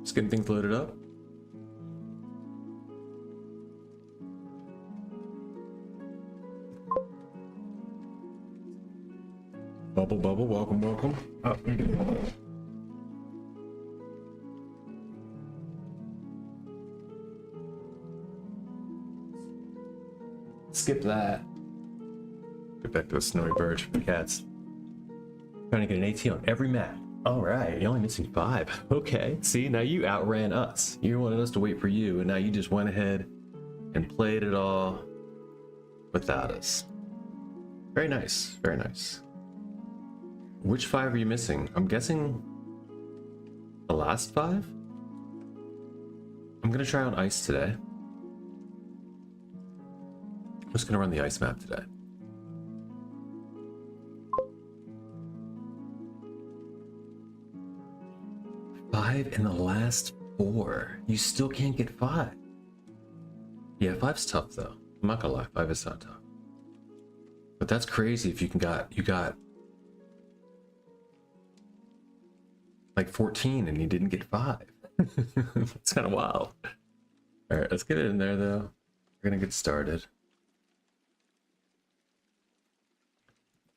Just getting things loaded up. Bubble, bubble, welcome, welcome. Oh. Skip that. Get back to the snowy bird for the cats. Trying to get an AT on every map. All right, you're only missing 5. Okay, see, now you outran us. You wanted us to wait for you, and now you just went ahead and played it all without us. Very nice, very nice. Which 5 are you missing? I'm guessing the last 5? I'm gonna try on ice today. I'm just gonna run the ice map today. Five in the last 4. You still can't get 5. Yeah, 5's tough though. I'm not gonna lie, 5 is not tough. But that's crazy if you got like 14 and you didn't get 5. It's kind of wild. All right, let's get it in there though. We're gonna get started.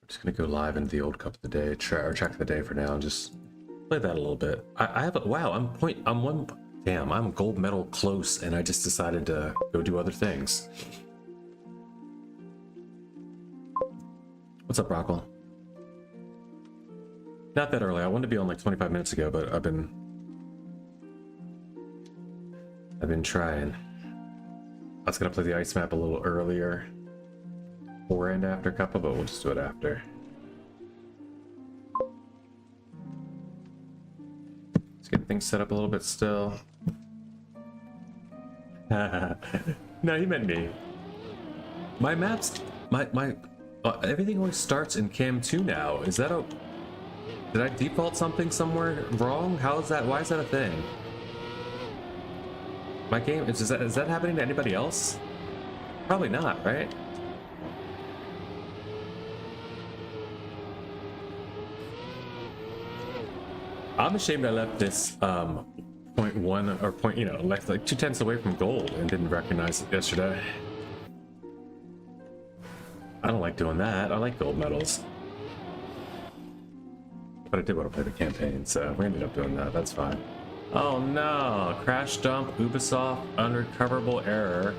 I'm just gonna go live into the old cup of the day, track of the day for now, and just play that a little bit. I have a, wow, I'm a gold medal close, and I just decided to go do other things. What's up, Rockwell? Not that early. I wanted to be on like 25 minutes ago, but I've been trying. I was gonna play the ice map a little earlier, before and after a couple, but we'll just do it after. Let's get things set up a little bit still. No, you meant me. My maps, everything always starts in Cam 2 now. Is that a... Did I default something somewhere wrong? How is that? Why is that a thing? My game, is that happening to anybody else? Probably not, right? I'm ashamed I left this 0.1 or point, you know, like 2/10 away from gold and didn't recognize it yesterday. I don't like doing that. I like gold medals. But I did want to play the campaign, so we ended up doing that. That's fine. Oh no! Crash dump, Ubisoft, unrecoverable error.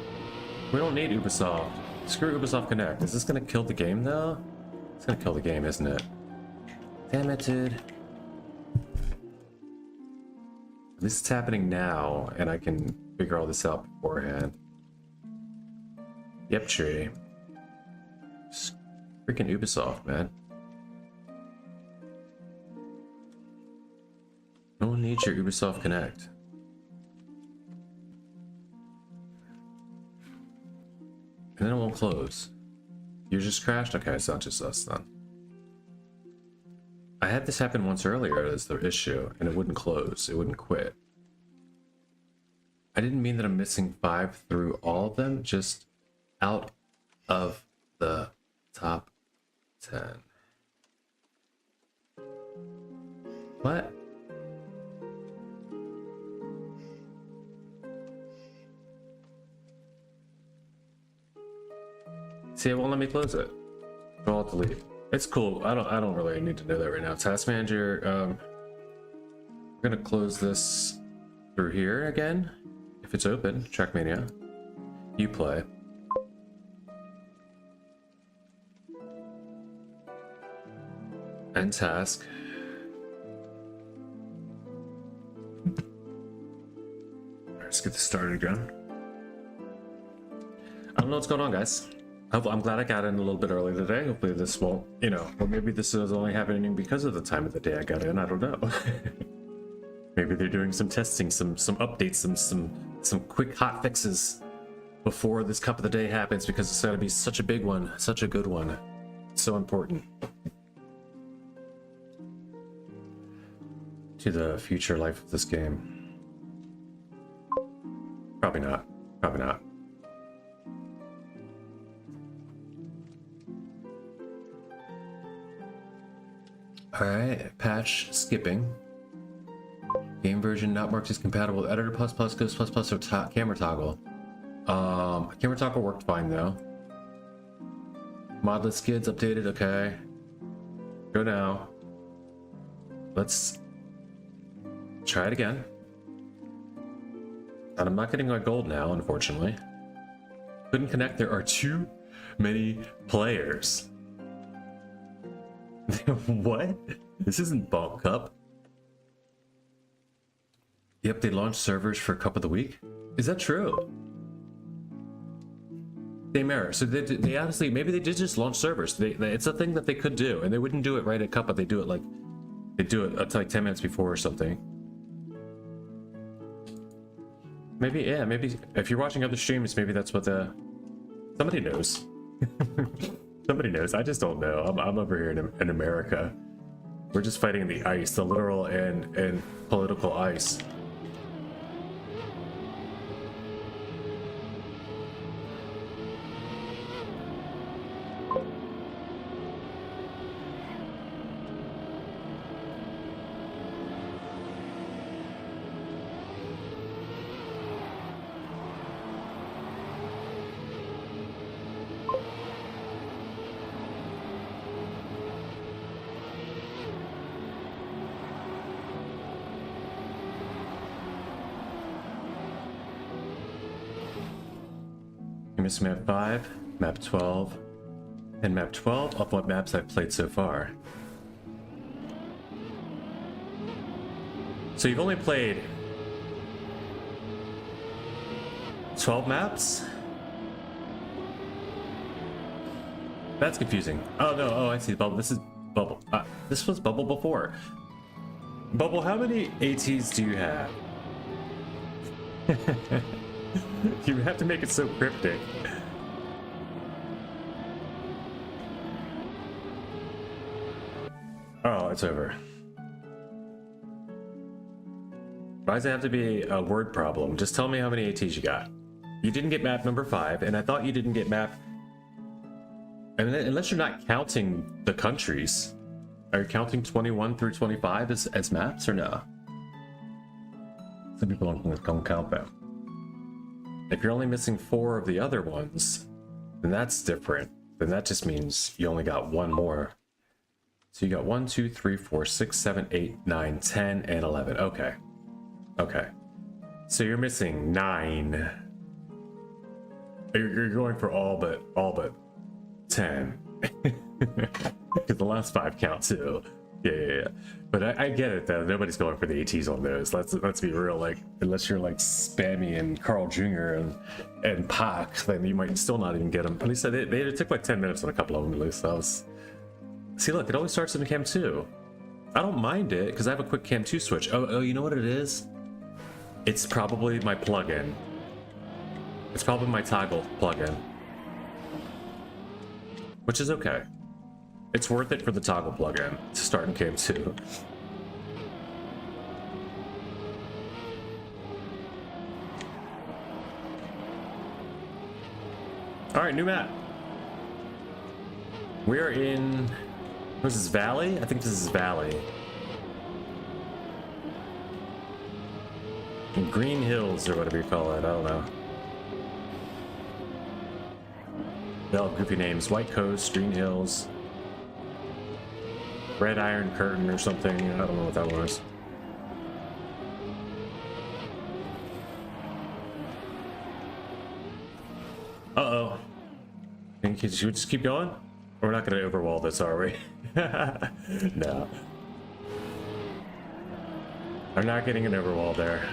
We don't need Ubisoft. Screw Ubisoft Connect. Is this gonna kill the game though? It's gonna kill the game, isn't it? Damn it, dude. This is happening now, and I can figure all this out beforehand. Yep, tree. Freaking Ubisoft, man. No one needs your Ubisoft Connect. And then it won't close. You just crashed? Okay, it's not just us then. I had this happen once earlier as the issue, and it wouldn't close. It wouldn't quit. I didn't mean that I'm missing 5 through all of them, just out of the top 10. What? See, it won't let me close it. I'll delete. It's cool. I don't really need to know that right now. Task manager. We're gonna close this through here again. If it's open, Trackmania. You play. And task. Alright, let's get this started again. I don't know what's going on, guys. I'm glad I got in a little bit early today. Hopefully this won't, you know, or maybe this is only happening because of the time of the day I got in. I don't know. Maybe they're doing some testing, some updates, some quick hot fixes before this cup of the day happens, because it's going to be such a big one, such a good one, so important to the future life of this game. Probably not. Probably not. All right, patch skipping. Game version not marked as compatible with editor plus plus ghost plus plus or camera toggle. Camera toggle worked fine though. Modless skids updated, okay. Go now. Let's try it again. And I'm not getting my gold now, unfortunately. Couldn't connect, there are too many players. What? This isn't Bulk Cup. Yep, they launched servers for Cup of the Week. Is that true? Same error. So they honestly, maybe they did just launch servers. It's a thing that they could do, and they wouldn't do it right at Cup, but they do it like 10 minutes before or something. Maybe, yeah, maybe if you're watching other streams, maybe that's what somebody knows. Somebody knows. I just don't know. I'm over here in America. We're just fighting the ice, the literal and political ice. Missed map 5, map 12, and map 12 of what maps I've played so far. So you've only played 12 maps? That's confusing. Oh no, oh I see, Bubble. This is Bubble. This was Bubble before. Bubble, how many ATs do you have? You have to make it so cryptic. Oh, it's over. Why does it have to be a word problem? Just tell me how many ATs you got. You didn't get map number 5, and I thought you didn't get map... I mean, unless you're not counting the countries. Are you counting 21 through 25 as maps, or no? Some people don't count them. If you're only missing 4 of the other ones, then that's different. Then that just means you only got 1 more. So you got 1, 2, 3, 4, 6, 7, 8, 9, 10, and 11. Okay. Okay. So you're missing 9. You're going for all but 10. Because the last 5 count too. Yeah. But I get it though. Nobody's going for the ATs on those. Let's be real. Like, unless you're like Spammy and Carl Jr. and Pac, then you might still not even get them. At least they took like 10 minutes on a couple of them. At least that was. See, look, it always starts in Cam 2. I don't mind it because I have a quick Cam 2 switch. Oh, you know what it is? It's probably my plugin. It's probably my toggle plugin, which is okay. It's worth it for the toggle plugin to start in Cam 2. All right, new map. We are in, what is this, Valley? I think this is Valley. Green Hills or whatever you call it, I don't know. They all have goofy names. White Coast, Green Hills. Red Iron Curtain or something. I don't know what that was. Uh-oh. Should we just keep going? We're not going to overwall this, are we? No. I'm not getting an overwall there.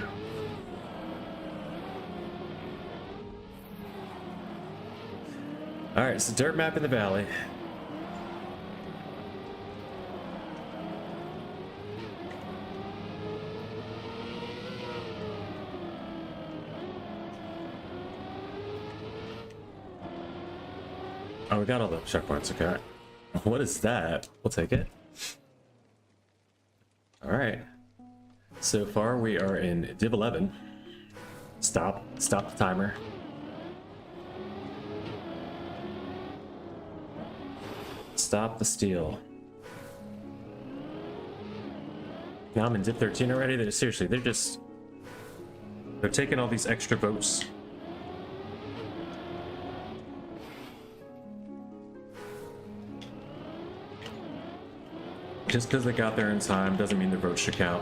Alright, it's a dirt map in the valley. Oh, we got all the checkpoints, okay. What is that? We'll take it. Alright. So far we are in Div 11. Stop the timer. Stop the steal. Now I'm in dip 13 already. Seriously, they're taking all these extra votes. Just because they got there in time doesn't mean their votes should count.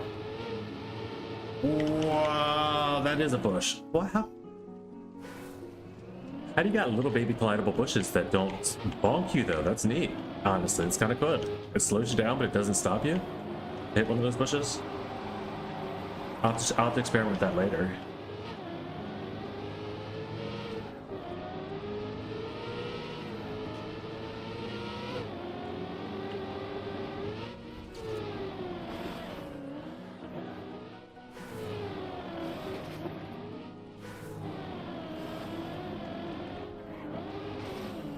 Wow, that is a bush. Wow. How do you got little baby collidable bushes that don't bonk you though? That's neat. Honestly, it's kind of good. It slows you down, but it doesn't stop you. Hit one of those bushes. I'll have to experiment with that later.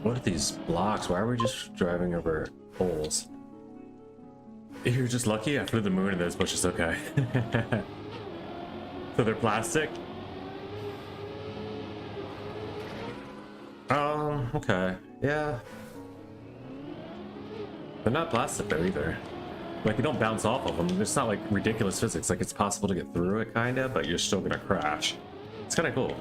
What are these blocks? Why are we just driving over holes? If you're just lucky, I flew the moon and those bushes, okay. So they're plastic? Okay. Yeah. They're not plastic though either. Like, you don't bounce off of them. It's not like ridiculous physics. Like, it's possible to get through it, kinda, but you're still gonna crash. It's kinda cool.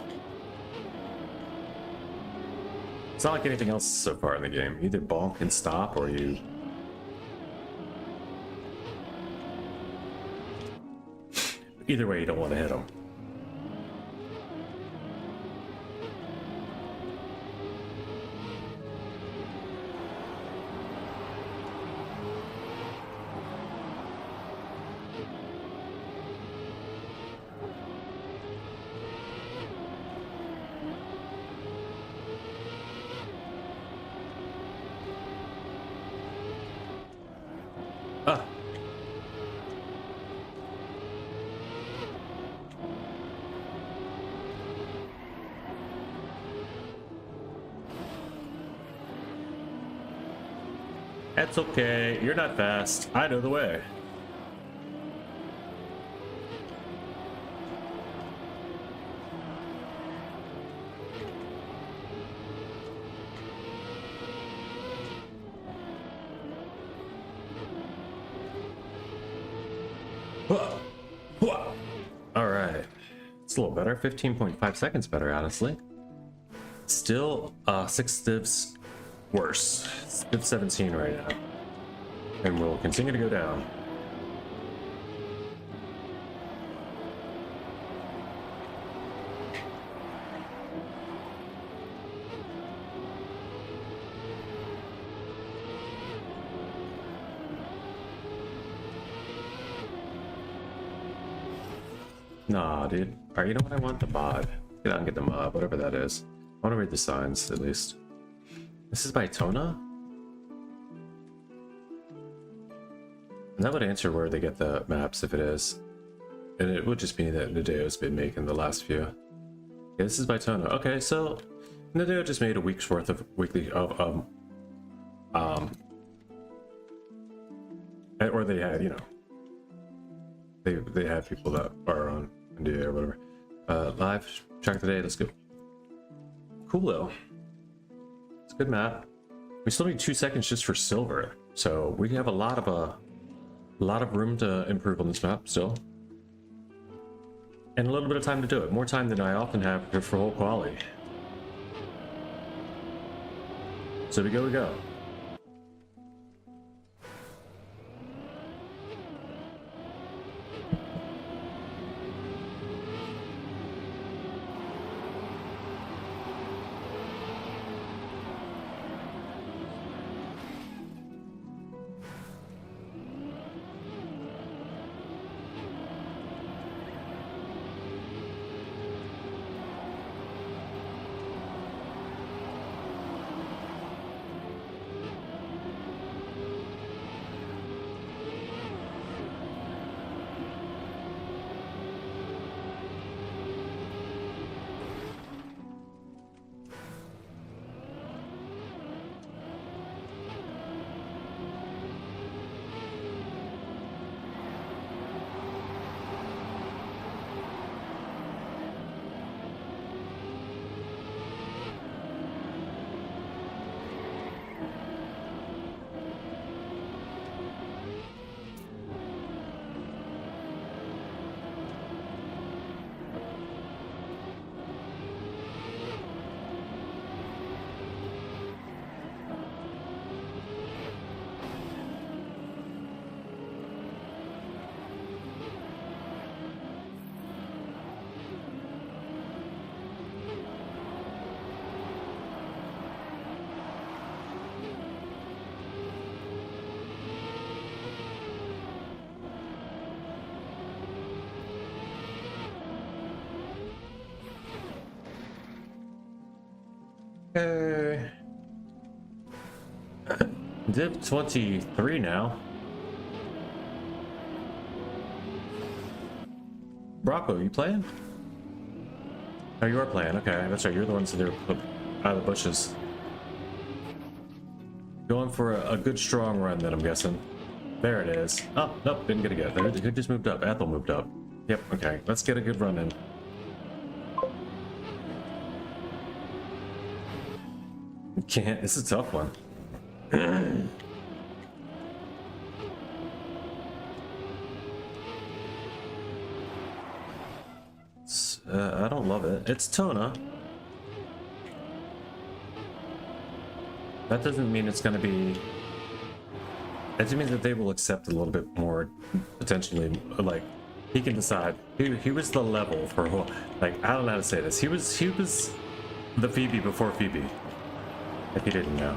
It's not like anything else so far in the game. You either bonk and stop, or you... Either way, you don't want to hit them. Ah. That's okay. You're not fast. I know the way. All right. It's a little better. 15.5 seconds better, honestly. Still 6 divs worse. It's div 17 right now. And we'll continue to go down. Nah, dude. Alright, you know what? I want the mod. Get out and get the mod, whatever that is. I want to read the signs, at least. This is by Tona? And that would answer where they get the maps if it is. And it would just be that Nadeo's been making the last few. Yeah, this is by Tona. Okay, so Nadeo just made a week's worth of weekly of or they had, you know, they have people that are on Nadeo or whatever. Live track of the day, let's go. Cool though. It's a good map. We still need 2 seconds just for silver, so we have a lot of room to improve on this map still, and a little bit of time to do it. More time than I often have for whole quality. So we go. Okay. Div 23 now. Brocco, you playing? Oh, you are playing. Okay, that's right. You're the ones that are out of the bushes. Going for a good strong run then, I'm guessing. There it is. Oh, nope, didn't get it yet. It just moved up. Ethel moved up. Yep, okay. Let's get a good run in. Can't. This is a tough one. I don't love it. It's Tona. That doesn't mean it's going to be... That just means that they will accept a little bit more, potentially. Like, he can decide. He was the level for... Like, I don't know how to say this. He was the Phoebe before Phoebe. If you didn't know.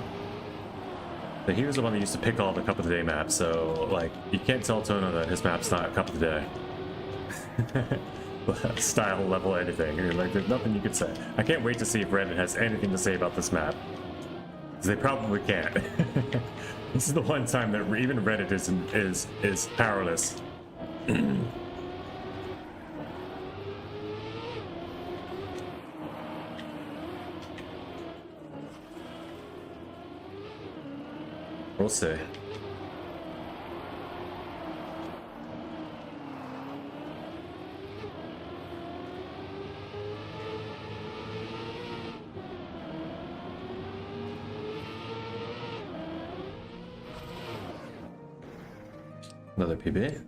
But he was the one that used to pick all the Cup of the Day maps, so, like, you can't tell Tona that his map's not Cup of the Day. Style, level, anything. Like, there's nothing you could say. I can't wait to see if Reddit has anything to say about this map. Because they probably can't. This is the one time that even Reddit is powerless. We'll see. Another PB.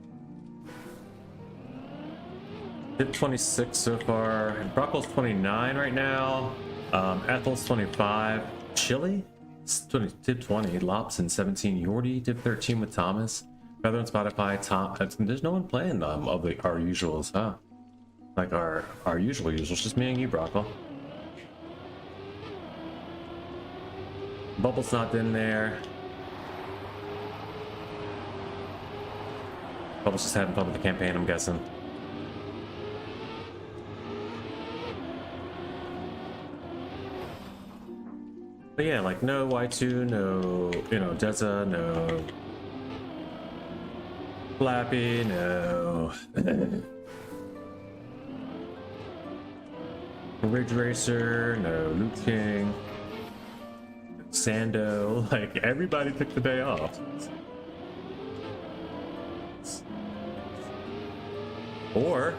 Did 26 so far. Brocco's 29 right now. Ethel's 25. Chili? Did 20. Lopson 17. Yordi did 13 with Thomas. Feather and Spotify. Tom. There's no one playing of our usuals, huh? Like our usuals. Just me and you, Brocco. Bubble's not in there. Bubble's just having fun with the campaign, I'm guessing. But yeah, like no Y2, no, Deza, no Flappy, no Ridge Racer, no Luke King, Sando, like everybody took the day off. Or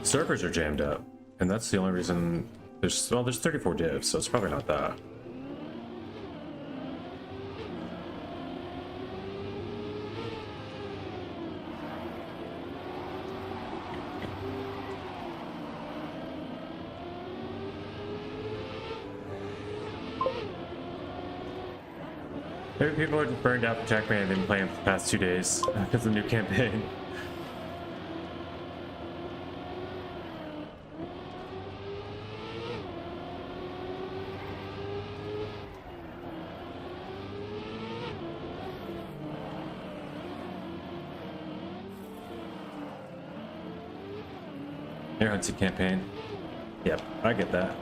servers are jammed up, and that's the only reason. There's 34 divs, so it's probably not that. Maybe people are just burned out for Trackman and they've been playing for the past 2 days because of the new campaign. Air hunting campaign. Yep, I get that.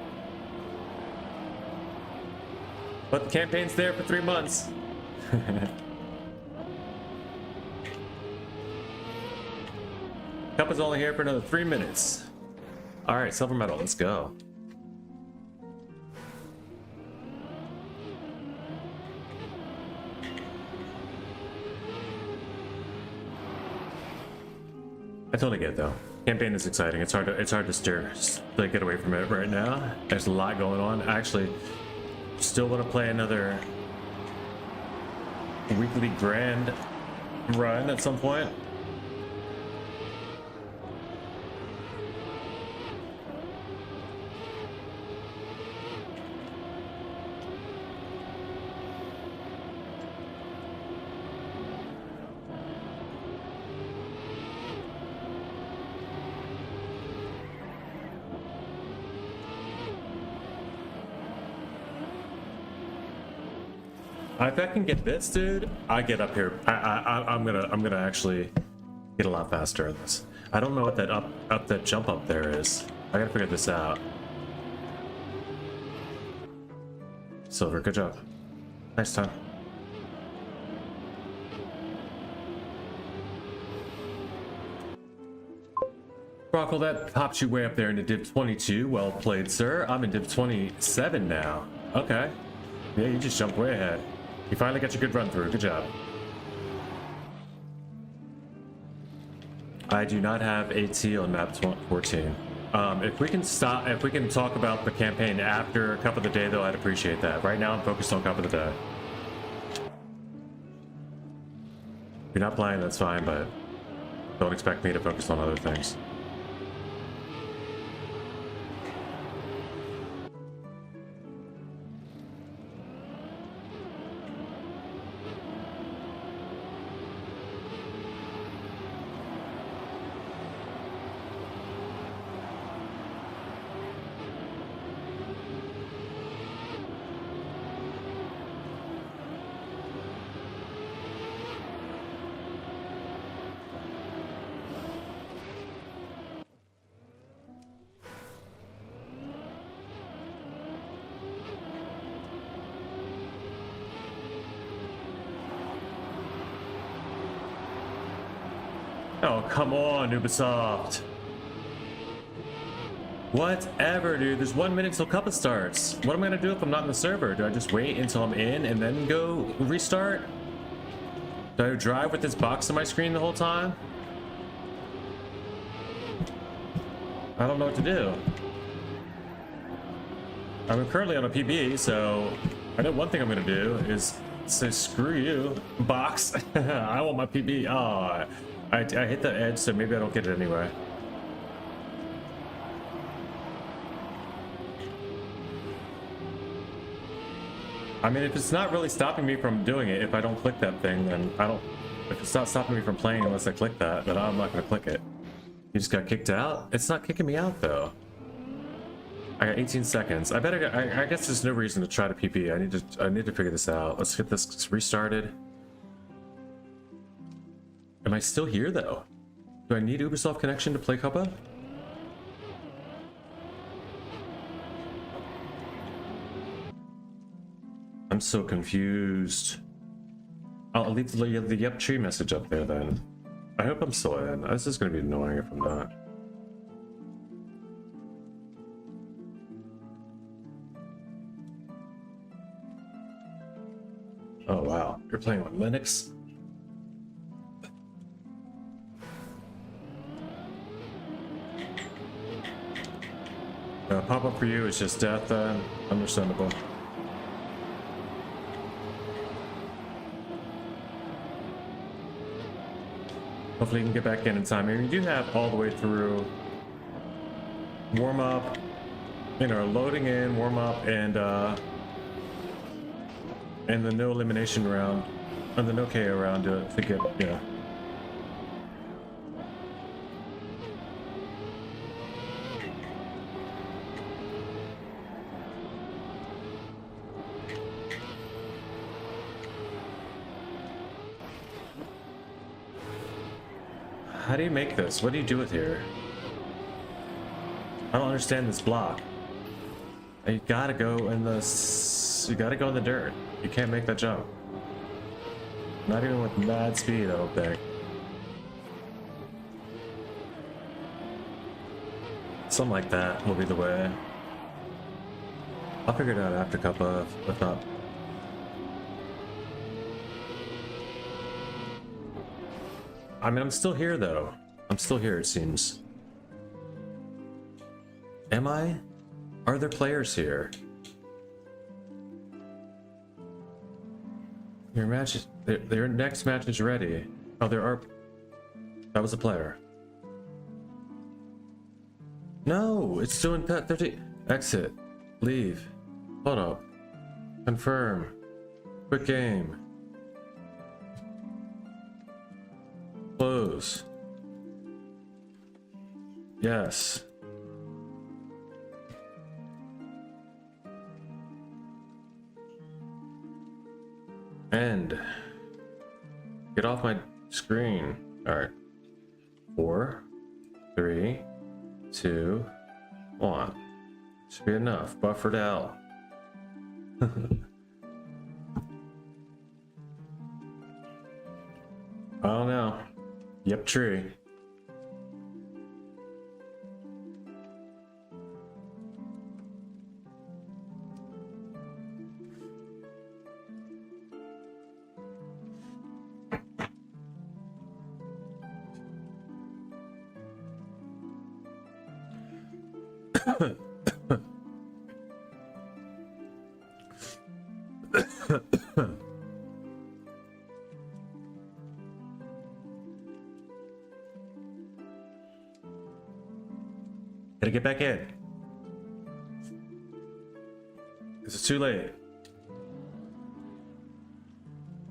But the campaign's there for 3 months. Cup is only here for another 3 minutes. Alright, silver medal, let's go. I totally get it though. Campaign is exciting. It's hard to steer, like, get away from it right now. There's a lot going on. I actually still want to play another weekly grand run at some point. If I can get this, dude, I get up here. I'm gonna actually get a lot faster at this. I don't know what that jump up there is. I gotta figure this out. Silver, good job. Nice time. Brockle, that pops you way up there into Div 22. Well played, sir. I'm in Div 27 now. Okay. Yeah, you just jumped way ahead. You finally got your good run through. Good job. I do not have AT on map 14. If we can talk about the campaign after Cup of the Day, though, I'd appreciate that. Right now, I'm focused on Cup of the Day. If you're not playing, that's fine, but don't expect me to focus on other things. Oh, come on, Ubisoft. Whatever, dude. There's 1 minute till Cup starts. What am I gonna do if I'm not in the server? Do I just wait until I'm in and then go restart? Do I drive with this box on my screen the whole time? I don't know what to do. I'm currently on a PB, so I know one thing I'm gonna do is say screw you, box. I want my PB. Oh, I hit the edge, so maybe I don't get it anyway. I mean, if it's not really stopping me from doing it, if I don't click that thing, then I don't... If it's not stopping me from playing unless I click that, then I'm not going to click it. You just got kicked out? It's not kicking me out, though. I got 18 seconds. I guess there's no reason to try to PP. I need to figure this out. Let's get this restarted. Am I still here, though? Do I need Ubisoft connection to play Cuppa? I'm so confused. I'll leave the yep tree message up there then. I hope I'm still in. This is going to be annoying if I'm not. Oh wow, you're playing on Linux? Pop up for you is just death then. Understandable. Hopefully you can get back in time. I mean, you do have all the way through warm up, you know, loading in, warm up, and the no elimination round, and the no KO round to get, yeah. How do you make this? What do you do with here? I don't understand this block. You gotta go in the... You gotta go in the dirt. You can't make that jump. Not even with mad speed, I don't think. Something like that will be the way. I'll figure it out after Cuppa, if not. I mean, I'm still here, though. I'm still here, it seems. Am I? Are there players here? Your match is... Their next match is ready. Oh, there are... That was a player. No! It's doing pet 30... Exit. Leave. Hold up. Confirm. Quit game. Close. Yes. End. Get off my screen. Alright. 4, 3, 2, 1. Should be enough. Buffered out. Oh no. Yep, tree. Gotta get back in. This is too late.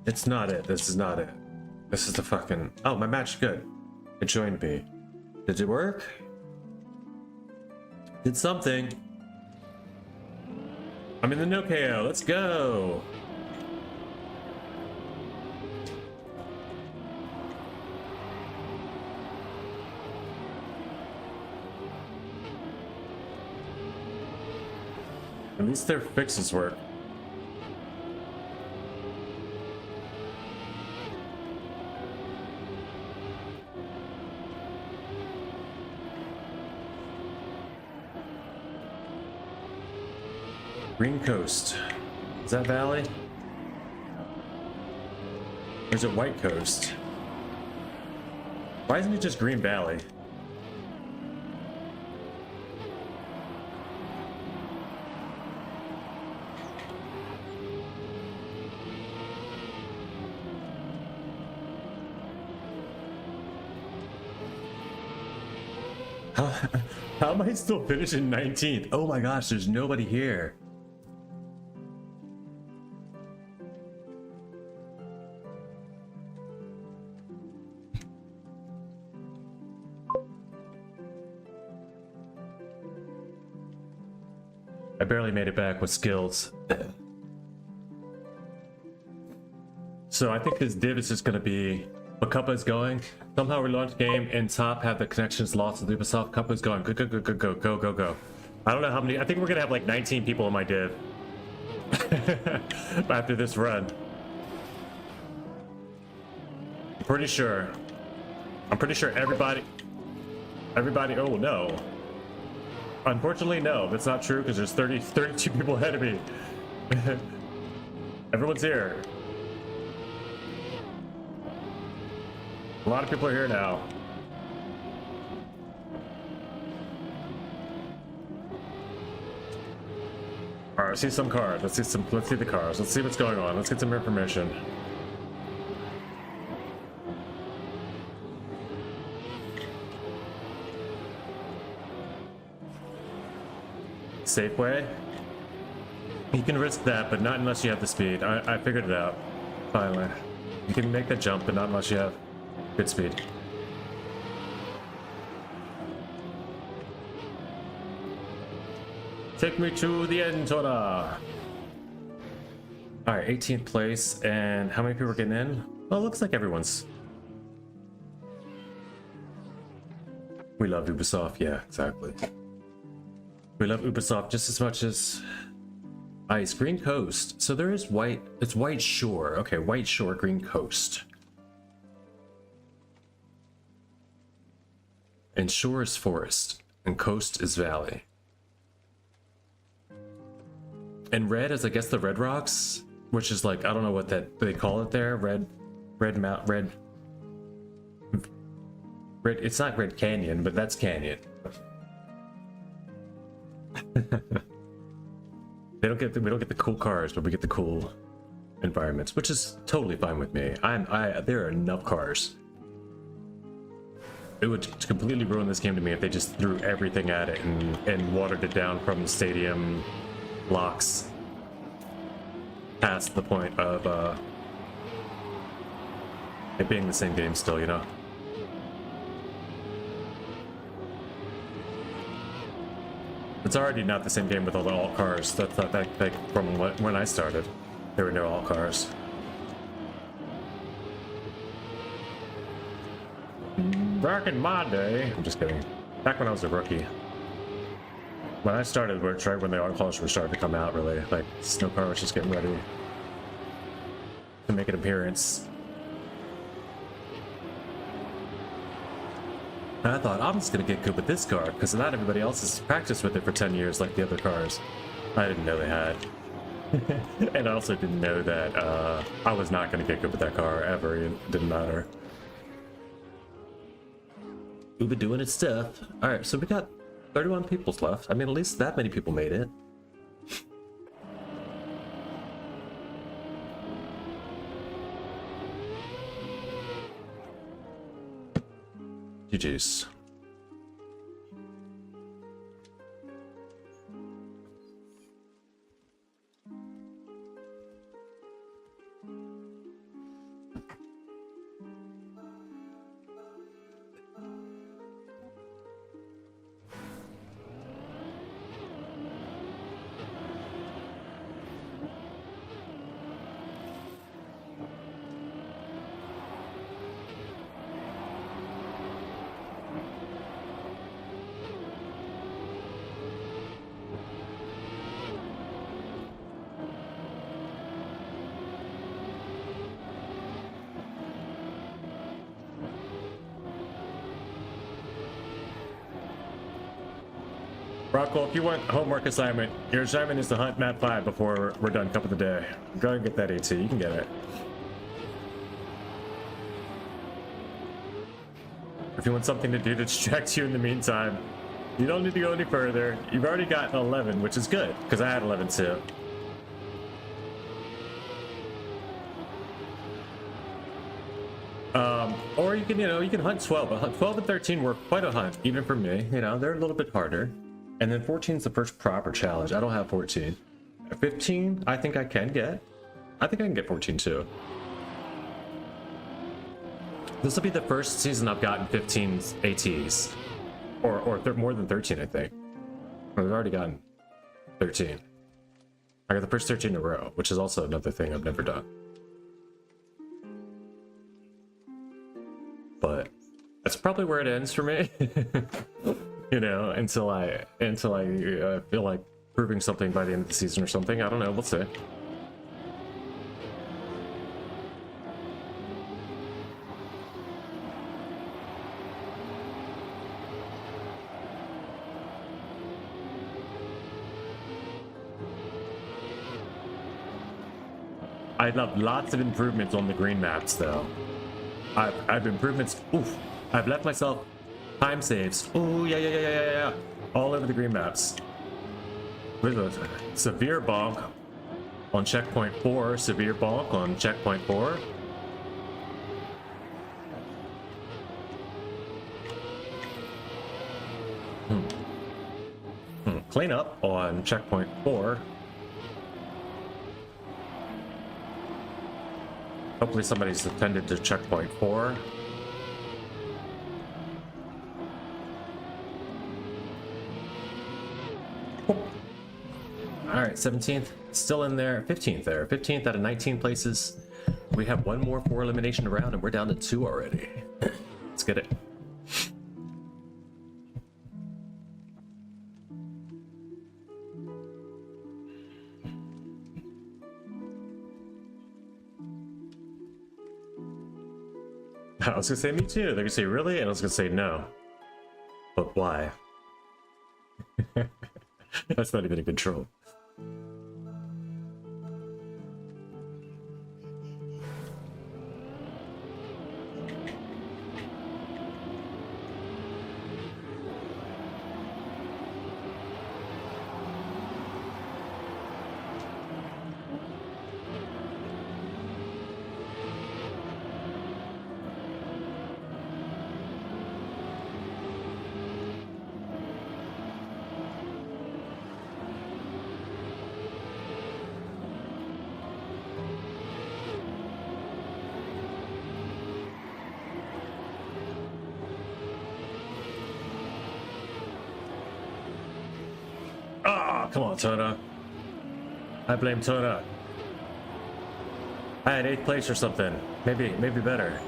It's not it. This is not it. This is the fucking... Oh, my match. Good. It joined me. Did it work? Did something. I'm in the no KO. Let's go. At least their fixes work. Green Coast. Is that Valley? Or is it White Coast? Why isn't it just Green Valley? How am I still finishing 19th? Oh my gosh, there's nobody here. I barely made it back with skills. So I think this div is just gonna be what Cuppa is going. Somehow we launch game and top have the connections lost with Ubisoft. Cuppa is going. Go, go, go, go, go, go, go, go. I don't know how many. I think we're gonna have like 19 people in my div after this run. I'm pretty sure everybody. Oh no. Unfortunately, no, that's not true because there's 32 people ahead of me. Everyone's here. A lot of people are here now. All right, let's see some cars. Let's see the cars. Let's see what's going on. Let's get some information. Safeway? You can risk that, but not unless you have the speed. I figured it out. Finally. You can make that jump, but not unless you have good speed. Take me to the end, Tora! Alright, 18th place, and how many people are getting in? Well, it looks like everyone's... We love Ubisoft, yeah, exactly. We love Ubisoft just as much as Ice. Green Coast. So there is White. It's White Shore. Okay, White Shore, Green Coast. And shore is forest, and coast is valley. And red is, I guess, the Red Rocks, which is like, I don't know what that they call it there. Red. It's not Red Canyon, but that's Canyon. We don't get the cool cars, but we get the cool environments, which is totally fine with me. There are enough cars. It would completely ruin this game to me if they just threw everything at it and watered it down from the stadium blocks past the point of it being the same game still, you know? It's already not the same game with all the alt cars. That's not back from when I started. There were no alt cars. Back in my day, I'm just kidding. Back when I was a rookie. When I started, which right when the articles were starting to come out, really, like snow car was just getting ready to make an appearance. And I thought, I'm just gonna get good with this car because not everybody else has practiced with it for 10 years like the other cars. I didn't know they had. And I also didn't know that I was not gonna get good with that car ever. It didn't matter. We've been doing its stuff. All right, so we got 31 people left. I mean, at least that many people made it. GG's. Rockwell, if you want homework assignment, your assignment is to hunt map 5 before we're done cup of the day. Go and get that AT, you can get it. If you want something to do to distract you in the meantime, you don't need to go any further. You've already got 11, which is good, because I had 11 too. Or you can, you can hunt 12, but 12 and 13 were quite a hunt, even for me. They're a little bit harder. And then 14 is the first proper challenge. I don't have 14. 15, I think I can get. I think I can get 14 too. This will be the first season I've gotten 15 ATs. Or more than 13, I think. We've already gotten 13. I got the first 13 in a row, which is also another thing I've never done. But that's probably where it ends for me. Until I feel like proving something by the end of the season or something. I don't know, we'll see. I love lots of improvements on the green maps though. I've improvements. Oof. I've left myself time saves. Oh, yeah. All over the green maps. With a severe bonk on checkpoint 4, severe bonk on checkpoint 4. Clean up on checkpoint 4. Hopefully somebody's attended to checkpoint 4. All right, 17th, still in there. 15th there. 15th out of 19 places. We have one more for elimination round, and we're down to 2 already. Let's get it. I was gonna say me too. They're gonna say really, and I was gonna say no. But why? That's not even in control. Come on, Toda. I blame Toda. I had 8th place or something. Maybe better.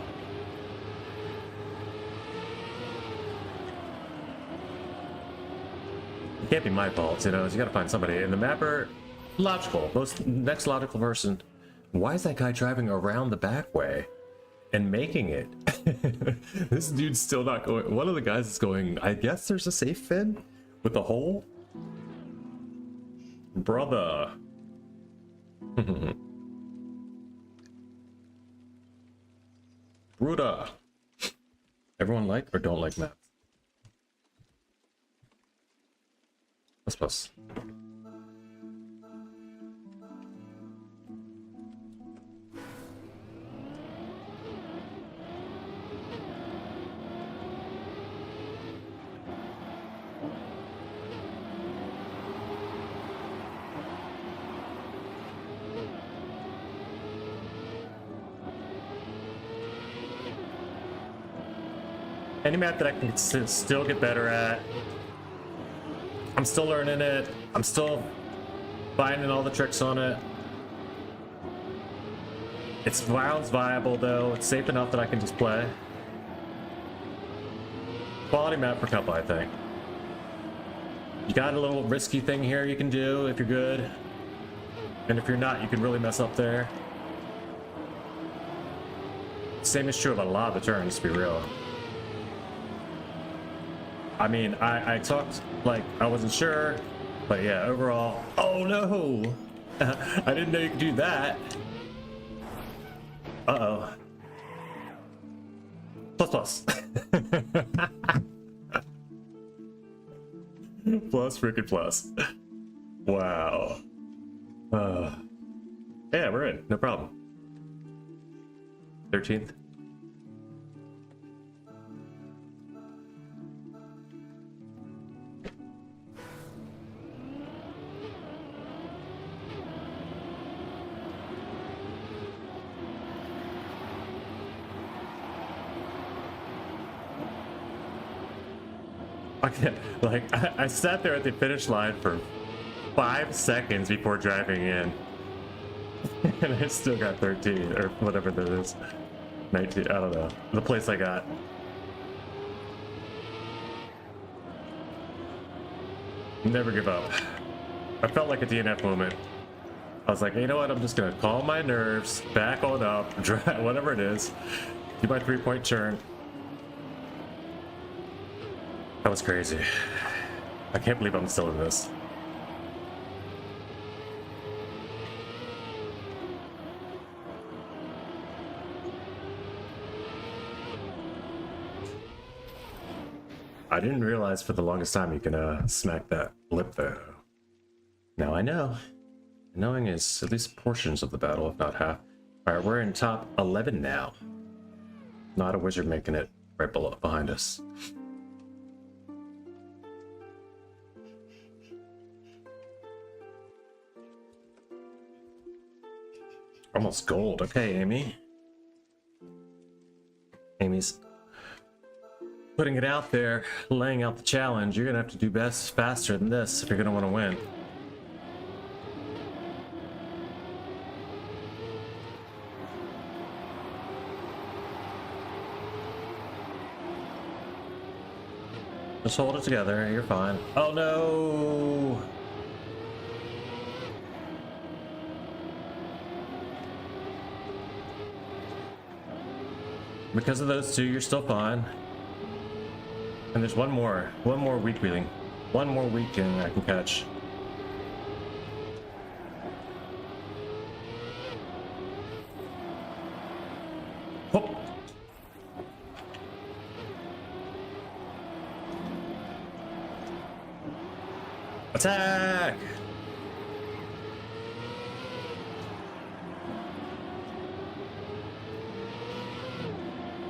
Can't be my fault, you know. You gotta find somebody. And the mapper, logical. Most next logical person. Why is that guy driving around the back way and making it? This dude's still not going. One of the guys is going. I guess there's a safe fin with a hole. Brother. Bruda. Everyone like or don't like maps? Plus. Any map that I can still get better at. I'm still learning it. I'm still finding all the tricks on it. It's viable though. It's safe enough that I can just play. Quality map for couple, I think. You got a little risky thing here you can do if you're good. And if you're not, you can really mess up there. Same is true about a lot of the turns, to be real. I mean, I talked like I wasn't sure, but yeah, overall. Oh no! I didn't know you could do that. Uh-oh. Plus. Plus, freaking plus. Wow. Yeah, we're in. No problem. 13th. Like, I sat there at the finish line for 5 seconds before driving in. And I still got 13, or whatever that is. 19, I don't know. The place I got. Never give up. I felt like a DNF moment. I was like, you know what, I'm just gonna calm my nerves, back on up, drive, whatever it is. Do my 3-point turn. That was crazy. I can't believe I'm still in this. I didn't realize for the longest time you can smack that lip though. Now I know. Knowing is at least portions of the battle, if not half. Alright, we're in top 11 now. Not a wizard making it right below behind us. Almost gold. Okay, Amy. Amy's putting it out there, laying out the challenge. You're gonna have to do best faster than this if you're gonna want to win. Just hold it together. You're fine. Oh no! Because of those two, you're still fine. And there's one more weak wheeling. One more weak thing I can catch. Whoop. Attack!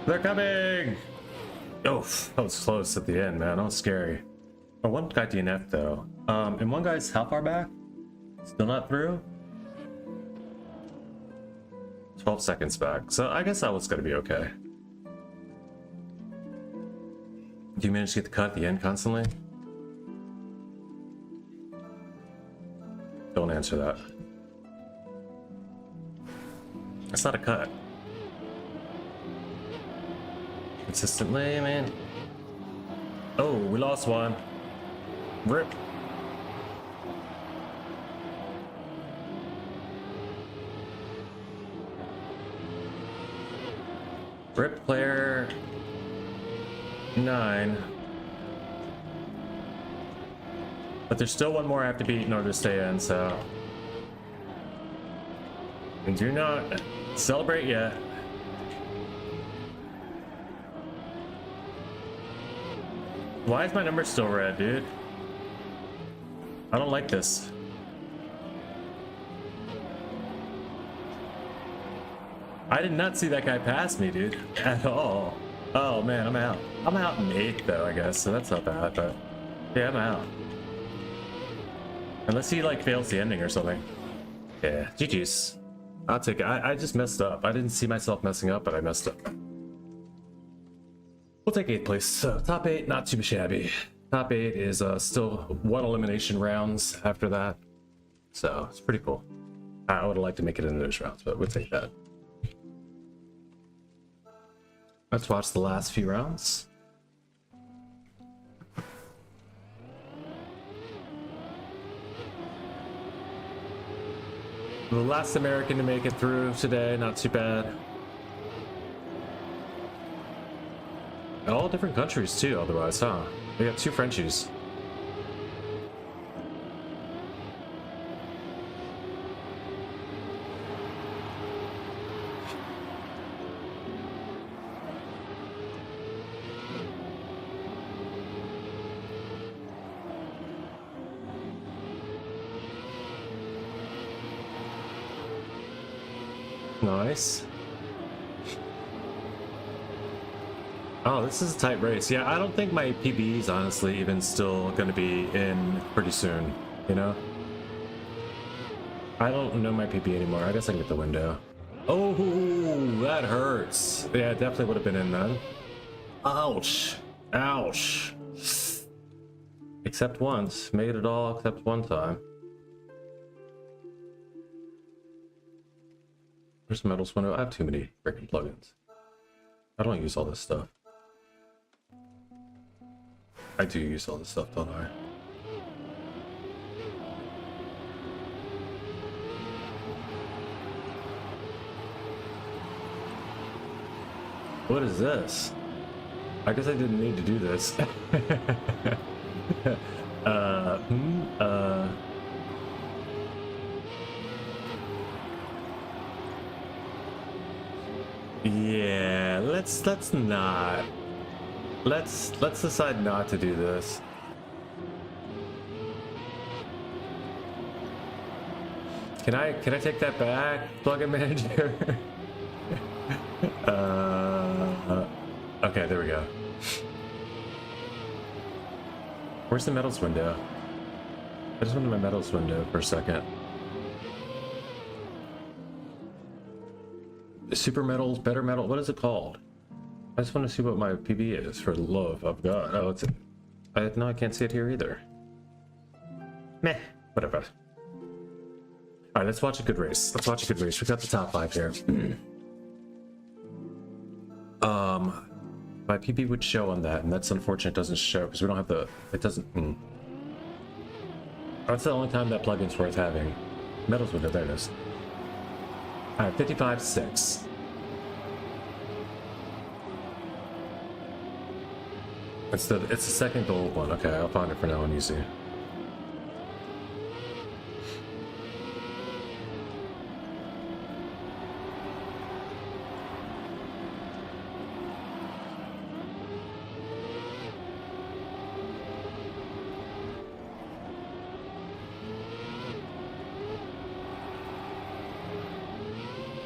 They're coming! Oh, that was close at the end, man. That was scary. Oh, one guy DNF though. And one guy's how far back? Still not through? 12 seconds back. So I guess that was gonna be okay. Do you manage to get the cut at the end constantly? Don't answer that. That's not a cut. Consistently, man. Oh, we lost one. Rip. Rip player 9. But there's still one more I have to beat in order to stay in, so. And do not celebrate yet. Why is my number still red, dude? I don't like this. I did not see that guy pass me, dude, at all. Oh man, I'm out. I'm out in 8th though, I guess, so that's not bad, but yeah, I'm out. Unless he like fails the ending or something. Yeah, GG's. I'll take it. I just messed up. I didn't see myself messing up, but I messed up. We'll take 8th place. So top 8, not too shabby. Top 8 is still 1 elimination rounds after that. So it's pretty cool. I would have liked to make it in those rounds, but we'll take that. Let's watch the last few rounds. The last American to make it through today, not too bad. All different countries too, otherwise, huh? We got 2 Frenchies. Nice. Oh, this is a tight race. Yeah, I don't think my PB is honestly even still going to be in pretty soon, you know? I don't know my PB anymore. I guess I can get the window. Oh, that hurts. Yeah, it definitely would have been in then. Ouch. Ouch. Except once. Made it all except one time. Where's the metals window? I have too many freaking plugins. I don't use all this stuff. I do use all this stuff, don't I? What is this? I guess I didn't need to do this. Yeah, let's not. Let's decide not to do this. Can I take that back, plugin manager? Okay, there we go. Where's the metals window? I just went to my metals window for a second. Super metals, better metal, what is it called? I just want to see what my PB is, for the love of God. Oh, it's... No, I can't see it here either. Meh, whatever. Alright, let's watch a good race. Let's watch a good race. We got the top 5 here. My PB would show on that, and that's unfortunate it doesn't show, because we don't have the... It doesn't... That's the only time that plugin's worth having. Metals window, there it is. Alright, 55.6. It's the second gold one. Okay, I'll find it for now and easy.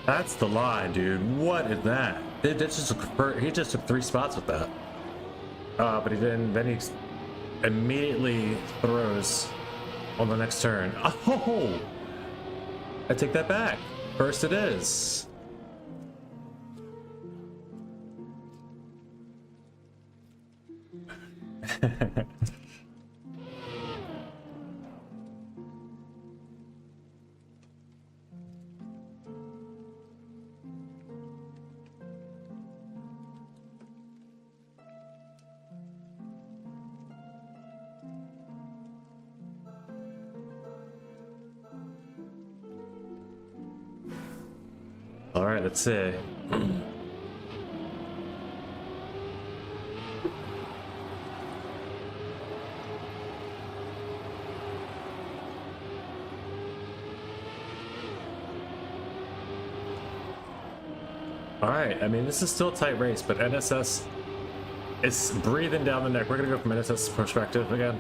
That's the line, dude. What is that? He just took 3 spots with that. But he didn't. Then he immediately throws on the next turn. Oh! I take that back. First it is. All right, let's see. Alright, I mean, this is still a tight race, but NSS is breathing down the neck. We're gonna go from NSS perspective again.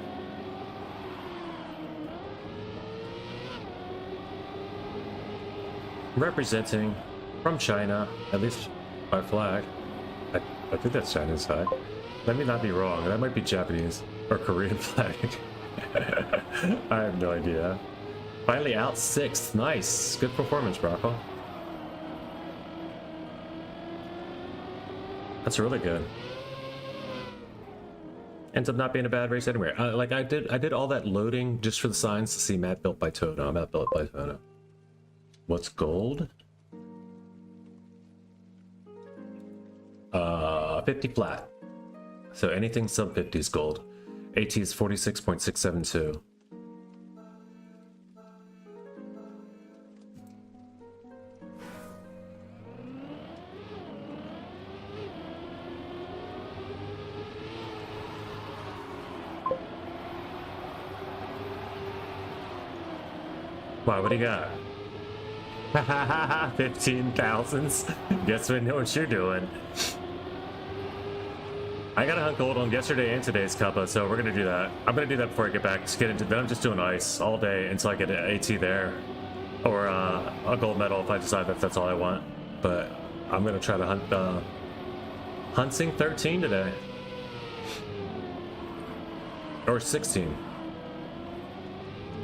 Representing from China, at least by flag. I think that's China's flag. Let me not be wrong. That might be Japanese or Korean flag. I have no idea. Finally out 6th. Nice. Good performance, Brocco. That's really good. Ends up not being a bad race anyway. Like I did all that loading just for the signs to see Matt built by Toto. Matt built by Toto. What's gold? 50 flat. So anything sub 50 is gold. AT is 46.672. Wow, what do you got? 15,000s. Guess we know what you're doing. I gotta hunt gold on yesterday and today's cuppa, so we're gonna do that. I'm gonna do that before I get back. Just get into. Then I'm just doing ice all day until I get an AT there, or a gold medal if I decide that that's all I want. But I'm gonna try to hunt hunting 13 today, or 16.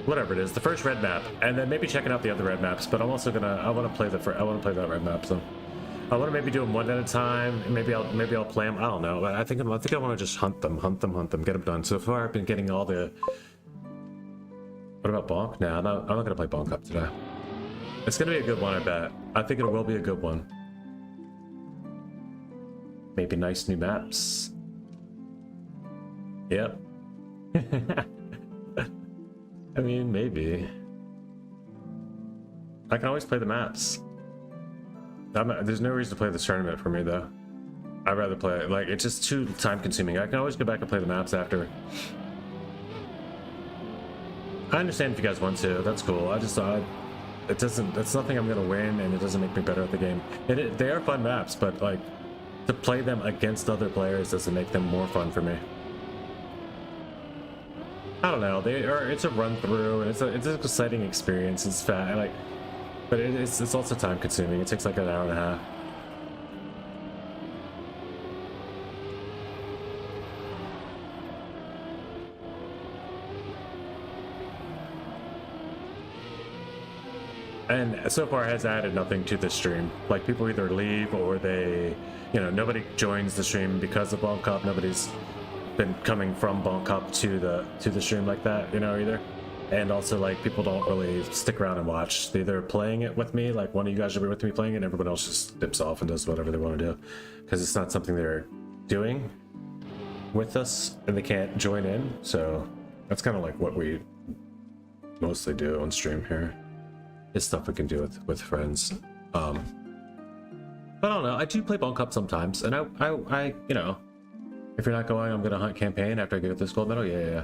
Whatever it is, the first red map, and then maybe checking out the other red maps. But I'm also gonna. I want to play that red map, so I want to maybe do them one at a time. Maybe I'll play them. I don't know. I think I want to just hunt them, get them done. So far, I've been getting all the. What about Bonk? Nah, I'm not gonna play Bonk up today. It's gonna be a good one, I bet. I think it will be a good one. Maybe nice new maps. Yep. I mean, maybe. I can always play the maps. There's no reason to play this tournament for me, though. I'd rather play it. Like, it's just too time-consuming. I can always go back and play the maps after. I understand if you guys want to. That's cool. I just thought it doesn't. It's nothing I'm gonna win, and it doesn't make me better at the game. They are fun maps, but like to play them against other players doesn't make them more fun for me. I don't know. It's a run through, and it's an exciting experience. It's fat, like, but it's also time consuming. It takes like an hour and a half. And so far has added nothing to the stream. Like, people either leave or they, nobody joins the stream because of Bonk Cup. Nobody's been coming from Bonk Cup to the stream like that, either. And also, like, people don't really stick around and watch. They're either playing it with me, like one of you guys will be with me playing it, and everyone else just dips off and does whatever they want to do. Because it's not something they're doing with us, and they can't join in. So that's kind of like what we mostly do on stream here. Is stuff we can do with friends. But I don't know. I do play Bonk Cup sometimes, and I if you're not going, I'm gonna hunt campaign after I get this gold medal. Yeah.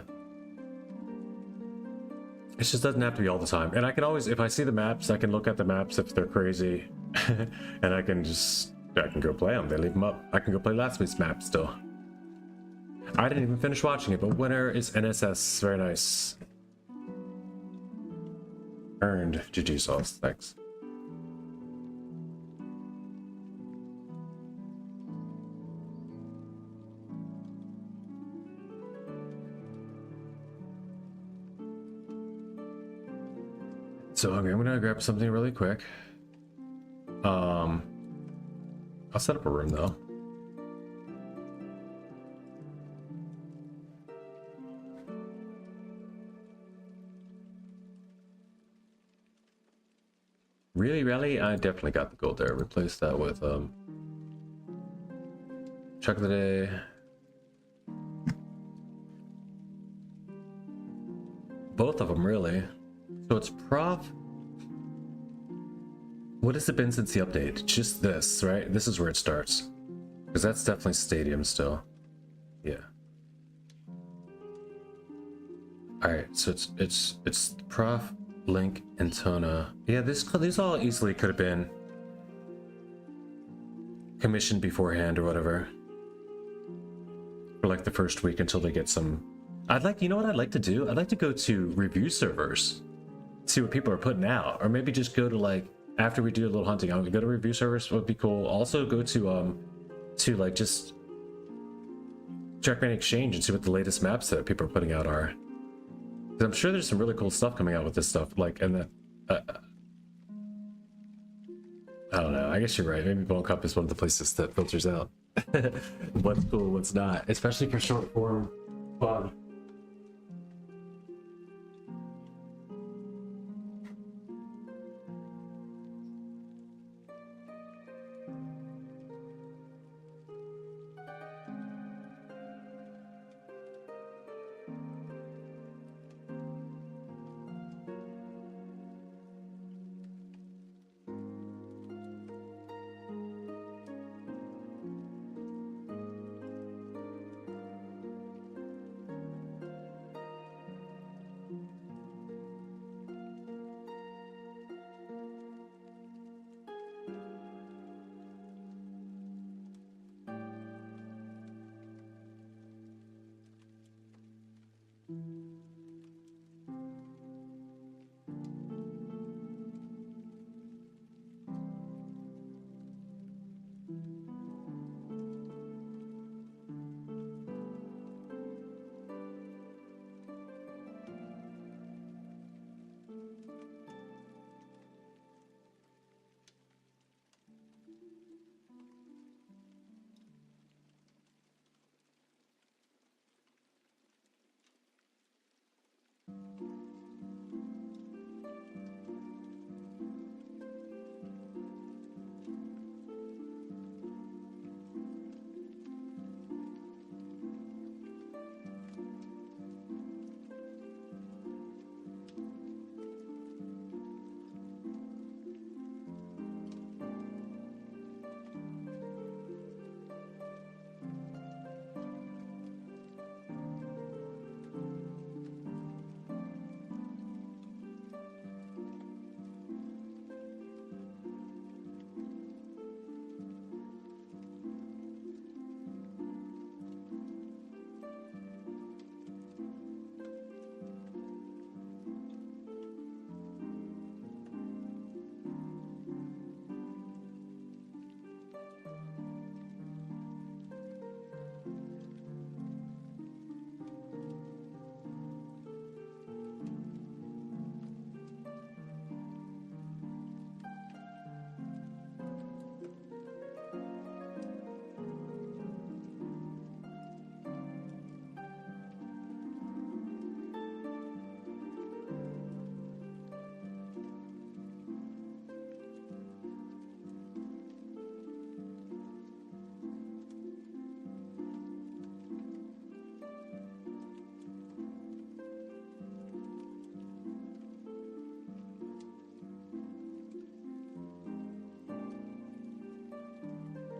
It just doesn't have to be all the time. And I can always, if I see the maps, I can look at the maps if they're crazy, and I can go play them. They leave them up. I can go play last week's map still. I didn't even finish watching it, but winner is NSS. Very nice. Earned GG sauce. Thanks. So okay, I'm gonna grab something really quick. I'll set up a room though. Really, I definitely got the gold there. Replace that with check of the day. Both of them really. So it's prof. What has it been since the update? Just this, right? This is where it starts. Because that's definitely stadium still. Yeah. Alright, so it's prof, link, and Tona. Yeah, these all easily could have been commissioned beforehand or whatever. For like the first week until they get some. You know what I'd like to do? I'd like to go to review servers, see what people are putting out, or maybe just go to like after we do a little hunting. I would go to review servers would be cool. Also go to like just Trackmaniac Exchange and see what the latest maps that people are putting out are. 'Cause I'm sure there's some really cool stuff coming out with this stuff. Like, and the I don't know. I guess you're right. Maybe Bone Cup is one of the places that filters out what's cool, what's not, especially for short form fun.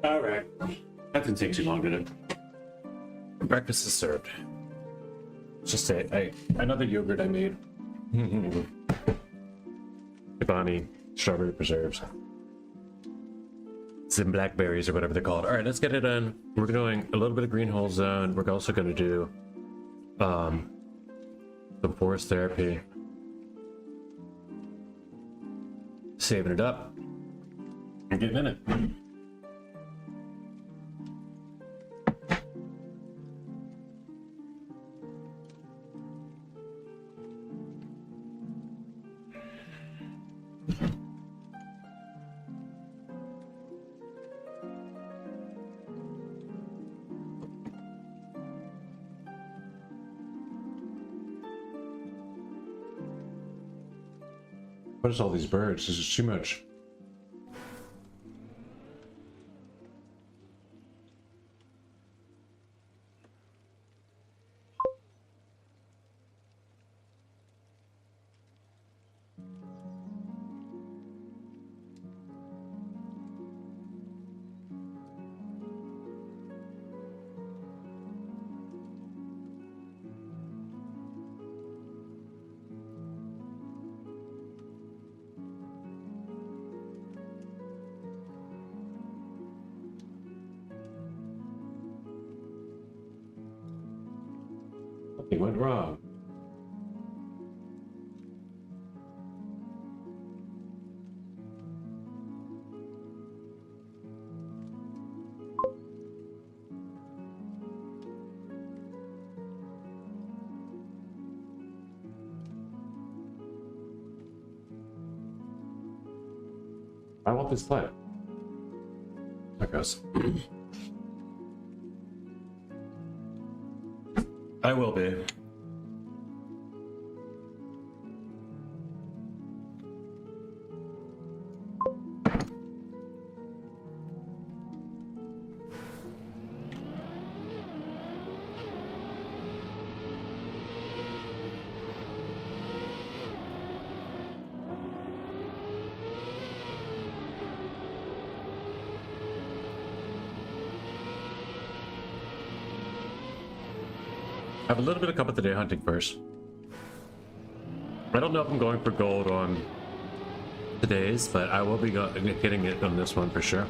All right. That didn't take too long, did it? Breakfast is served. Just another yogurt I made. Ibani strawberry preserves. Some blackberries or whatever they're called. All right, let's get it in. We're doing a little bit of green hole zone. We're also going to do some forest therapy. Saving it up. And getting in it. What is all these birds? This is too much. Nothing went wrong. I want this planet. There goes. I will be. I have a little bit of couple today hunting first. I don't know if I'm going for gold on today's, but I will be getting it on this one for sure.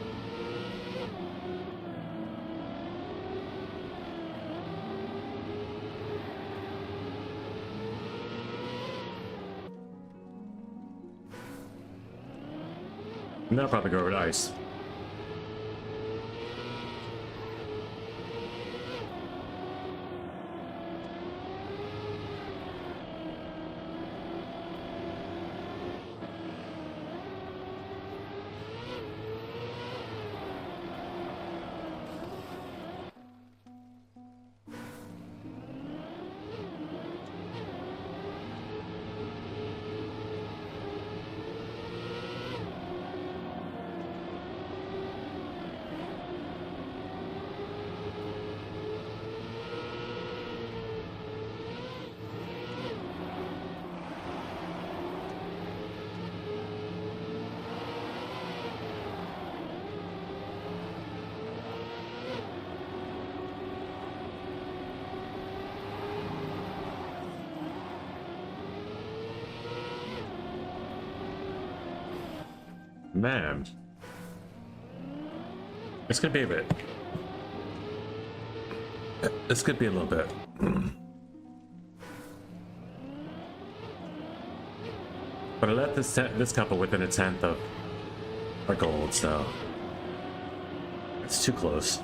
And then I'll probably go over to ice. Man, it's gonna be a bit. This could be a little bit. But I let this couple within a tenth of our gold, so it's too close.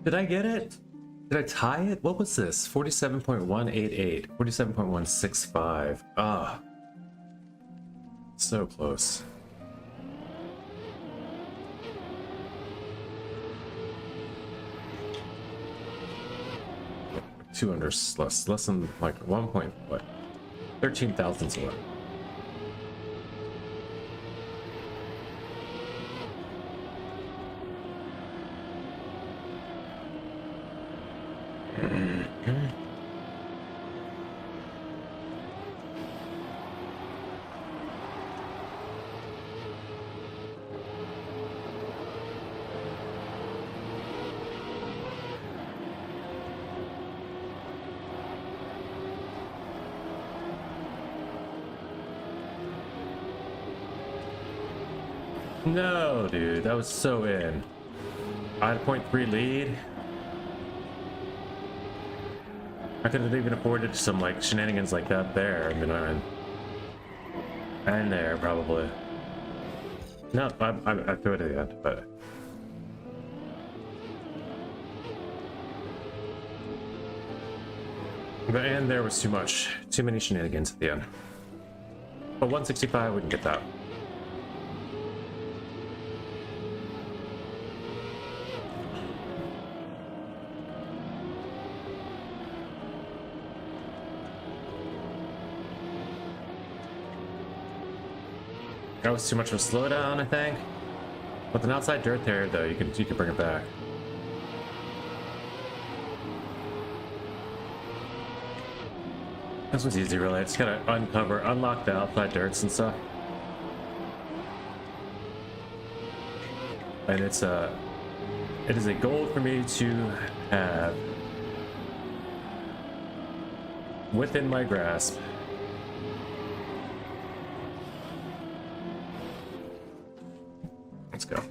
Did I get it? Did I tie it? What was this? 47.188, 47.165. Ah, so close. Two under less than like 1 point what? 13 thousandths away. No, dude, that was so in. I had a 0.3 lead. I could have even afforded some like shenanigans like that there. I mean, and there probably. No, I threw it at the end, but. And there was too much, too many shenanigans at the end. But 165, we can get that. That was too much of a slowdown, I think. With an outside dirt there, though, you can bring it back. This one's easy, really. I just gotta unlock the outside dirts and stuff. And it is a goal for me to have within my grasp. Let's go.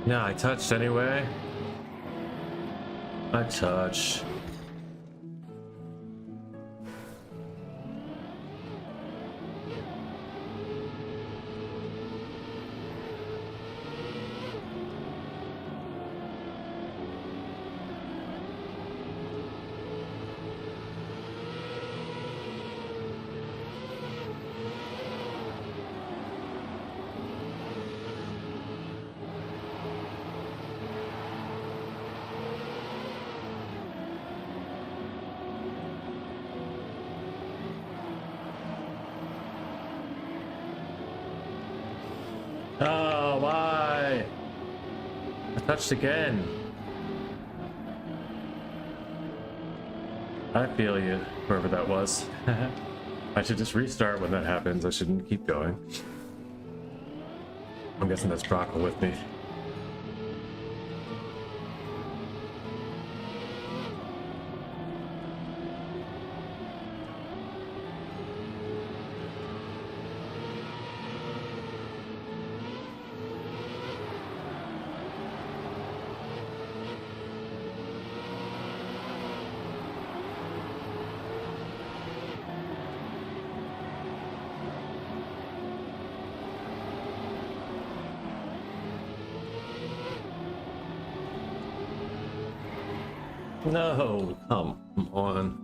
Yeah, I touched anyway. I touch. Oh, why? I touched again. I feel you, whoever that was. I should just restart when that happens. I shouldn't keep going. I'm guessing that's Brockle with me. No, come on.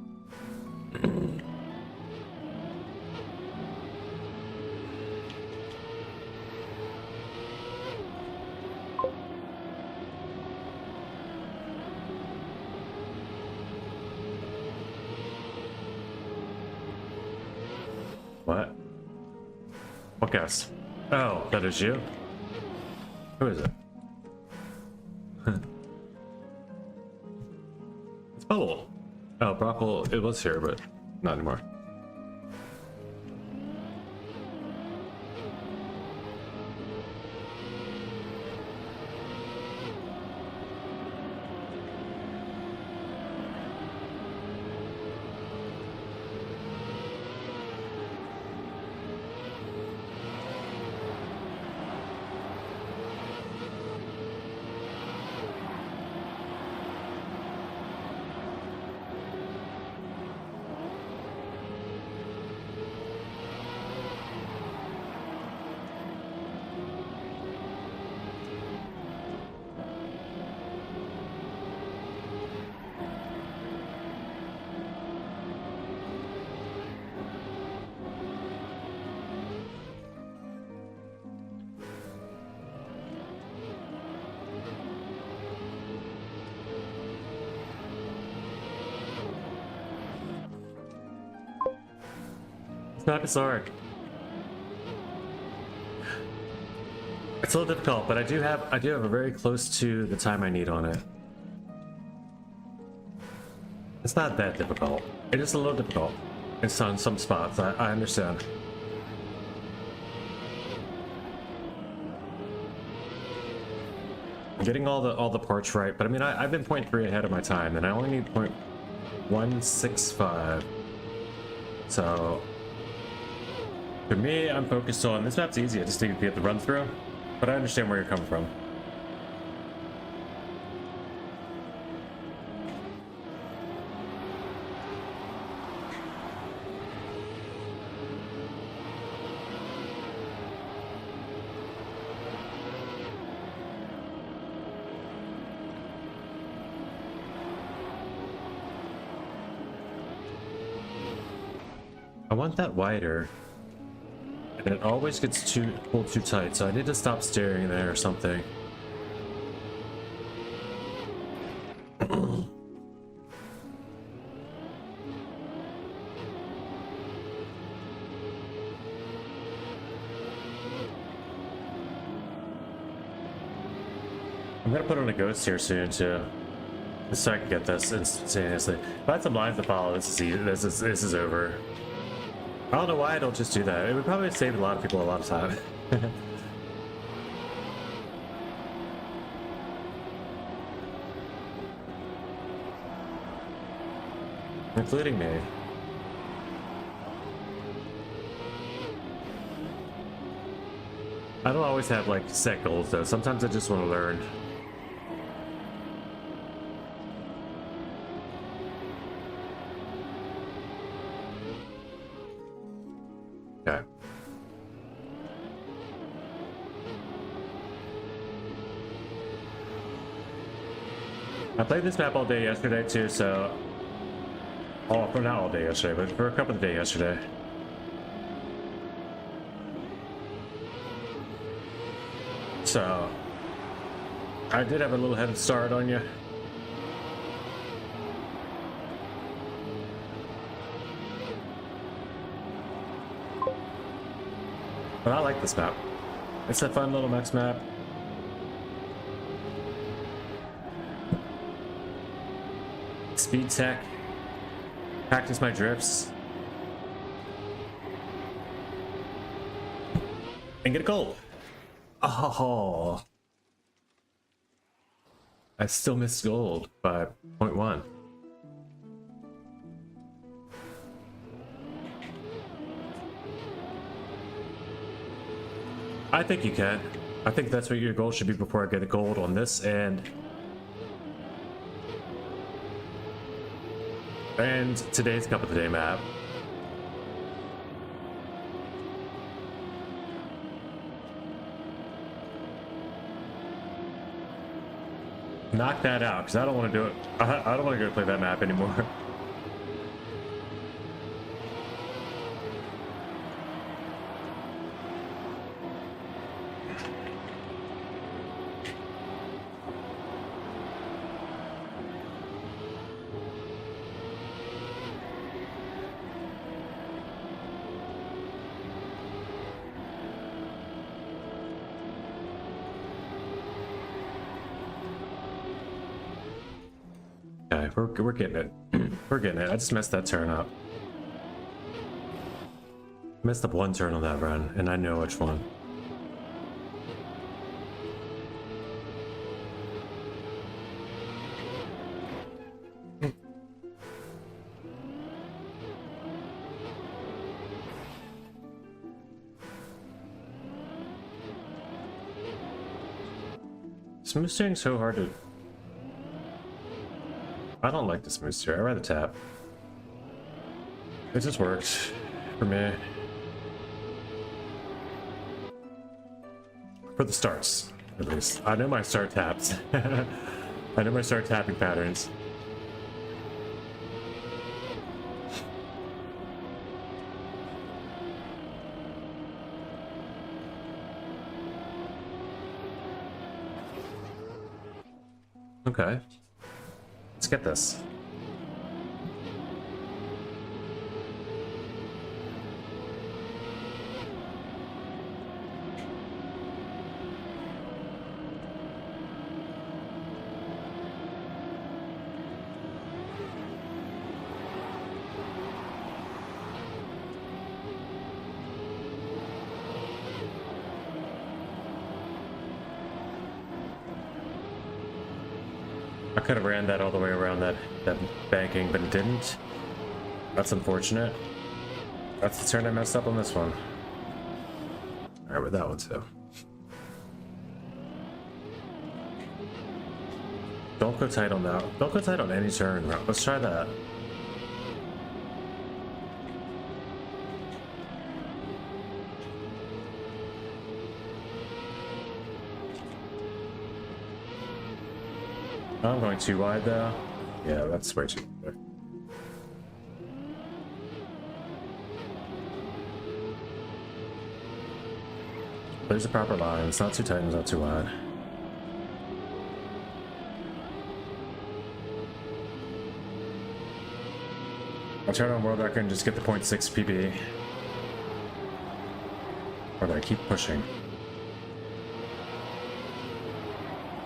What? What guess? Oh, that is you? Who is it? It's Bubble. Oh, Brockle, it was here, but not anymore. Not Bizarre. It's a little difficult, but I do have a very close to the time I need on it. It's not that difficult. It is a little difficult. It's on some spots. I understand. Getting all the parts right, but I mean I've been 0.3 ahead of my time, and I only need 0.165. So for me, I'm focused on this map's easy. I just need to get the run through, but I understand where you're coming from. want that wider. And it always gets pulled too tight, so I need to stop staring there or something. I'm gonna put on a ghost here soon too, just so I can get this instantaneously. If I had some lines to follow, this is over. I don't know why I don't just do that. It would probably save a lot of people a lot of time. Including me. I don't always have like set goals though. Sometimes I just want to learn. Okay. I played this map all day yesterday too, so... Oh, for not all day yesterday, but for a couple of days yesterday. So... I did have a little head start on you. But I like this map. It's a fun little max map. Speed tech. Practice my drifts. And get a gold. Oh. I still missed gold by 0.1. I think you can. I think that's what your goal should be before I get a gold on this and today's Cup of the Day map. Knock that out, because I don't want to do it. I don't want to go play that map anymore. Okay, we're getting it. We're getting it. I just messed that turn up. Messed up one turn on that run, and I know which one. Smooth steering's so hard to... I don't like the smooth steer. I'd rather tap. It just works for me. For the starts, at least. I know my start taps. I know my start tapping patterns. Okay. Let's get this. I could have ran that all the way around that banking, but it didn't. That's unfortunate. That's the turn I messed up on this one. Alright, with that one too. Don't go tight on that. Don't go tight on any turn. Let's try that. I'm going too wide though. Yeah, that's way too wide. There's a proper line. It's not too tight and it's not too wide. I'll turn on world record and just get the 0.6 PB. Or do I keep pushing?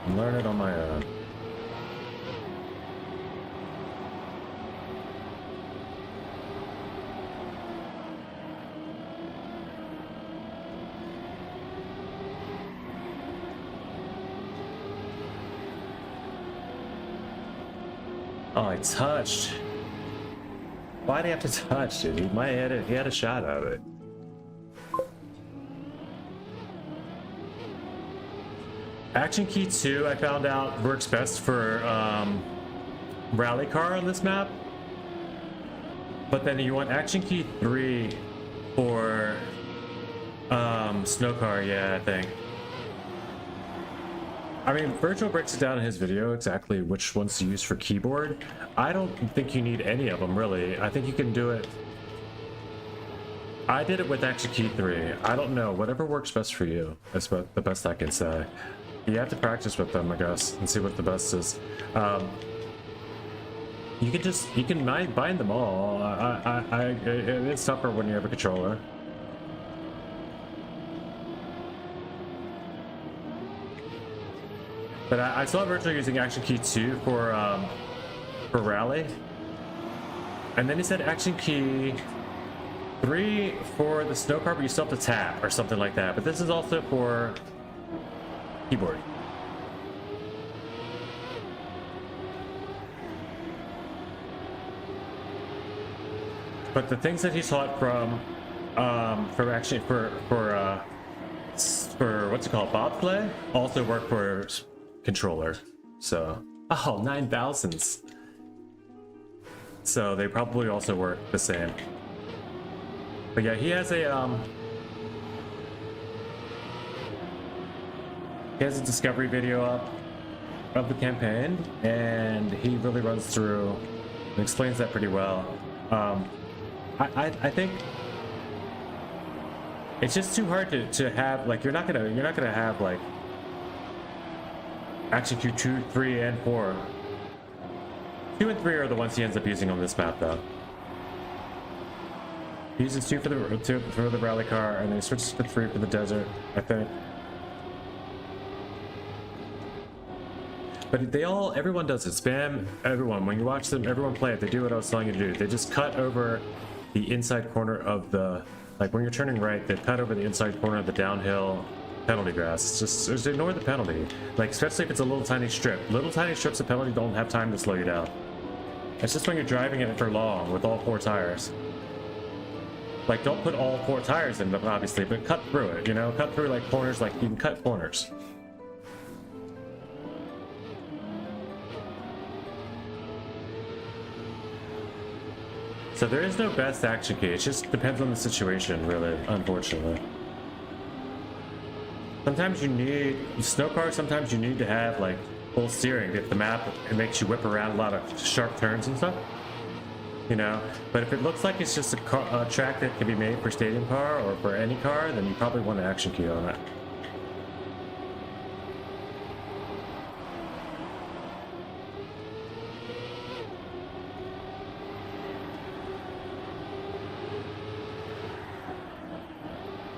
And learn it on my own. Oh, I touched. Why'd he have to touch it? He had a shot of it. Action key 2, I found out, works best for rally car on this map. But then you want action key 3 for snow car, yeah, I think. I mean, Virtual breaks it down in his video exactly which ones to use for keyboard. I don't think you need any of them, really. I think you can do it. I did it with action key 3. I don't know, whatever works best for you. That's the best I can say. You have to practice with them, I guess, and see what the best is. You can bind them all. It's tougher when you have a controller. But I saw Virtual using action key 2 for rally, and then he said action key 3 for the snow car, but you still have to tap or something like that. But this is also for keyboard. But the things that he taught from actually for what's it called, bobsleigh, also work for controller. So 9,000s. So they probably also work the same. But yeah, he has a discovery video up of the campaign, and he really runs through and explains that pretty well. I think it's just too hard to have, like, you're not gonna have like action key 2, 3, and 4. 2 and 3 are the ones he ends up using on this map, though. He uses 2 for the rally car, and then he switches to 3 for the desert, I think. But everyone does it. Spam everyone. When you watch them, everyone play it. They do what I was telling you to do. They just cut over the inside corner of the, like when you're turning right, they cut over the inside corner of the downhill penalty grass. Just ignore the penalty. Like, especially if it's a little tiny strip. Little tiny strips of penalty don't have time to slow you down. It's just when you're driving it for long with all 4 tires. Like, don't put all 4 tires in them, obviously, but cut through it, you know? Cut through, like, corners, like, you can cut corners. So there is no best action key. It just depends on the situation, really, unfortunately. Sometimes you need snow cars. Sometimes you need to have like full steering. If the map, it makes you whip around a lot of sharp turns and stuff, you know. But if it looks like it's just a track that can be made for stadium car or for any car, then you probably want an action key on it.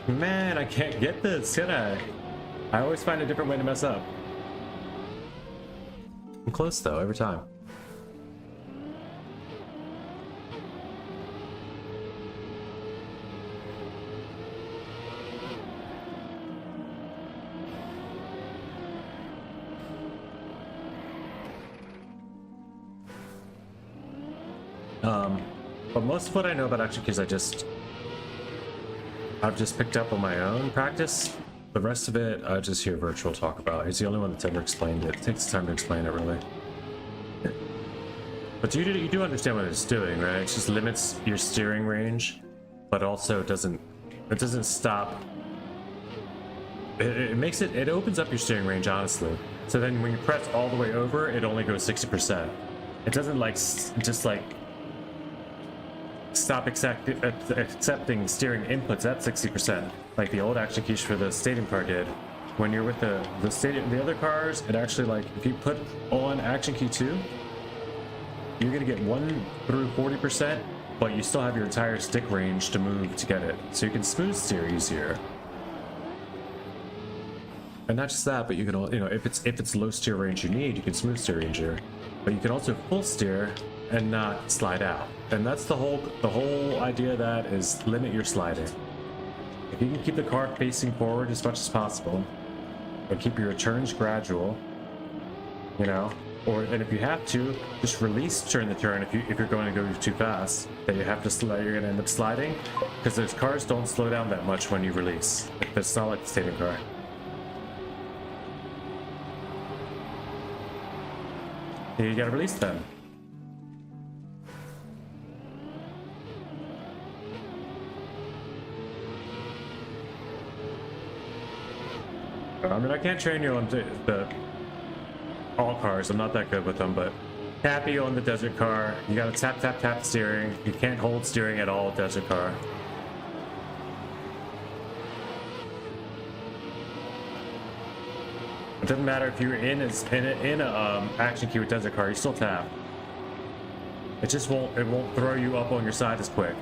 Man, I can't get this, can I? I always find a different way to mess up. I'm close though, every time. But most of what I know about action keys, I've just picked up on my own practice. The rest of it, I just hear Virtual talk about. He's the only one that's ever explained it. It takes time to explain it, really. But you do understand what it's doing, right? It just limits your steering range, but also it doesn't stop. It opens up your steering range, honestly. So then when you press all the way over, it only goes 60%. It doesn't like, just like, stop accepting steering inputs at 60%, like the old action keys for the stadium car did. When you're with the other cars, it actually, like, if you put on action key 2, you're gonna get 1 through 40%, but you still have your entire stick range to move to get it, so you can smooth steer easier. And not just that, but you can, you know, if it's low steer range you need, you can smooth steer easier, but you can also full steer and not slide out. And that's the whole idea of that, is limit your sliding. If you can keep the car facing forward as much as possible, and keep your returns gradual, you know, and if you have to, just release during the turn if you're going to go too fast, that you have to slide, you're going to end up sliding, because those cars don't slow down that much when you release. It's not like the stadium car. You gotta release them. I mean, I can't train you on all cars. I'm not that good with them, but Tappy on the desert car. You gotta tap, tap, tap steering. You can't hold steering at all, desert car. It doesn't matter if you're in a action key with desert car, you still tap. It won't throw you up on your side as quick.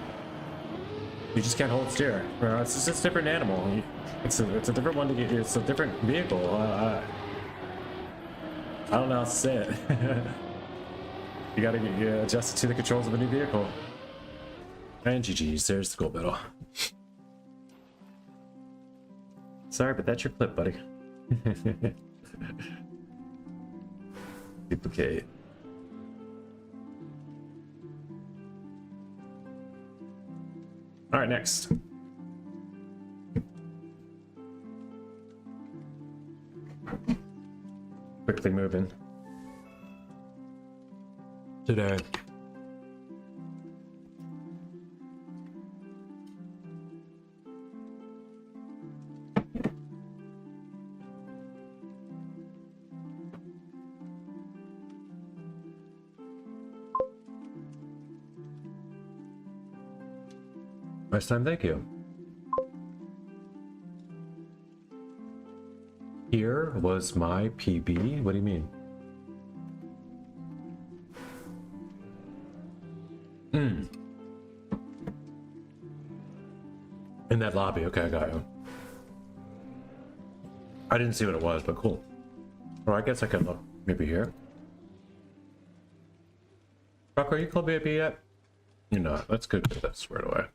You just can't hold steer. It's just a different animal. It's a different one to get. It's a different vehicle. I don't know how to say it. You gotta get adjusted to the controls of a new vehicle. And GG's. There's the gold medal. Sorry, but that's your clip, buddy. Duplicate. All right, next. Quickly moving. Today. Nice time, thank you. Here was my PB? What do you mean? In that lobby, okay, I got you. I didn't see what it was, but cool. Well, I guess I can look maybe here. Rock, are you Club VIP yet? You're not. Let's go get that squared away.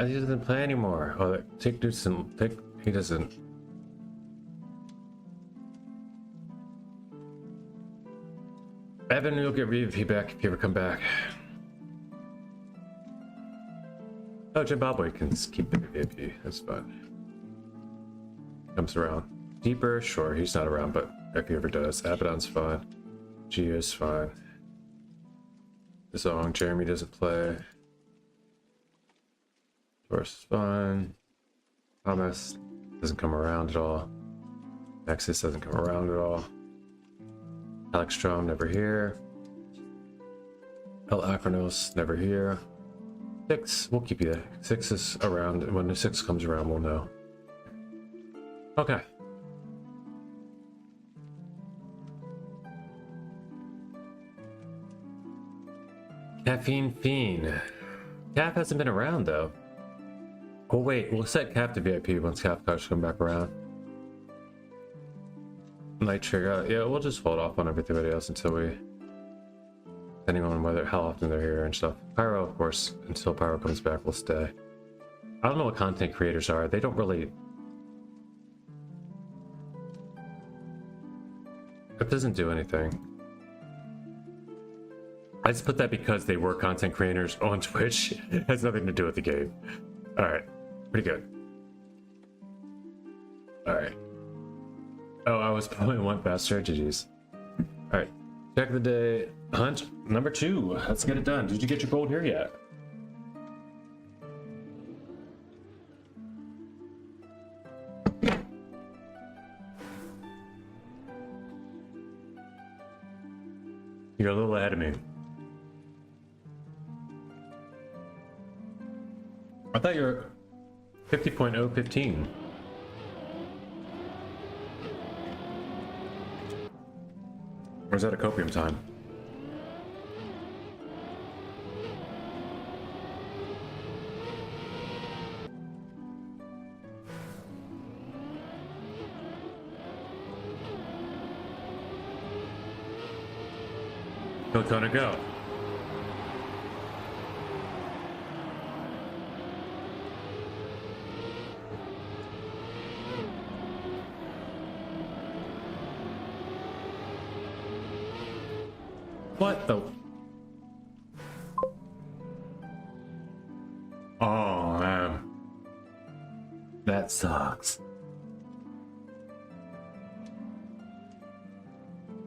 He doesn't play anymore. Oh, he doesn't. Evan, you'll get VIP back if you ever come back. Oh, Zimbabwe can keep the VIP. That's fine. Comes around. Deeper, sure, he's not around, but if he ever does. Abaddon's fine. Gio's fine. Zong, Jeremy doesn't play. Is fine. Thomas doesn't come around at all. Nexus doesn't come around at all. Alex Strom never here. El Akronos never here. 6, we'll keep you there. 6 is around. When the 6 comes around, we'll know. Okay. Caffeine Fiend. Cap hasn't been around though. Oh wait, we'll set Cap to VIP once Cap cars come back around. Night Trigger, yeah, we'll just hold off on everybody else until we, depending on how often they're here and stuff. Pyro, of course, until Pyro comes back, we'll stay. I don't know what content creators are. They don't really. That doesn't do anything. I just put that because they were content creators on Twitch. It has nothing to do with the game. Alright, pretty good. Alright. Oh, I was pulling one fast strategies. Alright, check the day. Hunt number 2. Let's get it done. Did you get your gold here yet? You're a little ahead of me. I thought you were 50.015. Or is that a copium time? Go, Kona, go. What the? Oh, man. That sucks.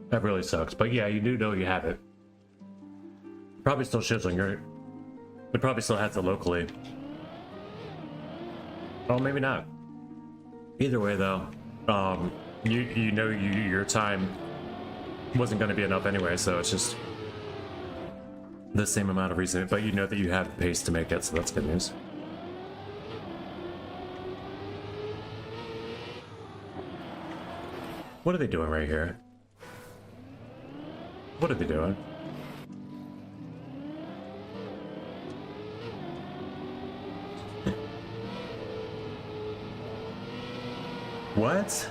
That really sucks. But yeah, you do know you have it. Probably still shows on your... It probably still has it locally. Oh, maybe not. Either way, though, you know your time wasn't going to be enough anyway, so it's just the same amount of reason. But you know that you have the pace to make it, so that's good news. What are they doing right here? What are they doing? What?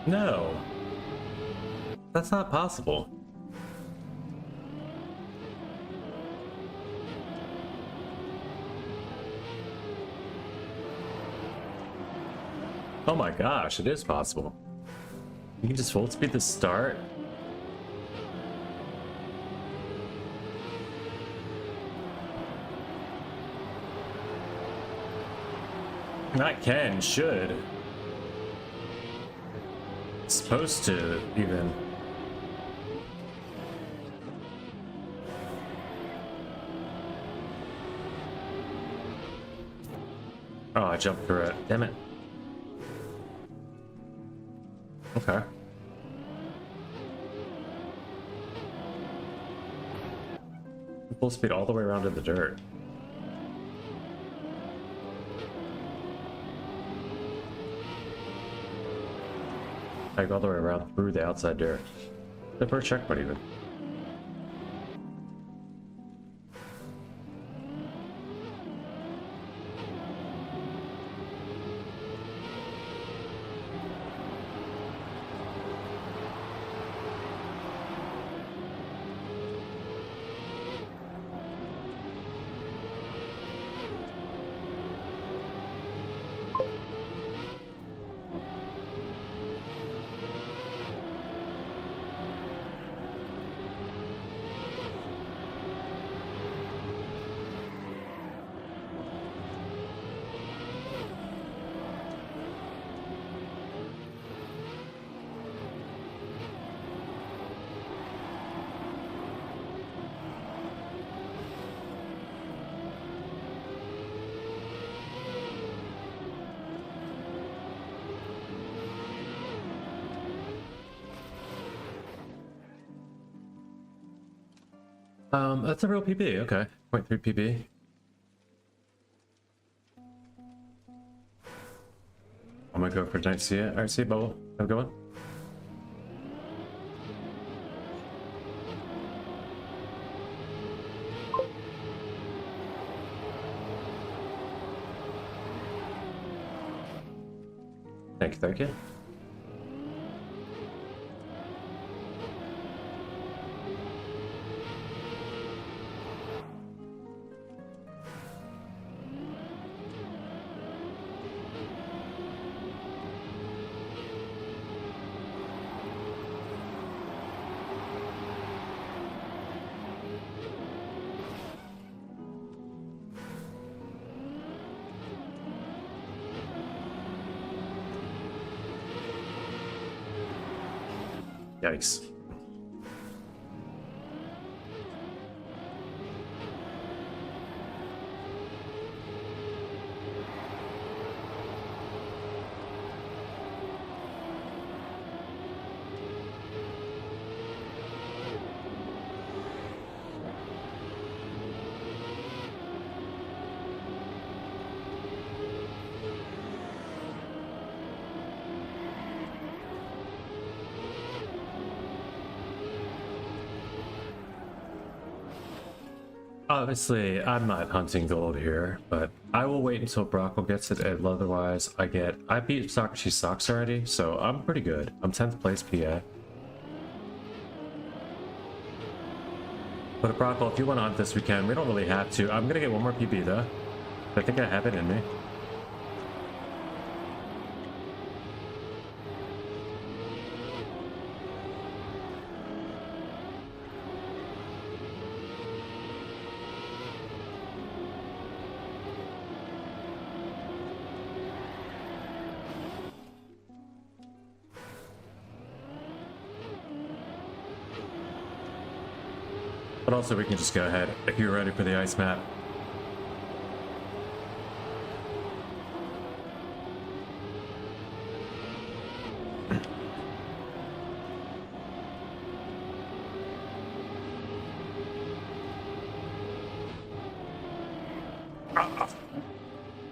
No. That's not possible. Oh my gosh, it is possible. You can just full speed the start. Not can, should. It's supposed to, even. Oh, I jumped through it. Damn it. Okay. Full speed all the way around to the dirt. Like all the way around through the outside dirt. The first checkpoint even. That's a real PB, okay. 0.3 PB. I'm gonna go for tonight. See ya. Alright, see you, Bubble. Have a good one. Thank you, thank you. Yikes. Obviously, I'm not hunting gold here, but I will wait until Brockle gets it, and otherwise I beat Socrates Socks already, so I'm pretty good. I'm 10th place PA. But Brockle, if you want to hunt this weekend, we don't really have to. I'm gonna get one more PB though. I think I have it in me. But also we can just go ahead if you're ready for the ice map.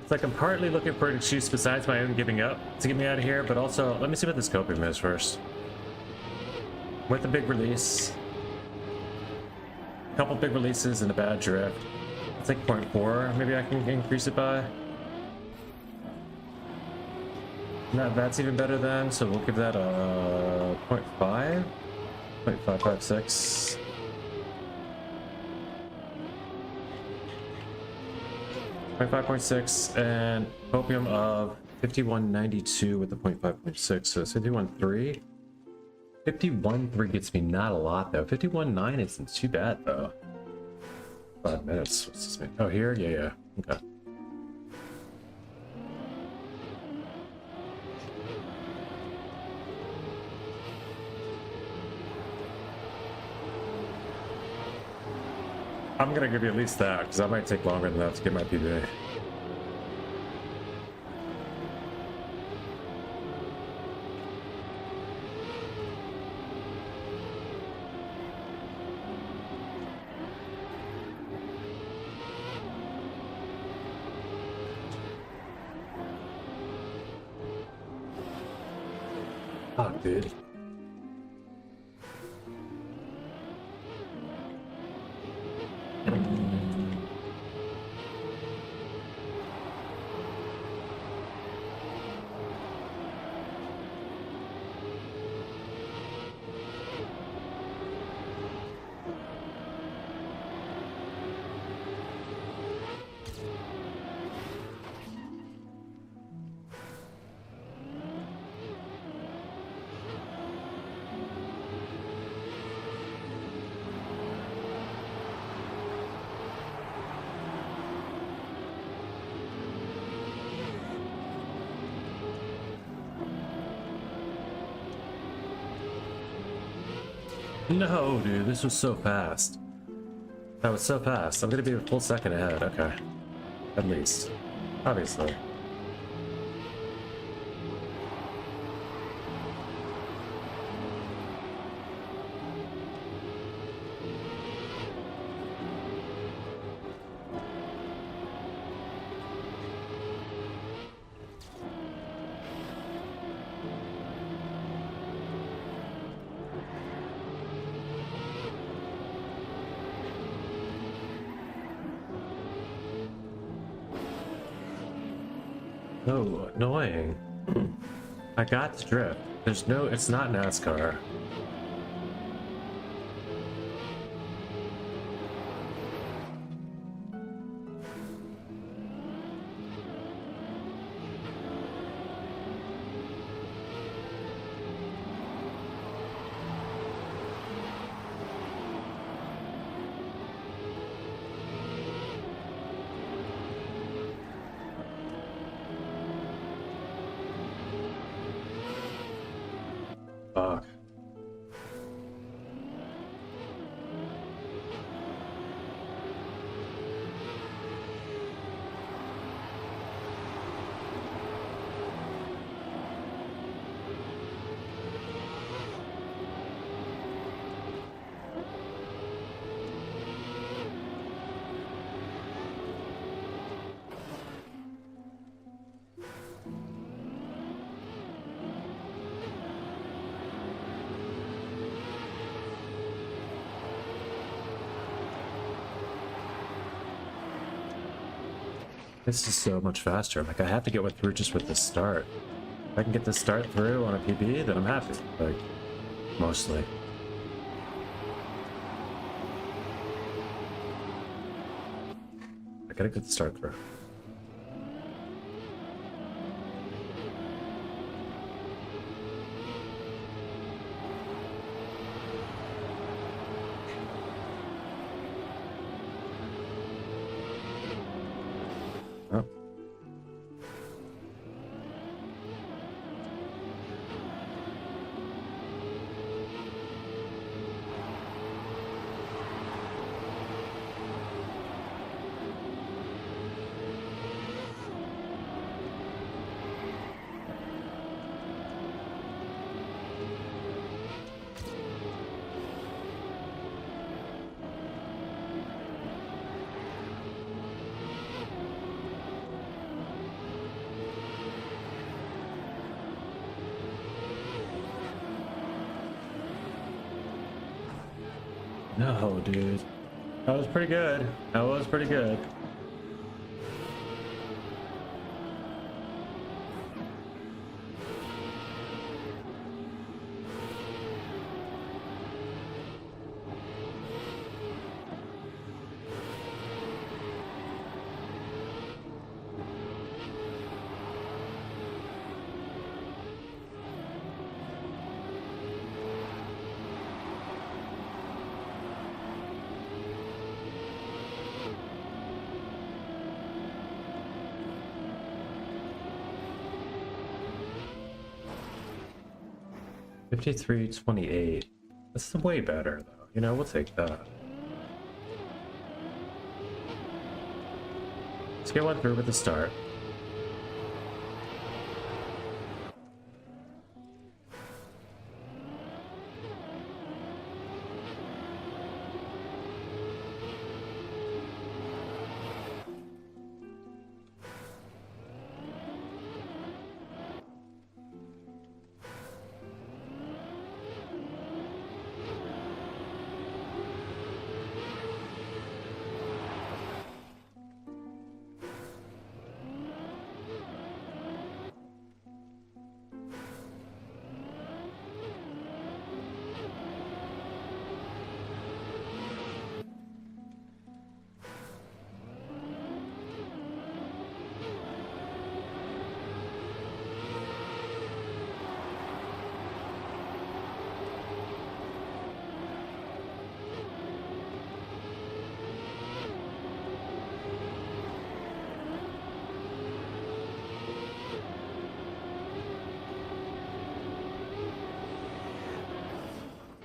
It's like I'm partly looking for an excuse besides my own giving up to get me out of here, but also let me see what this coping is first. With the big release. Couple big releases and a bad drift. It's like 0.4. Maybe I can increase it by. No, that's even better then. So we'll give that a 0.5, 0.556. .5.6 and copium of 5192 with the 0.5.6. So it's 51.3. 51.3 gets me not a lot though. 51.9 isn't too bad though. 5 minutes. What's this mean? Oh, here? Yeah. Okay. I'm gonna give you at least that because I might take longer than that to get my PB. Fuck, dude. No, dude, this was so fast. That was so fast. I'm gonna be a full second ahead. Okay. At least. Obviously. Oh, annoying. I got the drift. There's no, it's not NASCAR. Fuck. This is so much faster. Like, I have to get one through just with the start. If I can get the start through on a PB, then I'm happy. Like, mostly. I gotta get the start through. Oh. No, dude. That was pretty good. That was pretty good. $53.28. This is way better, though. You know, we'll take that. Let's get one through with the start.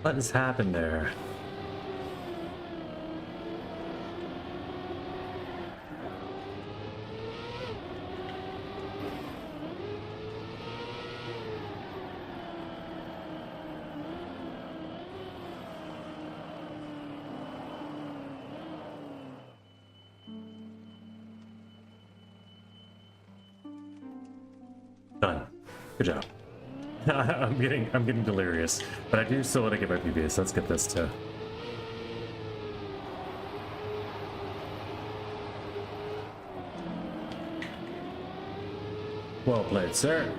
What has happened there? Done. Good job. I'm getting delirious, but I do still want to get my PB, so let's get this too. Well played, sir.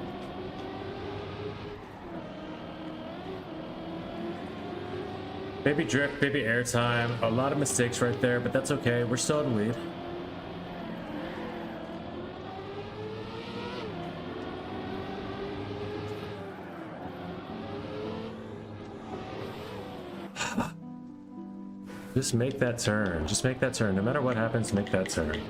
Baby drift, baby airtime, a lot of mistakes right there, but that's okay. We're still in the lead. Just make that turn. Just make that turn. No matter what happens, make that turn.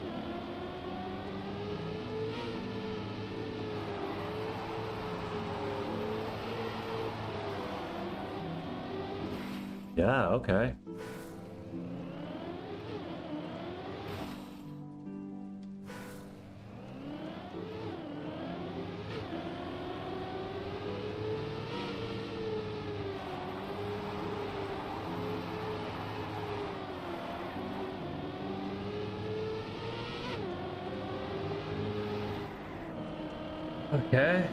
Yeah, okay. Okay.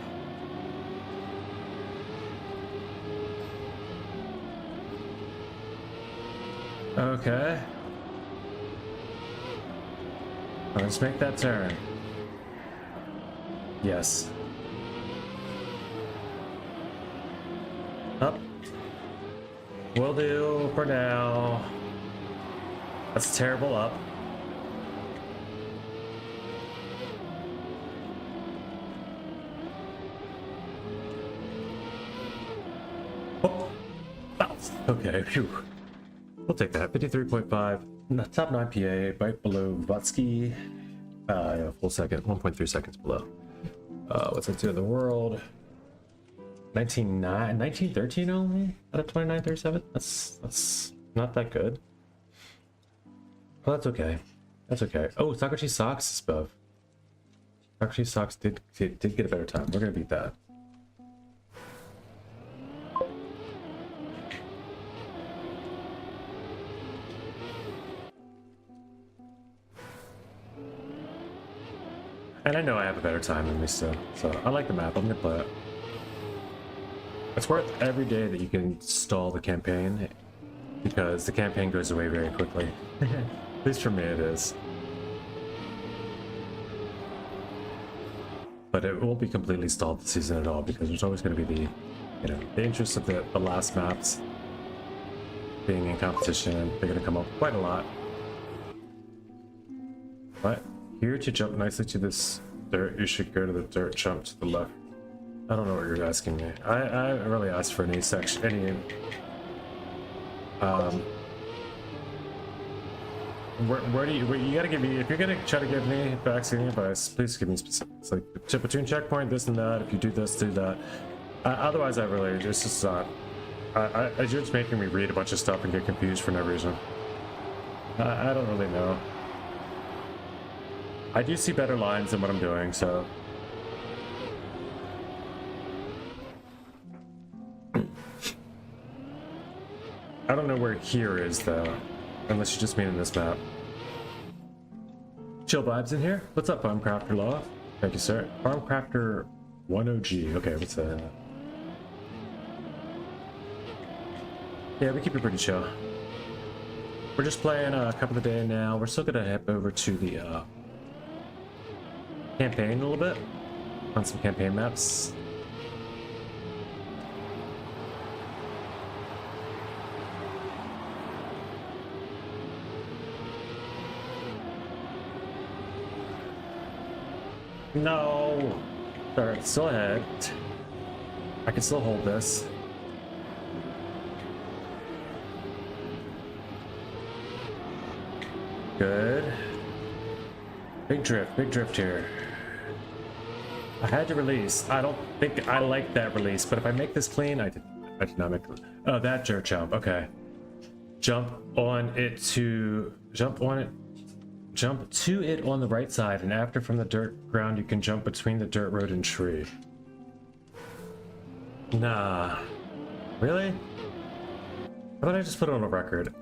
Okay. Let's make that turn. Yes. Up. Will do for now. That's terrible. Up. Oh. Bounce. Okay. Phew. We'll take that. 53.5. Top 9 PA. Right below Vutsky. Yeah, full second. 1.3 seconds below. What's that do in the world? 1913 only out of 2937. That's not that good. Well, that's okay. That's okay. Oh, Sakachi Socks is above. Sakachi Socks did get a better time. We're gonna beat that. And I know I have a better time than me still, so I like the map. I'm gonna play it. It's worth every day that you can install the campaign, because the campaign goes away very quickly. At least for me it is. But it won't be completely stalled this season at all, because there's always going to be the, the interest of the last maps being in competition. They're going to come up quite a lot. But here to jump nicely to this dirt, you should go to the dirt jump to the left. I don't know what you're asking me. I really asked for any section, where do you gotta give me, if you're gonna try to give me vaccine advice, please give me specifics, like between checkpoint, this and that. If you do this, do that. Otherwise, it's just not. You're just making me read a bunch of stuff and get confused for no reason. I don't really know. I do see better lines than what I'm doing, so. I don't know where here is though, unless you just mean in this map. Chill vibes in here. What's up, Farmcrafter Law? Thank you, sir. Farmcrafter 10G. Okay, what's that? Yeah, we keep it pretty chill. We're just playing a couple of days now. We're still gonna head over to the campaign a little bit on some campaign maps. No! Alright, still ahead. I can still hold this. Good. Big drift here. I had to release. I don't think I like that release, but if I make this clean, I did not make it. Oh, that dirt jump, okay. Jump to it on the right side, and after from the dirt ground, you can jump between the dirt road and tree. Nah. Really? How about I just put it on a record?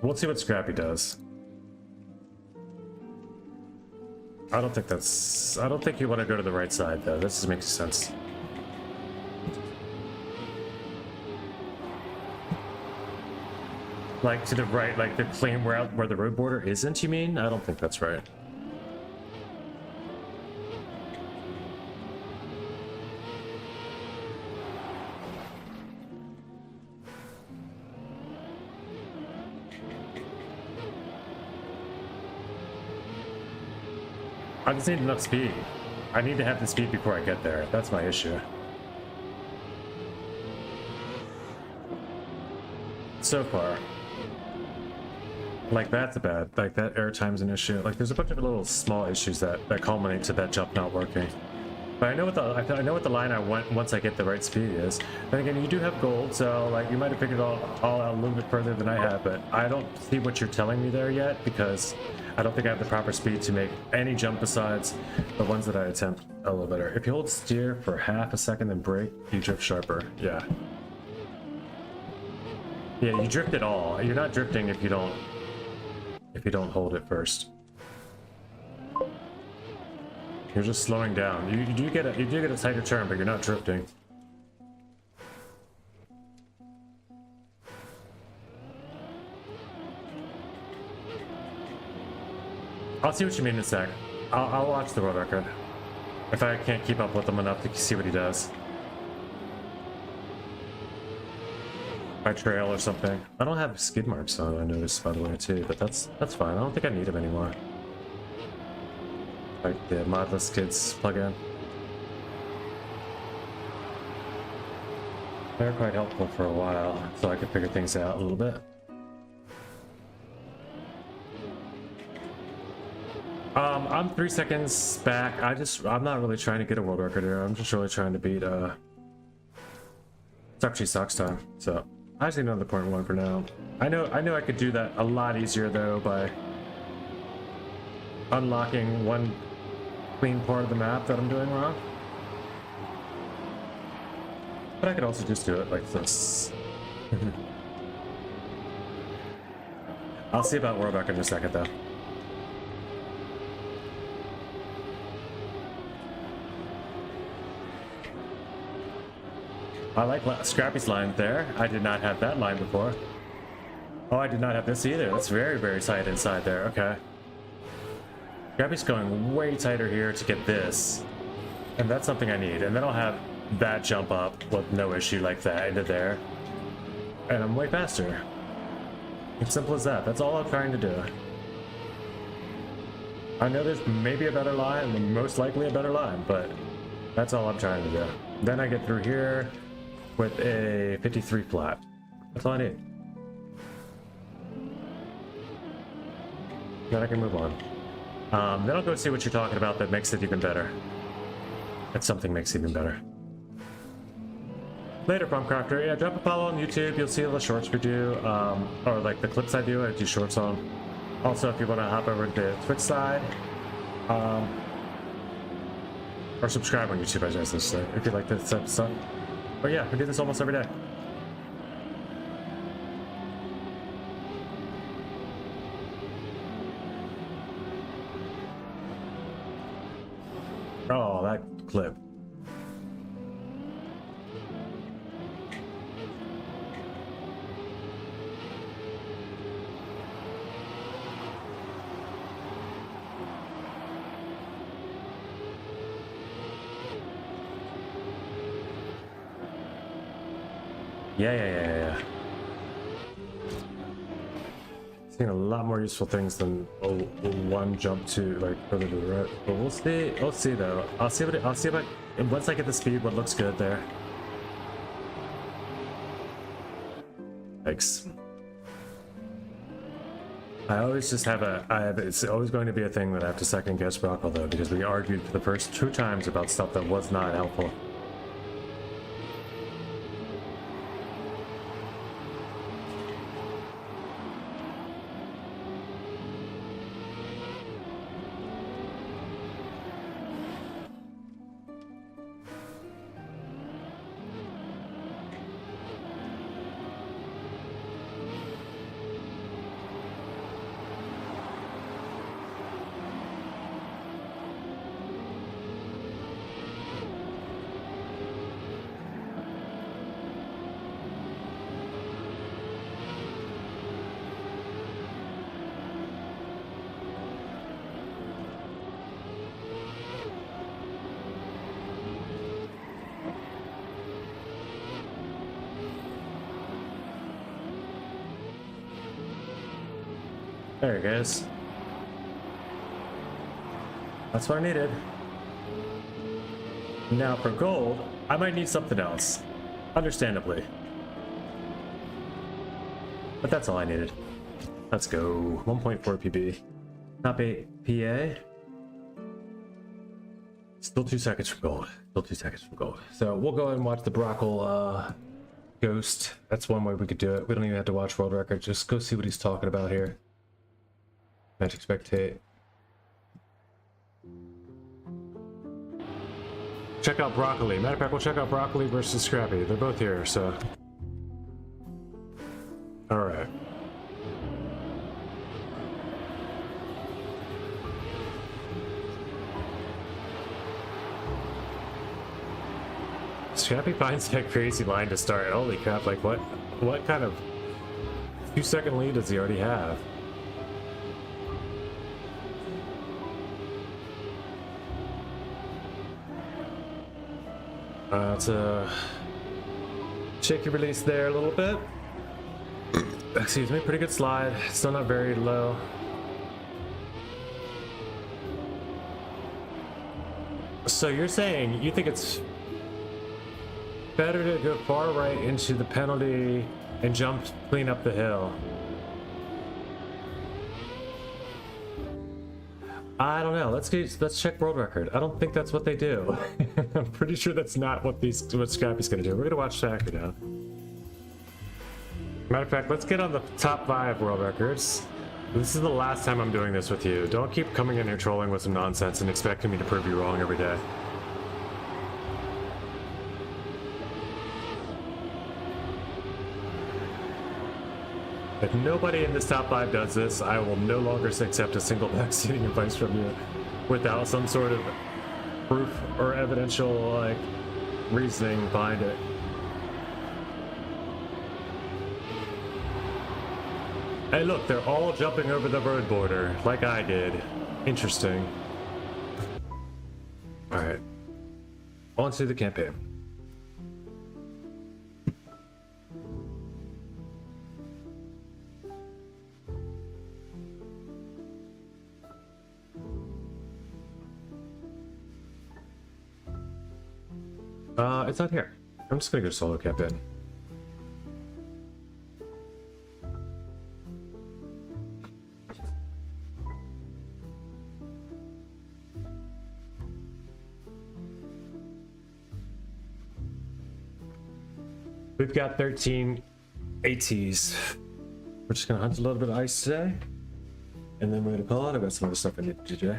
We'll see what Scrappy does. I don't think you want to go to the right side, though. This makes sense. Like to the right, like the clean route where the road border isn't, you mean? I don't think that's right. I just need enough speed. I need to have the speed before I get there. That's my issue. So far. Like that's bad. Like that airtime's an issue. Like there's a bunch of little small issues that culminate to that jump not working. But I know what the line I want once I get the right speed is. Then again, you do have gold, so like you might have figured it all out a little bit further than I have. But I don't see what you're telling me there yet, because I don't think I have the proper speed to make any jump besides the ones that I attempt a little better. If you hold steer for half a second and brake, you drift sharper. Yeah. Yeah, you drift it all. You're not drifting if you don't hold it first. You're just slowing down. You do get a tighter turn, but you're not drifting. I'll see what you mean in a sec. I'll watch the world record. If I can't keep up with him enough to see what he does. By trail or something. I don't have skid marks on, I noticed, by the way, too, but that's fine. I don't think I need them anymore. Like the modless skids plugin. They're quite helpful for a while, so I could figure things out a little bit. I'm 3 seconds back. I'm not really trying to get a world record here. I'm just really trying to beat Suchy Socks time. So I just need another 0.1 for now. I know I could do that a lot easier though by unlocking one clean part of the map that I'm doing wrong. But I could also just do it like this. I'll see about world record in a second though. I like Scrappy's line there. I did not have that line before. Oh, I did not have this either. That's very, very tight inside there. Okay. Scrappy's going way tighter here to get this. And that's something I need. And then I'll have that jump up with no issue like that into there. And I'm way faster. It's simple as that. That's all I'm trying to do. I know there's maybe a better line, most likely a better line, but that's all I'm trying to do. Then I get through here with a 53 flat. That's all I need. Then I can move on. Then I'll go see what you're talking about that makes it even better. That something makes it even better. Later, Crafter. Yeah, drop a follow on YouTube. You'll see all the shorts we do, or like the clips I do shorts on. Also, if you want to hop over to the Twitch side, or subscribe on YouTube, I guess, if you like this type of stuff. But yeah, we do this almost every day. Oh, that clip. Yeah. Seen a lot more useful things than one jump to like further to the right. But we'll see. We'll see though. I'll see if I once I get the speed, what looks good there. Thanks. I always just have it's always going to be a thing that I have to second guess Brockle though, because we argued for the first 2 times about stuff that was not helpful. There it goes. That's what I needed. Now for gold, I might need something else. Understandably. But that's all I needed. Let's go. 1.4 PB. Top 8 PA. Still 2 seconds from gold. Still 2 seconds from gold. So we'll go ahead and watch the Brockle Ghost. That's one way we could do it. We don't even have to watch world record. Just go see what he's talking about here. Magic spectate. Check out Broccoli. Matter of fact, we'll check out Broccoli versus Scrappy. They're both here, so. Alright. Scrappy finds that crazy line to start. Holy crap, like what kind of 2-second lead does he already have? It's a shaky release there a little bit. Excuse me, pretty good slide. Still not very low. So you're saying you think it's better to go far right into the penalty and jump clean up the hill? I don't know. Let's check world record. I don't think that's what they do. I'm pretty sure that's not what Scrappy's gonna do. We're gonna watch Tracker now. Matter of fact, let's get on the top 5 world records. This is the last time I'm doing this with you. Don't keep coming in here trolling with some nonsense and expecting me to prove you wrong every day. If nobody in this top 5 does this, I will no longer accept a single backseating advice from you without some sort of proof or evidential, like, reasoning behind it. Hey look, they're all jumping over the road border, like I did. Interesting. Alright. On to the campaign. It's not here. I'm just gonna go solo campaign. We've got 13 ATs. We're just gonna hunt a little bit of ice today, and then we're gonna call it. I've got some other stuff I need to do today.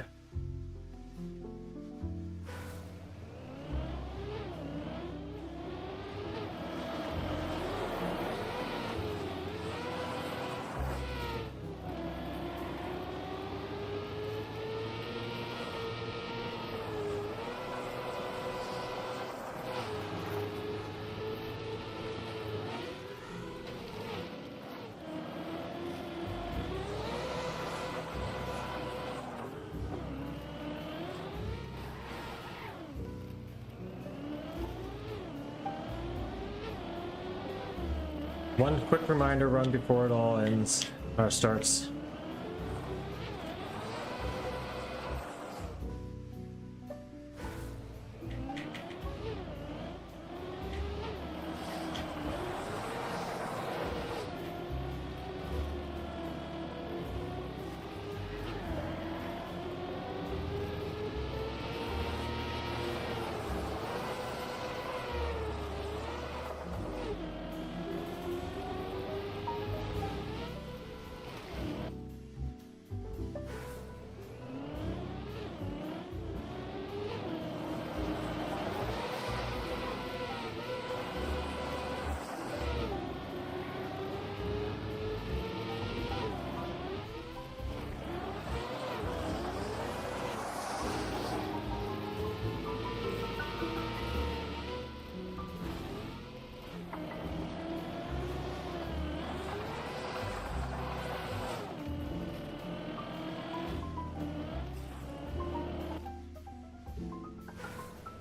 One quick reminder, run before it all ends, or starts.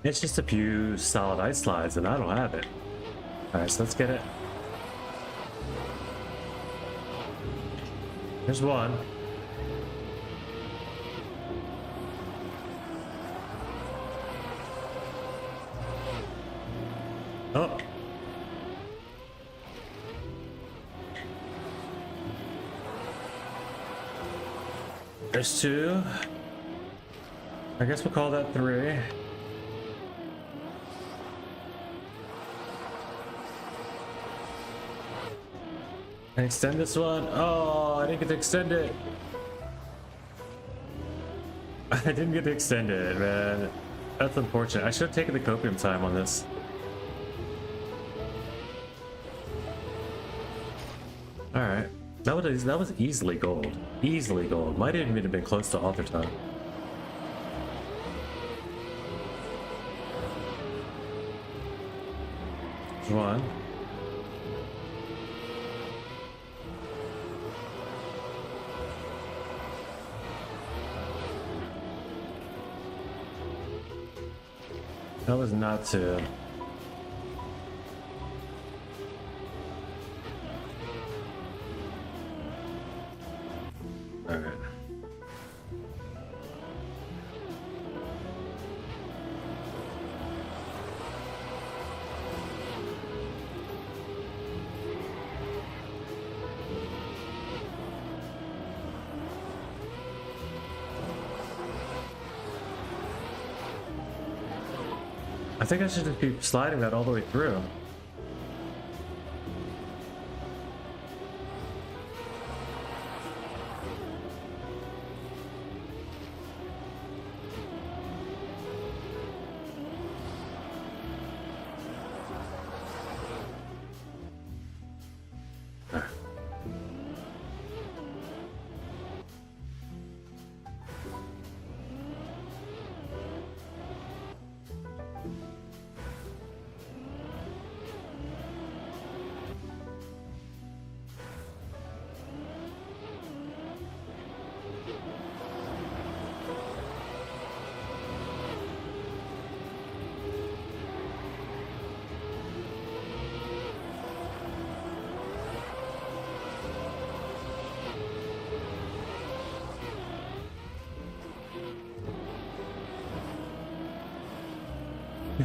It's just a few solid ice slides and I don't have it. Alright, so let's get it. There's one. Oh. There's 2. I guess we'll call that 3. And extend this one. Oh, I didn't get to extend it. I didn't get to extend it, man. That's unfortunate. I should have taken the copium time on this. Alright. That was easily gold. Easily gold. Might even have been close to author time. There's one. That was not 2. I think I should just be sliding that all the way through.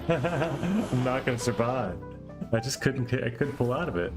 I'm not gonna survive. I just couldn't. I couldn't pull out of it.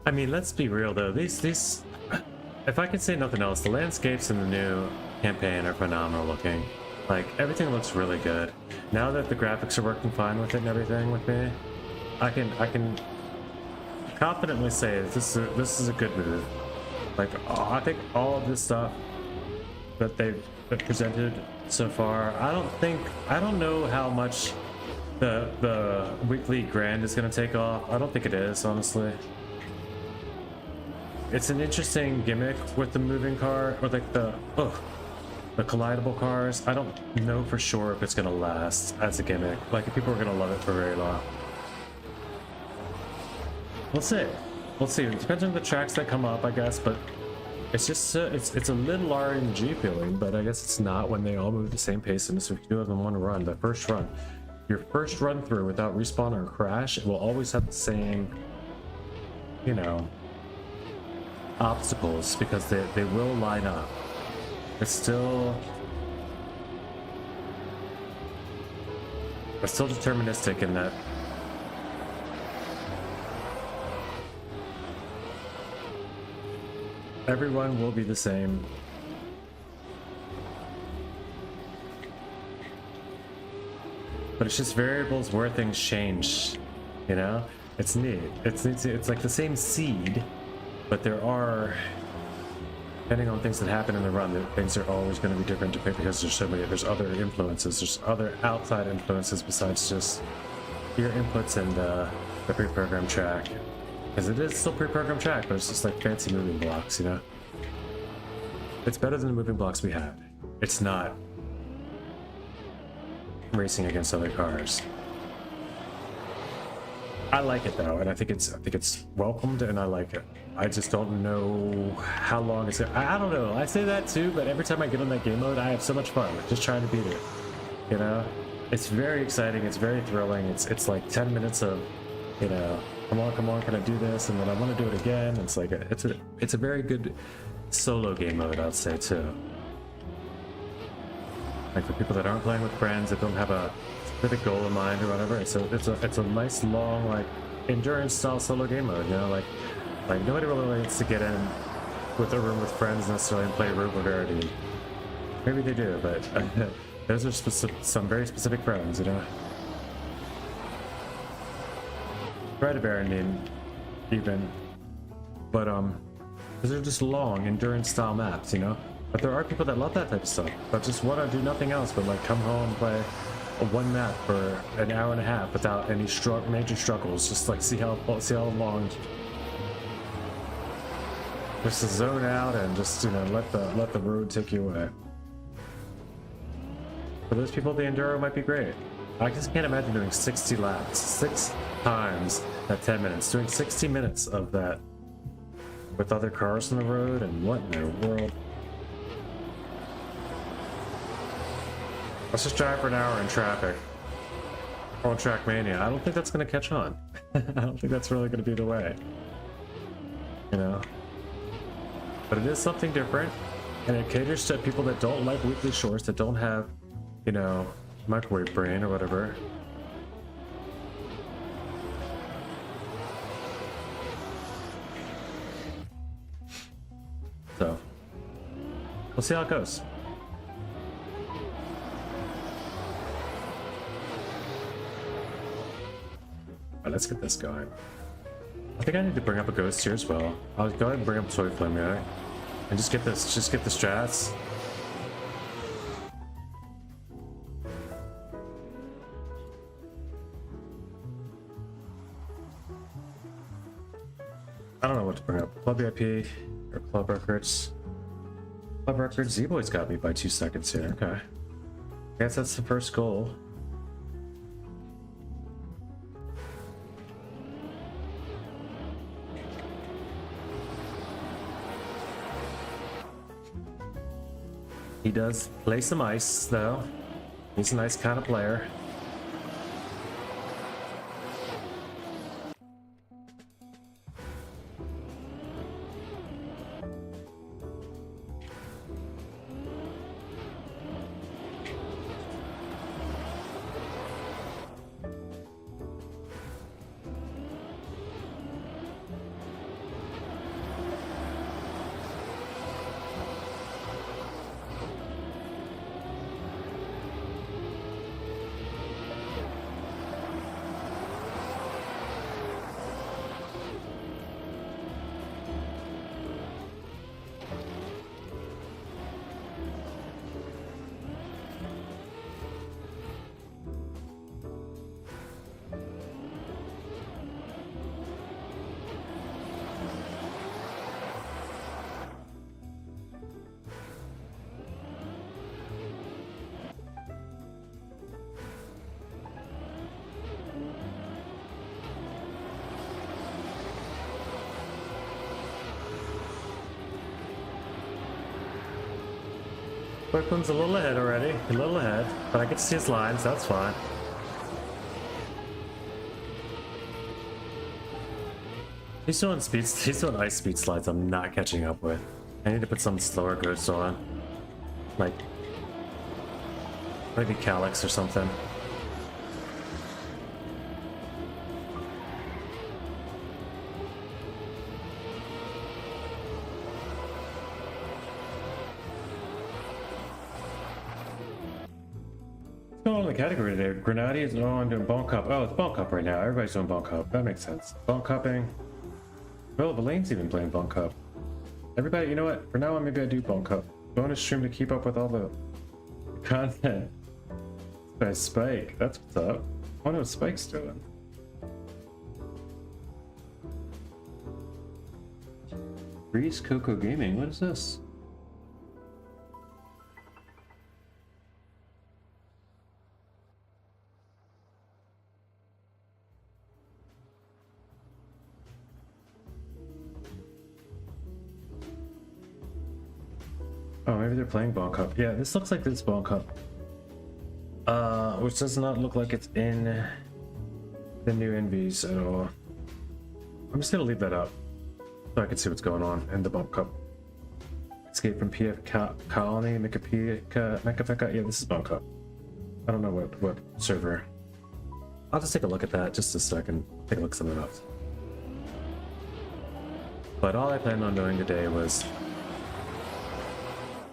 I mean, let's be real though. These, if I could say nothing else, the landscapes in the new campaign are phenomenal looking. Like everything looks really good. Now that the graphics are working fine with it and everything with me, I can confidently say that this is a good move. Like I think all of this stuff that they've presented so far, I don't know how much the weekly grind is going to take off. I don't think it is, honestly. It's an interesting gimmick with the moving car, or like the collidable cars. I don't know for sure if it's gonna last as a gimmick. Like if people are gonna love it for very long. We'll see. We'll see. It depends on the tracks that come up, I guess. But it's just it's a little RNG feeling, but I guess it's not when they all move at the same pace. And so if you do it in one run, the first run, your first run through without respawn or crash, it will always have the same, you know, obstacles, because they will line up. It's still deterministic in that everyone will be the same. But it's just variables where things change, you know? It's neat. It's like the same seed, but there are, depending on things that happen in the run, that things are always going to be different because there's other influences, there's other outside influences besides just your inputs and the pre-programmed track. Because it is still pre-programmed track, but it's just like fancy moving blocks, you know? It's better than the moving blocks we had. It's not racing against other cars. I like it though, and I think it's welcomed, and I like it. I just don't know how long it's gonna, I don't know. I say that too, but every time I get on that game mode, I have so much fun just trying to beat it. You know, it's very exciting. It's very thrilling. It's like 10 minutes of, you know, come on, can I do this? And then I want to do it again. It's like it's a very good solo game mode, I'd say too. Like for people that aren't playing with friends, that don't have a specific goal in mind or whatever. It's a nice long like endurance style solo game mode. You know, like nobody really needs to get in with a room with friends necessarily and play Room of Verity. Maybe they do, but those are some very specific friends, you know. Try to bear in even, but because they're just long endurance style maps, you know. But there are people that love that type of stuff, but just want to do nothing else but like come home and play one map for an hour and a half without any major struggles. Just like see how long. Just to zone out and just, you know, let the road take you away. For those people, the enduro might be great. I just can't imagine doing 60 laps, 6 times at 10 minutes, doing 60 minutes of that with other cars on the road, and what in the world? Let's just drive for an hour in traffic on Trackmania. I don't think that's going to catch on. I don't think that's really going to be the way, you know. But it is something different, and it caters to people that don't like weekly shorts, that don't have, you know, microwave brain or whatever. So, we'll see how it goes. Alright, let's get this going. I think I need to bring up a ghost here as well. I'll go ahead and bring up Toy Flame guy and just get the strats. I don't know what to bring up. Club VIP or Club Records. Club Records. Z-Boy's got me by 2 seconds here. Okay. I guess that's the first goal. He does play some ice, though. He's a nice kind of player. Brooklyn's a little ahead already, a little ahead, but I get to see his lines, that's fine. He's doing ice speed slides I'm not catching up with. I need to put some slower ghosts on. Like, maybe Calyx or something. On the category today, Grenadier is on doing Bone Cup. Oh, it's Bone Cup right now. Everybody's doing Bone Cup. That makes sense. Bone Cupping. Well, Valaine's even playing Bone Cup. Everybody, you know what? For now on, maybe I do Bone Cup. Bonus stream to keep up with all the content. By Spike. That's what's up. I wonder what Spike's doing. Breeze Coco Gaming. What is this? Oh, maybe they're playing Ball Cup. Yeah, this looks like this Ball Cup. Which does not look like it's in the new Envies at all. I'm just gonna leave that up so I can see what's going on in the Bump Cup. Escape from PF Colony, Mekapeka. Yeah, this is Bangkok. I don't know what server. I'll just take a look at that just so I can take a look at something else. But all I planned on doing today was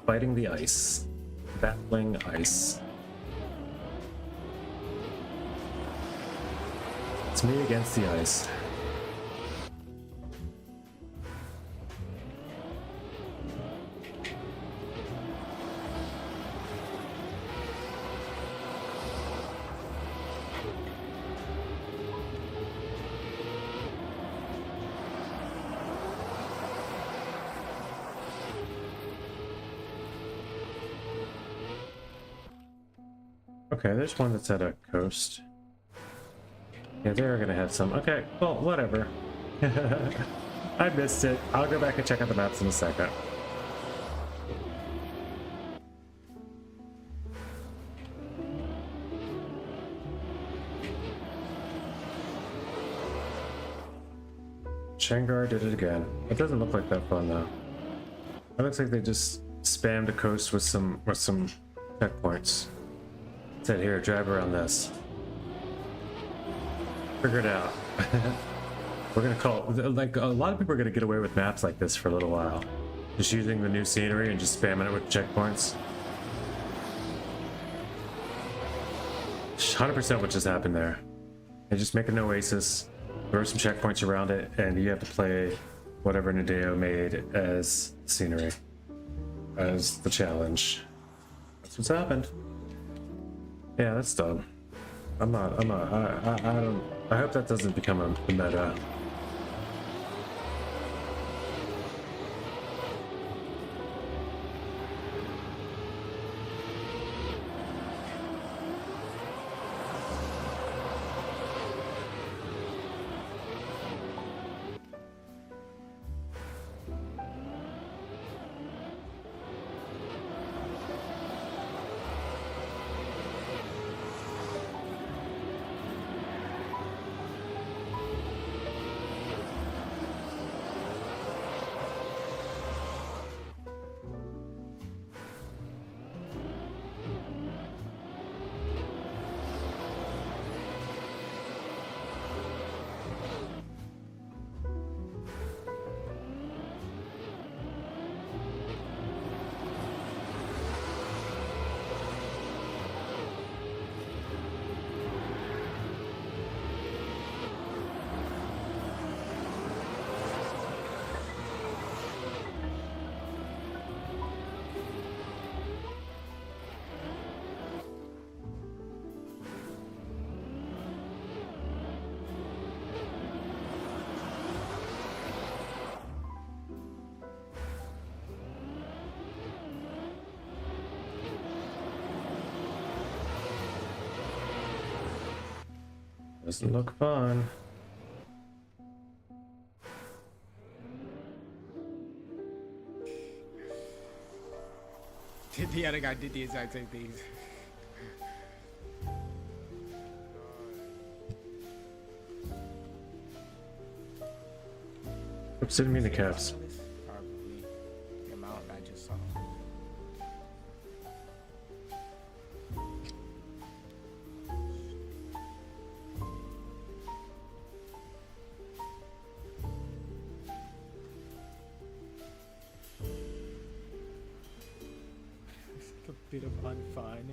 fighting the ice, battling ice. It's me against the ice. Okay, there's one that's at a coast. Yeah, they're gonna have some. Okay, well, whatever. I missed it. I'll go back and check out the maps in a second. Shanghai did it again. It doesn't look like that fun though. It looks like they just spammed a coast with some checkpoints. Said here, drive around this. Figure it out. We're gonna call like a lot of people are gonna get away with maps like this for a little while, just using the new scenery and just spamming it with checkpoints. 100% what just happened there. They just make an oasis, throw some checkpoints around it, and you have to play whatever Nadeo made as scenery, as the challenge. That's what's happened. Yeah, that's dumb. I hope that doesn't become a meta. Doesn't look fun. The other guy did the exact same thing. Oops, didn't mean the caps. Probably the amount I just saw. A bit of unfun.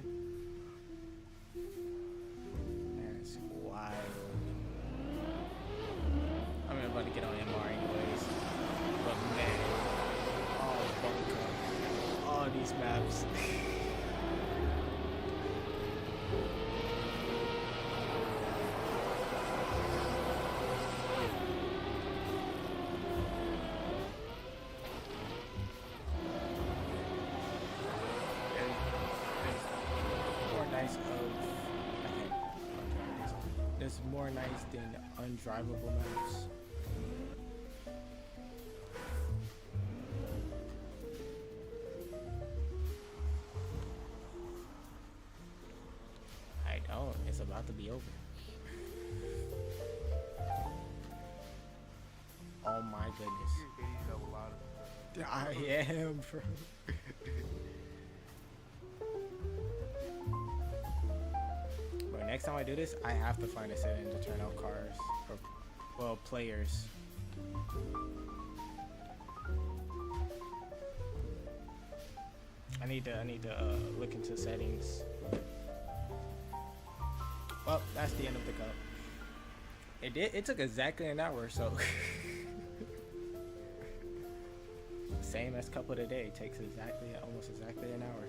That's wild. I'm about to get on MR anyways. But man, all bunker, all these maps. There's more nice than undrivable maps. I don't. It's about to be over. Oh my goodness. I am, bro. But next time I do this, I have to find a setting to turn off cars or, well, players. I need to look into settings. Well, that's the end of the cup. It took exactly an hour, so same as cup of the day. Takes almost exactly an hour.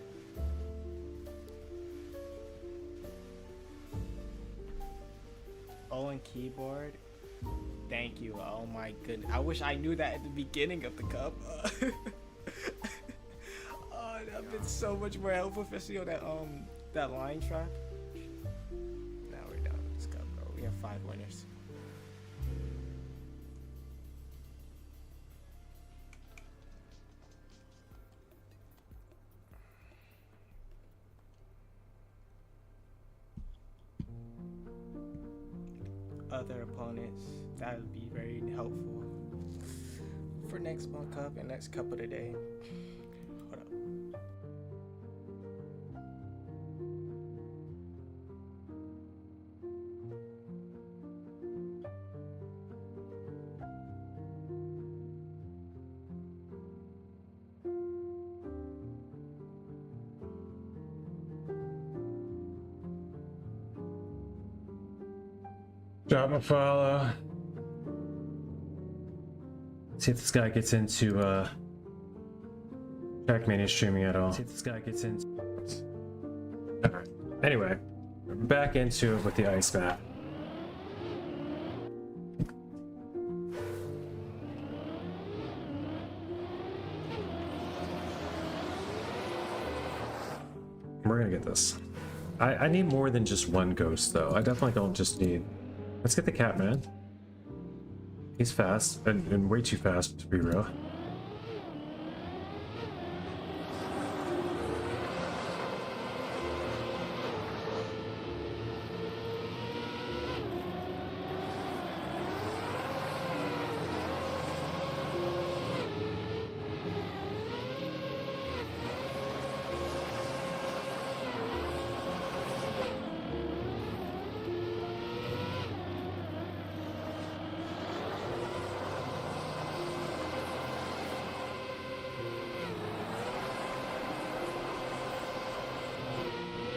Oh, and keyboard. Thank you. Oh my goodness. I wish I knew that at the beginning of the cup. Oh, that'd been so much more helpful, especially on that line track. Now we're done with this cup, bro. We have 5 winners. Other opponents, that would be very helpful for next month cup and next cup of the day. Hold up. Drop a follow. See if this guy gets into trackmania streaming at all. See if this guy gets into. Alright. Anyway, we're back into it with the ice map. We're gonna get this. I need more than just one ghost though. I definitely don't just need. Let's get the cat man. He's fast and way too fast to be real.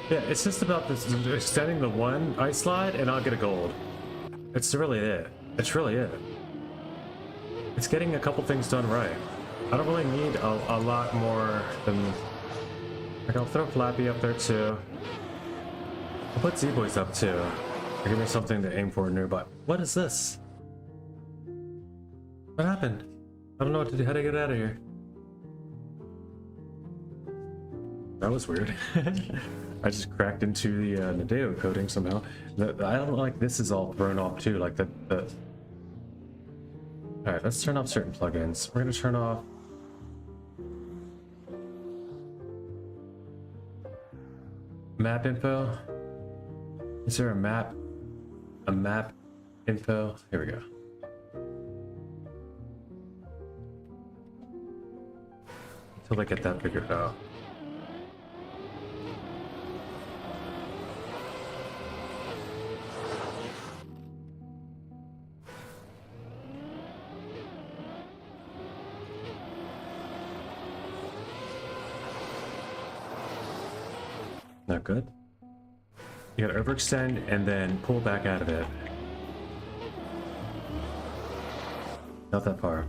Yeah, it's just about this extending the one ice slide and I'll get a gold. It's really it. It's really it. It's getting a couple things done right. I don't really need a lot more than... Like, I'll throw Flappy up there too. I'll put Z-Boys up too. Give me something to aim for nearby. What is this? What happened? I don't know what to do. How to get out of here? That was weird. I just cracked into the Nadeo coding somehow. I don't like this is all thrown off too. Like the. All right, let's turn off certain plugins. We're gonna turn off. Map info. Is there a map? A map info? Here we go. Until I get that figured out. Not good. You gotta overextend and then pull back out of it. Not that far.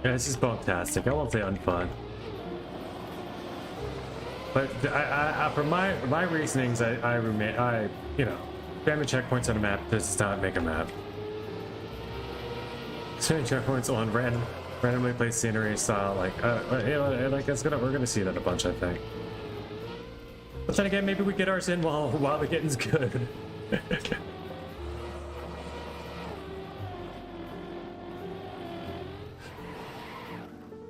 Yeah, this is fantastic. I won't say unfun. But for my reasonings, I remain, you know, spamming checkpoints on a map does not make a map. Spamming checkpoints on randomly placed scenery style, like, you know, like we're gonna see that a bunch, I think. But then again, maybe we get ours in while the getting's good.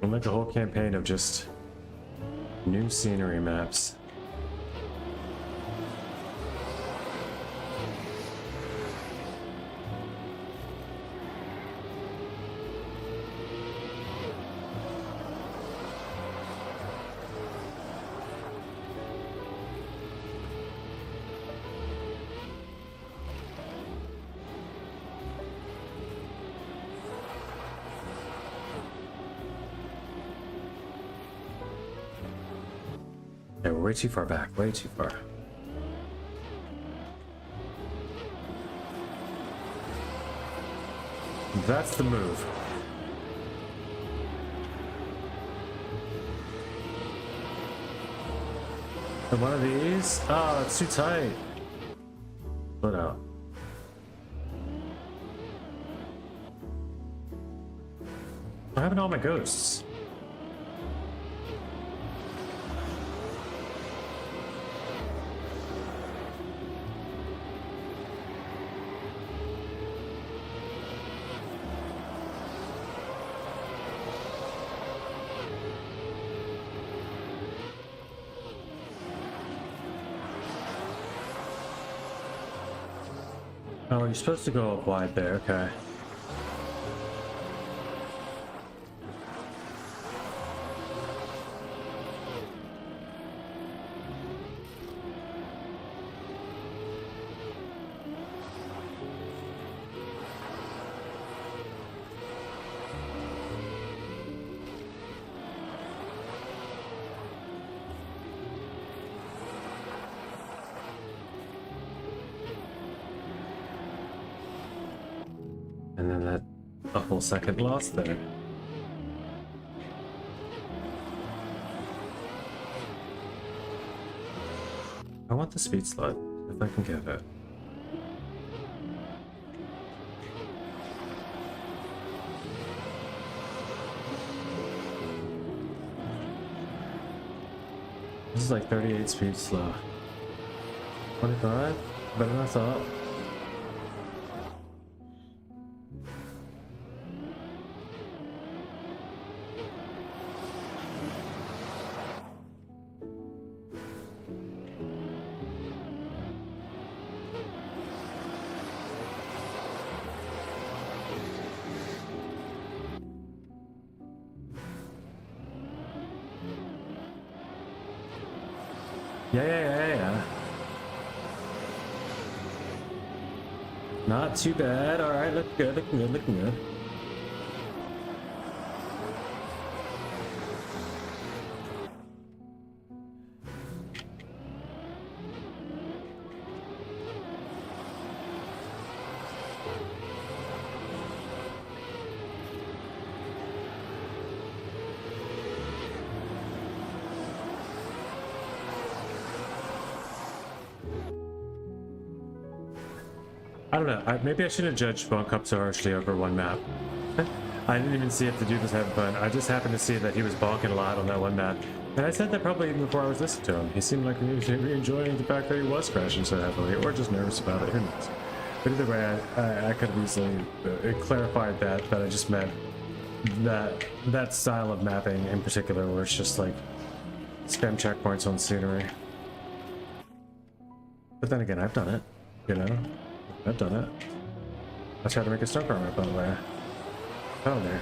We'll make a whole campaign of just new scenery maps. Yeah, we're way too far back, way too far. That's the move. And one of these? Oh, it's too tight. Split out. What happened to all my ghosts? Oh, you're supposed to go up wide there, okay. And then that a whole second lost there. I want the speed slot, if I can get it. This is like 38 speed slow. 25? Better than I thought. Yeah. Not too bad. All right, looking good. I don't know. Maybe I shouldn't have judged Bunk up so harshly over one map. I didn't even see if the dude was having fun. I just happened to see that he was bonking a lot on that one map. And I said that probably even before I was listening to him. He seemed like he was enjoying the fact that he was crashing so heavily, or just nervous about it. Who knows? But either way, I could have easily clarified that I just meant that style of mapping in particular, where it's just like spam checkpoints on scenery. But then again, I've done it, you know? I've done it. I tried to make a snow car map, by the way. Oh, there.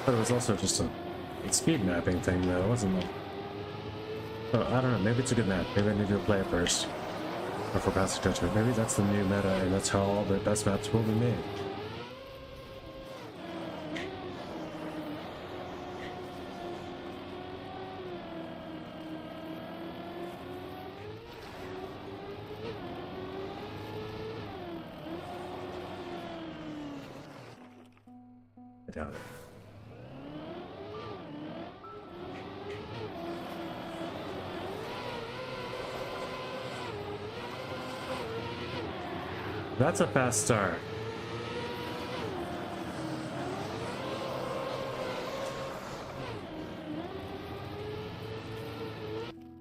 But it was also just a speed mapping thing, though, wasn't it? Oh, I don't know. Maybe it's a good map. Maybe I need to play it first before passing judgment. Maybe that's the new meta, and that's how all the best maps will be made. I doubt it. That's a fast start.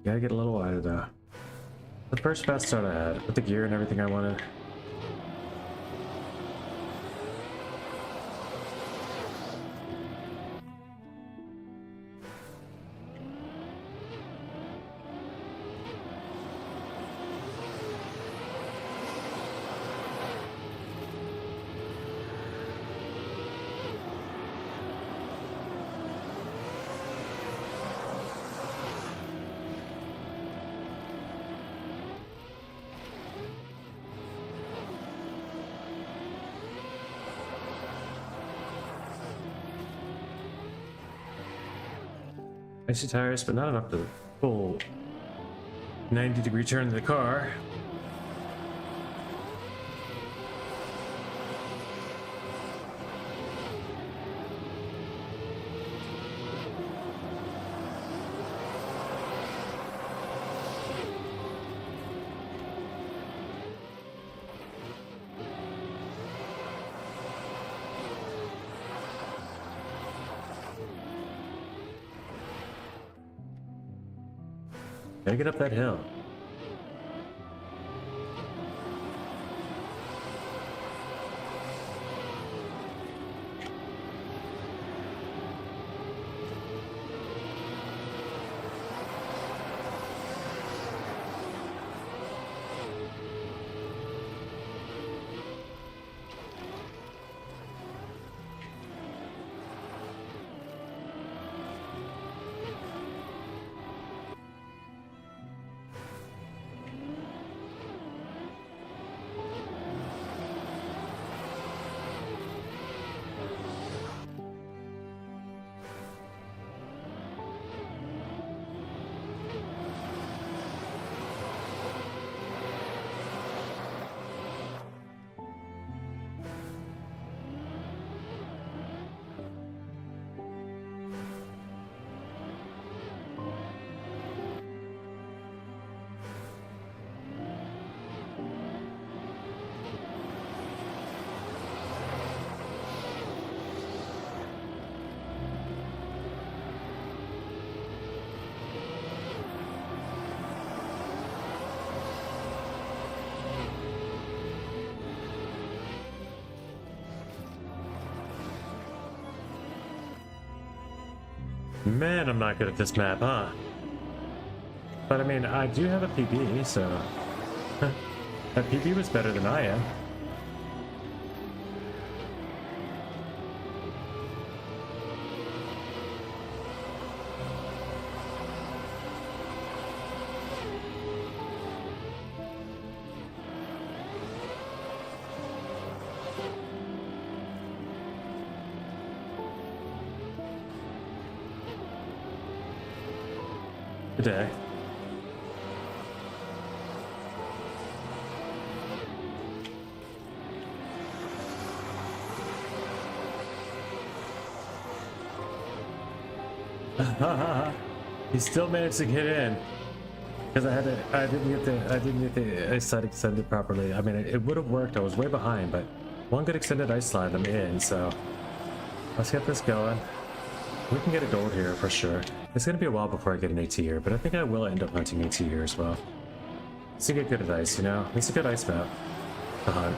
Gotta get a little wider though. The first fast start I had, with the gear and everything I wanted. Icy tires, but not enough to full 90-degree turn to the car. Gotta get up that hill. Man, I'm not good at this map, huh? But I mean, I do have a PB, so... that PB was better than I am. Today. He still managed to get in because I didn't get the ice slide extended properly. I mean, it would have worked. I was way behind, but one good extended ice slide, I'm in. So let's get this going. We can get a gold here for sure. It's gonna be a while before I get an AT here, but I think I will end up hunting AT here as well. It's to get good at ice, you know? It's a good ice map to hunt.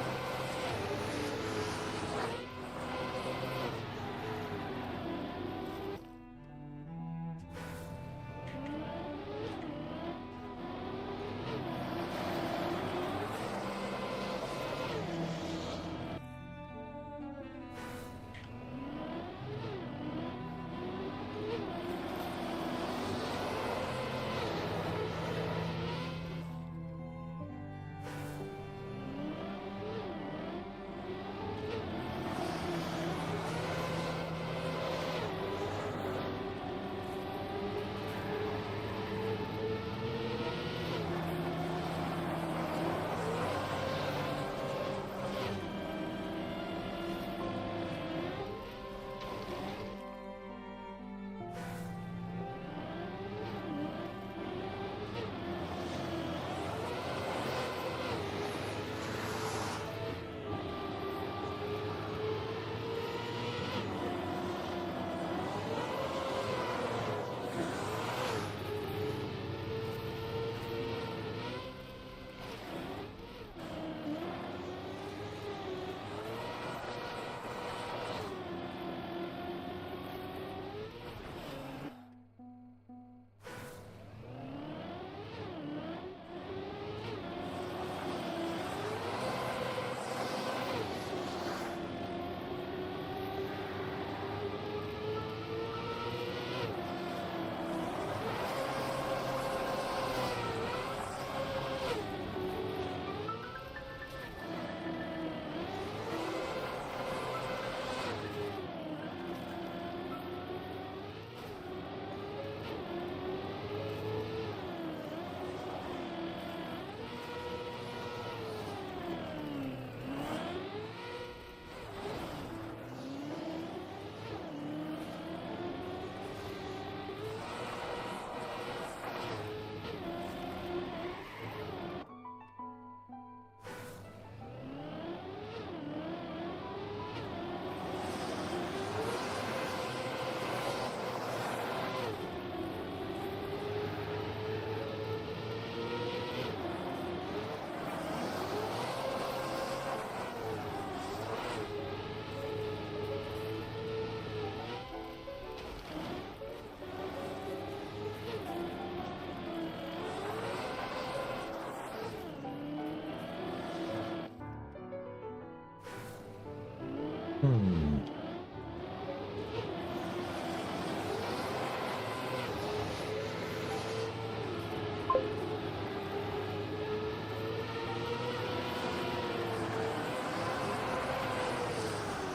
Hmm.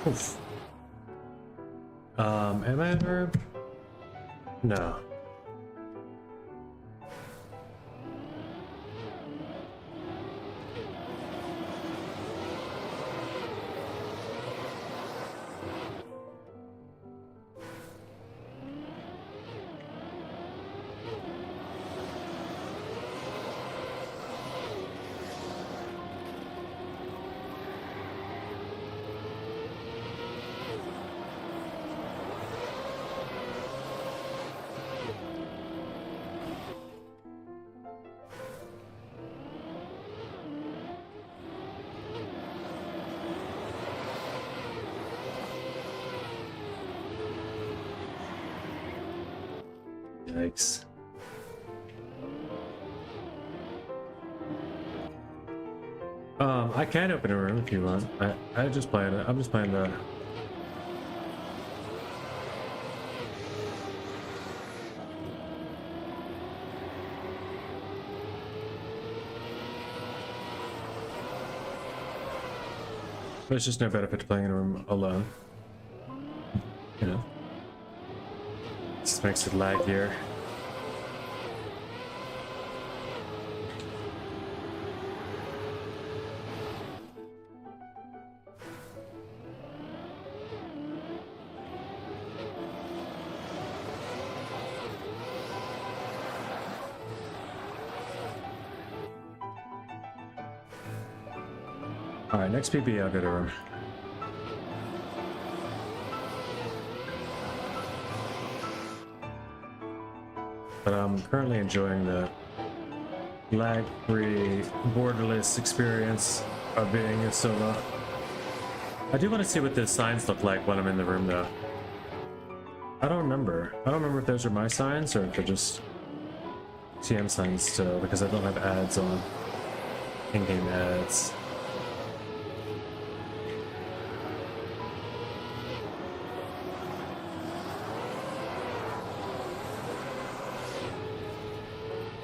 Oof. Am I ever? No. Yikes. I can open a room if you want. I'm just playing the. There's just no benefit to playing in a room alone. You know? This makes it laggier. Alright, next PB, I'll go to room. But I'm currently enjoying the lag-free, borderless experience of being a solo. I do want to see what the signs look like when I'm in the room, though. I don't remember. I don't remember if those are my signs or if they're just TM signs still, because I don't have ads on. In-game ads.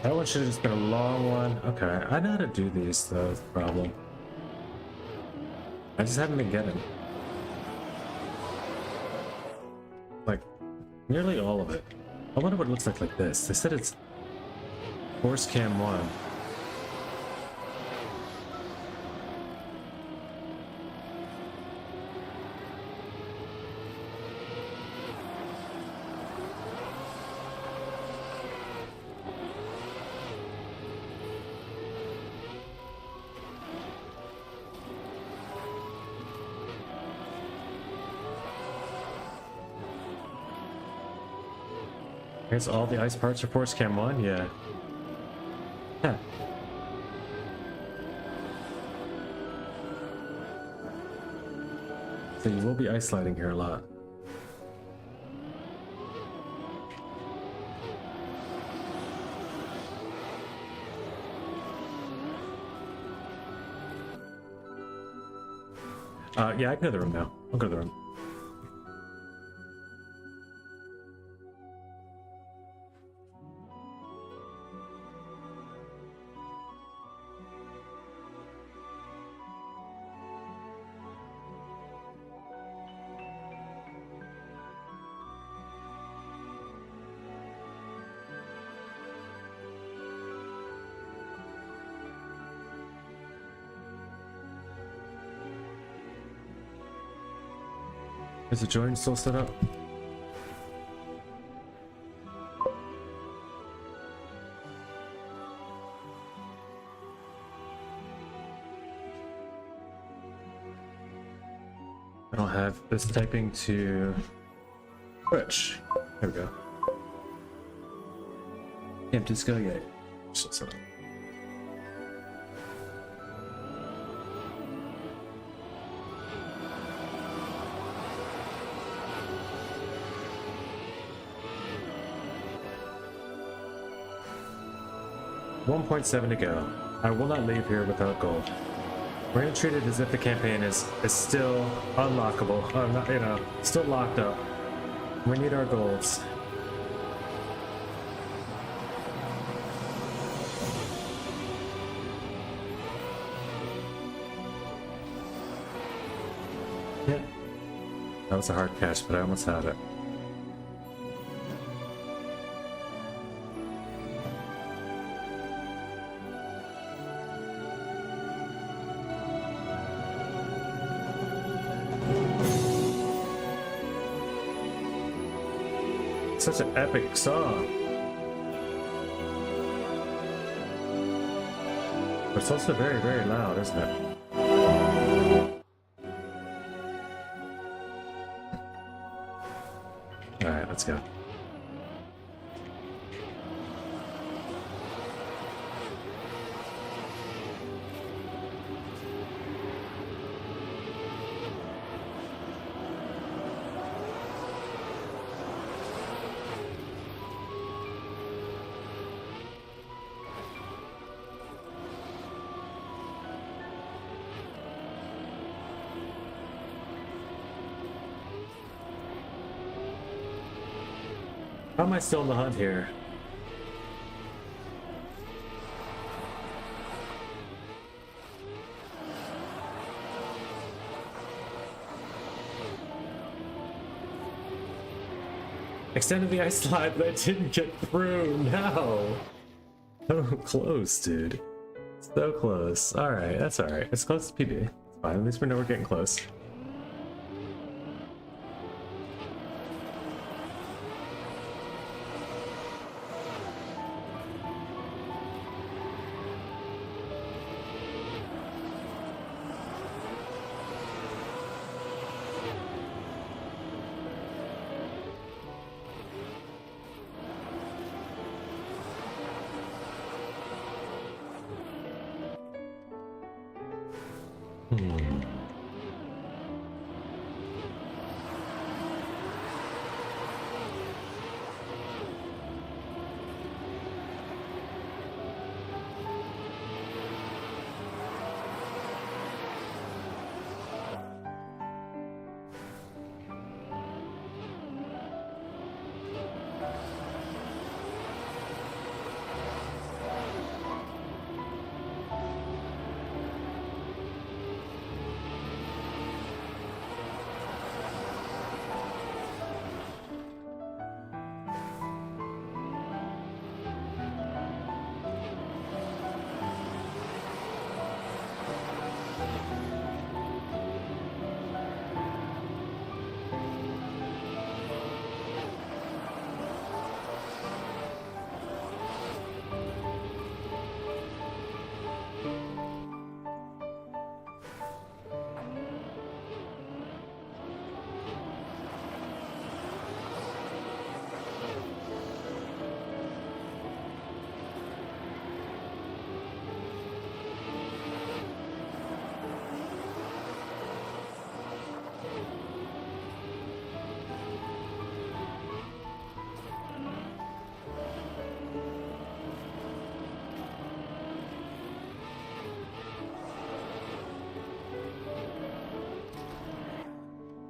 That one should have just been a long one. Okay, I know how to do these though, is the problem. I just haven't been getting. Like, nearly all of it. I wonder what it looks like this. They said it's Force Cam 1. I guess all the ice parts are Force Cam 1? Yeah. Huh. So you will be ice sliding here a lot. Yeah, I can go to the room now. I'll go to the room. Is the join still set up? I don't have this typing to Twitch. There we go. Can't just go yet. Still set up. $1.7 to go. I will not leave here without gold. We're gonna treat it as if the campaign is still unlockable. Not, you know, still locked up. We need our goals. Yeah. That was a hard catch, but I almost had it. Such an epic song. But it's also very, very loud, isn't it? Alright, let's go. How am I still in the hunt here? Extended the ice slide, but I didn't get through. No. So close, dude. So close. Alright, that's alright. It's close to PB. It's fine. At least we know we're getting close.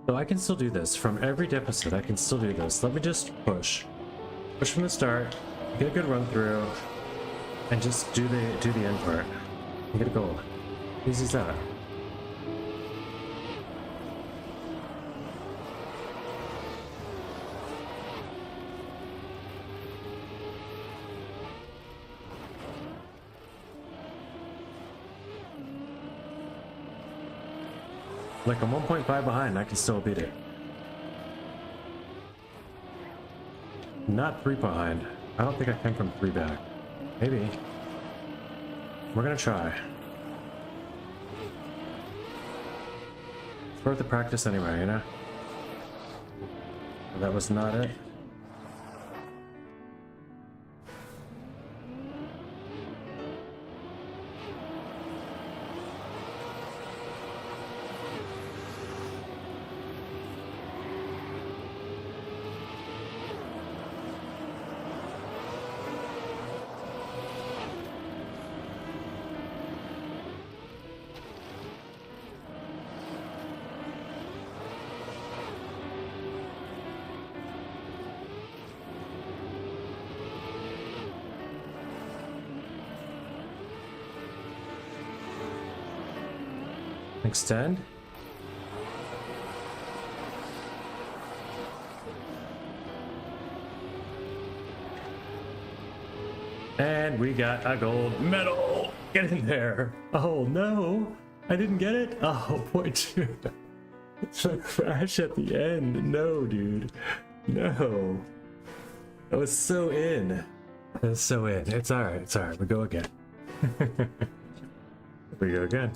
So I can still do this. From every deficit, I can still do this. Let me just push. Push from the start, get a good run through, and just do the end part. And get a goal. Easy as that. Like I'm 1.5 behind, I can still beat it. Not 3 behind. I don't think I came from 3 back. Maybe. We're gonna try. It's worth the practice anyway, you know? That was not it. Extend. And we got a gold medal. Get in there. Oh no, I didn't get it. Oh, point two. It's a crash at the end. No, dude. No. I was so in. I was so in. It's alright. It's alright. We go again. We go again.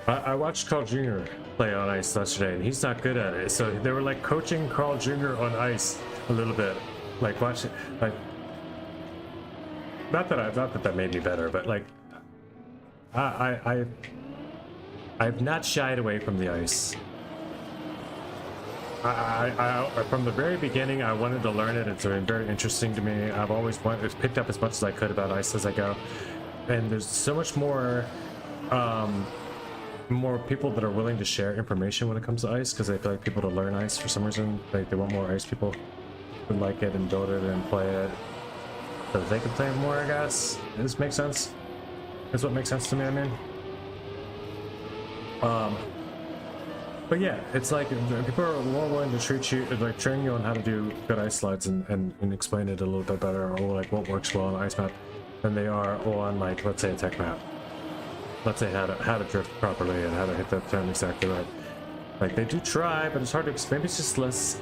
I watched Carl Jr. play on ice yesterday, and he's not good at it. So they were like coaching Carl Jr. on ice a little bit, like watching, like not that that made me better, but like I've not shied away from the ice. I from the very beginning I wanted to learn it. It's been very interesting to me. I've always picked up as much as I could about ice as I go, and there's so much more. More people that are willing to share information when it comes to ice, because I feel like people to learn ice for some reason, like they want more ice people who like it and build it and play it so that they can play more, I guess. Does this make sense? That's what makes sense to me, I mean. But yeah, it's like people are more willing to treat you, like train you on how to do good ice slides and explain it a little bit better, or like what works well on an ice map than they are on, like, let's say a tech map. Let's say how to drift properly and how to hit that turn exactly right. Like they do try, but it's hard to explain. Maybe it's just less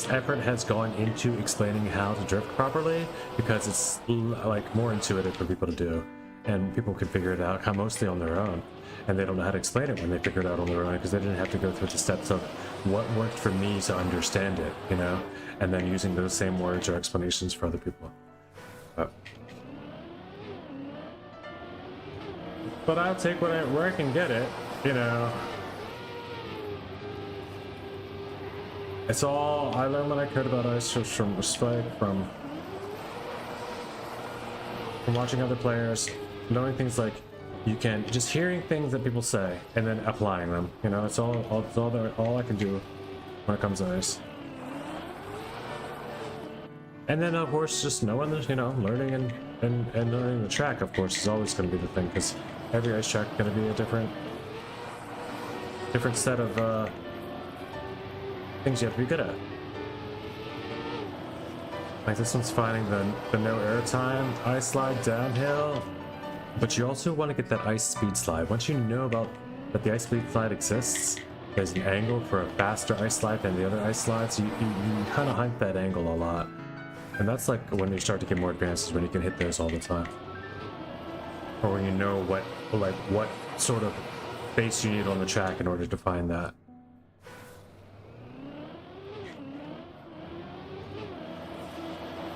effort has gone into explaining how to drift properly, because it's like more intuitive for people to do, and people can figure it out mostly on their own, and they don't know how to explain it when they figure it out on their own, because they didn't have to go through the steps of what worked for me to understand it, you know, and then using those same words or explanations for other people. But I'll take where I can get it, you know. It's all, I learned what I could about ice just from respect, from watching other players, knowing things like you can, just hearing things that people say and then applying them, you know. It's all I can do when it comes to ice. And then of course just knowing that, you know, learning and learning the track, of course, is always going to be the thing, because every ice track is going to be a different set of things you have to be good at. Like this one's finding the no air time ice slide downhill, but you also want to get that ice speed slide. Once you know about that the ice speed slide exists, there's an angle for a faster ice slide than the other ice slides. You kind of hunt that angle a lot, and that's like when you start to get more advanced, when you can hit those all the time, or when you know what sort of base you need on the track in order to find that.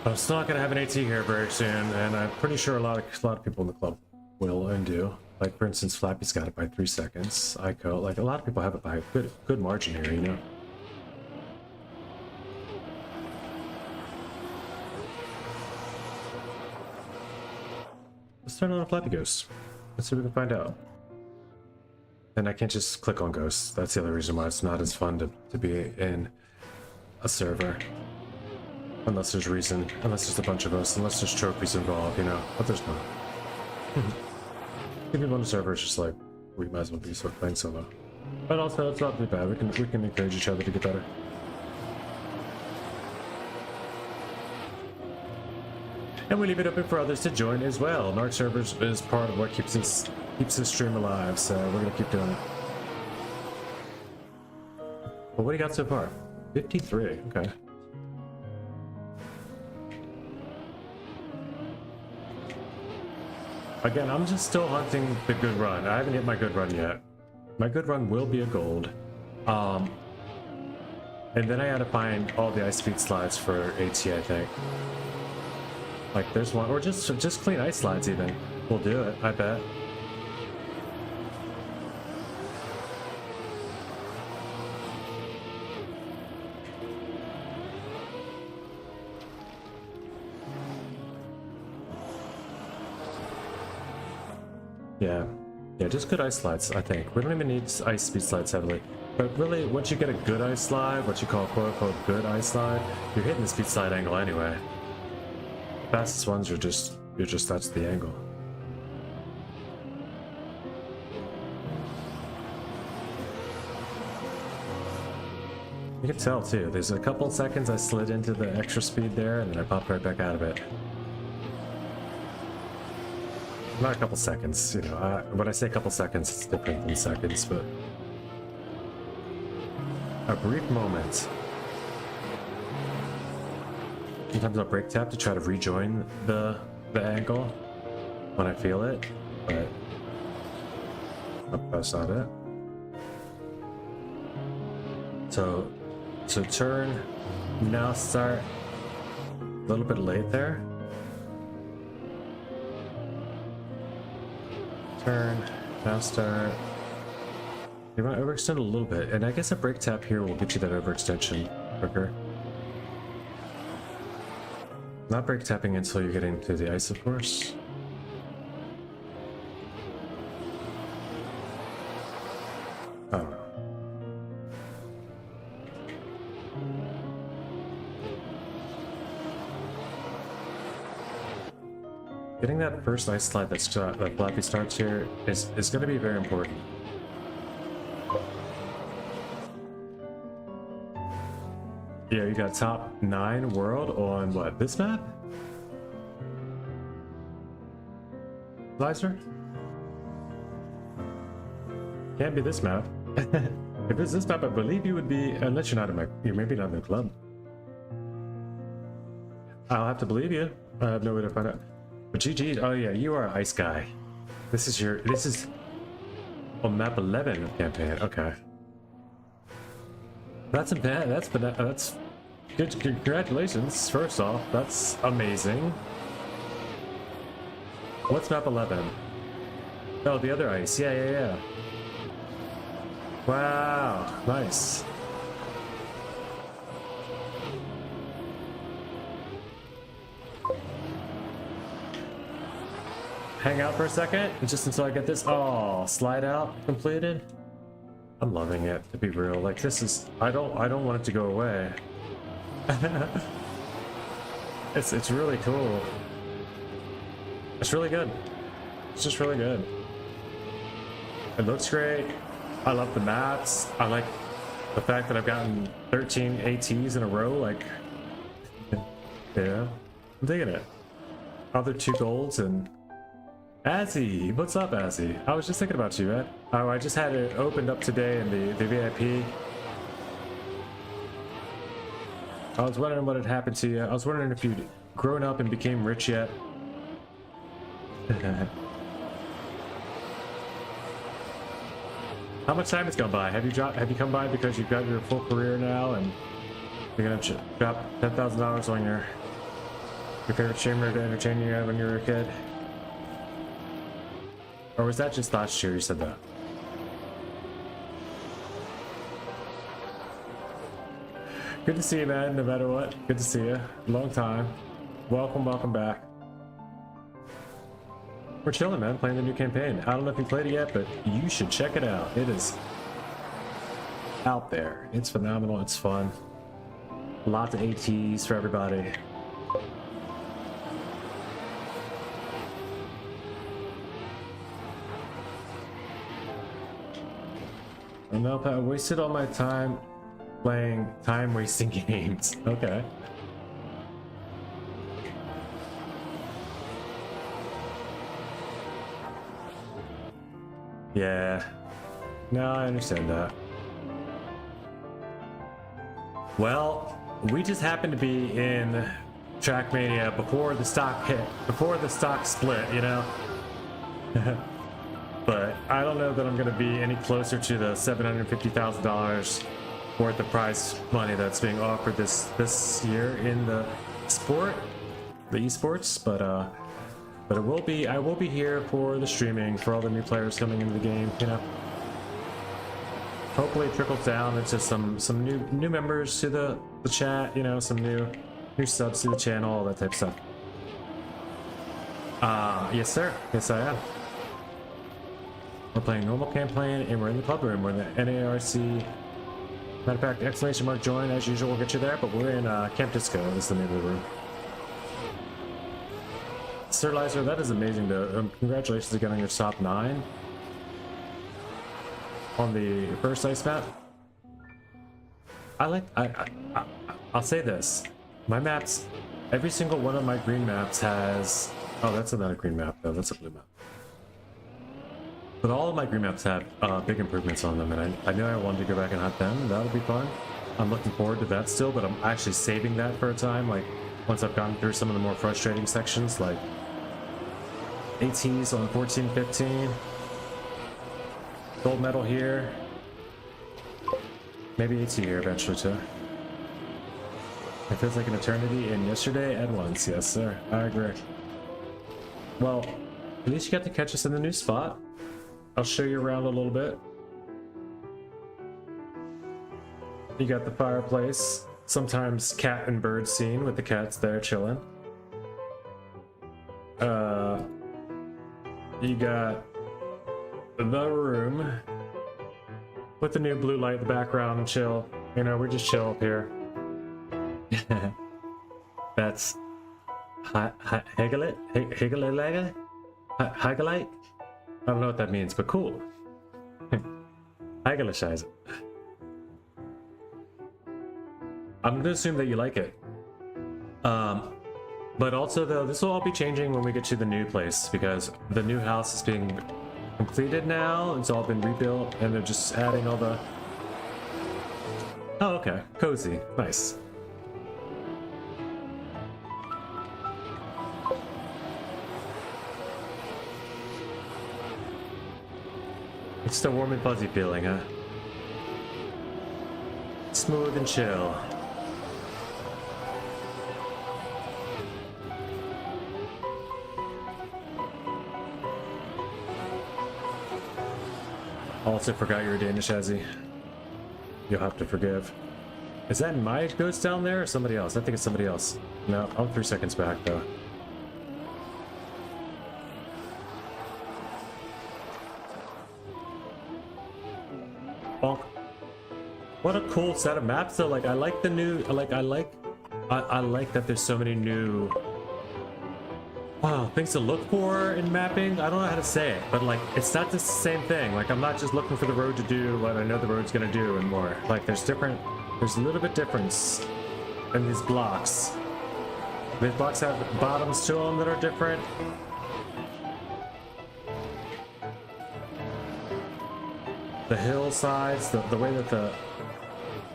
I'm still not gonna have an AT here very soon, and I'm pretty sure a lot of people in the club will and do. Like for instance, Flappy's got it by 3 seconds. Ico, like a lot of people have it by a good margin here, you know. Let's turn on a Flappy Ghost. Let's see what we can find out. And I can't just click on ghosts. That's the other reason why it's not as fun to be in a server. Unless there's reason, unless there's a bunch of us, unless there's trophies involved, you know. But there's not. People on the server is just like, we might as well be sort of playing solo. But also, it's not too bad. We can encourage each other to get better. And we leave it open for others to join as well. Narc servers is part of what keeps this stream alive, so we're gonna keep doing it. Well, what do you got so far? 53. Okay. Again, I'm just still hunting the good run. I haven't hit my good run yet. My good run will be a gold. And then I had to find all the ice speed slides for AT, I think. Like there's one, or just clean ice slides even. We'll do it, I bet. Yeah. Yeah, just good ice slides, I think. We don't even need ice speed slides heavily. But really, once you get a good ice slide, what you call quote-unquote good ice slide, you're hitting the speed slide angle anyway. Fastest ones are just, that's the angle. You can tell too, there's a couple seconds I slid into the extra speed there and then I popped right back out of it. Not a couple seconds, you know, when I say a couple seconds, it's different than seconds, but a brief moment. Sometimes I'll brake tap to try to rejoin the angle when I feel it, but that's not it. So turn, now start, a little bit late there. Turn, now start. You want to overextend a little bit, and I guess a brake tap here will get you that overextension quicker. Not brake tapping until you're getting to the ice, of course. Oh no. Getting that first ice slide that Flappy starts here is going to be very important. Yeah, you got top 9 world on what, this map? Lizer? Can't be this map. If it's this map, I believe you would be, unless you're not in my, you're maybe not in the club. I'll have to believe you. I have no way to find out. But GG, oh yeah, you are an ice guy. This is on map 11 of campaign, okay. That's bad, that's good, congratulations, first off, that's amazing. What's map 11? Oh, the other ice, yeah. Wow, nice. Hang out for a second, just until I get this. Oh, slide out completed. I'm loving it, to be real. Like, this is, I don't want it to go away. It's really cool. It's really good. It's just really good. It looks great. I love the maps. I like the fact that I've gotten 13 ATs in a row. Like, yeah, I'm digging it. Other 2 golds and Azzy, what's up, Azzy? I was just thinking about you, man. Oh, I just had it opened up today in the VIP. I was wondering what had happened to you. I was wondering if you'd grown up and became rich yet. How much time has gone by? Have you come by because you've got your full career now and you're gonna drop $10,000 on your favorite streamer to entertain you when you were a kid? Or was that just last year you said that? Good to see you, man, no matter what. Good to see you. Long time. Welcome back. We're chilling, man, playing the new campaign. I don't know if you played it yet, but you should check it out. It is out there. It's phenomenal. It's fun. Lots of ATs for everybody. Nope, I wasted all my time playing time-wasting games. Okay. Yeah. No, I understand that. Well, we just happened to be in Trackmania before the stock hit, before the stock split, you know? But I don't know that I'm going to be any closer to the $750,000 worth of prize money that's being offered this year in the sport, the esports. But it will be. I will be here for the streaming for all the new players coming into the game. You know, hopefully it trickles down into some new members to the chat. You know, some new subs to the channel, all that type of stuff. Yes, sir. Yes, I am. We're playing normal campaign and we're in the club room. We're in the NARC. Matter of fact, exclamation mark join as usual will get you there, but we're in Camp Disco. This is the name of the room. Sir Lizer, that is amazing though. Congratulations again on your top 9 on the first ice map. I'll say this. My maps, every single one of my green maps has... Oh, that's not a green map though, that's a blue map. But all of my green maps have big improvements on them, and I know I wanted to go back and hunt them. That'll be fun. I'm looking forward to that still, but I'm actually saving that for a time, like once I've gotten through some of the more frustrating sections, like ATs on 14, 15. Gold medal here. Maybe AT here eventually too. It feels like an eternity, and yesterday and once. Yes, sir. I agree. Well, at least you got to catch us in the new spot. I'll show you around a little bit. You got the fireplace. Sometimes cat and bird scene with the cats there chilling. You got the room with the new blue light in the background and chill. You know, we're just chill up here. That's Hegelit? Hegelit? Hegelite? I don't know what that means, but cool. Hegelishize it. I'm gonna assume that you like it. But also though, this will all be changing when we get to the new place, because the new house is being completed now. It's all been rebuilt, and they're just adding all the... Oh, okay. Cozy. Nice. It's still warm and fuzzy feeling, huh? Smooth and chill. Also forgot you're a Danish, Ezzy. You'll have to forgive. Is that my ghost down there or somebody else? I think it's somebody else. No, I'm 3 seconds back though. Bonk. What a cool set of maps though. Like I like the new, I like that there's so many new things to look for in mapping. I don't know how to say it, but like it's not just the same thing. Like I'm not just looking for the road to do what I know the road's gonna do and more. Like there's a little bit difference in these blocks. These blocks have bottoms to them that are different. The hillsides, the way that the,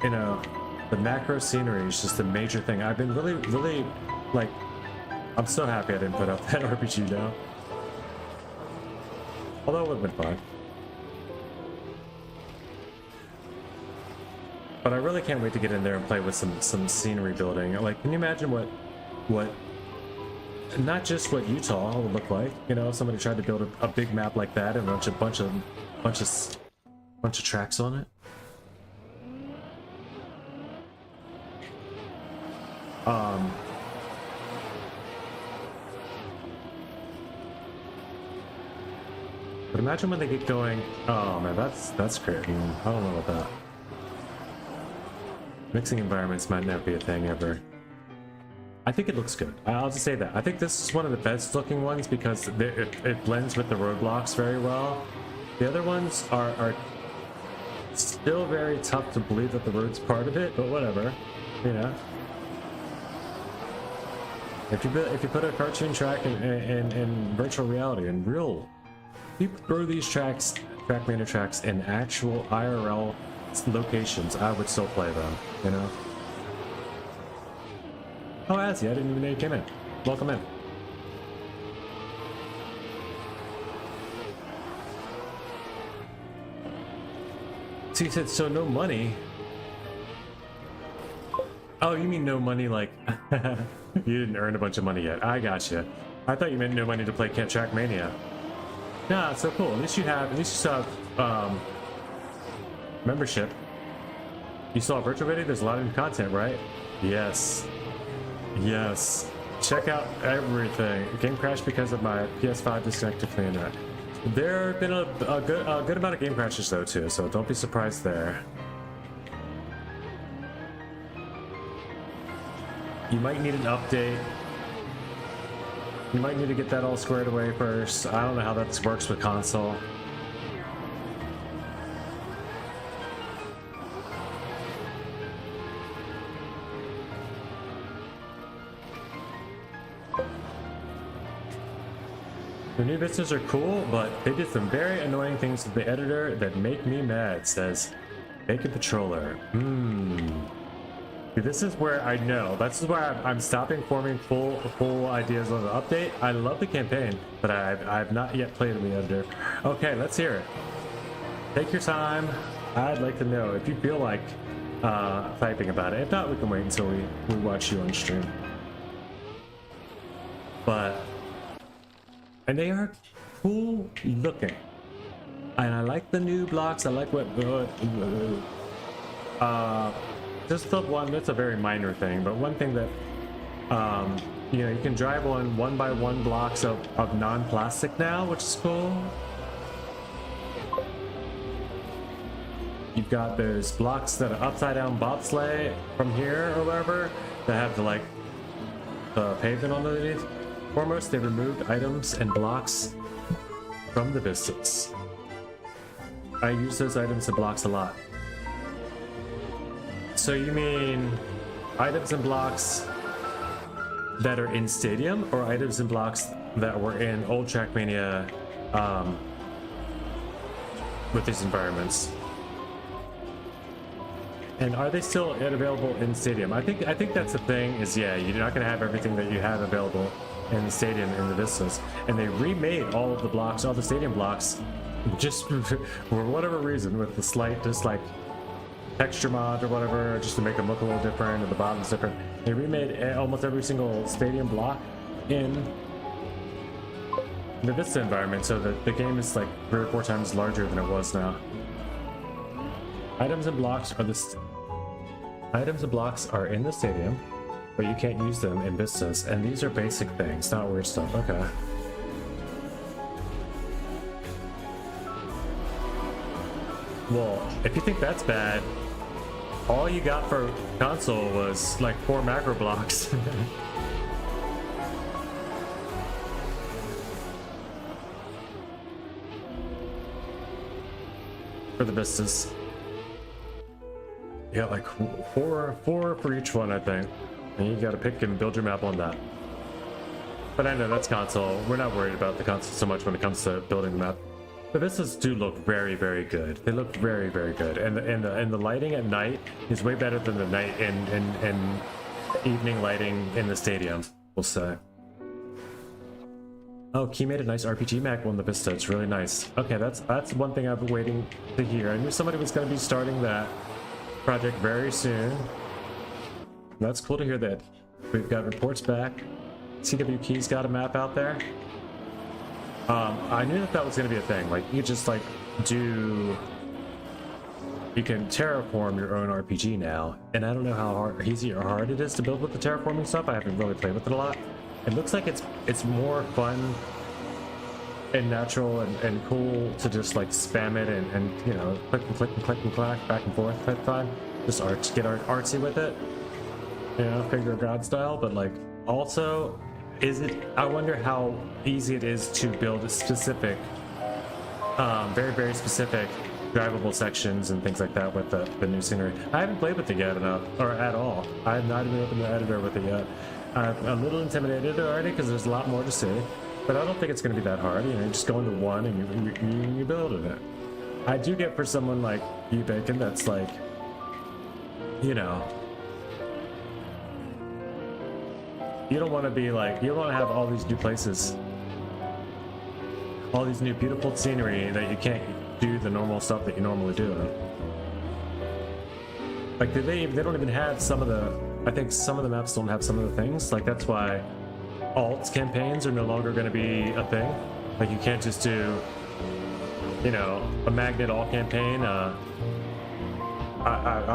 you know, the macro scenery is just a major thing. I've been really like, I'm so happy I didn't put up that RPG now. Although it would have been fun. But I really can't wait to get in there and play with some scenery building. Like, can you imagine what not just what Utah would look like? You know, if somebody tried to build a big map like that and a bunch of tracks on it. But imagine when they get going. Oh man, that's great. I don't know about that. Mixing environments might not be a thing ever. I think it looks good. I'll just say that. I think this is one of the best looking ones because it blends with the roadblocks very well. The other ones are still very tough to believe that the road's part of it, but whatever, you know. If you put a cartoon track in virtual reality and real, you throw these tracks, trackmania tracks in actual IRL locations, I would still play them, you know. Oh, Azzy, I didn't even know you came in. Welcome in. So you said, so no money? Oh, you mean no money like you didn't earn a bunch of money yet. I gotcha. I thought you meant no money to play Trackmania. Nah, it's so cool. At least you still have membership. You saw a virtual video? There's a lot of new content, right? Yes. Yes. Check out everything. Game crashed because of my PS5 disconnected from the internet. There have been a good amount of game crashes though too, so don't be surprised there. You might need an update. You might need to get that all squared away first. I don't know how that works with console. The new vistas are cool, but they did some very annoying things with the editor that make me mad, says Bacon Patroller. This is where I know. This is where I'm stopping forming full ideas on the update. I love the campaign, but I've not yet played in the editor. Okay, let's hear it. Take your time. I'd like to know if you feel like typing about it. If not, we can wait until we watch you on stream. And they are cool looking. And I like the new blocks. I like what just the one, that's a very minor thing, but one thing that you know, you can drive on 1x1 blocks of non-plastic now, which is cool. You've got those blocks that are upside down bobsleigh from here or wherever that have the pavement underneath. Foremost, they removed items and blocks from the vistas. I use those items and blocks a lot. So you mean items and blocks that are in Stadium, or items and blocks that were in old Trackmania with these environments? And are they still available in Stadium? I think that's the thing, is yeah, you're not going to have everything that you have available in the Stadium in the vistas. And they remade all of the blocks, all the Stadium blocks, just for whatever reason, with the slight, just like texture mod or whatever, just to make them look a little different, and the bottom's different. They remade almost every single Stadium block in the Vista environment, so that the game is like 3 or 4 times larger than it was now. Items and blocks are in the Stadium, but you can't use them in Vistas, and these are basic things, not weird stuff. Okay. Well, if you think that's bad, all you got for console was like 4 macro blocks. For the Vistas. You got like four for each one, I think. And you gotta pick and build your map on that. But I know that's console. We're not worried about the console so much when it comes to building the map. The Vistas do look very, very good. They look very, very good. And the lighting at night is way better than the night and evening lighting in the Stadium, we'll say. Oh, Key made a nice RPG map on the Vista. It's really nice. Okay, that's one thing I've been waiting to hear. I knew somebody was going to be starting that project very soon. That's cool to hear that. We've got reports back. CW Key's got a map out there. I knew that was going to be a thing. Like, you just like you can terraform your own RPG now, and I don't know how easy or hard it is to build with the terraforming stuff. I haven't really played with it a lot. It looks like it's more fun and natural and cool to just like spam it and you know, click and click and click and clack back and forth type time. Just get artsy with it, you know, figure of God style. But like, also, I wonder how easy it is to build a specific, very, very specific drivable sections and things like that with the new scenery. I haven't played with it yet at all. I have not even opened the editor with it yet. I'm a little intimidated already because there's a lot more to see, but I don't think it's going to be that hard. You know, you just go into one and you build it. I do get for someone like you, Bacon, that's like, you know, you don't want to be like, you don't want to have all these new places, all these new beautiful scenery that you can't do the normal stuff that you normally do. Like, they don't even have some of the, I think some of the maps don't have some of the things. Like, that's why alt campaigns are no longer going to be a thing. Like, you can't just do, you know, a magnet alt campaign. I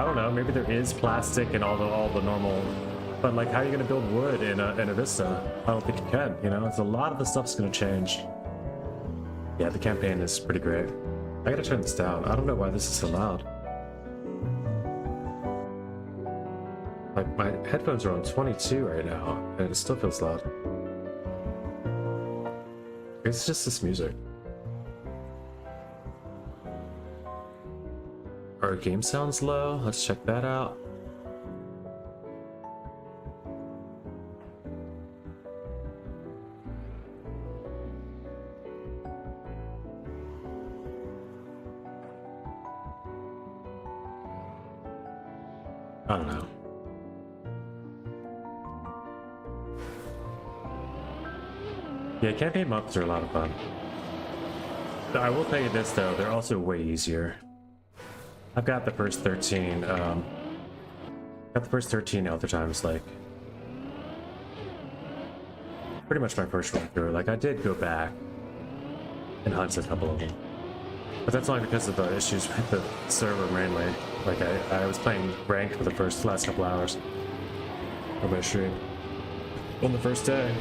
don't know, maybe there is plastic and all the normal, but like, how are you going to build wood in a Vista? I don't think you can, you know. It's a lot of the stuff's going to change. Yeah, the campaign is pretty great. I gotta turn this down. I don't know why this is so loud. Like, my headphones are on 22 right now, and it still feels loud. It's just this music. Our game sounds low. Let's check that out. I don't know. Yeah, campaign maps are a lot of fun. I will tell you this though, they're also way easier. I've got the first 13, other times, like, pretty much my first run through. Like, I did go back and hunt a couple of them. But that's only because of the issues with the server mainly. Like, I was playing ranked for the last couple hours of my stream on the first day.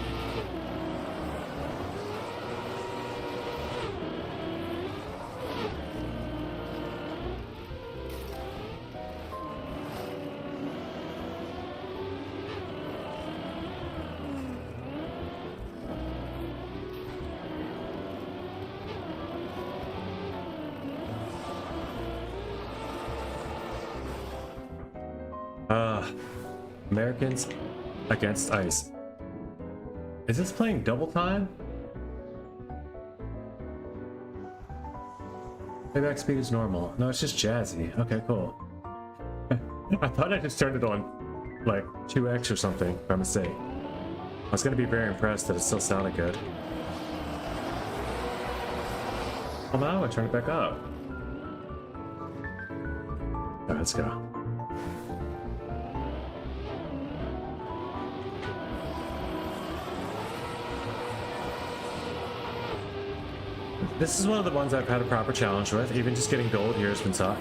Americans against Ice. Is this playing double time? Playback speed is normal. No, it's just jazzy. Okay, cool. I thought I just turned it on like 2x or something by mistake. I was gonna be very impressed that it still sounded good. Oh no, I turned it back up. Alright, let's go. This is one of the ones I've had a proper challenge with. Even just getting gold here has been tough.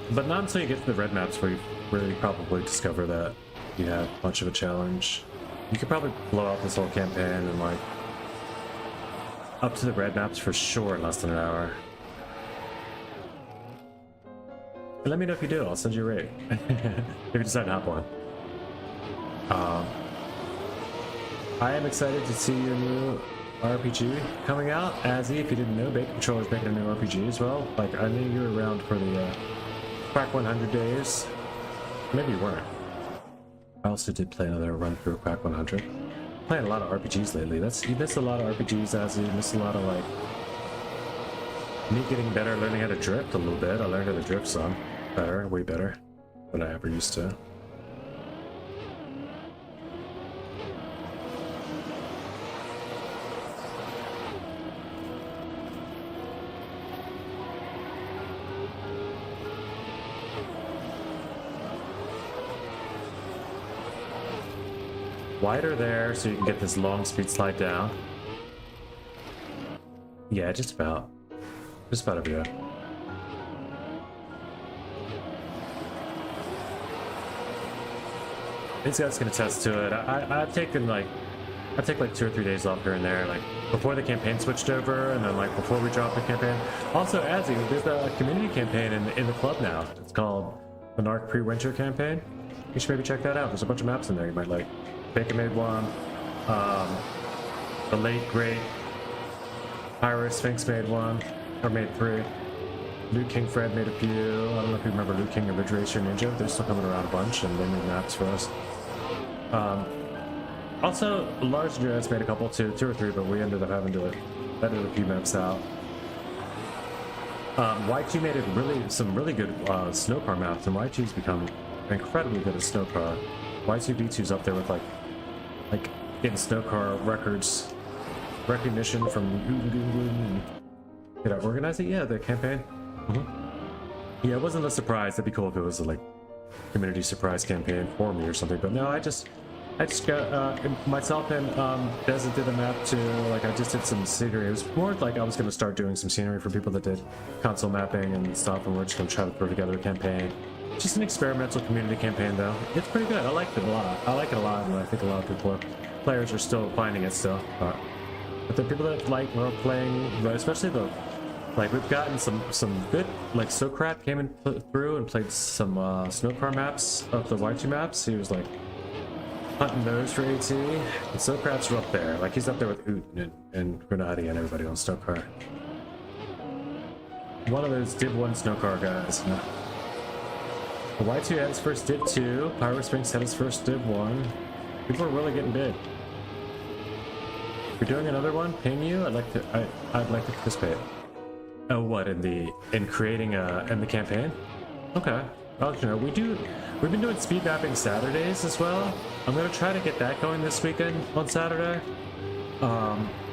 But not until you get to the red maps where you really probably discover that you have much of a challenge. You could probably blow out this whole campaign and like up to the red maps for sure in less than an hour. And let me know if you do. I'll send you a rate. If you decide to hop on. I am excited to see your new RPG coming out. Azzy, if you didn't know, Bacon Controller's making a new RPG as well. Like, I knew you were around for the Quack 100 days. Maybe you weren't. I also did play another run through Quack 100. Playing a lot of RPGs lately. You miss a lot of RPGs, Azzy. You miss a lot of, like, me getting better, learning how to drift a little bit. I learned how to drift some better, way better than I ever used to. Wider there so you can get this long speed slide down. Yeah, just about over there. These guys can attest to it. I've taken like 2 or 3 days off here and there, like before the campaign switched over, and then like before we dropped the campaign. Also, Azzy, there's a community campaign in the club now. It's called the Narc Pre-Winter Campaign. You should maybe check that out. There's a bunch of maps in there you might like. Bacon made one. The late great Pirate Sphinx made one, or made 3. Luke King Fred made a few. I don't know if you remember Luke King and Ridge Racer Ninja. They're still coming around a bunch, and they made maps for us. Also, Lars Andreas made a couple too, 2 or 3, but we ended up having to edit a few maps out. Y2 made some really good snowcar maps, and Y2's become incredibly good at snowcar. Y2V2's up there with like getting snowcar records recognition from England. Did I organize it? Yeah, the campaign. Yeah, it wasn't a surprise. That'd be cool if it was a like community surprise campaign for me or something. But no, I just got myself and Deza did a map too. Like I just did some scenery. It was more like I was gonna start doing some scenery for people that did console mapping and stuff, and we're just gonna try to throw together a campaign. Just an experimental community campaign though. It's pretty good. I liked it a lot. And I think a lot of people players are still finding it still. But the people that like are playing, especially the like we've gotten some good like Socrat came in through and played some snowcar maps of the Y2 maps. He was like hunting those for AT. And Socrat's up there, like he's up there with Oot and Grenadi and everybody on snowcar. One of those Div 1 snowcar guys. The Y2 had his first Div 2. Pyro Sphinx had his first Div 1. People are really getting big. If you're doing another one, ping you. I'd like to participate. Oh, what in creating in the campaign? Okay. I'll let you know. We've been doing speed mapping Saturdays as well. I'm gonna try to get that going this weekend on Saturday.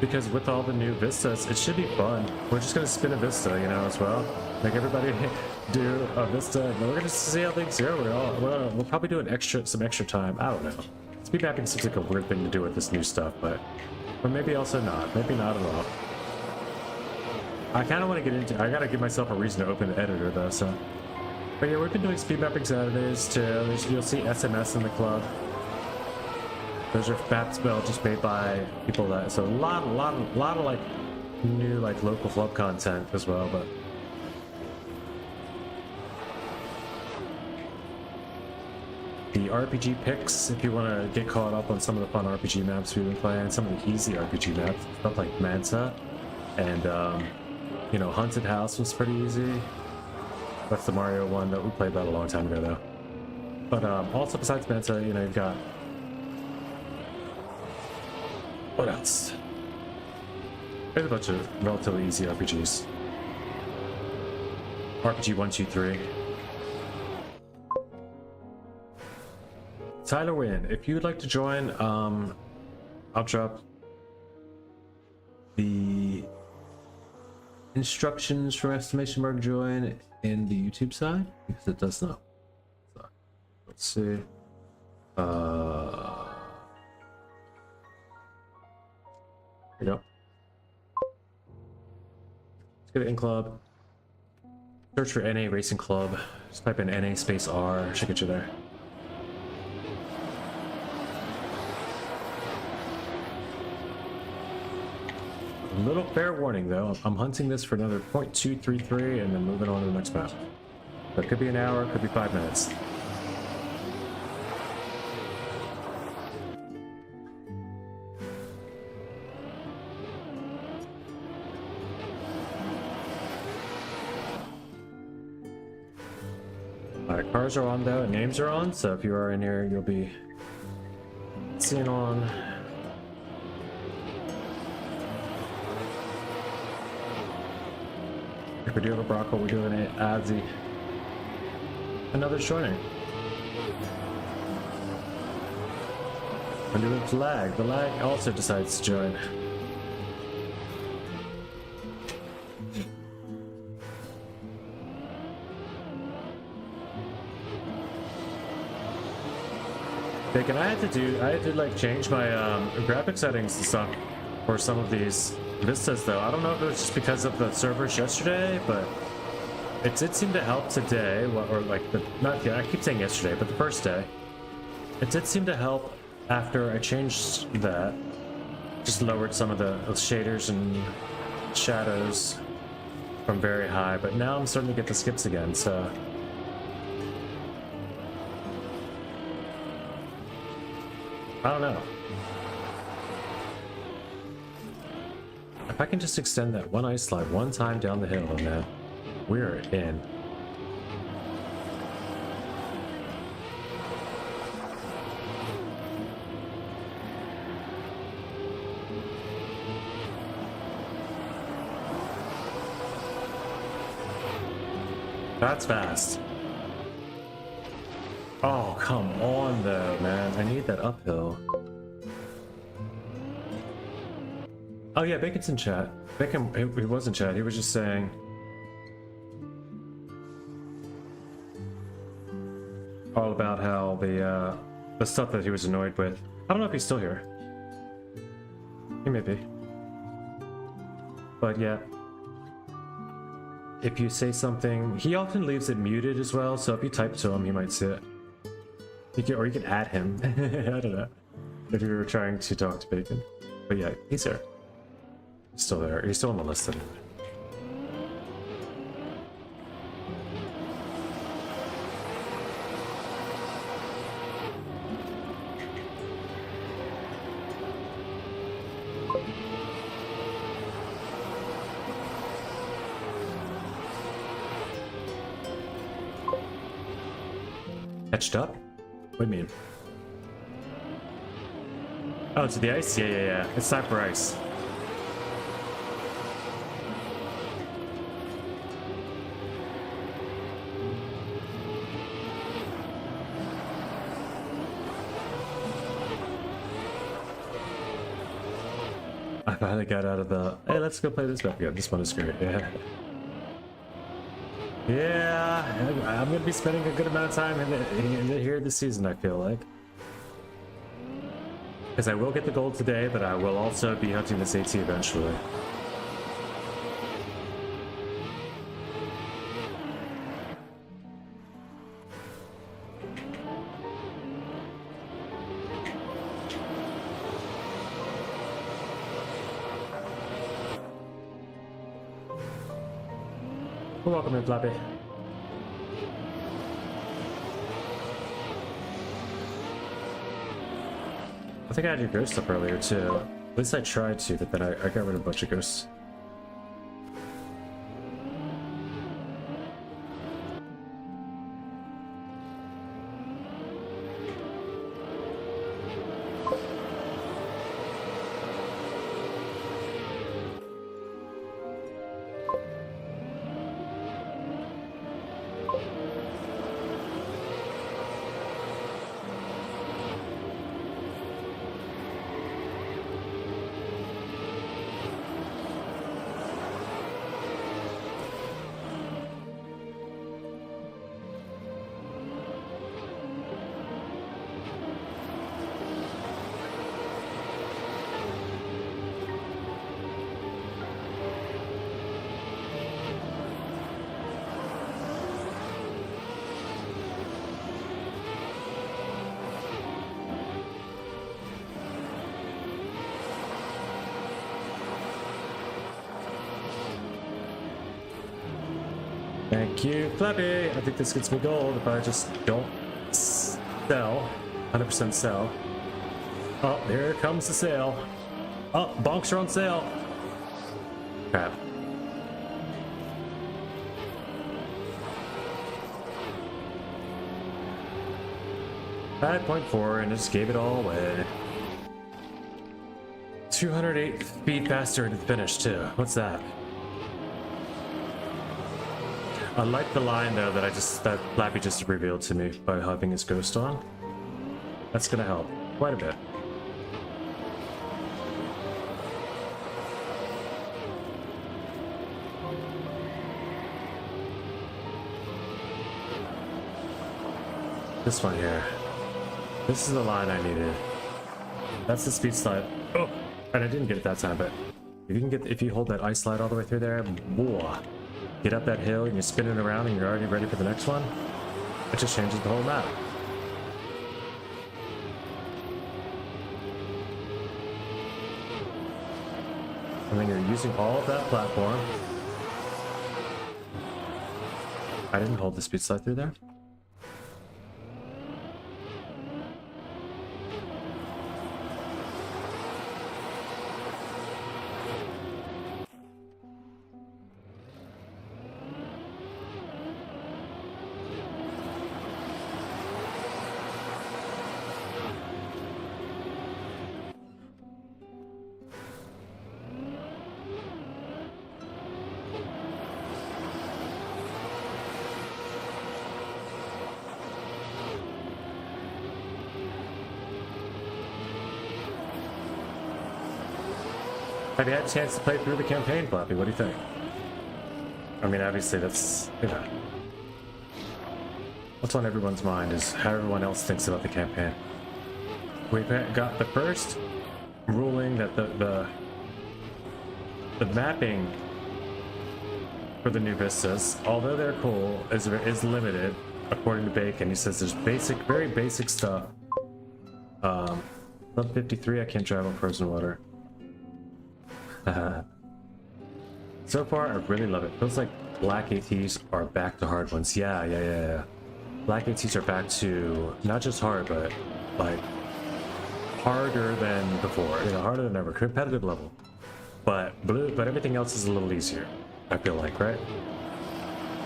Because with all the new vistas, it should be fun. We're just gonna spin a vista, you know, as well. Like everybody do a vista, and we're gonna see how things go. We'll probably do some extra time. I don't know. Speed mapping seems like a weird thing to do with this new stuff, but maybe also not. Maybe not at all. I kind of want to get into. I gotta give myself a reason to open the editor though. So, but yeah, we've been doing speed mapping Saturdays too. You'll see SMS in the club. Those are maps built just made by people that. So a lot of like new like local club content as well, but. The RPG picks, if you want to get caught up on some of the fun RPG maps we've been playing, some of the easy RPG maps, stuff like Manta, and you know, Haunted House was pretty easy. That's the Mario one that we played that a long time ago, though. But also besides Manta, you know, you've got what else? There's a bunch of relatively easy RPGs. RPG 1, 2, 3. Tyler Wynn, if you'd like to join, I'll drop the instructions for exclamation mark join in the YouTube side because it does not. So, let's see. Here we go. Let's go to In Club. Search for NA Racing Club. Just type in NA space R. Should get you there. Little fair warning though, I'm hunting this for another 0.233 and then moving on to the next map. So it could be an hour, it could be 5 minutes. Alright, cars are on though, and names are on, so if you are in here, you'll be seeing on. If we're doing a Bronco, we're doing it Adzi. Another joining. We're doing Flag. The Lag also decides to join. Bacon, I had to like change my graphic settings and stuff for some of these vistas though. I don't know if it was just because of the servers yesterday, but it did seem to help today, or like I keep saying yesterday, but the first day. It did seem to help after I changed that. Just lowered some of the shaders and shadows from very high, but now I'm starting to get the skips again, so. I don't know. If I can just extend that one ice slide one time down the hill, and then we're in. That's fast. Oh, come on though, man. I need that uphill. Oh yeah, Bacon's in chat. Bacon, he was in chat. He was just saying all about how the stuff that he was annoyed with. I don't know if he's still here. He may be. But yeah. If you say something, he often leaves it muted as well, so if you type to him, he might see it. Or you can add him. I don't know. if you were trying to talk to Bacon. But yeah, he's here. Still there. He's still on the list anyway. Etched up? What do you mean? Oh, to the ice? Yeah. It's time for ice. I finally got out of the, hey, let's go play this map again. This one is great, yeah. Yeah, I'm gonna be spending a good amount of time in here this season, I feel like. Because I will get the gold today, but I will also be hunting this AT eventually. Welcome in, Flappy. I think I had your ghost up earlier too. At least I tried to, but then I got rid of a bunch of ghosts. Thank you, Flappy. I think this gets me gold if I just don't sell. 100% sell. Oh, here comes the sale. Oh, bonks are on sale. Crap. .4 and just gave it all away. 208 feet faster into the finish too. What's that? I like the line though that Flappy just revealed to me by having his ghost on. That's gonna help quite a bit. This one here. This is the line I needed. That's the speed slide. Oh, and I didn't get it that time, but if you hold that ice slide all the way through there, whoa. Get up that hill and you're spinning around and you're already ready for the next one. It just changes the whole map. And then you're using all of that platform. I didn't hold the speed slide through there. Have you had a chance to play through the campaign, Flappy? What do you think? I mean, obviously that's, you know, what's on everyone's mind is how everyone else thinks about the campaign. We've got the first ruling that the mapping for the new vistas, although they're cool, is limited. According to Bacon, he says there's very basic stuff. Sub 53, I can't drive on frozen water. So far, I really love it. Feels like black ATs are back to hard ones. Yeah. Black ATs are back to not just hard, but like harder than before. You know, harder than ever. Competitive level. But everything else is a little easier. I feel like, right?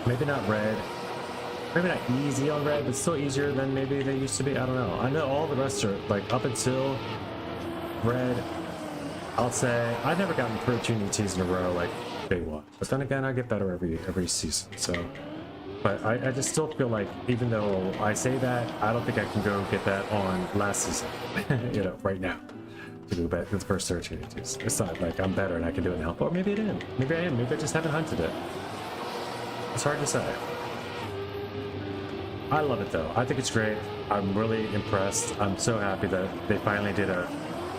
Maybe not red. Maybe not easy on red, but still easier than maybe they used to be. I don't know. I know all the rest are like up until red. I'll say I've never gotten 13 ETs in a row like day one. But then again, I get better every season. So, but I just still feel like even though I say that, I don't think I can go get that on last season. You know, right now. To go back to the first 13 ETs. It's not like I'm better and I can do it now. Or maybe I am. Maybe I am. Maybe I just haven't hunted it. It's hard to say. I love it though. I think it's great. I'm really impressed. I'm so happy that they finally did a,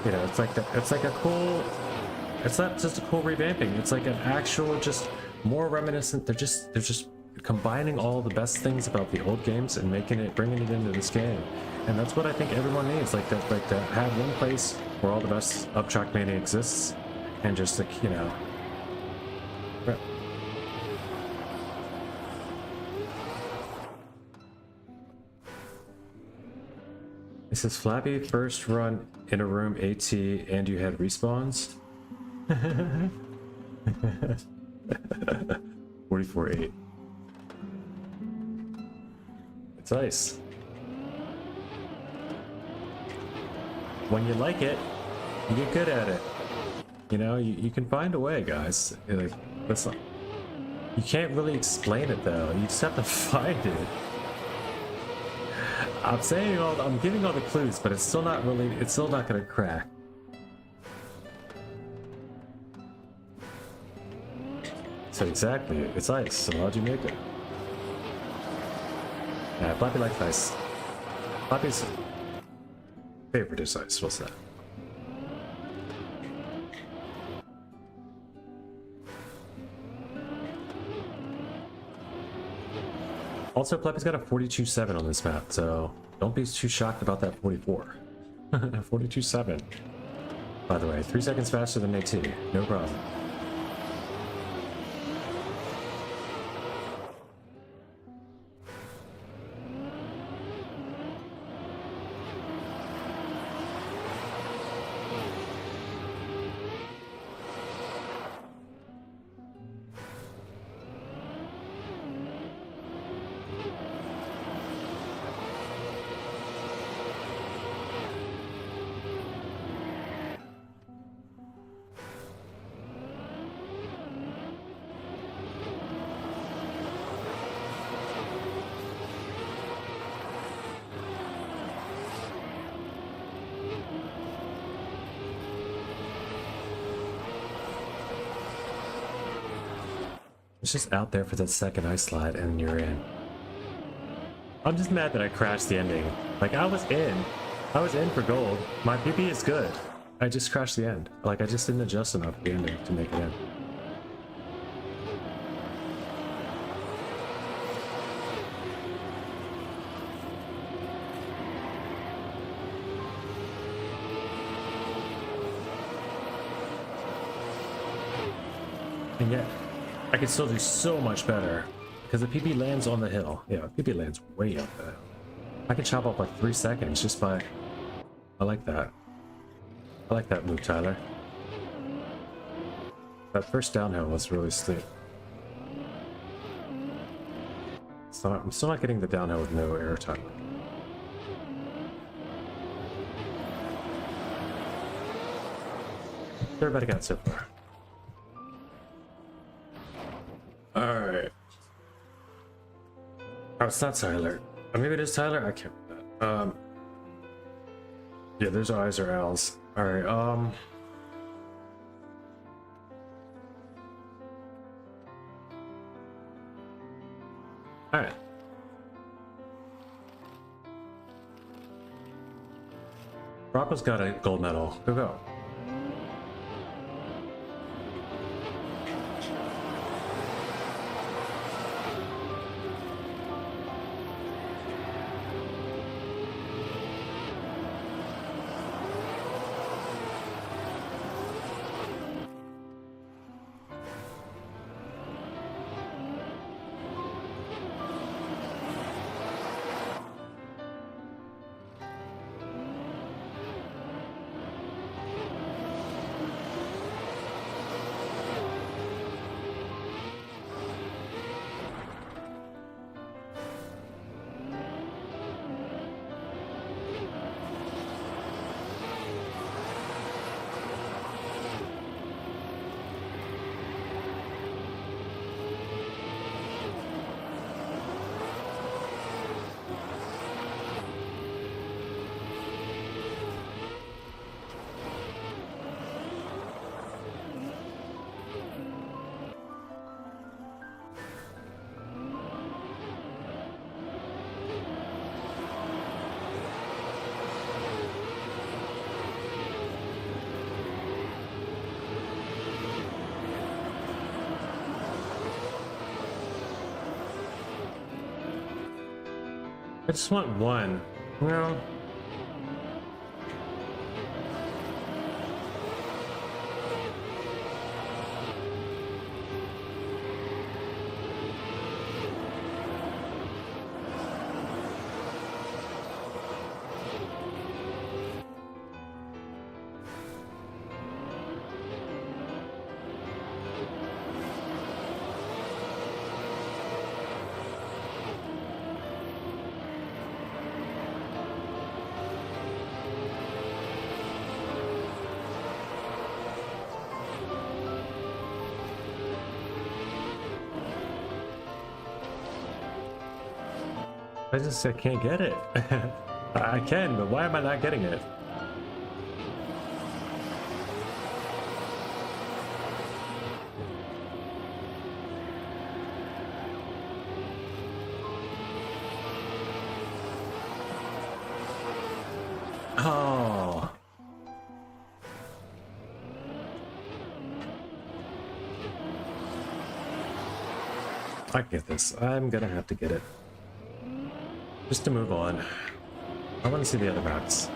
you know, it's like a cool, it's not just a cool revamping. It's like an actual, just more reminiscent. They're just combining all the best things about the old games and bringing it into this game. And that's what I think everyone needs. Like to have one place where all the best of Trackmania exists, and just like, you know. It says Flappy first run in a room AT and you had respawns. 44-8. It's ice. When you like it, you get good at it. You know, you can find a way, guys. Like, that's not, you can't really explain it though. You just have to find it. I'm giving all the clues, but it's still not gonna crack. So exactly, it's ice, so how'd you make it? Yeah, Flappy likes ice. Flappy's favorite is ice, what's that? Also, Flappy's got a 42.7 on this map, so don't be too shocked about that 44. 42.7. By the way, 3 seconds faster than AT, no problem. It's just out there for that second ice slide and you're in. I'm just mad that I crashed the ending. Like, I was in for gold. My PP is good. I just crashed the end. Like, I just didn't adjust enough at the ending to make it in. And yet, I can still do so much better because the PP lands on the hill. Yeah, PP lands way up the hill. I can chop up like 3 seconds just by. I like that. I like that move, Tyler. That first downhill was really steep. I'm still not getting the downhill with no air time. Everybody got so far. Alright. Oh, it's not Tyler. Or maybe it is Tyler? I can't remember that. Yeah, there's I's or L's. Alright, Alright. Rocco's got a gold medal. Go. I just want one. Well, I can't get it. I can, but why am I not getting it? Oh. I get this. I'm gonna have to get it. Just to move on. I want to see the other maps.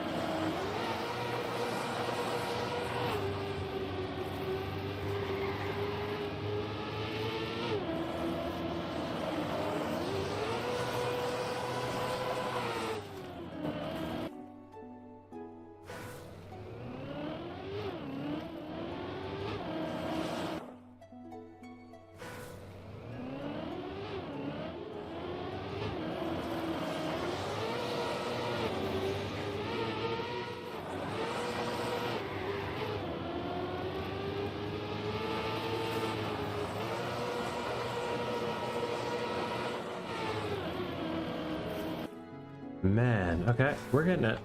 Man, okay, we're getting it.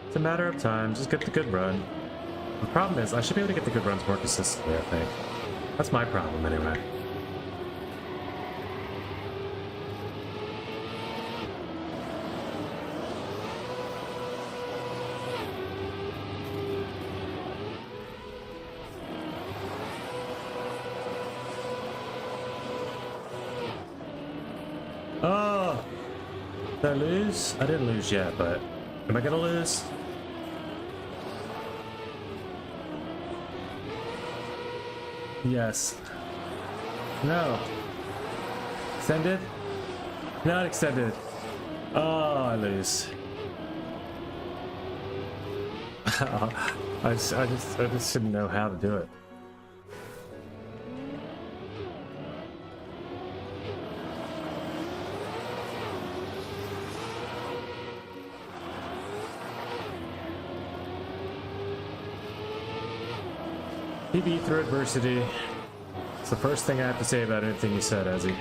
It's a matter of time, just get the good run. The problem is, I should be able to get the good runs more consistently, I think. That's my problem, anyway. Oh! Did I lose? I didn't lose yet, but am I gonna lose? Yes. No. Extended? Not extended. Oh, I lose. I just didn't know how to do it. PB through adversity. It's the first thing I have to say about anything you said, Ezzy.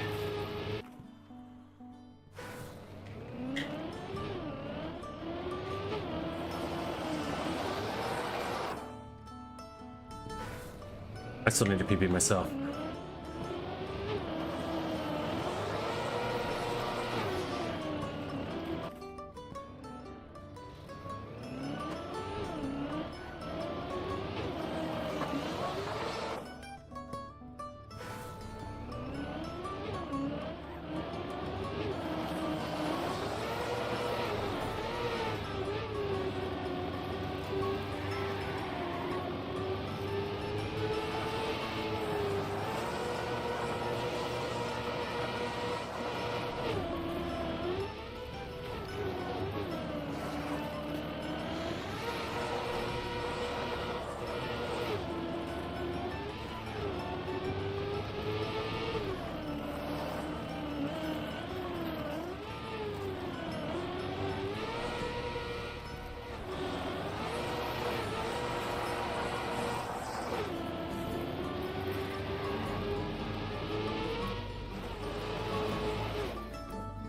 I still need to PB myself.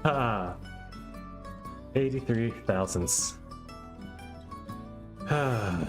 Ah, 83 thousandths. Ah.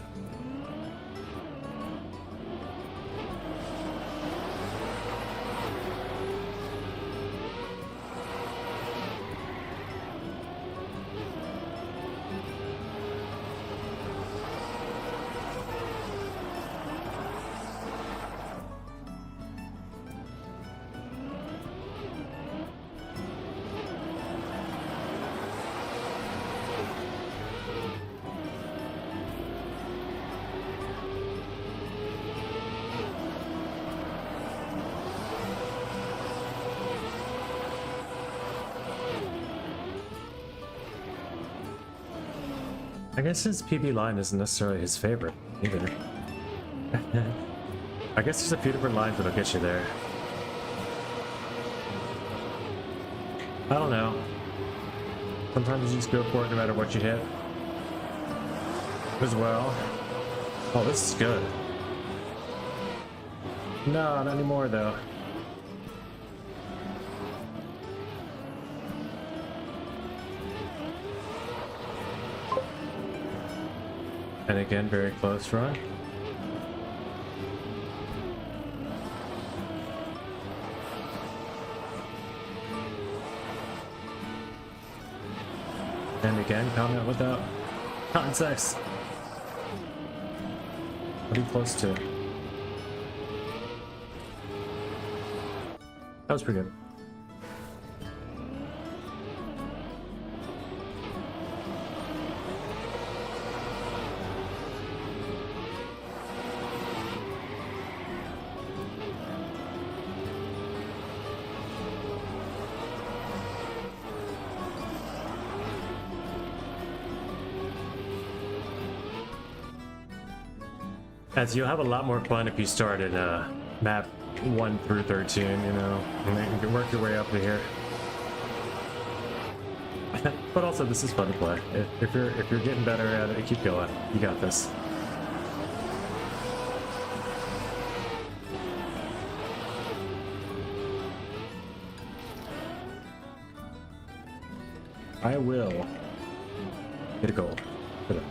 I guess his PB line isn't necessarily his favorite either. I guess there's a few different lines that'll get you there. I don't know. Sometimes you just go for it no matter what you hit. As well. Oh, this is good. No, not anymore though. And again, very close run. And again, comment without context. What are you close to? That was pretty good. As you'll have a lot more fun if you start in map 1 through 13, you know, and then you can work your way up to here. But also, this is fun to play. If you're getting better at it, keep going. You got this. I will get a goal. Put it.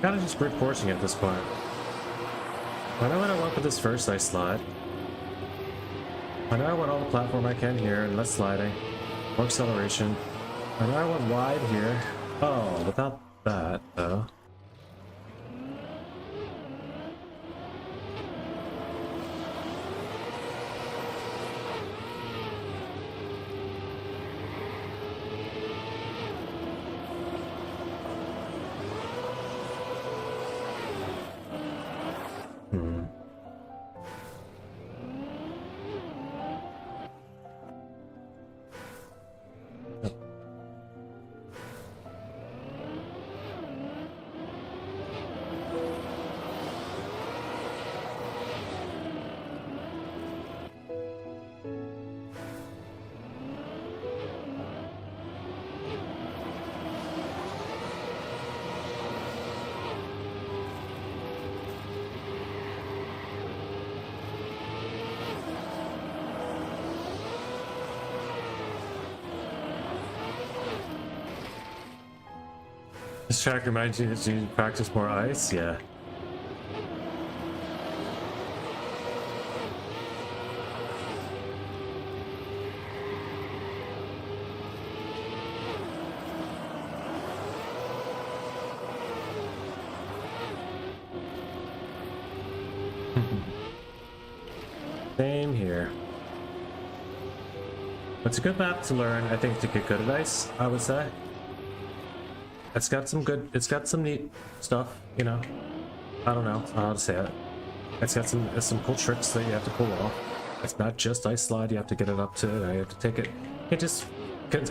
Kind of just brute forcing at this point. I know what I want for this first ice slide. I know I want all the platform I can here, and less sliding, more acceleration. I know I want wide here. Oh, without that though. This track reminds you that you practice more ice? Yeah. Same here. It's a good map to learn, I think, to get good at ice, I would say. It's got some neat stuff, you know. I don't know how to say it. It's got some cool tricks that you have to pull off. It's not just ice slide, you have to get it up to, you have to take it. You can't just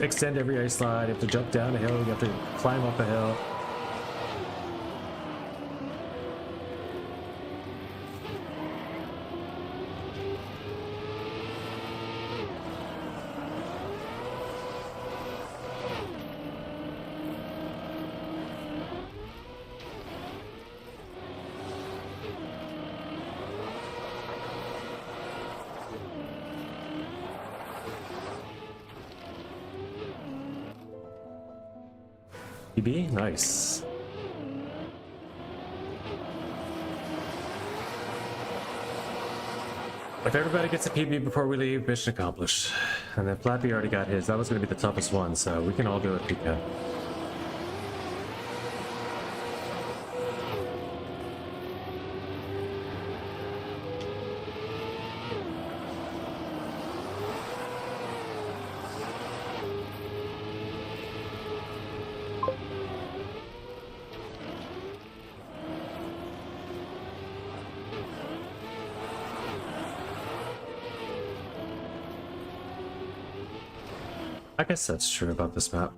extend every ice slide, you have to jump down a hill, you have to climb up a hill. PB? Nice. If everybody gets a PB before we leave, mission accomplished. And then Flappy already got his. That was going to be the toughest one, so we can all do it if we can. I guess that's true about this map.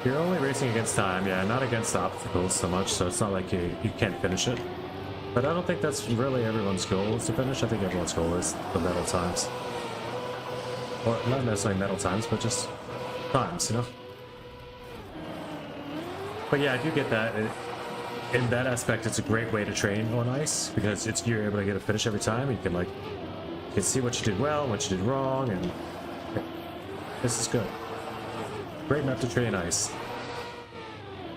You're only racing against time, yeah, not against obstacles so much, so it's not like you can't finish it. But I don't think that's really everyone's goal is to finish. I think everyone's goal is the medal times. Or not necessarily medal times, but just times, you know? But yeah, I do get that. In that aspect, it's a great way to train on ice because you're able to get a finish every time. You can see what you did well, what you did wrong, and this is good. Great map to train ice.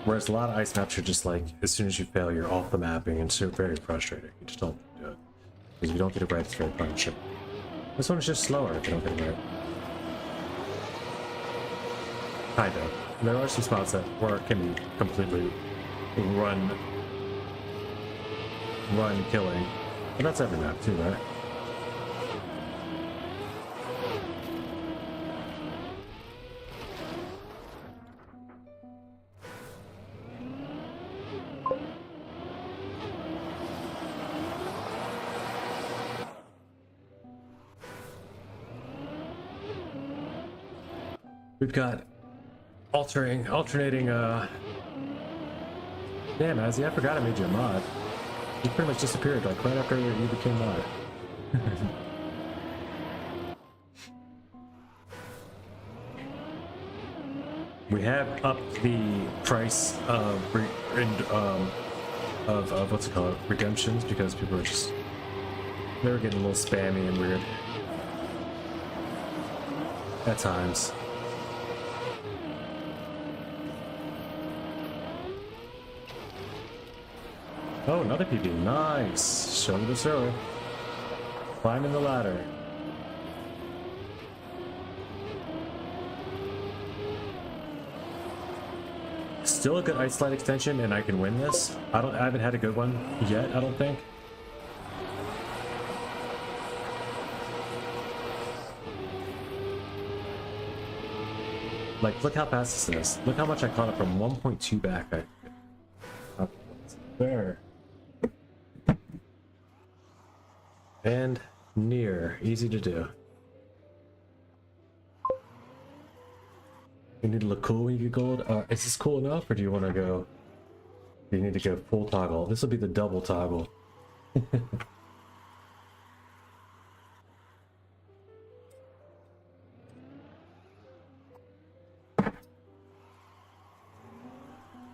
Whereas a lot of ice maps are just like, as soon as you fail, you're off the mapping, and it's very frustrating. You just don't do it because if you don't get it right, it's very punishing. This one is just slower if you don't get it right. Kind of. There are some spots where it can be completely run killing, but that's every map too, right? We've got alternating damn, Azzy, I forgot I made you a mod. You pretty much disappeared like right after you became mod. We have upped the price of what's it called, redemptions, because people are just, they were getting a little spammy and weird at times. Oh, another PB. Nice. Show me the thrower. Climbing the ladder. Still a good ice slide extension, and I can win this. I haven't had a good one yet, I don't think. Like, look how fast this is. Look how much I caught it from 1.2 back. There. And near. Easy to do. You need to look cool when you get gold. Is this cool enough, or do you want to go? You need to go full toggle. This will be the double toggle.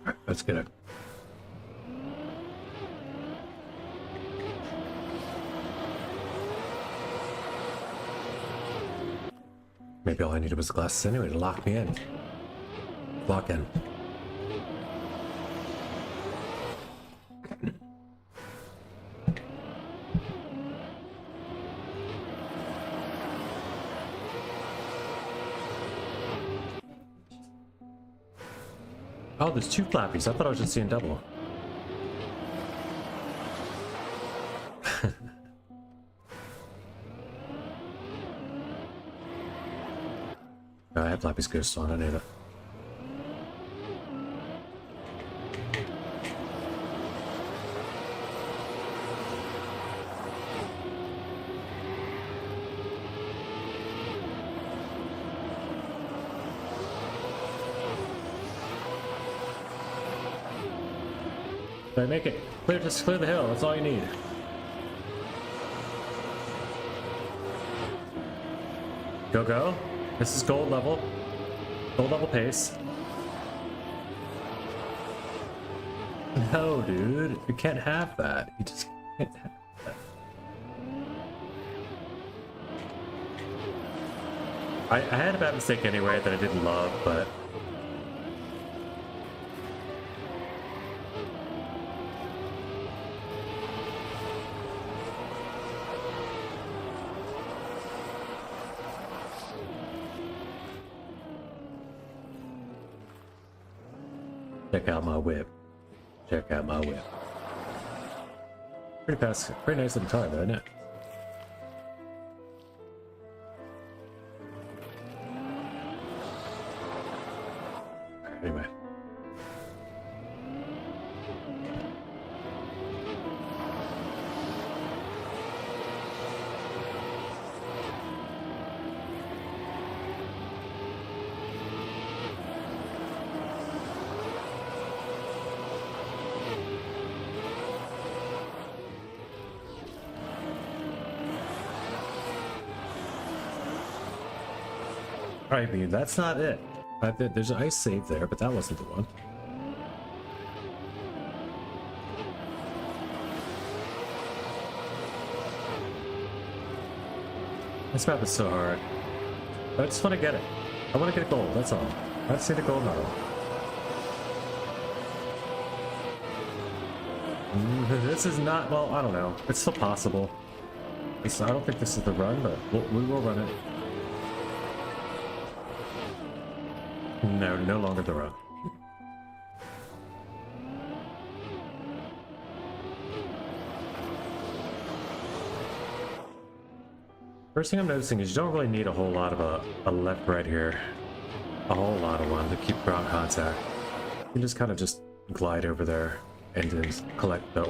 Alright, let's get it. Maybe all I needed was the glasses anyway to lock me in. Lock in. Oh, there's two flappies. I thought I was just seeing double. I have Flappy's Ghost on, I need it. Did I make it? Just clear the hill, that's all you need. Go, go. This is gold level. Gold level pace. No, dude. You can't have that. You just can't have that. I had a bad mistake anyway that I didn't love, but check out my whip. Check out my whip. Pretty fast, pretty nice little car, though, isn't it? Anyway. I mean, that's not it. There's an ice save there, but that wasn't the one. This map is so hard. I just want to get it. I want to get a gold, that's all. Let's see the gold medal. This is not, well, I don't know. It's still possible. I don't think this is the run, but we will run it. No, no longer the run. First thing I'm noticing is you don't really need a whole lot of a left right here. A whole lot of one to keep ground contact. You can just kind of just glide over there and then collect the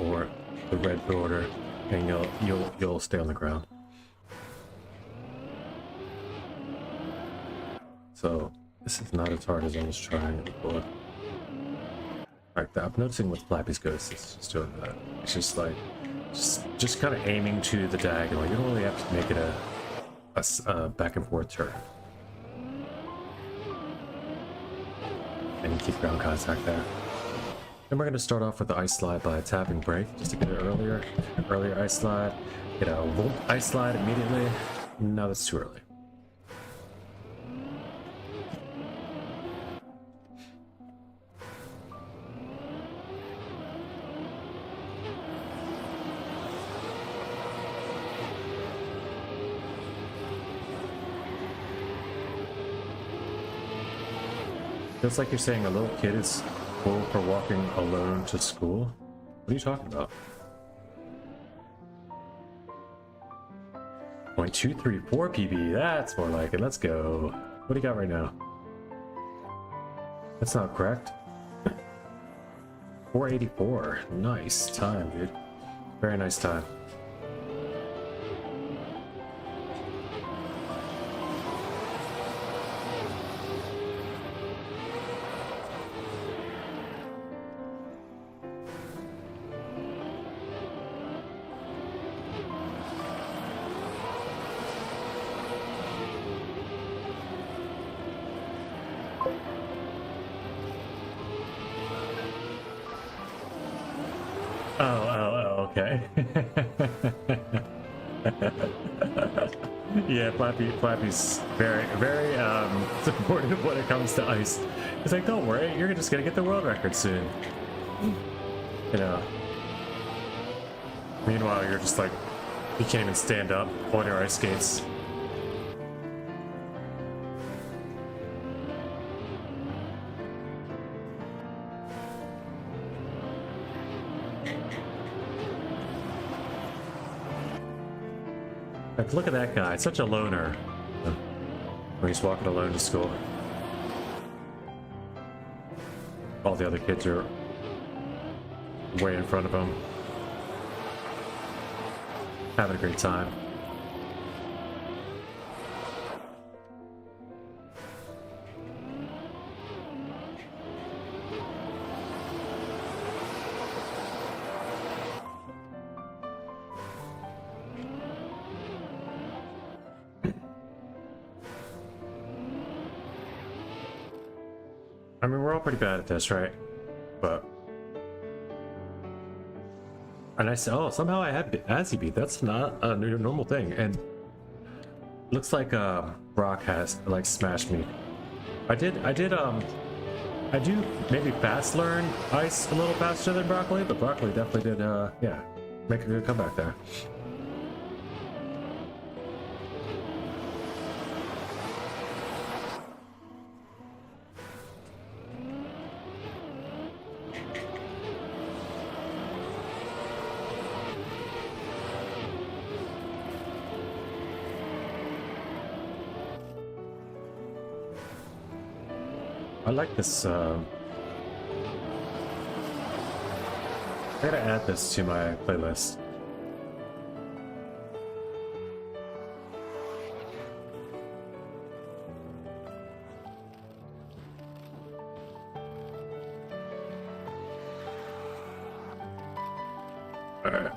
red order, and you'll stay on the ground. So this is not as hard as I was trying before. Like that, I'm noticing with Flappy's Ghost, it's just doing that. It's just like, just kind of aiming to the diagonal. You don't really have to make it a back and forth turn. And you keep ground contact there. Then we're going to start off with the ice slide by tapping brake, just to get it earlier ice slide. Get a ice slide immediately. No, that's too early. Feels like you're saying a little kid is cool for walking alone to school? What are you talking about? 0.234 PB, that's more like it. Let's go. What do you got right now? That's not correct. 484. Nice time, dude. Very nice time. Okay. Yeah, Flappy's very supportive when it comes to ice. He's like, don't worry, you're just gonna get the world record soon. You know. Meanwhile, you're just like, you can't even stand up on your ice skates. Like, look at that guy, such a loner. When he's walking alone to school. All the other kids are way in front of him. Having a great time. I mean, we're all pretty bad at this, right? But... And I said, oh, somehow I had Azzy beat. That's not a normal thing. And Looks like Brock has like smashed me. I do maybe fast learn ice a little faster than broccoli, but broccoli definitely did yeah, make a good comeback there. I like this, I gotta add this to my playlist. Alright.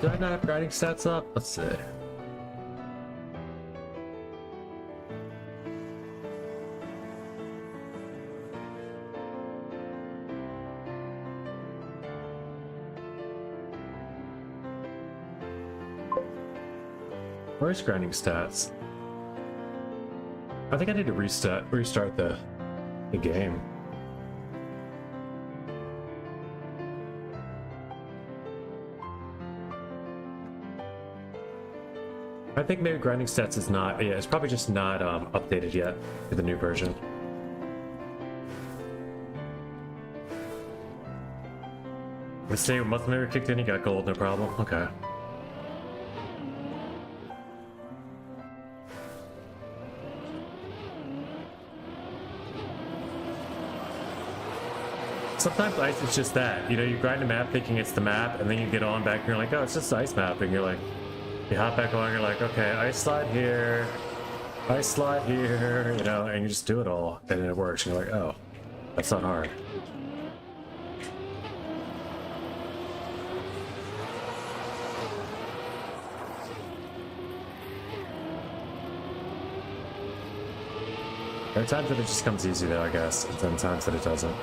Do I not have grinding stats up? Let's see. Where's grinding stats? I think I need to restart the game. I think maybe grinding stats is not, yeah, it's probably just not updated yet to the new version. Mistake, muscle memory kicked in, you got gold, no problem. Okay. Sometimes ice is just that, you know, you grind a map thinking it's the map, and then you get on back and you're like, oh, it's just ice map, and you're like, you hop back on, you're like, okay, ice slide here, you know, and you just do it all, and it works, and you're like, oh, that's not hard. There are times that it just comes easy though, I guess, and then times that it doesn't.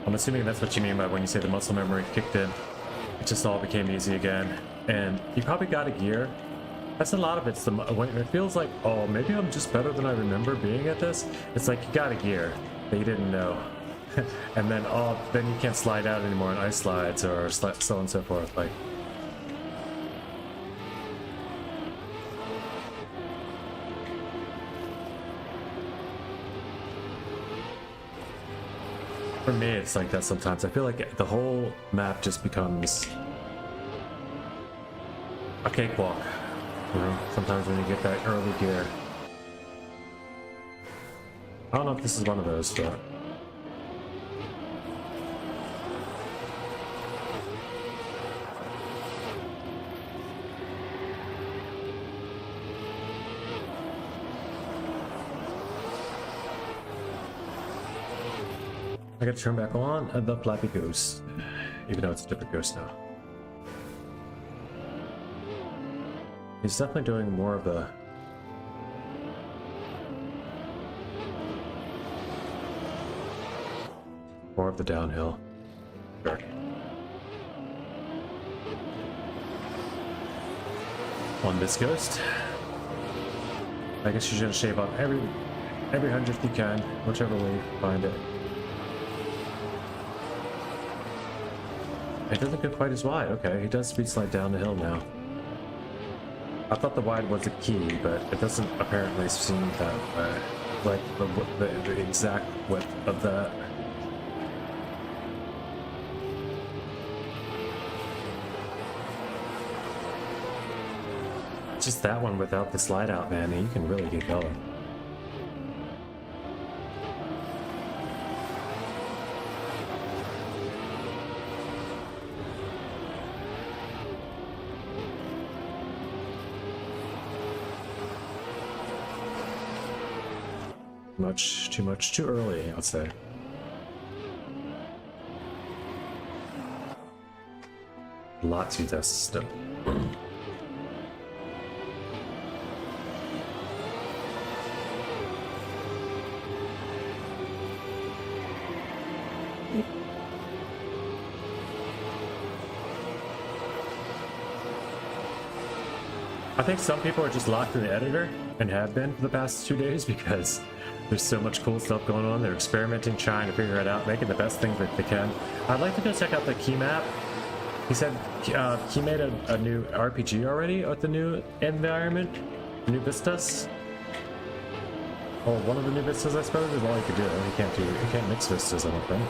I'm assuming that's what you mean by when you say the muscle memory kicked in. It just all became easy again. And you probably got a gear. That's a lot of it's when it feels like, oh, maybe I'm just better than I remember being at this. It's like you got a gear that you didn't know. And then, oh, then you can't slide out anymore on ice slides or so on and so forth. Like, for me, it's like that sometimes. I feel like the whole map just becomes a cakewalk. You know, sometimes when you get that early gear. I don't know if this is one of those, but I gotta turn back on the Flappy Goose, even though it's a different ghost now. He's definitely doing more of the downhill. Sure. On this ghost, I guess you're gonna shave off every 100th you can, whichever way you find it. It doesn't go quite as wide. Okay, he does speed slide down the hill now. I thought the wide was a key, but it doesn't apparently seem that way. Like the exact width of that. Just that one without the slide out, man, and you can really get going. Too much, too early, I'd say. Lots of tests still. I think some people are just locked in the editor and have been for the past 2 days because there's so much cool stuff going on. They're experimenting, trying to figure it out, making the best things that they can. I'd like to go check out the key map. He said he made a new RPG already with the new environment, new vistas. Or one of the new vistas, I suppose, is all you could do. You can't mix vistas, I don't think.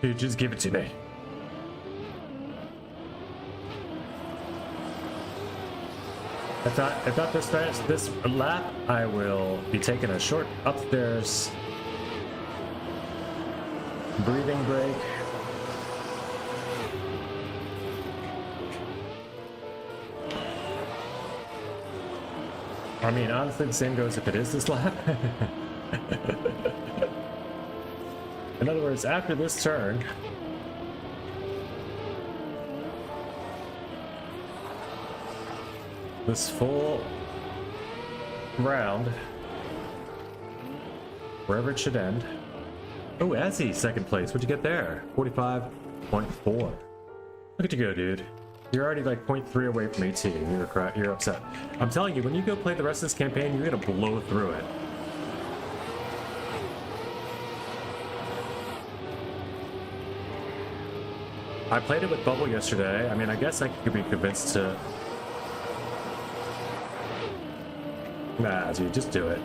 Dude, just give it to me. If not this lap, I will be taking a short upstairs breathing break. I mean, honestly, the same goes if it is this lap. In other words, after this turn, this full round, wherever it should end. Oh, Ezzy, second place. What'd you get there? 45.4. Look at you go, dude. You're already like 0.3 away from 18. You're upset. I'm telling you, when you go play the rest of this campaign, you're gonna blow through it. I played it with Bubble yesterday. I mean, I guess I could be convinced to... Nah, dude, just do it.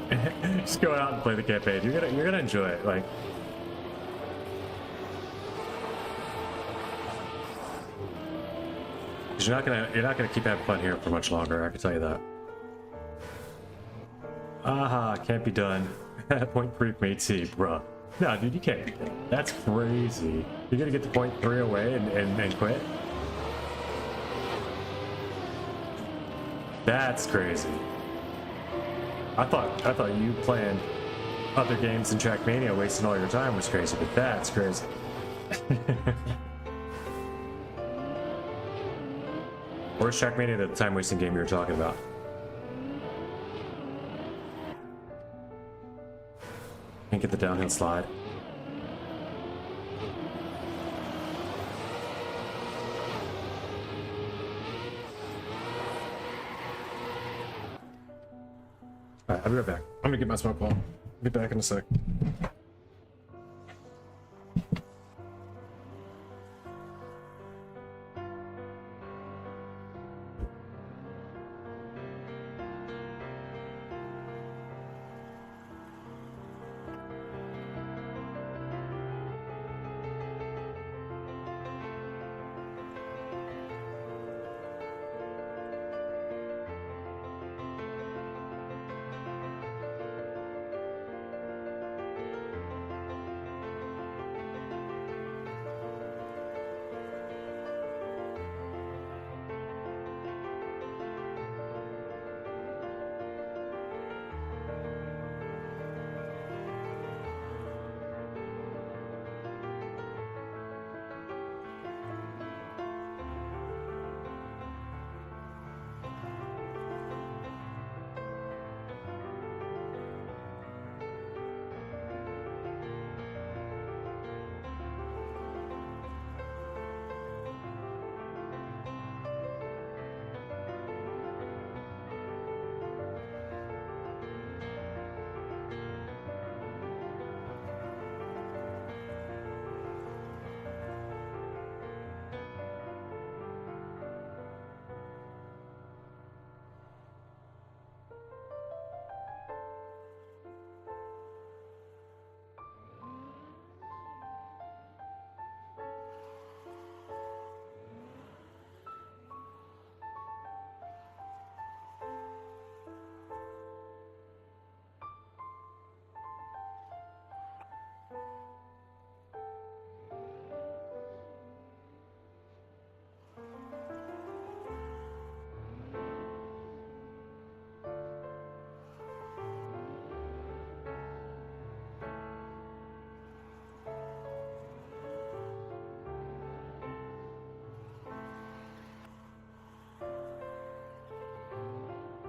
Just go out and play the campaign. You're gonna enjoy it. Like, you're not gonna keep having fun here for much longer. I can tell you that. Aha, can't be done. 0.3 from 18, bruh. No, dude, you can't. That's crazy. You're gonna get to 0.3 away and quit? That's crazy. I thought you playing other games in Trackmania wasting all your time was crazy, but that's crazy. Where's Trackmania, the time wasting game you were talking about? Can't get the downhill slide. Alright, I'll be right back. I'm gonna get my smoke ball. Be back in a sec.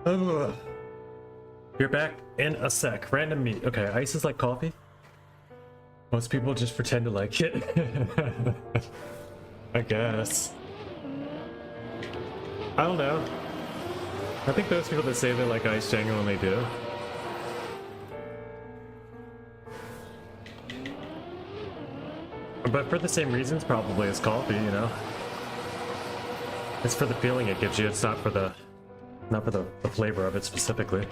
Ugh. You're back in a sec. Random meat. Okay, ice is like coffee. Most people just pretend to like it. I guess. I don't know. I think those people that say they like ice genuinely do. But for the same reasons probably as coffee, you know? It's for the feeling it gives you, it's not for the flavor of it specifically.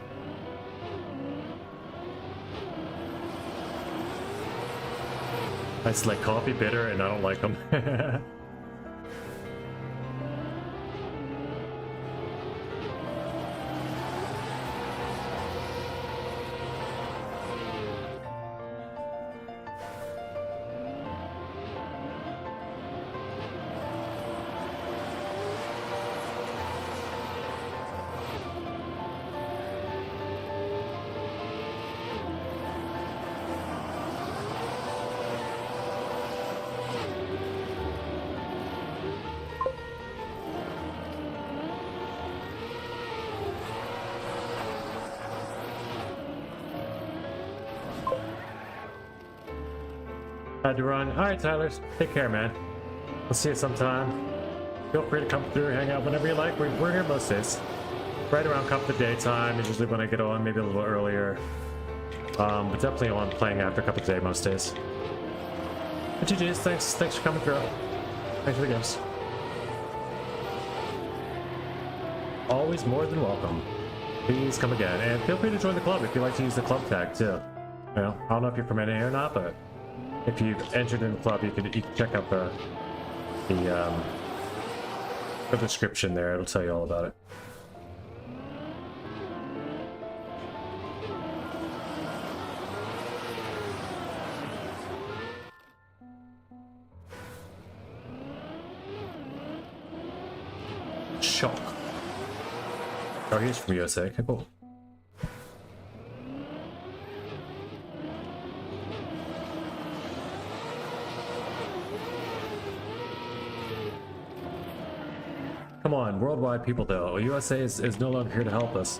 It's like coffee bitter and I don't like them. Had to run. Alright, Tyler. Take care, man. We'll see you sometime. Feel free to come through, hang out whenever you like. We're here most days. Right around cup of the day time is usually when I get on, maybe a little earlier. But definitely on playing after cup of the day most days. But GG's, thanks for coming through. Thanks for the gifts. Always more than welcome. Please come again. And feel free to join the club if you like to use the club tag too. You know, I don't know if you're from NA or not, but if you've entered in the club, you can check out the description there. It'll tell you all about it. Shock. Oh, he's from USA. Okay, cool. Come on, worldwide people though. USA is no longer here to help us.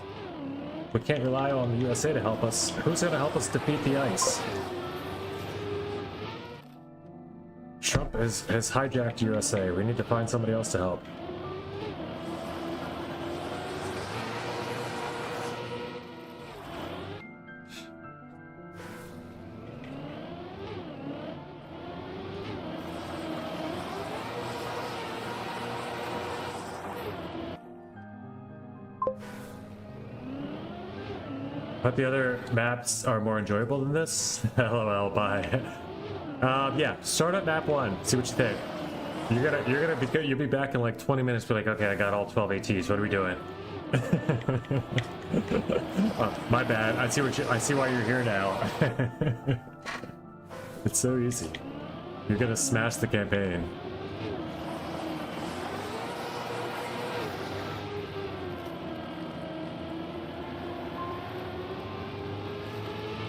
We can't rely on the USA to help us. Who's going to help us defeat the ice? Trump has hijacked USA. We need to find somebody else to help. But the other maps are more enjoyable than this. LOL, bye. Yeah, start at map 1. See what you think. You'll be back in like 20 minutes. Be like, okay, I got all 12 ATs. What are we doing? Oh, my bad. I see why you're here now. It's so easy. You're gonna smash the campaign.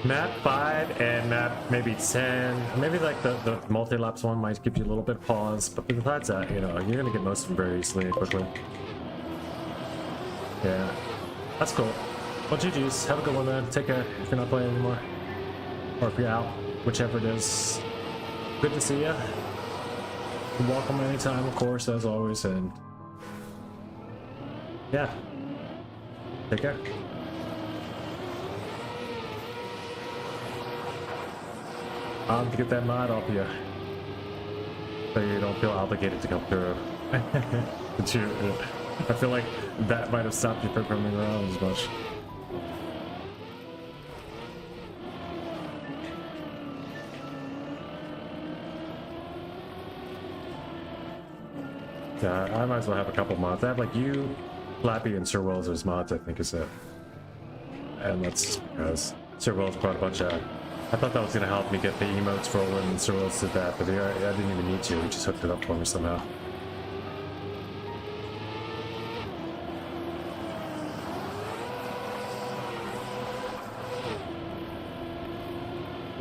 Map 5 and map maybe 10, maybe like the multi-laps one might give you a little bit of pause, but besides that, you know, you're gonna get most of them very easily and quickly. Yeah, that's cool. Well, GG's, have a good one, man. Take care if you're not playing anymore, or if you're out, whichever it is. Good to see you. You're welcome anytime, of course, as always, and yeah, take care. To get that mod off you, so you don't feel obligated to come through. But I feel like that might have stopped you from coming around as much. Yeah, I might as well have a couple mods. I have like you, Flappy, and Sir Wells as mods, I think is it. And that's just because Sir Wells brought a bunch of... I thought that was going to help me get the emotes rolling, and Sir Wells did that, but I didn't even need to. He just hooked it up for me somehow.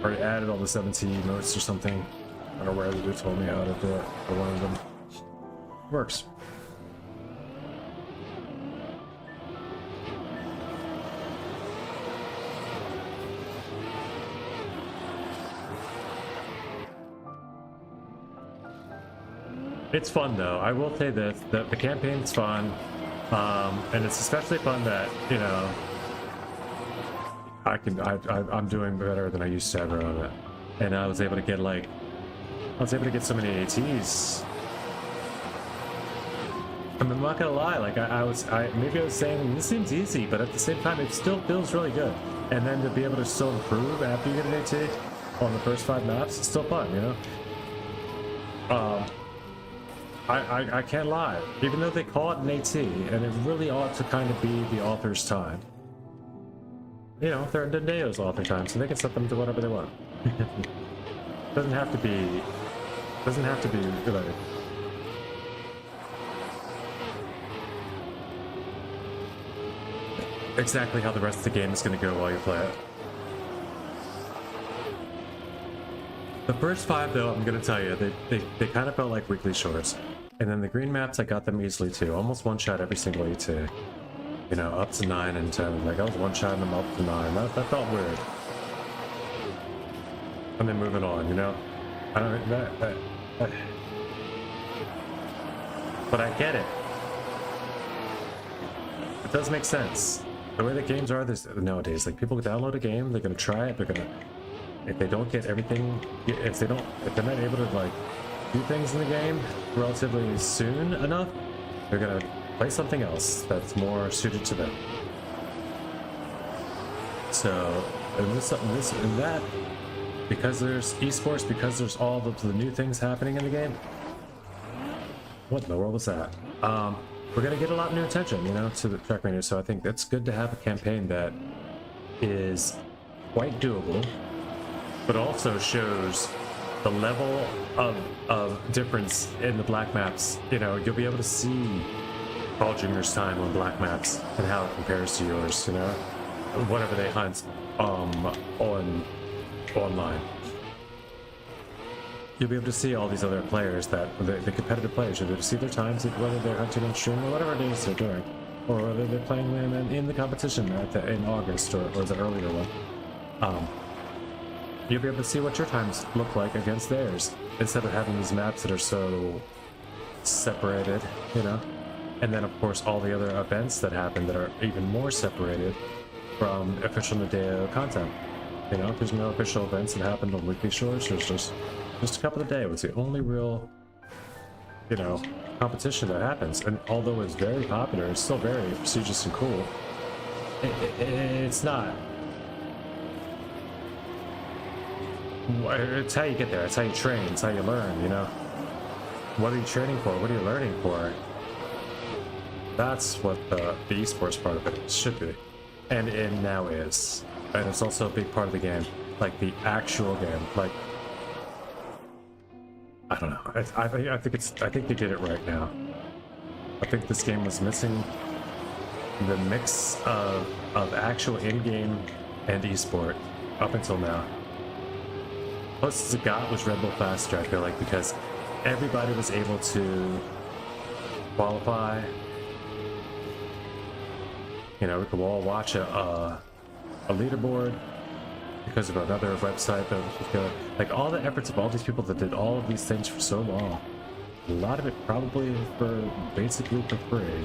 Already added all the 17 emotes or something. I don't know where they told me how to do it, or one of them. Works. It's fun though. I will say this: the campaign's fun, and it's especially fun that I'm doing better than I used to ever on it, and I was able to get so many ATs. I mean, I'm not gonna lie, like I was saying this seems easy, but at the same time it still feels really good. And then to be able to still improve after you get an AT on the first 5 maps, it's still fun, I can't lie. Even though they call it an AT, and it really ought to kind of be the author's time. They're Dendeo's author time, so they can set them to whatever they want. Doesn't have to be like exactly how the rest of the game is going to go while you play it. The first 5, though, I'm going to tell you, they kind of felt like weekly shorts. And then the green maps, I got them easily too. Almost one-shot every single ET. Up to 9 and 10. Like, I was one-shotting them up to 9. That felt weird. And then moving on, I don't... But I get it. It does make sense. The way the games are nowadays, like, people download a game, they're gonna try it, they're gonna, if they don't get everything, if they're not able to like do things in the game relatively soon enough, they're gonna play something else that's more suited to them. So, and that, because there's esports, because there's all of the new things happening in the game. What in the world was that? We're gonna get a lot of new attention, to the trackmaniac. So I think it's good to have a campaign that is quite doable, but also shows the level of difference in the black maps. You'll be able to see Paul Jr.'s time on black maps and how it compares to yours. Whatever they hunt online. You'll be able to see all these other players, the competitive players. You'll be able to see their times, whether they're hunting on stream or whatever it is they're doing, or whether they're playing them in the competition in August or the earlier one. You'll be able to see what your times look like against theirs, instead of having these maps that are so separated, And then, of course, all the other events that happen that are even more separated from official Nadeo content. There's no official events that happened on weekly shores. There's just a couple of days. It was the only real, competition that happens. And although it's very popular, it's still very prestigious and cool. It's not. It's how you get there. It's how you train. It's how you learn, What are you training for? What are you learning for? That's what the esports part of it should be. And it now is. And it's also a big part of the game. Like the actual game. Like, I don't know. I think they did it right now. I think this game was missing the mix of actual in-game and esport up until now. Plus, the got was Red Bull faster, I feel like, because everybody was able to qualify. We could all watch a leaderboard because of another website that was good. Like, all the efforts of all these people that did all of these things for so long, a lot of it probably basically for free,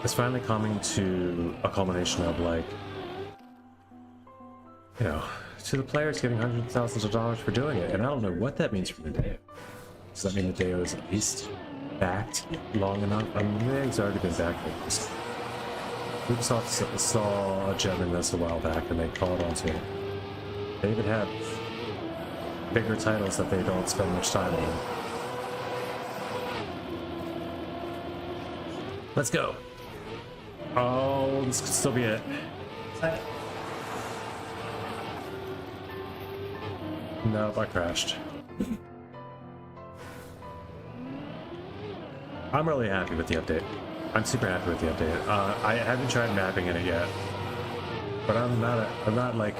it's finally coming to a culmination of, like, to the players getting hundreds of thousands of dollars for doing it. And I don't know what that means for Nadeo. Does that mean Nadeo is at least backed long enough? I mean, Nadeo's already been backed. Ubisoft saw a gem in this a while back and they called onto it. They even have bigger titles that they don't spend much time on. Let's go. Oh, this could still be it. Nope, I crashed. I'm really happy with the update. I'm super happy with the update. I haven't tried mapping in it yet, but I'm not like.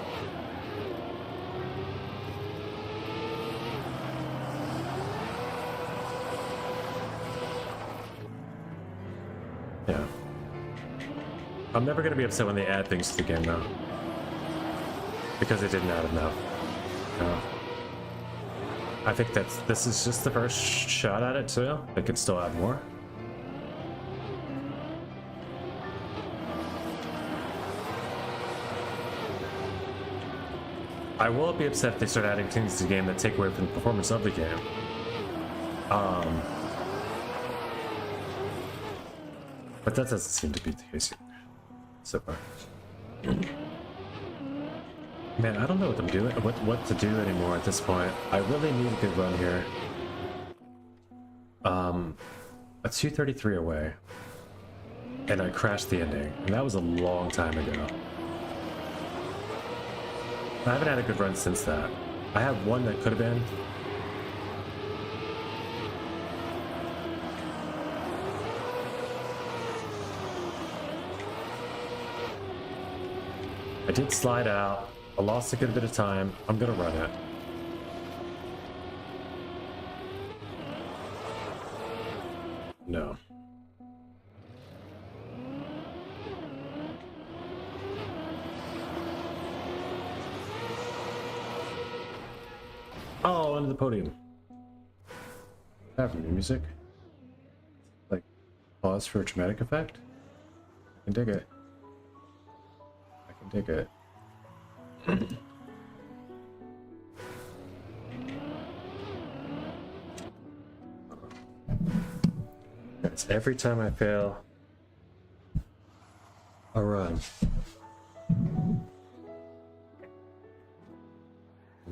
Yeah. I'm never gonna be upset when they add things to the game though, because they didn't add enough. I think this is just the first shot at it too. They could still add more. I will be upset if they start adding things to the game that take away from the performance of the game. But that doesn't seem to be the case here so far. Man, I don't know what I'm doing, what to do anymore at this point. I really need a good run here. A 233 away, and I crashed the ending, and that was a long time ago. I haven't had a good run since that. I have one that could have been. I did slide out. I lost a good bit of time. I'm gonna run it. No. Oh, under the podium. I have new music. Like, pause for a dramatic effect. I can dig it. I can dig it. It's every time I fail a run. I'm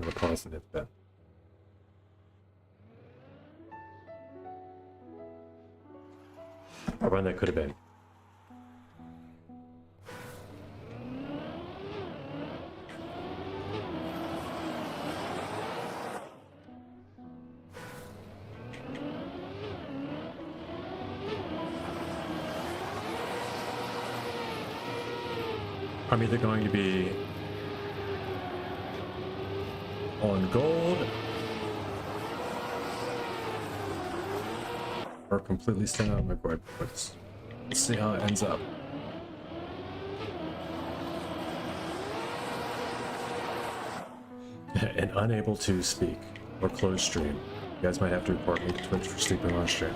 gonna pause and hit that. A run that could have been. I'm either going to be on gold or completely stand out of my board. Let's see how it ends up. And unable to speak or close stream. You guys might have to report me to Twitch for sleeping on stream.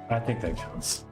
I think that counts.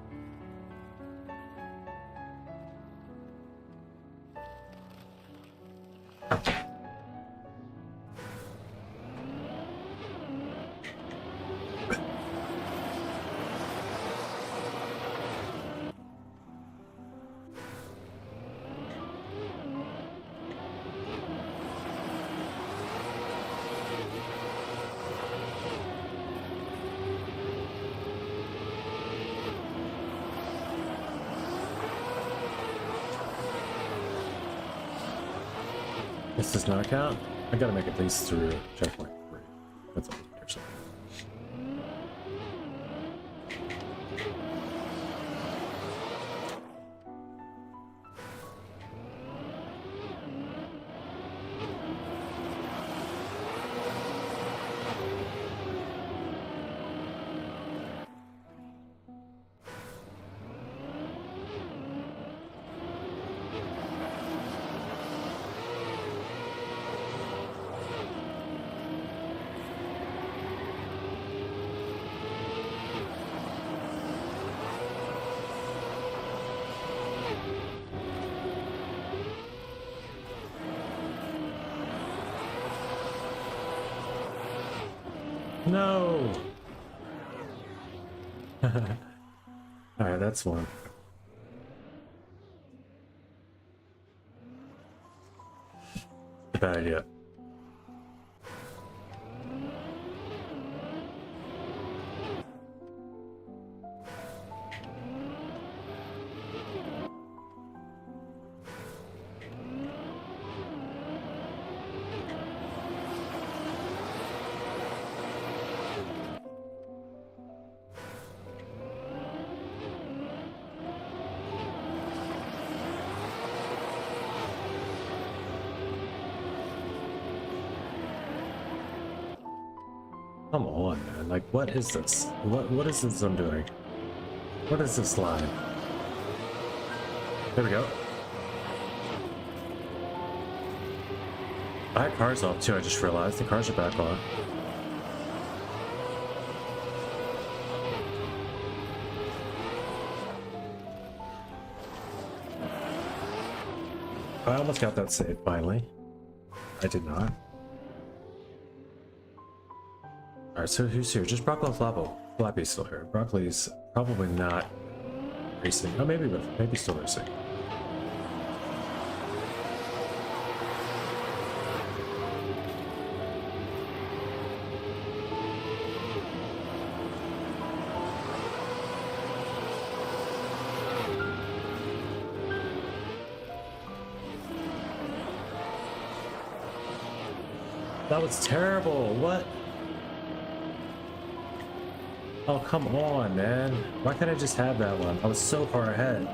This does not count. I gotta make it at least through checkpoint 3. That's all. No! Alright, that's one. Bad idea. Come on, man. Like, what is this? What is this I'm doing? What is this line? There we go. I had cars off too, I just realized. The cars are back on. I almost got that save finally. I did not. Alright, so who's here? Just Broccoli and Flappo. Flappy's still here. Broccoli's probably not racing. Oh, maybe still racing. That was terrible. What? Oh, come on, man. Why can't I just have that one? I was so far ahead.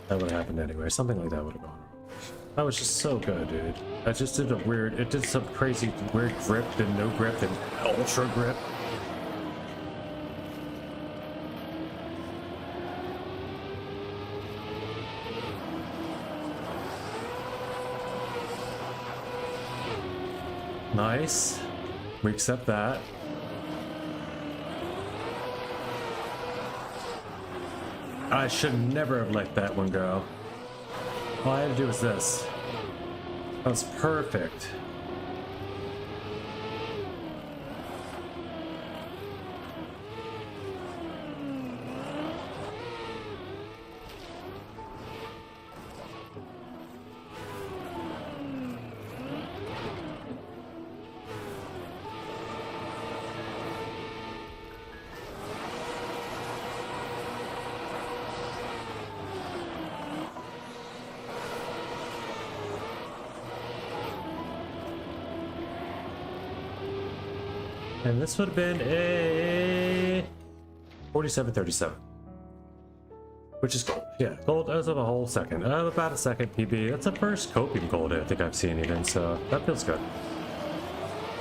That would have happened anyway. Something like that would have gone wrong. That was just so good, dude. I just did it did some crazy weird grip, then no grip, then ultra grip. Nice. We accept that. I should never have let that one go. All I had to do was this. That was perfect. And this would have been a 47.37, which is gold. Yeah, gold as of a whole second, about a second PB. That's the first coping gold I think I've seen even, so that feels good.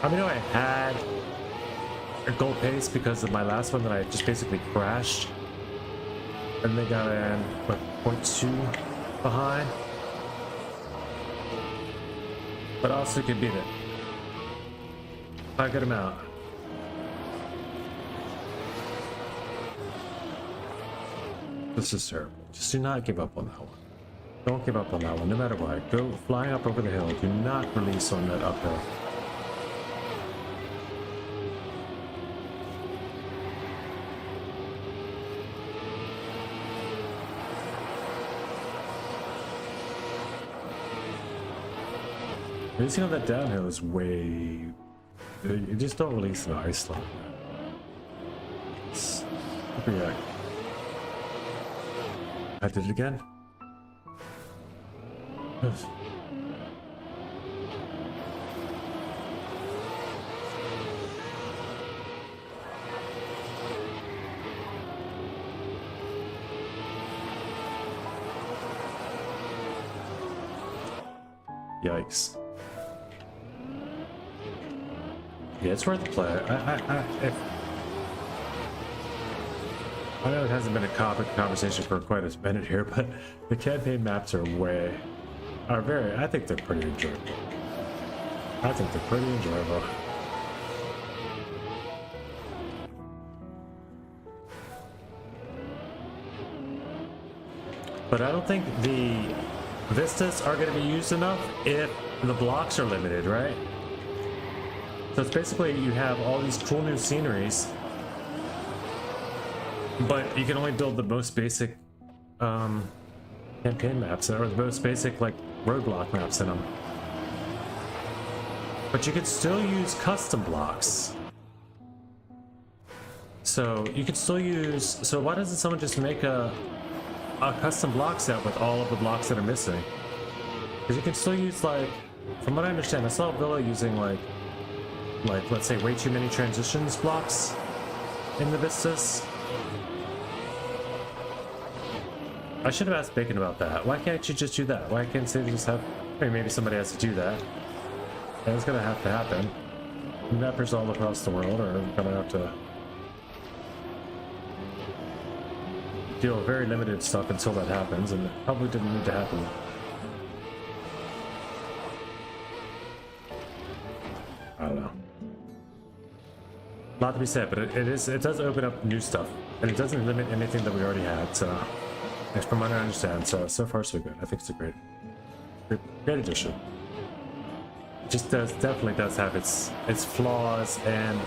I mean, I had a gold pace because of my last one that I just basically crashed, and they got in what 0.2 behind, but also could beat it by a good amount. This is terrible. Just do not give up on that one. Don't give up on that one, no matter what. Go flying up over the hill. Do not release on that uphill. Racing on that downhill is way... You just don't release an ice like that. It's... React. I did it again. Yikes. Yeah, it's worth the play. I know it hasn't been a conversation for quite a minute here, but the campaign maps are I think they're pretty enjoyable. I think they're pretty enjoyable. But I don't think the vistas are going to be used enough if the blocks are limited, right? So it's basically you have all these cool new sceneries, but you can only build the most basic campaign maps, or the most basic like roadblock maps in them. But you can still use custom blocks. So you can still use. So why doesn't someone just make a custom block set with all of the blocks that are missing? Because you can still use, like, from what I understand, I saw Villa using like let's say way too many transitions blocks in the vistas. I should have asked Bacon about that. Why can't you just do that? Why can't they just have... I mean, maybe somebody has to do that. That's gonna have to happen. Mappers all across the world are gonna have to deal with very limited stuff until that happens, and it probably didn't need to happen. I don't know. A lot to be said, but it does open up new stuff, and it doesn't limit anything that we already had. So, from what I understand, so far so good. I think it's a great addition. It just definitely does have its flaws and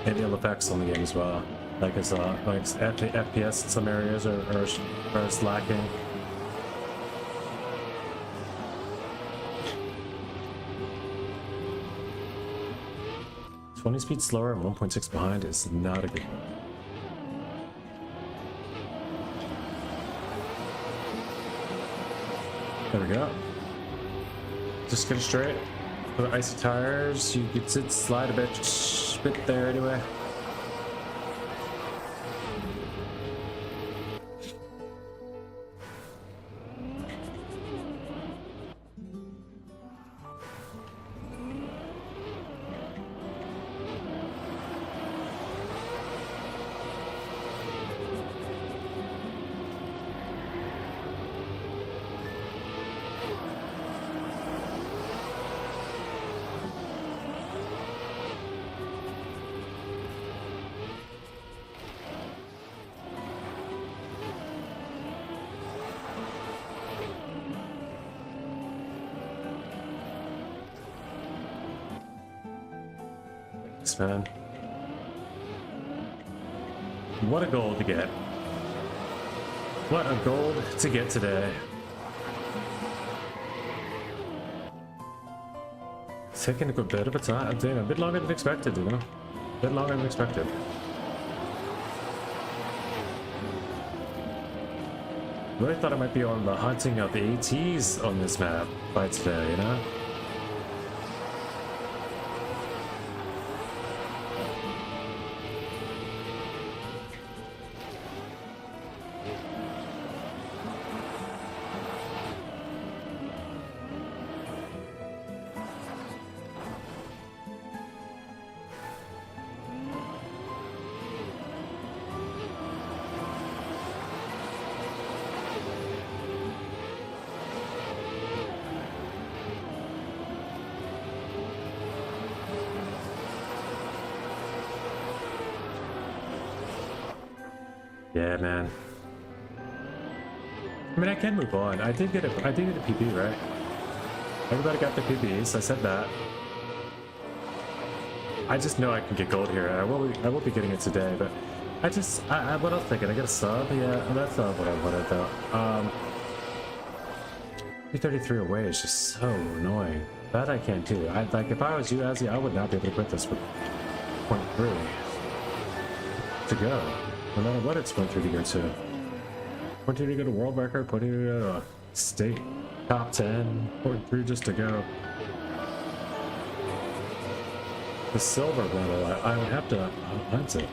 ill effects on the game as well. Like it's like FPS in some areas are lacking. 20 speed slower and 1.6 behind is not a good one. There we go. Just get it straight. For the icy tires, you could slide a bit there anyway. Man, what a goal to get. What a goal to get today. It's taking a good bit of a time, a bit longer than expected, you know? A bit longer than expected. Really thought I might be on the hunting of the ATs on this map by today, you know? Yeah, man. I mean, I can move on. I did get a PB, right? Everybody got the PBs. I said that. I just know I can get gold here. I will be getting it today, but what else thinking? I get a sub? Yeah, that's not what I wanted though. 333 away is just so annoying. That I can't do. Like if I was you, Azzy, I would not be able to quit this with 0.3 to go. No matter what, it's 0.3 to go to. 0.2 to go to world record, 0.2 to go to state top 10, 0.3 just to go. The silver medal, I would have to hunt it.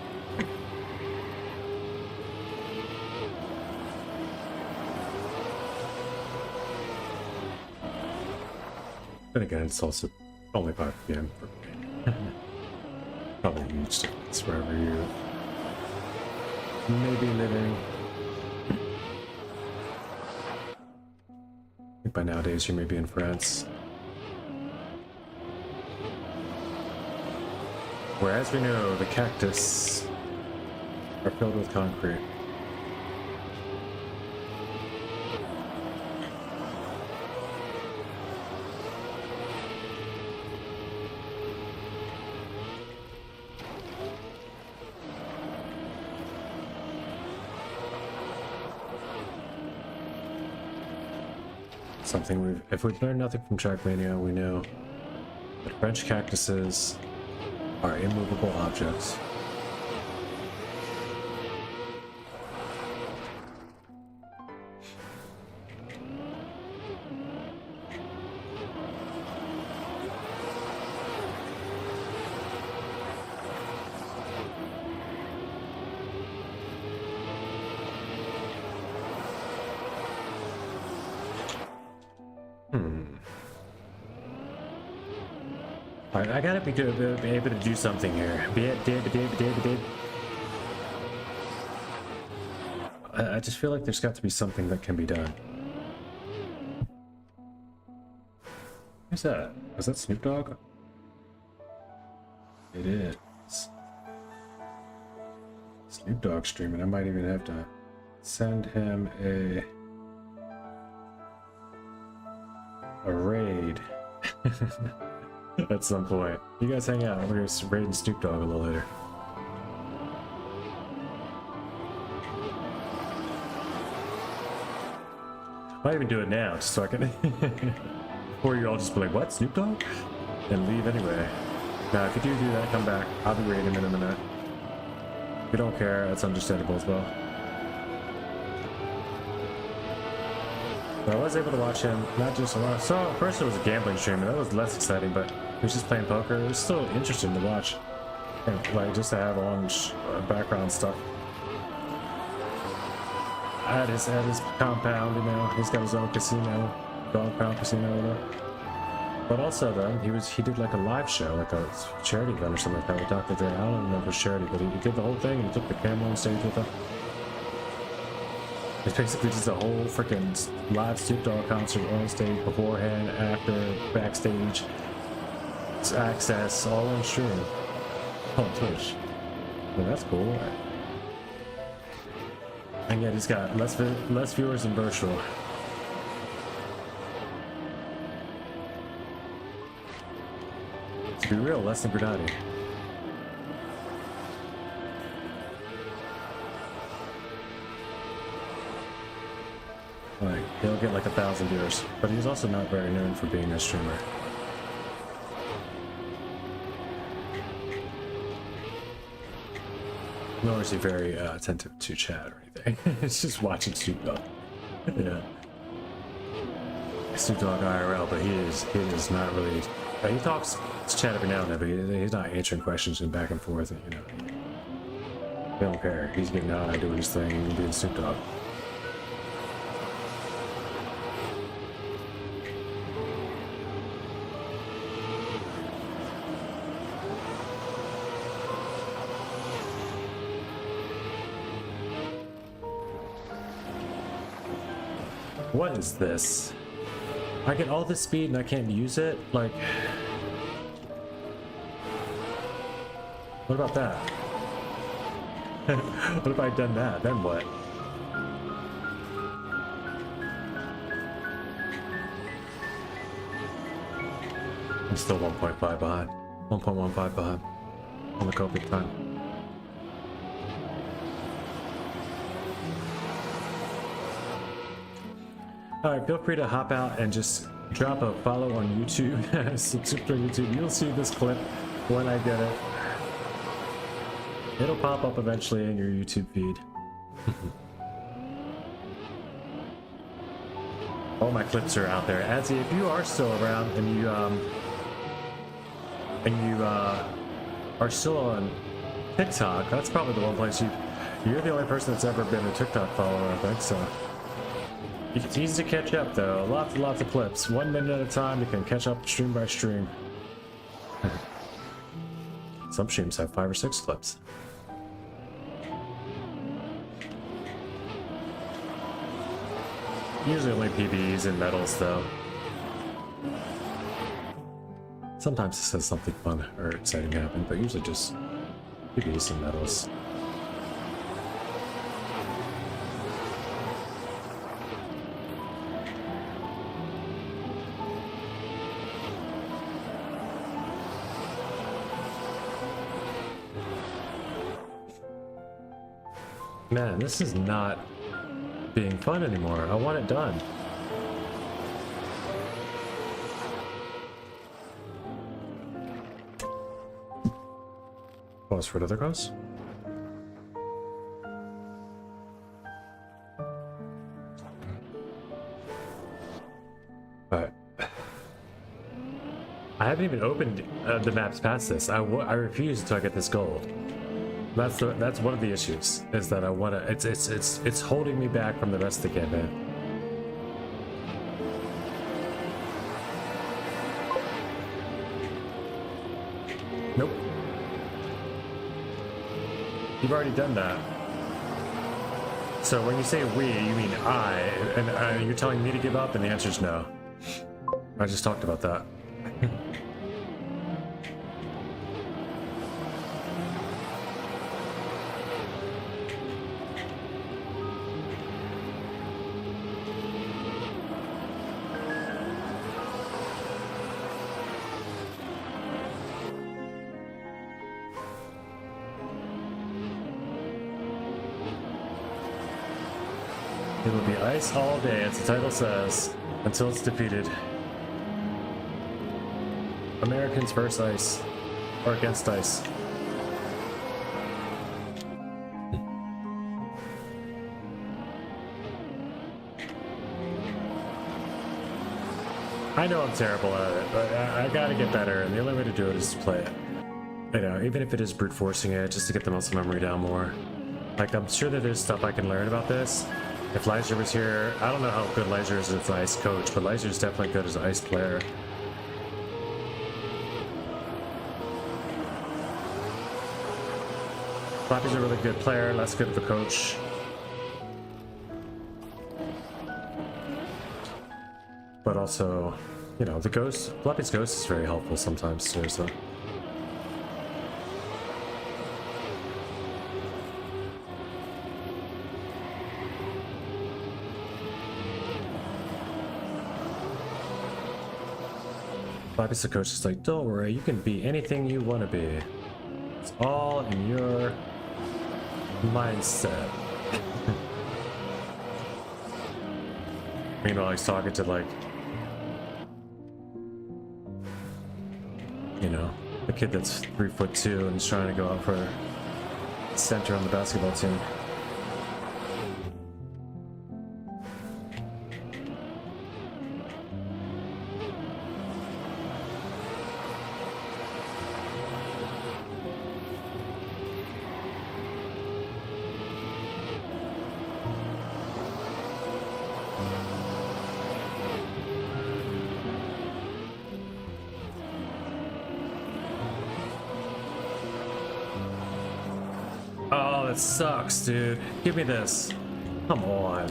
Then again, it's also only 5 PM for me. Probably a huge difference wherever you may be living. I think by nowadays you may be in France. Whereas we know the cactus are filled with concrete. Something if we've learned nothing from Trackmania, we know that French cactuses are immovable objects. Alright, I gotta be able to do something here. I just feel like there's got to be something that can be done. Who's that? Was that Snoop Dogg? It is. Snoop Dogg streaming. I might even have to send him a raid at some point. You guys hang out. We're gonna raid Snoop Dogg a little later. Might even do it now, just so I can. Or you all just be like, "What, Snoop Dogg?" and leave anyway. Now, if you do that, come back. I'll be raiding him in a minute. If you don't care, that's understandable as well. But I was able to watch him, not just a lot. So at first it was a gambling stream, and that was less exciting, but he was just playing poker. It was still interesting to watch. And like, just to have on background stuff. At his compound, you know, he's got his own casino, dog pound casino, whatever. But also though, he did like a live show, like a charity event or something like that with Dr. Dre. I don't remember if it was charity, but he did the whole thing and he took the camera on stage with him. It's basically just a whole freaking live Snoop Dogg concert on stage, beforehand, after, backstage, it's access, all on stream. On Twitch. Well, that's cool. And yet he's got less viewers than virtual. To be real, less than Grenadi. Like, he'll get like 1,000 viewers, but he's also not very known for being a streamer. Nor is he very attentive to chat or anything. It's just watching Snoop Dogg. Yeah. Snoop Dogg IRL, but he is not really. He talks to chat every now and then, but he's not answering questions and back and forth. And, you know, they don't care. He's getting high, doing his thing, and being Snoop Dogg. What is this? I get all this speed and I can't use it? Like... What about that? What if I'd done that? Then what? I'm still 1.5 behind. 1.15 behind on the COVID time. Alright, feel free to hop out and just drop a follow on YouTube. Subscribe to YouTube. You'll see this clip when I get it. It'll pop up eventually in your YouTube feed. All my clips are out there. Adzi, if you are still around and you are still on TikTok, that's probably the one place you're the only person that's ever been a TikTok follower, I think, so. It's easy to catch up though, lots and lots of clips. 1 minute at a time, you can catch up stream by stream. Some streams have 5 or 6 clips. Usually only PBs and medals though. Sometimes it says something fun or exciting happened, but usually just PBs and medals. Man, this is not being fun anymore. I want it done. Pause for another cross. Alright. I haven't even opened the maps past this. I refuse until I get this gold. That's one of the issues, is that I want to. It's holding me back from the rest of the campaign. You've already done that. So when you say we, you mean I, and you're telling me to give up, and the answer is no. I just talked about that. It will be ice all day, as the title says, until it's defeated. Americans versus ice, or against ice. I know I'm terrible at it, but I gotta get better, and the only way to do it is to play it. You know, even if it is brute forcing it, just to get the muscle memory down more. Like, I'm sure that there's stuff I can learn about this. If Leiser was here, I don't know how good Leiser is as an ice coach, but Leiser is definitely good as an ice player. Floppy's a really good player, less good of a coach. But also, you know, the ghost, Floppy's ghost is very helpful sometimes too, so. Floppy's the coach is like, don't worry, you can be anything you want to be. It's all in your mindset. Meanwhile, he's talking to, like, you know, the kid that's 3'2" and is trying to go out for center on the basketball team. Oh, that sucks, dude. Give me this. Come on.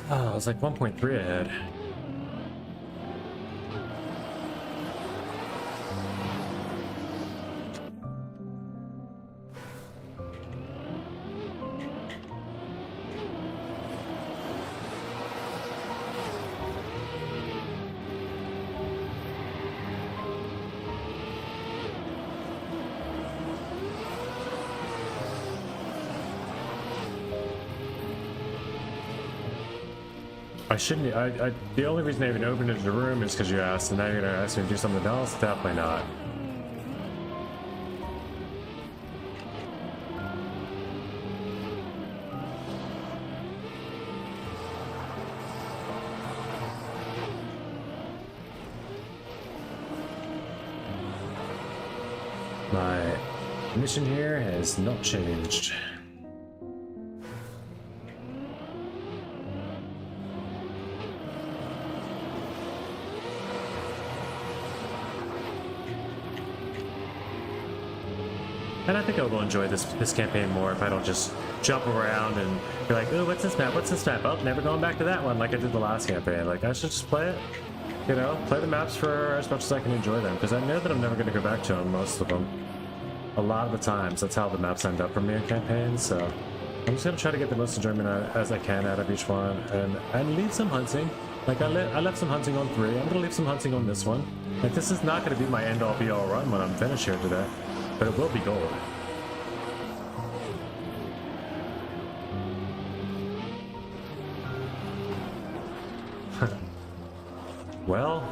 Oh, I was like 1.3 ahead. I shouldn't. The only reason I even opened into the room is because you asked, and now you're gonna ask me to do something else. Definitely not. My mission here has not changed. And I think I will enjoy this campaign more if I don't just jump around and be like, oh, what's this map? What's this map? Oh, never going back to that one like I did the last campaign. Like, I should just play it, you know, play the maps for as much as I can enjoy them, because I know that I'm never going to go back to them, most of them. A lot of the times, that's how the maps end up for me in campaigns, so I'm just going to try to get the most enjoyment as I can out of each one, and leave some hunting. Like, I left some hunting on 3. I'm going to leave some hunting on this one. Like, this is not going to be my end-all be-all run when I'm finished here today. But it will be gold. Well,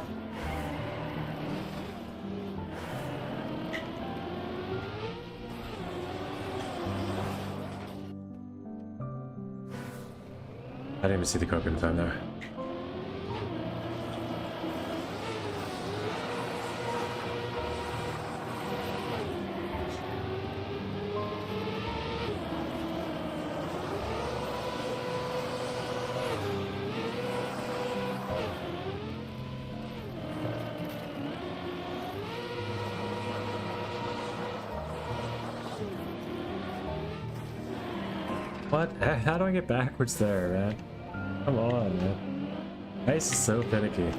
I didn't even see the coconut time there. What? How do I get backwards there, man? Come on, man. Ice is so finicky.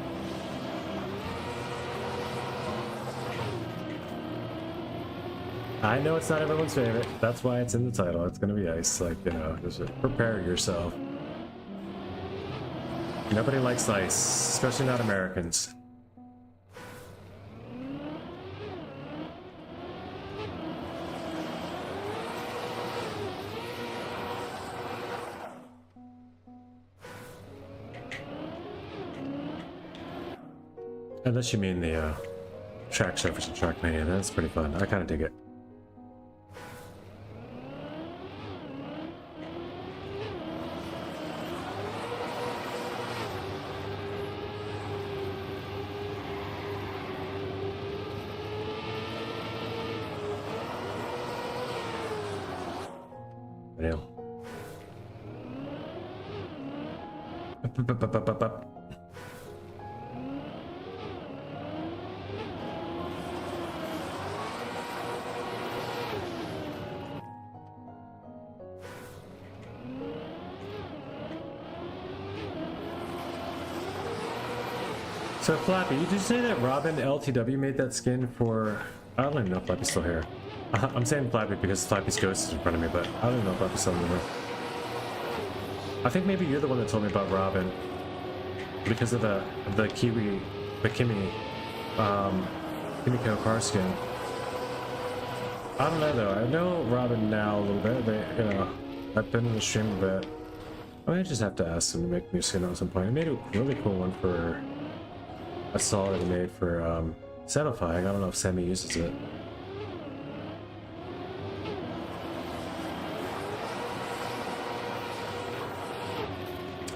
I know it's not everyone's favorite. That's why it's in the title. It's gonna be ice. Like, you know, just prepare yourself. Nobody likes ice, especially not Americans. Unless you mean the track surface and Trackmania, that's pretty fun. I kind of dig it. Up. So Flappy, did you say that Robin LTW made that skin for... I don't even know if Flappy's still here. I'm saying Flappy because Flappy's ghost is in front of me, but I don't even know if Flappy's still in the room. I think maybe you're the one that told me about Robin. Because of the Kiwi, the Kimiko car skin. I don't know though, I know Robin now a little bit, but, you know, I've been in the stream a bit. I might just have to ask him to make me a skin at some point. He made a really cool one for... I saw that he made for Satisfying. I don't know if Sammy uses it.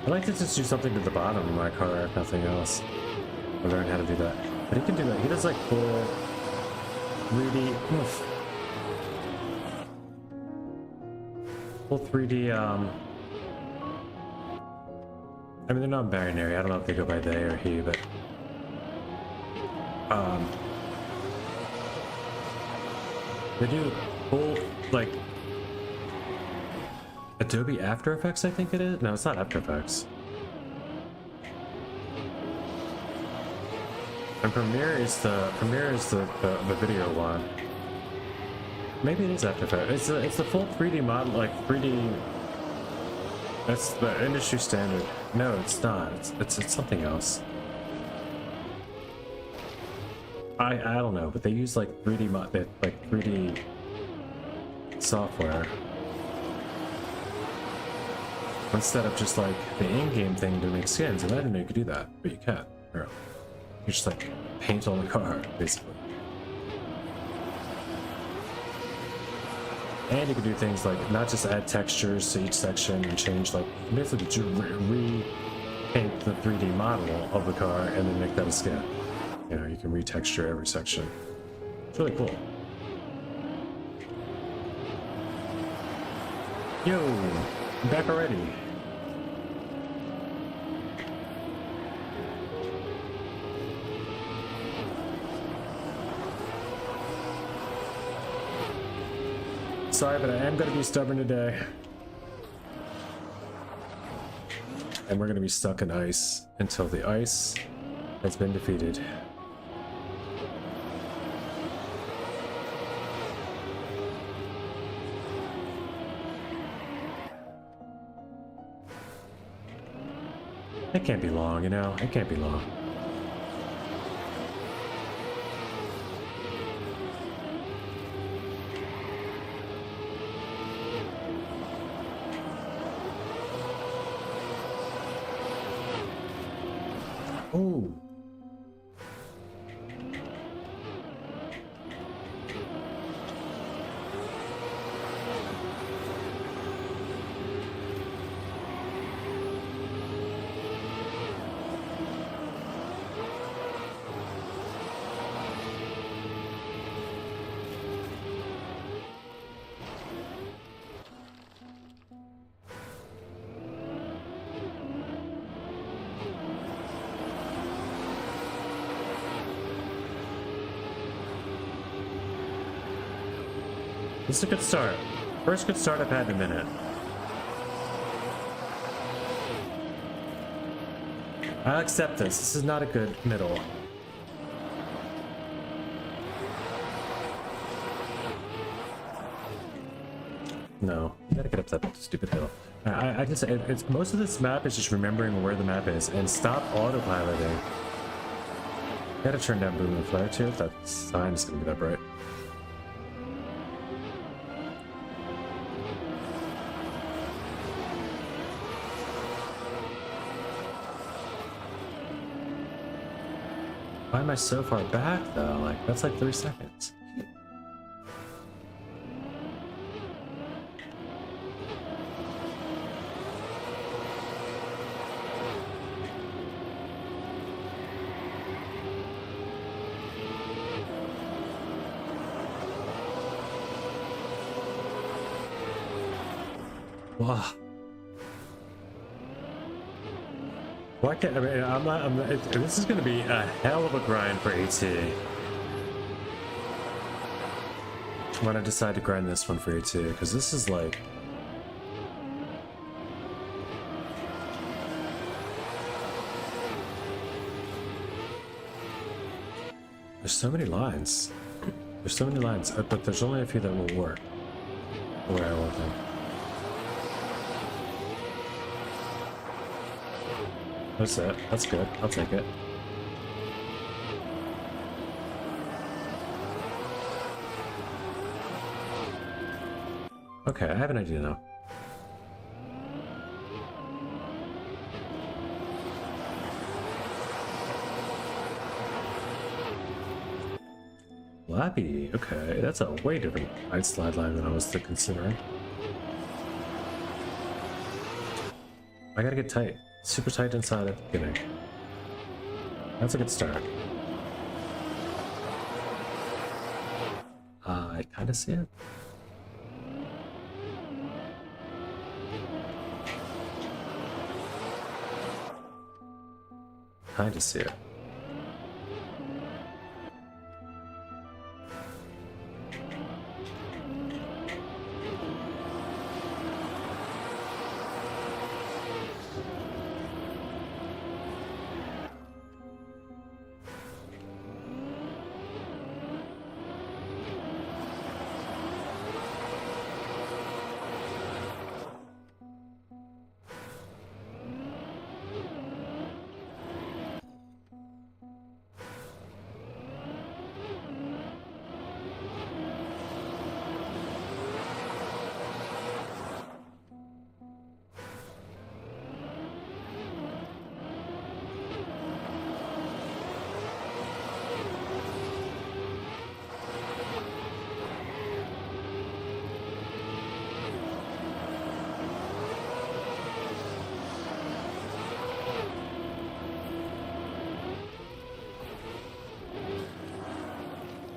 I'd like to just do something to the bottom of my car, if nothing else. I'll learn how to do that. But he can do that. He does like full 3D. Oof. Full 3D. I mean, they're not binary. I don't know if they go by they or he, but. They do full, like, Adobe After Effects, I think it is? No, it's not After Effects. And Premiere is the video one. Maybe it is After Effects. It's the full 3D model, like 3D. That's the industry standard. No, it's not. It's something else. I don't know, but they use like 3D like 3D software instead of just like the in-game thing to make skins. And I didn't know you could do that, but you can. You just like paint on the car, basically. And you can do things like not just add textures to each section and change, like basically to repaint the 3D model of the car and then make that a skin. You know, you can retexture every section. It's really cool. Yo, I'm back already. Sorry, but I am going to be stubborn today. And we're going to be stuck in ice until the ice has been defeated. It can't be long, you know? It can't be long. Oh. This is a good start. First good start I've had in a minute. I'll accept this. This is not a good middle. No, you gotta get up that stupid hill. I just, it's most of this map is just remembering where the map is and stop autopiloting. Gotta turn down boom and flare too if that sign is gonna be that bright. Why am I so far back though? Like, that's like 3 seconds. Wow. Why can't I mean? This is going to be a hell of a grind for AT. When I decide to grind this one for AT, because this is like. There's so many lines. There's so many lines, but there's only a few that will work the way I want them. That's it. That's good. I'll take it. Okay, I have an idea now. Lappy. Okay, that's a way different slide line than I was considering. I gotta get tight. Super tight inside at the beginning. That's a good start. I kind of see it. Kind of see it.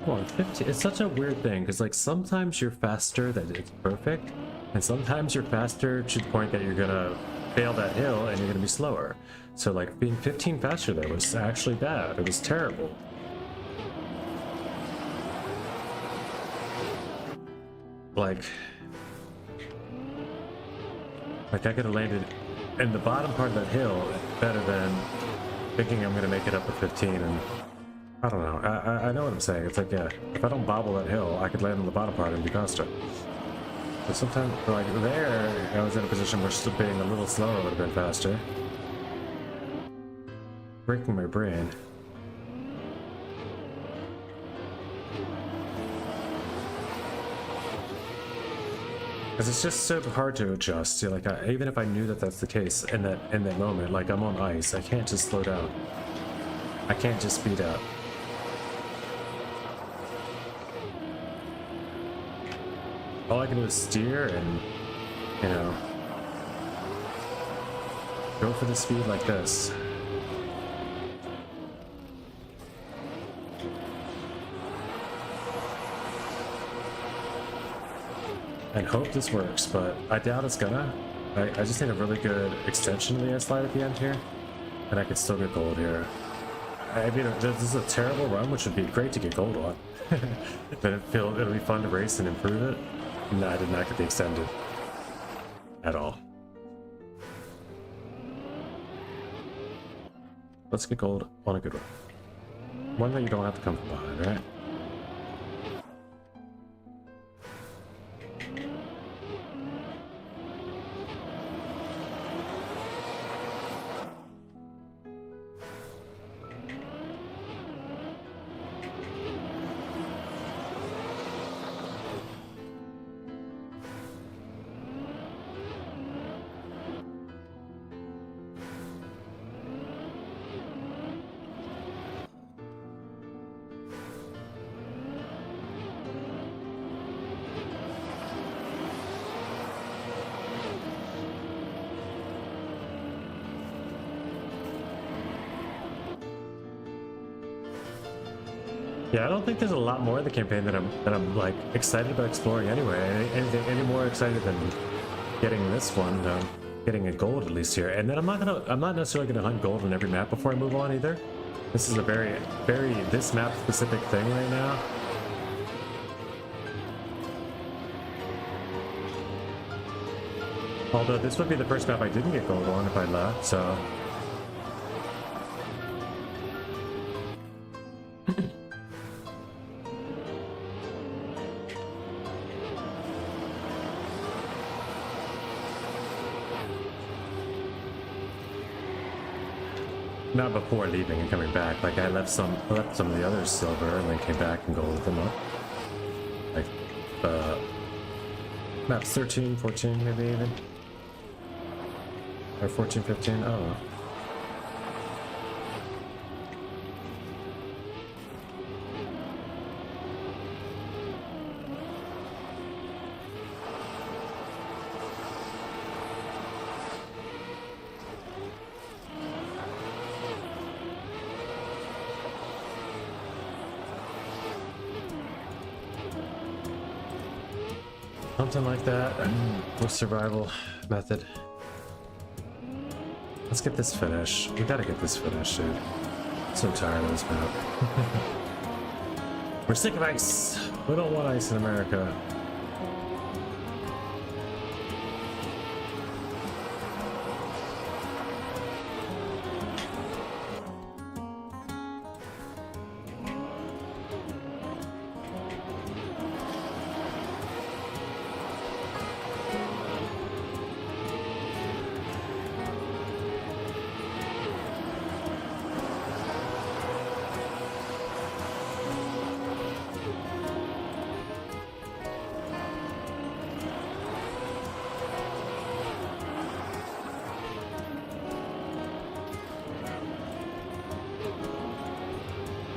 Come on, 15. It's such a weird thing because, like, sometimes you're faster that it's perfect, and sometimes you're faster to the point that you're gonna fail that hill and you're gonna be slower. So, like, being 15 faster there was actually bad. It was terrible. Like I could have landed in the bottom part of that hill better than thinking I'm gonna make it up to 15 and. I don't know. I know what I'm saying. It's like, yeah, if I don't bobble that hill, I could land on the bottom part and be faster. But sometimes, like there, I was in a position where still being a little slower would have been faster. Breaking my brain. Because it's just so hard to adjust. Like, even if I knew that that's the case in that moment, like I'm on ice, I can't just slow down. I can't just speed up. All I can do is steer and, you know, go for the speed like this. And hope this works, but I doubt it's gonna. I just need a really good extension of the S-Slide at the end here, and I could still get gold here. I mean, this is a terrible run, which would be great to get gold on. But it'll be fun to race and improve it. No, I did not get the extended at all. Let's get gold on a good one. One that you don't have to come from behind, right? Yeah, I don't think there's a lot more in the campaign that I'm like excited about exploring anyway. Any more excited than getting this one, getting a gold at least here. And then I'm not necessarily gonna hunt gold on every map before I move on either. This is a very this map specific thing right now. Although this would be the first map I didn't get gold on if I left, so. Not before leaving and coming back. Like I left some of the others silver and then came back and gold them up. Like maps 13, 14 maybe even. Or 14, 15, I don't know. Something like that. With survival method. Let's get this finished. We gotta get this finished, dude. I'm so tired of this map. We're sick of ice. We don't want ice in America.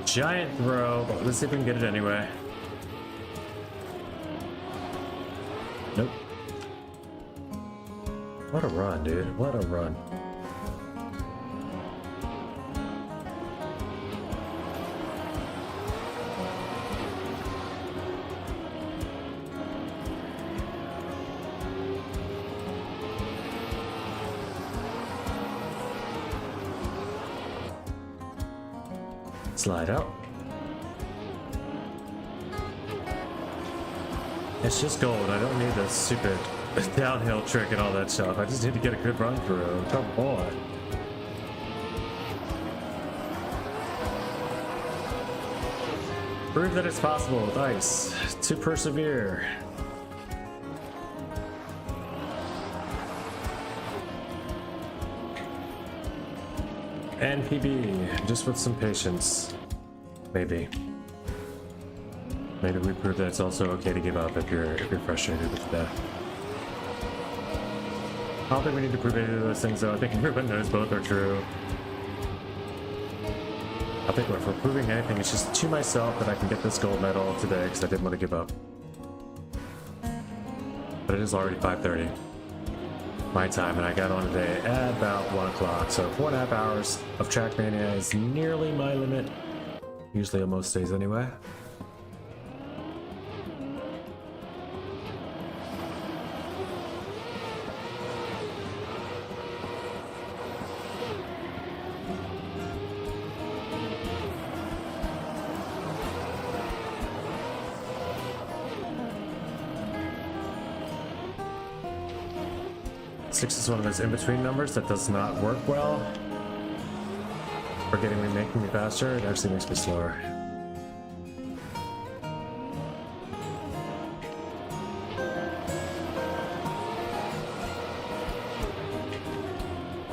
Giant throw. Let's see if we can get it anyway. Nope. What a run, dude. What a run. Slide out. It's just gold. I don't need the stupid downhill trick and all that stuff. I just need to get a good run through. Come on. Prove that it's possible with ice to persevere. And PB, just with some patience. Maybe. Maybe we prove that it's also okay to give up if you're frustrated with that. I don't think we need to prove any of those things though. I think everyone knows both are true. I think if we're proving anything, it's just to myself that I can get this gold medal today because I didn't want to give up. But it is already 5:30. My time, and I got on today at about 1 o'clock, so 4.5 hours of Trackmania is nearly my limit, usually on most days anyway. Six is one of those in-between numbers that does not work well or making me faster, it actually makes me slower.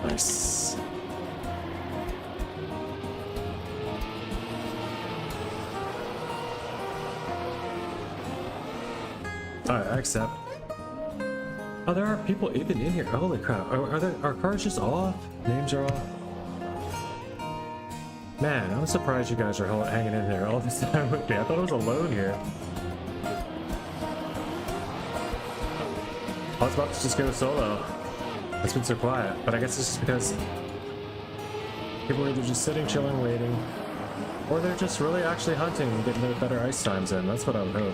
Nice. Alright, I accept. Oh, there are people even in here. Holy crap. Are cars just off? Names are off? Man, I'm surprised you guys are hanging in there all this time with me. I thought I was alone here. I was about to just go solo. It's been so quiet, but I guess it's just because people are either just sitting, chilling, waiting, or they're just really actually hunting and getting their better ice times in. That's what I would hope.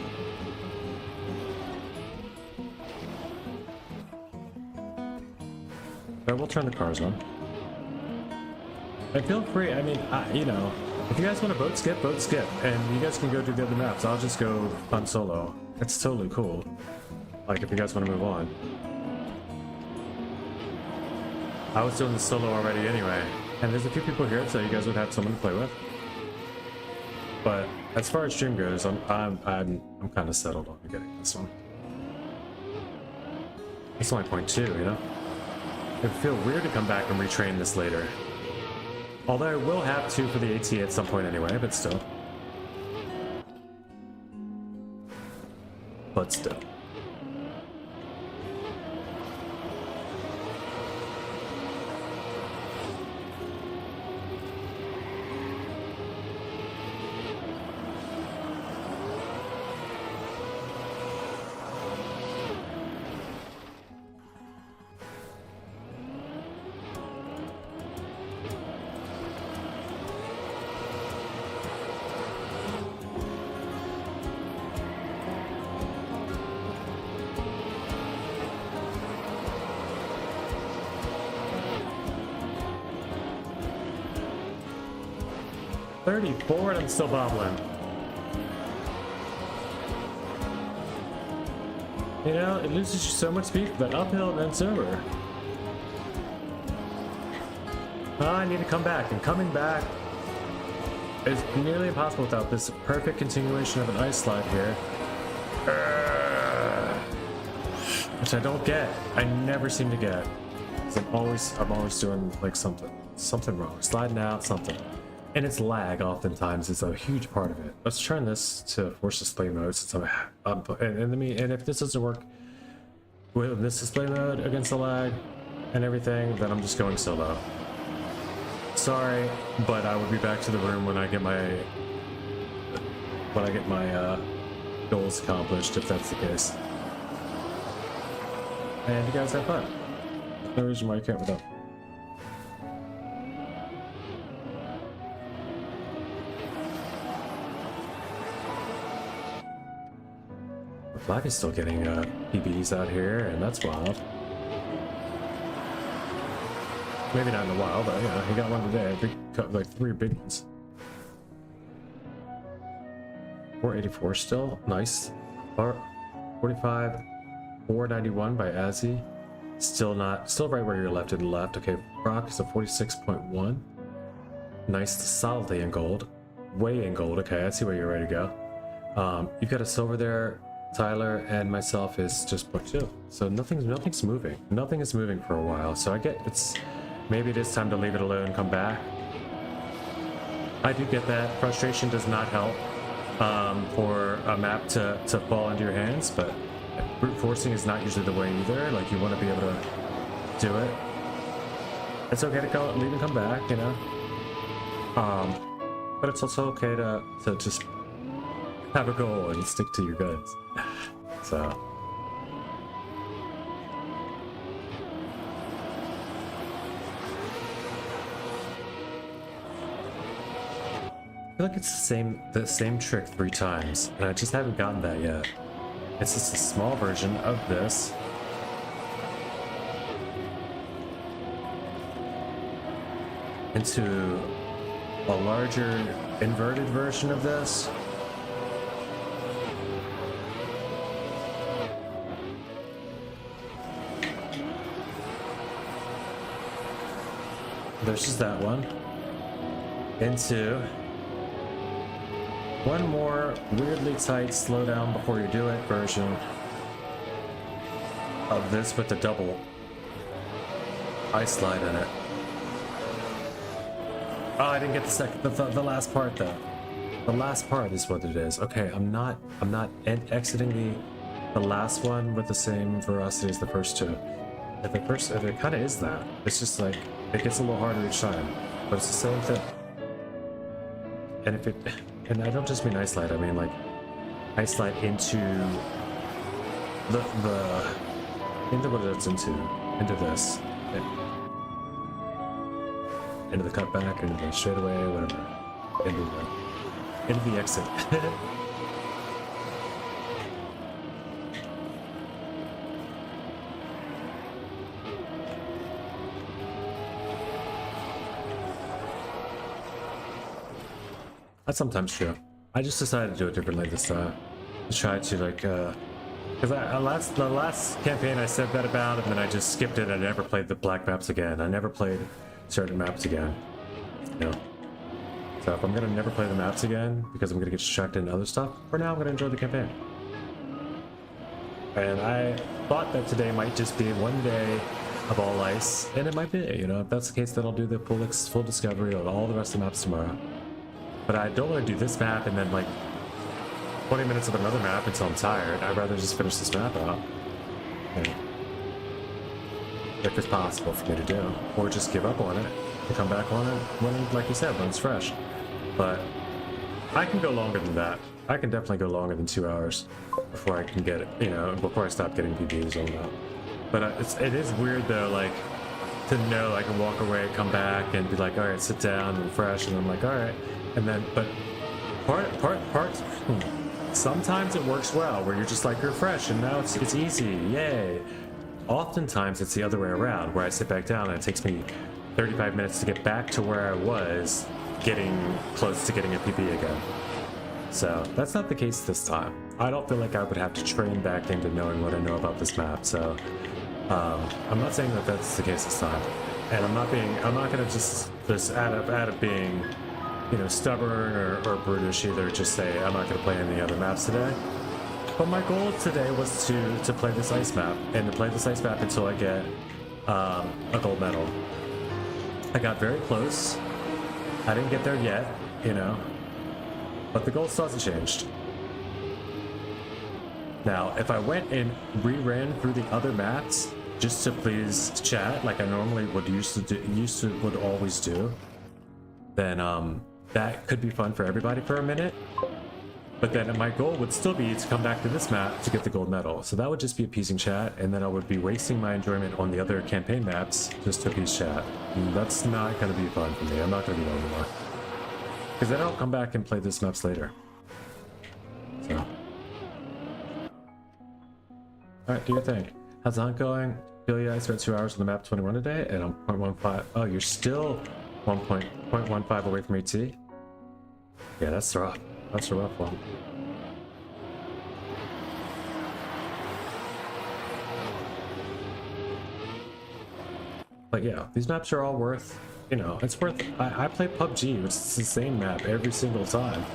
But we'll turn the cars on. And feel free, I mean, you know, if you guys want to vote skip, and you guys can go do the other maps. I'll just go on solo. It's totally cool. Like, if you guys want to move on. I was doing the solo already anyway, and there's a few people here, so you guys would have someone to play with. But as far as stream goes, I'm kind of settled on getting this one. It's only point 2, you know. It would feel weird to come back and retrain this later. Although I will have 2 for the AT at some point anyway, but still. But still. .34 and I'm still bobbling. You know, it loses you so much speed for that uphill and then it's over. I need to come back, and coming back is nearly impossible without this perfect continuation of an ice slide here. Which I don't get. I never seem to get. 'Cause I'm always doing like something wrong. Sliding out, something. And its lag oftentimes is a huge part of it. Let's turn this to force display mode since and if this doesn't work with this display mode against the lag and everything, then I'm just going solo. Sorry, but I will be back to the room when I get my goals accomplished, if that's the case. And you guys have fun. No reason why you can't without. Black is still getting PBs out here, and that's wild. Maybe not in a while, but yeah, he got one today. Like 3 big ones. 484 still, nice. 45, 491 by Azzy. Still right where you're left to the left. Okay, Brock is a 46.1. Nice, solidly in gold. Way in gold. Okay, I see where you're ready to go. You've got a silver there. Tyler and myself is just book 2, so nothing's moving. Nothing is moving for a while. So I get maybe it is time to leave it alone, come back. I do get that frustration does not help for a map to fall into your hands, but brute forcing is not usually the way either. Like, you want to be able to do it. It's okay to go leave and come back, you know. But it's also okay to just have a goal and stick to your guns. So I feel like it's the same trick 3 times, and I just haven't gotten that yet. It's just a small version of this. Into a larger inverted version of this. There's just that one. into one more weirdly tight slow down before you do it version of this with the double ice slide in it. Oh, I didn't get the last part though. The last part is what it is. Okay, I'm not exiting the last one with the same veracity as the first two. If it kind of is that. It's just like it gets a little harder each time, but it's the same thing. And I don't just mean ice slide. I mean like ice slide into into what it's into this, into the cutback, into the straightaway, whatever, into the exit. That's sometimes true. I just decided to do it differently this time. To try to like, because the last campaign I said that about, and then I just skipped it. I never played the black maps again. I never played certain maps again. You know. So if I'm gonna never play the maps again because I'm gonna get distracted in other stuff, for now I'm gonna enjoy the campaign. And I thought that today might just be one day of all ice, and it might be. You know, if that's the case, then I'll do the full discovery of all the rest of the maps tomorrow. But I don't want to do this map and then like 20 minutes of another map until I'm tired. I'd rather just finish this map out. And if it's possible for me to do. Or just give up on it and come back on it when, like you said, when it's fresh. But I can go longer than that. I can definitely go longer than 2 hours before I can get it, you know, before I stop getting PBs on that. But it is weird though, like, to know I can walk away, come back, and be like, all right, sit down and refresh, and I'm like, all right. And then, but sometimes it works well, where you're just like, you're fresh, and now it's easy, yay. Oftentimes it's the other way around, where I sit back down and it takes me 35 minutes to get back to where I was, getting close to getting a PP again. So that's not the case this time. I don't feel like I would have to train back into knowing what I know about this map, so I'm not saying that that's the case this time. And I'm not gonna just out of being, you know, stubborn or brutish either, just say I'm not going to play any other maps today. But my goal today was to play this ice map, and to play this ice map until I get a gold medal. I got very close. I didn't get there yet, you know, but the goal still hasn't changed. Now, if I went and re-ran through the other maps just to please chat, like I normally would would always do, then that could be fun for everybody for a minute. But then my goal would still be to come back to this map to get the gold medal. So that would just be appeasing chat, and then I would be wasting my enjoyment on the other campaign maps just to appease chat. And that's not going to be fun for me. I'm not going to be there anymore. Because then I'll come back and play this maps later. So. Alright, do your thing. How's the hunt going? Feel you, I spent 2 hours on the map 21 today, and I'm 0.15. Oh, you're still 1.15 away from AT? Yeah, that's rough. That's a rough one. But yeah, these maps are all worth, you know, it's worth. I play PUBG, which is the same map every single time.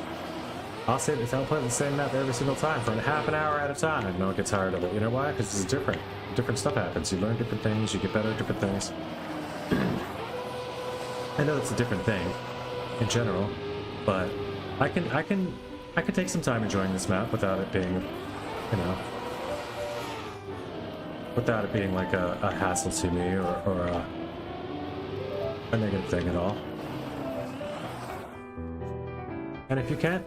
I'll say this, I'll play the same map every single time for half an hour at a time, and don't get tired of it. You know why? Because it's different. Different stuff happens. You learn different things, you get better at different things. I know it's a different thing in general, but I can take some time enjoying this map without it being, you know, without it being like a hassle to me or a negative thing at all. And if you can't,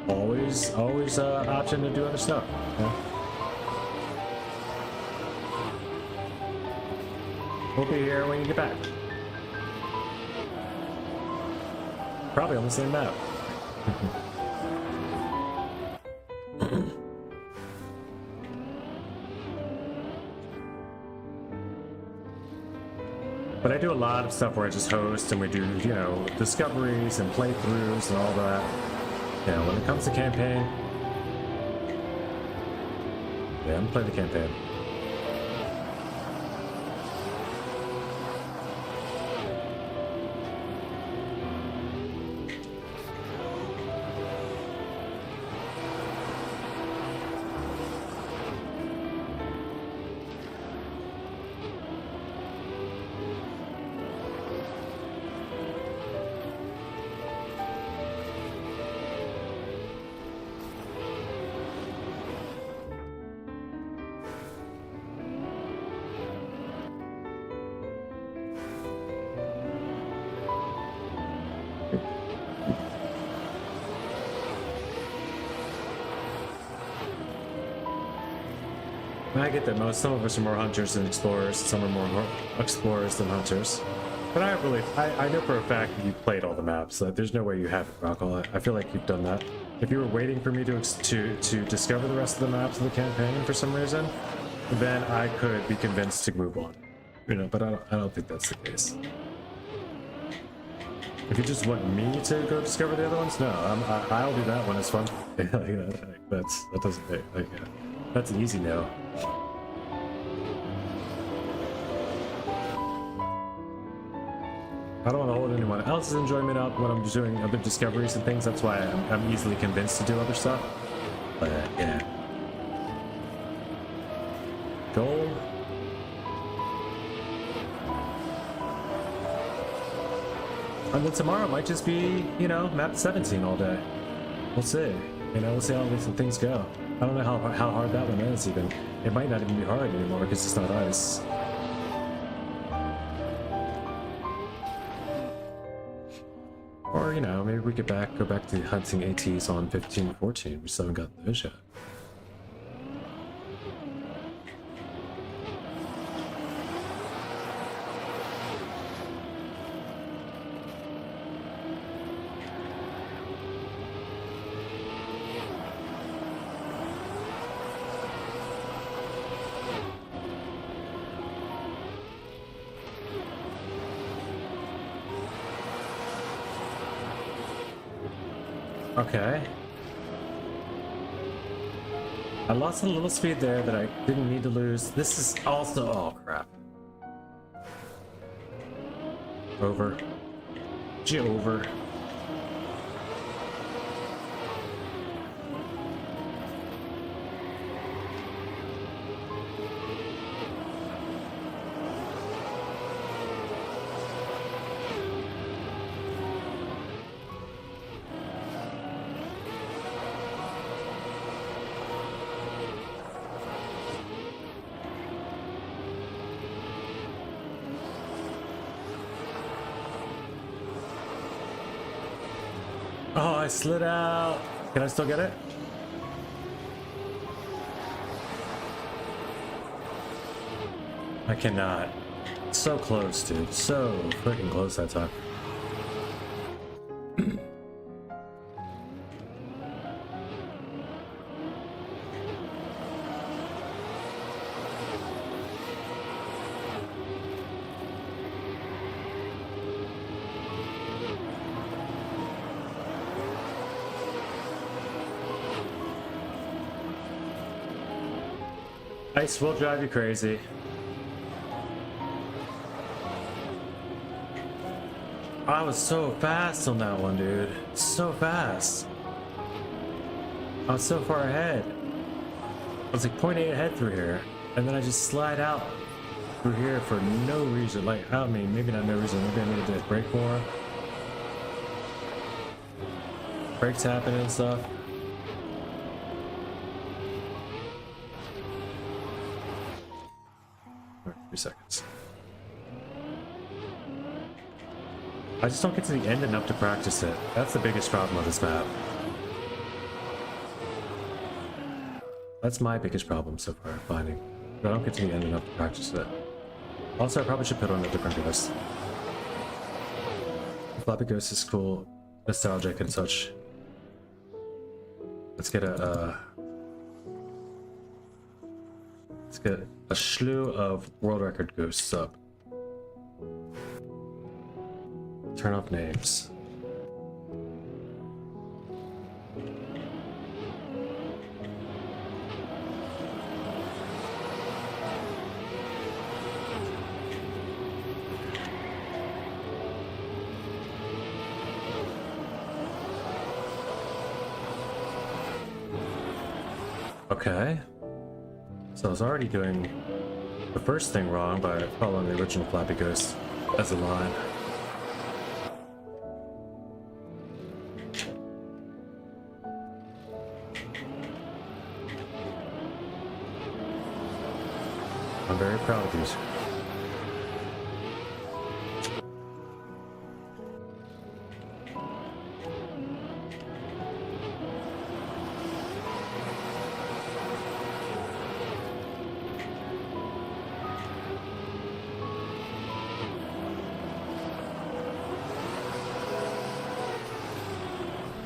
always option to do other stuff. Yeah? We'll be here when you get back. Probably on the same map. But I do a lot of stuff where I just host and we do, you know, discoveries and playthroughs and all that. Yeah, when it comes to campaign, yeah, I'm playing the campaign. I get that some of us are more hunters than explorers, some are more explorers than hunters. But I know for a fact that you played all the maps. Like, there's no way you haven't, Rockall. I feel like you've done that. If you were waiting for me to discover the rest of the maps of the campaign for some reason, then I could be convinced to move on. You know, but I don't think that's the case. If you just want me to go discover the other ones, no, I'll do that when it's fun. That doesn't make, like, that's an easy no. I don't want to hold anyone else's enjoyment out when I'm doing other discoveries and things. That's why I'm easily convinced to do other stuff. But yeah. Goal. And then tomorrow might just be, you know, map 17 all day. We'll see. You know, we'll see how things go. I don't know how hard that one is even. It might not even be hard anymore because it's not ice. Or, you know, maybe we could go back to hunting ATs on 15, 14. We still haven't got those yet. Okay. I lost a little speed there that I didn't need to lose. This is also... Oh, crap. Over. Over. Oh, I slid out. Can I still get it? I cannot. So close, dude. So freaking close that time. Ice will drive you crazy. I was so fast on that one, dude. So fast. I was so far ahead. I was like 0.8 ahead through here. And then I just slide out through here for no reason. Like, I mean, maybe not no reason. Maybe I needed to brake more. Brakes happening and stuff. Alright, 3 seconds. I just don't get to the end enough to practice it. That's the biggest problem with this map. That's my biggest problem so far, finding. I don't get to the end enough to practice it. Also, I probably should put on a different ghost. Floppy Ghost is cool, nostalgic and such. Let's get a slew of world record ghosts up. Turn off names. Okay. So I was already doing the first thing wrong by following the original Flappy Ghost as a line. I'm very proud of these.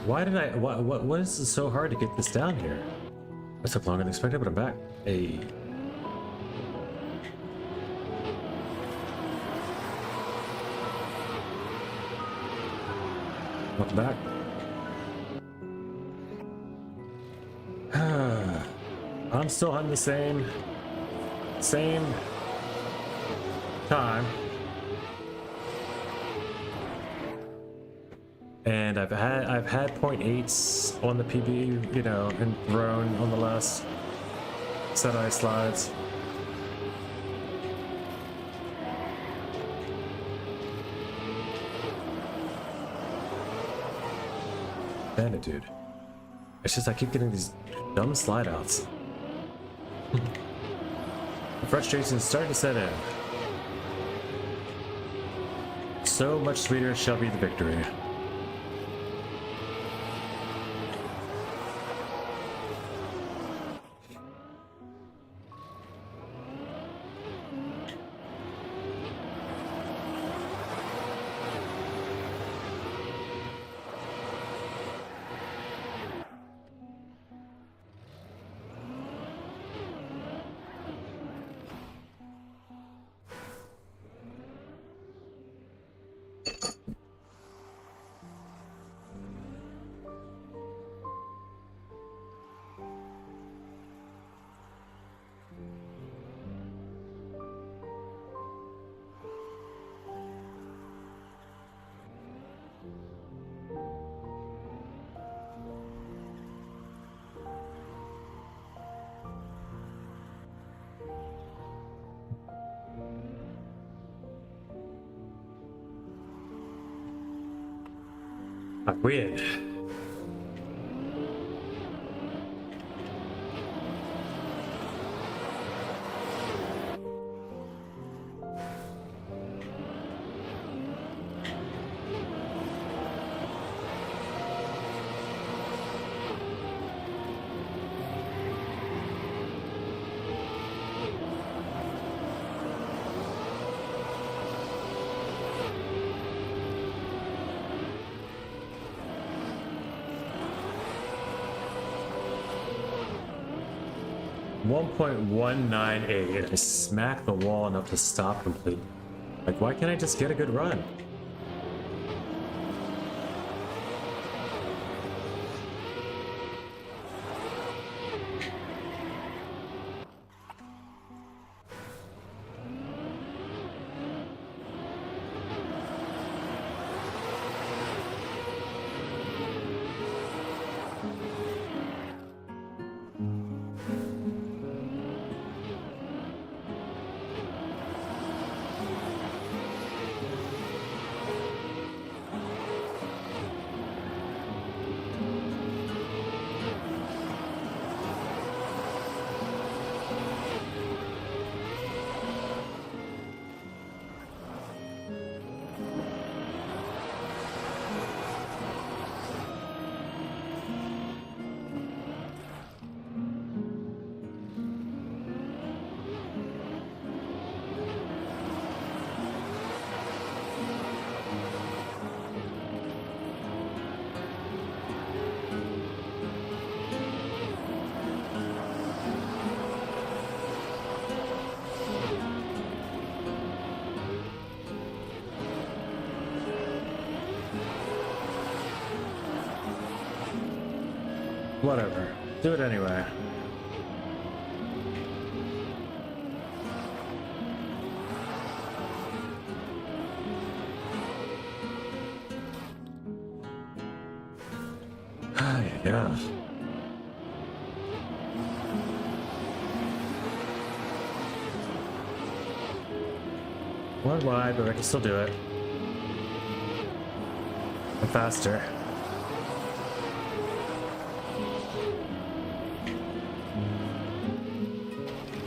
Why did I? What is it so hard to get this down here? It took longer than expected, but I'm back. Hey. Welcome back. I'm still hunting the same time. And I've had 0.8s on the PB, you know, and thrown on the last set of ice slides. Damn it, dude. It's just I keep getting these dumb slide outs. The frustration is starting to set in. So much sweeter shall be the victory. Weird. .198. I smacked the wall enough to stop completely. Like, why can't I just get a good run? Whatever. Do it anyway. Yeah. One wide, but I can still do it. I'm faster.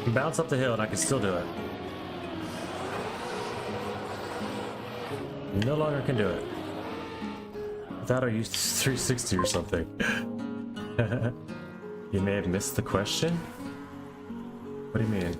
Bounce up the hill and I can still do it. No longer can do it. I thought I used 360 or something. You may have missed the question? What do you mean?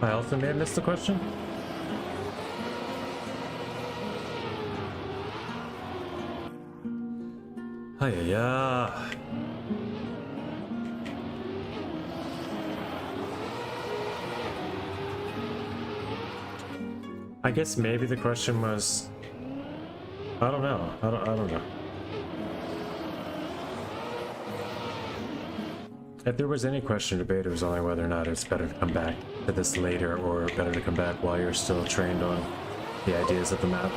I also may have missed the question. Hiya. I guess maybe the question was, I don't know. I don't know. If there was any question or debate, it was only whether or not it's better to come back to this later or better to come back while you're still trained on the ideas of the map.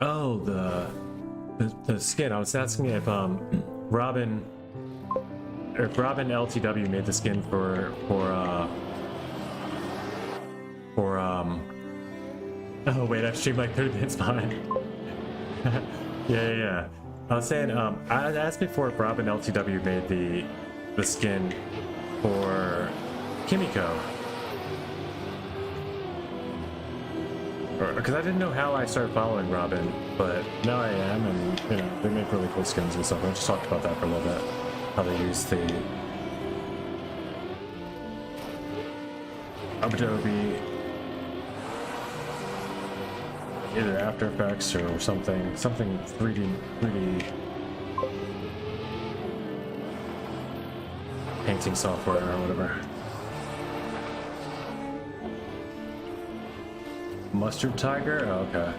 Oh, the skin. I was asking if Robin LTW made the skin for oh wait, I've streamed like 30 minutes behind. Yeah. I was saying, I asked before if Robin LTW made the skin for Kimiko. Because I didn't know how I started following Robin, but now I am, and you know, they make really cool skins and stuff. I just talked about that for a little bit. How they use the Adobe either After Effects or something 3D painting software or whatever. Mustard Tiger? Oh, okay.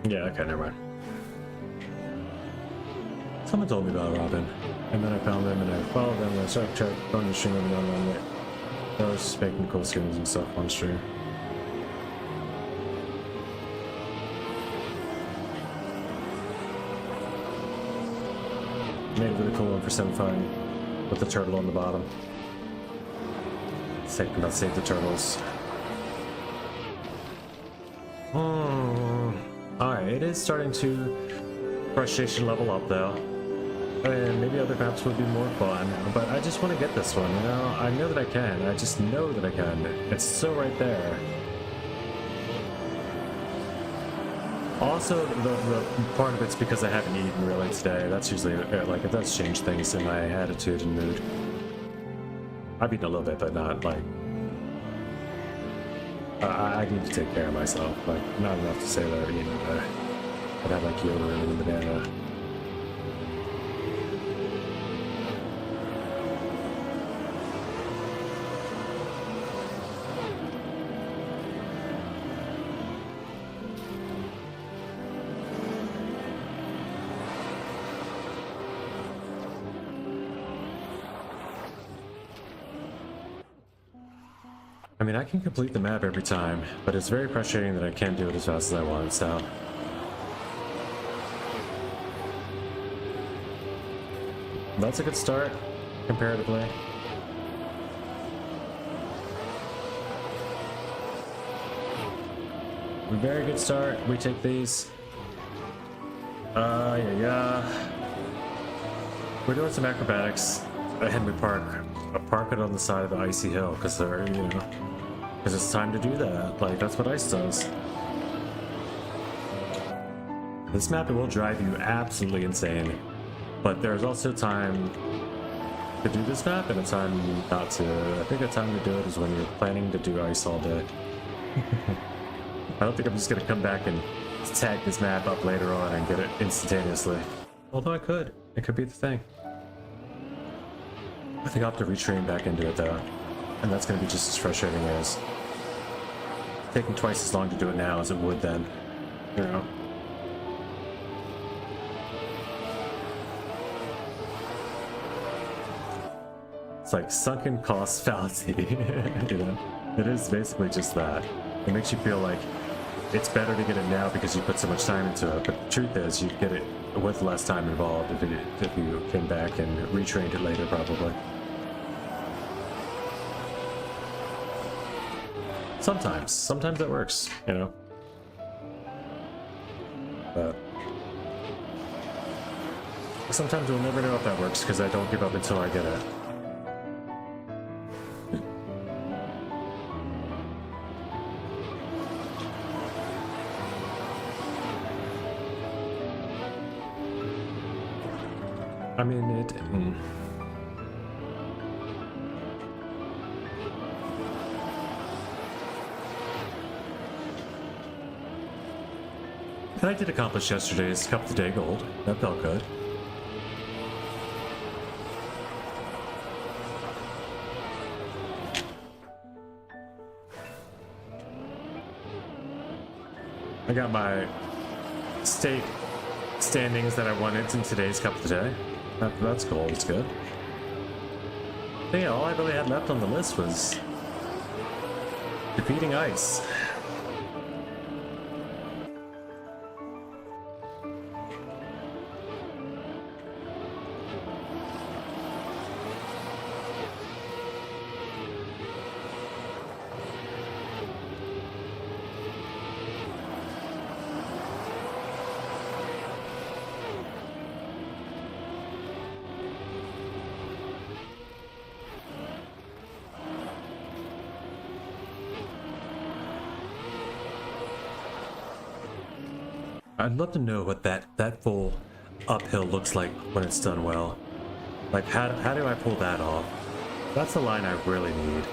Yeah, okay, never mind. Someone told me about Robin, and then I found them and I followed them and I started going to stream every now and then. I was just making cool skins and stuff on stream. Made a really cool one for simplifying with the turtle on the bottom. Thinking about Save the Turtles. Alright, it is starting to frustration level up though. And maybe other maps would be more fun, but I just want to get this one, you know? I know that I can, I just know that I can. It's so right there. Also, the part of it's because I haven't eaten really today. That's usually, like, it does change things in my attitude and mood. I've eaten a little bit, but not, like... I need to take care of myself. Like, not enough to say that, you know, I'd have, like, yogurt and a banana. I mean, I can complete the map every time, but it's very frustrating that I can't do it as fast as I want, so... That's a good start, comparatively. A very good start. We take these. Yeah. We're doing some acrobatics, and we park it on the side of the icy hill, because they're, you know... Because it's time to do that. Like, that's what ice does. This map, it will drive you absolutely insane. But there's also time to do this map and a time not to. I think the time to do it is when you're planning to do ice all day. I don't think I'm just going to come back and tag this map up later on and get it instantaneously. Although I could. It could be the thing. I think I'll have to retrain back into it though. And that's going to be just as frustrating as taking twice as long to do it now as it would then, you know. It's like sunken cost fallacy, you know. It is basically just that. It makes you feel like it's better to get it now because you put so much time into it, but the truth is you get it with less time involved if you came back and retrained it later, probably. Sometimes it works, you know. But sometimes we'll never know if that works because I don't give up until I get it. I mean, it. And I did accomplish yesterday's Cup of the Day gold. That felt good. I got my state standings that I wanted in today's Cup of the Day. That's cool. It's good. But yeah, all I really had left on the list was defeating Ice. I'd love to know what that full uphill looks like when it's done well. Like, how do I pull that off? That's the line I really need.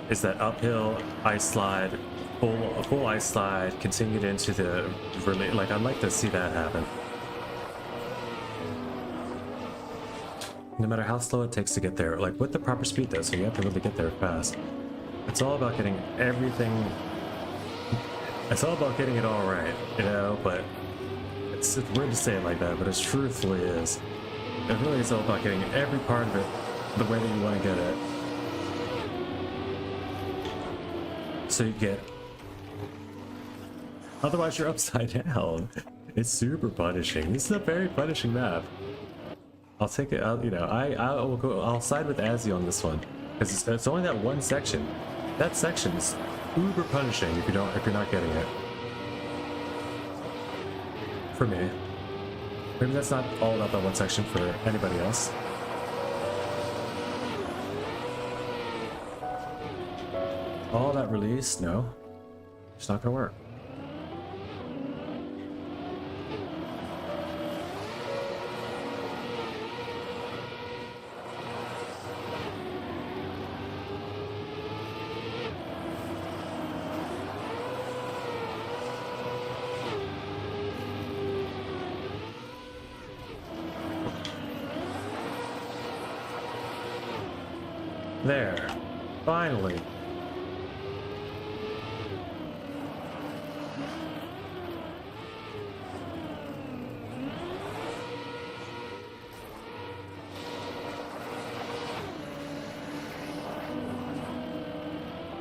Is that uphill ice slide, a full ice slide, continued into the really, like, I'd like to see that happen. No matter how slow it takes to get there, like with the proper speed though, so you have to really get there fast. It's all about getting everything. It's all about getting it all right, you know, but it's weird to say it like that, but it truthfully is. It really is all about getting every part of it the way that you want to get it. So you get... Otherwise you're upside down. It's super punishing. This is a very punishing map. I'll take it out, you know, I'll side with Azzy on this one. Because it's only that one section. That section is uber punishing if you're not getting it. For me. Maybe that's not all about that one section for anybody else. All that release, no. It's not gonna work. There. Finally.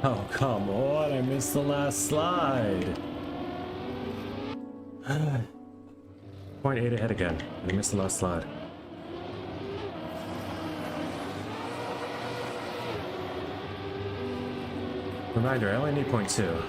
Oh, come on, I missed the last slide. 0.8 ahead again. I missed the last slide. Reminder, I only need 0.2.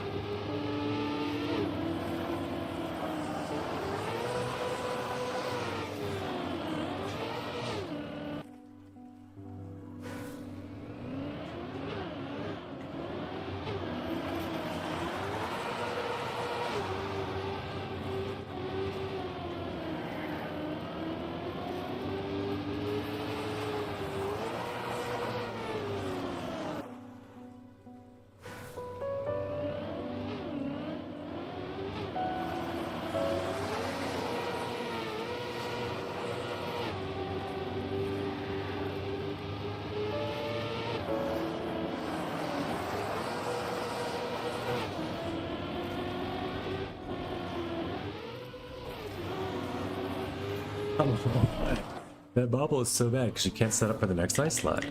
That bobble is so bad because you can't set up for the next ice slide.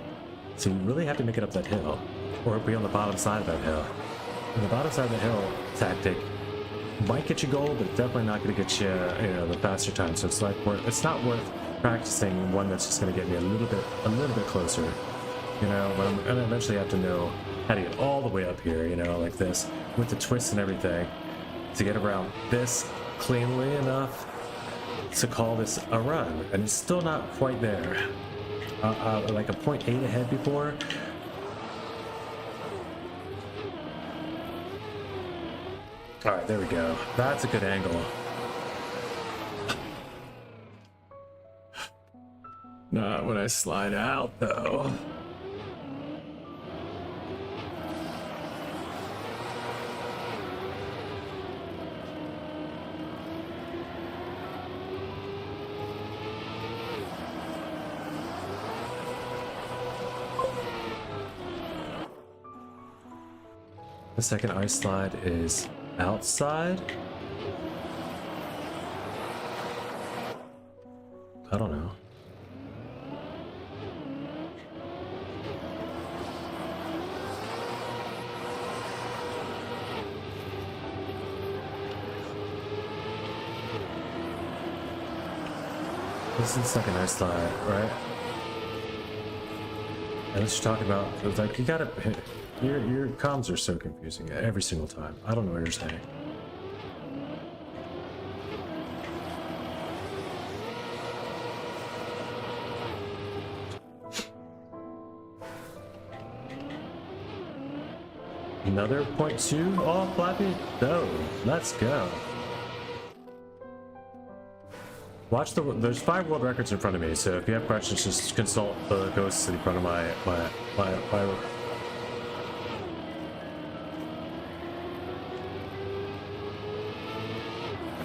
So you really have to make it up that hill, or be on the bottom side of that hill. And the bottom side of the hill tactic might get you gold, but it's definitely not going to get you, you know, the faster time. So it's like it's not worth practicing one that's just going to get me a little bit closer. You know, when I'm gonna eventually have to know how to get all the way up here. You know, like this with the twists and everything to get around this cleanly enough to call this a run, and it's still not quite there. Like a 0.8 ahead before. All right, there we go. That's a good angle. Not when I slide out, though. The second ice slide is outside? I don't know. This is the second ice slide, right? And what you're talking about, it's like you gotta, your comms are so confusing every single time. I don't know what you're saying. Another 0.2 off, Flappy? No, let's go. Watch there's 5 world records in front of me, so if you have questions, just consult the ghosts in front of my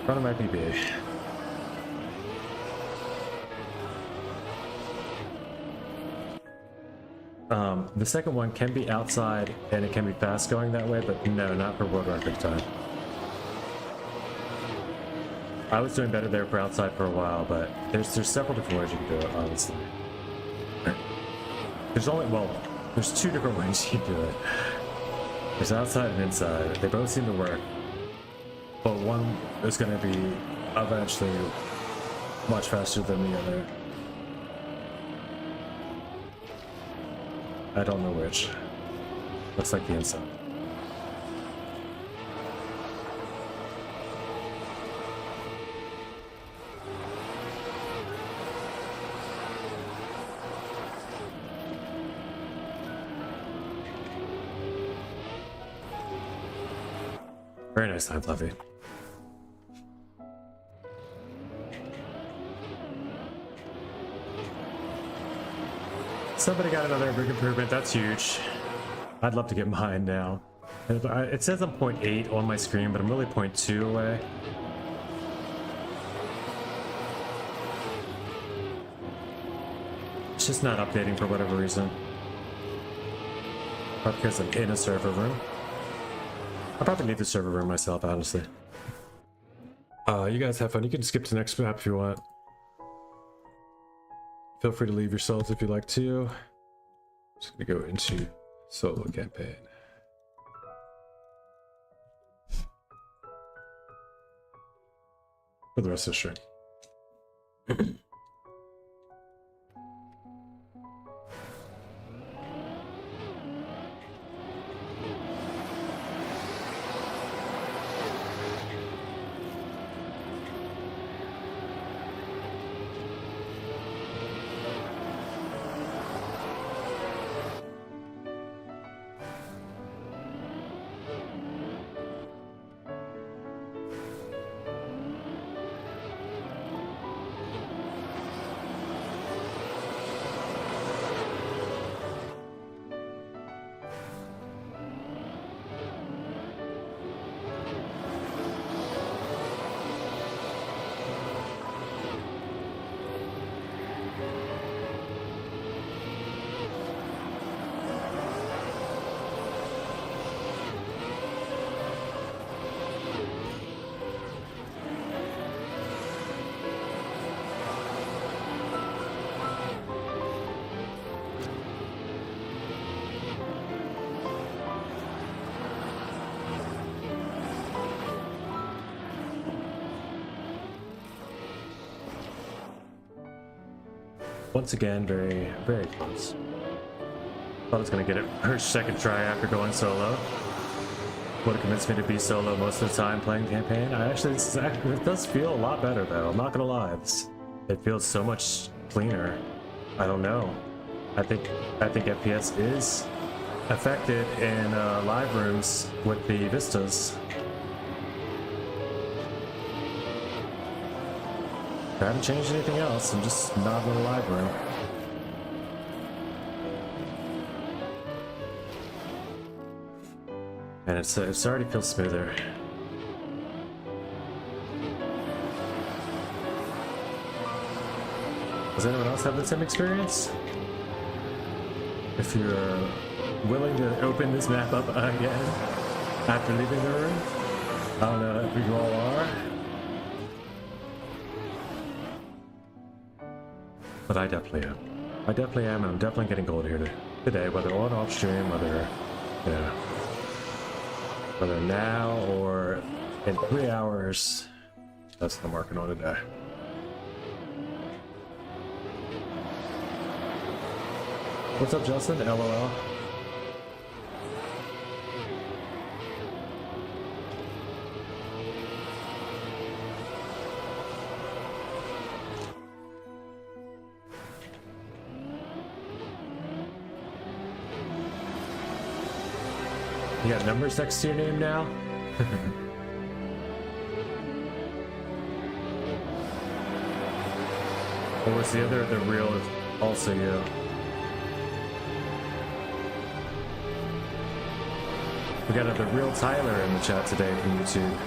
PB. The second one can be outside and it can be fast going that way, but no, not for world record time. I was doing better there for outside for a while, but there's several different ways you can do it, honestly. There's 2 different ways you can do it. There's outside and inside. They both seem to work. But one is going to be eventually much faster than the other. I don't know which. Looks like the inside. Very nice time, Fluffy. Somebody got another big improvement. That's huge. I'd love to get mine now. It says I'm 0.8 on my screen, but I'm really 0.2 away. It's just not updating for whatever reason. Probably because I'm in a server room. I probably need the server room myself, honestly. You guys have fun. You can skip to the next map if you want. Feel free to leave your souls if you'd like to. Just gonna go into solo campaign. For the rest of the stream. Once again, very, very close. Thought I was gonna get it first, second try after going solo. Would have convinced me to be solo most of the time playing campaign. It does feel a lot better though, I'm not gonna lie. It feels so much cleaner. I don't know. I think FPS is affected in live rooms with the vistas. I haven't changed anything else, I'm just not in a live room. And it's already feels smoother. Does anyone else have the same experience? If you're willing to open this map up again after leaving the room, I don't know if you all are. But I definitely am. I definitely am, and I'm definitely getting gold here today, whether on off stream, whether, you know, whether now or in 3 hours. That's what I'm working on today. What's up, Justin? LOL. You got numbers next to your name now? Or was the other the real also you? We got the real Tyler in the chat today from YouTube.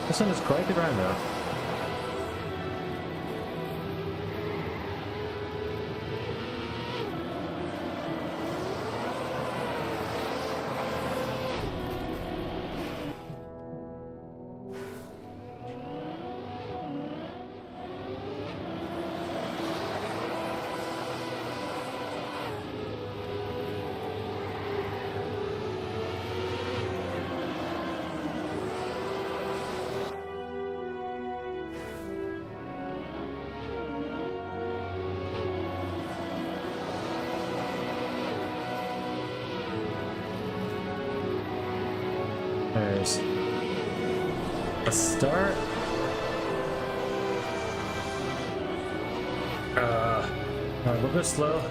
This one is quite the grind though. There's a start. A little bit slow.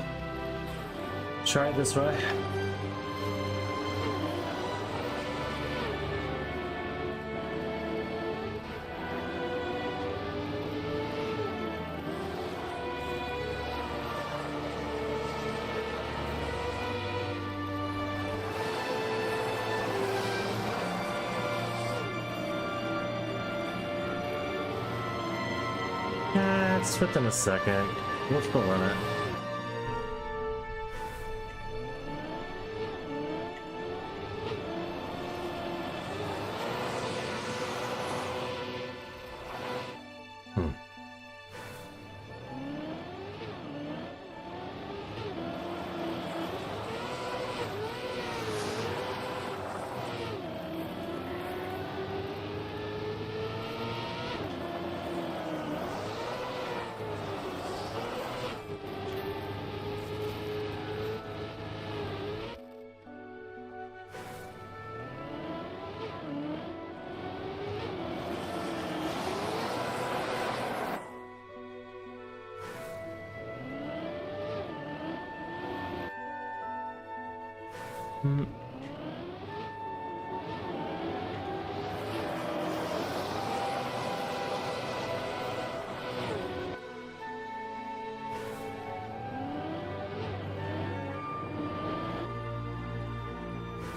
Try it this way. It's within a second. Let's go on it.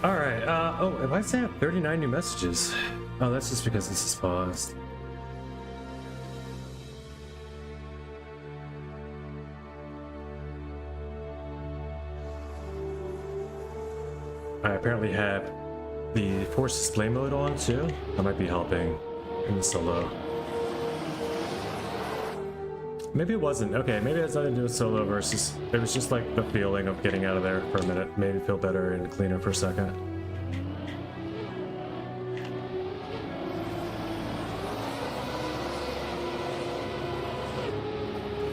Alright, oh, why does it have 39 new messages? Oh, that's just because this is paused. I apparently have the force display mode on too. That might be helping in the solo. Maybe it wasn't. Okay, maybe it has nothing to do with solo versus... It was just like the feeling of getting out of there for a minute. Made me feel better and cleaner for a second.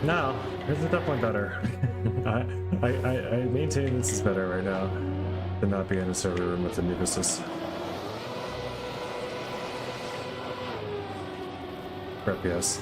No, this is definitely better. I maintain this is better right now than not being in a server room with the new business. For FPS.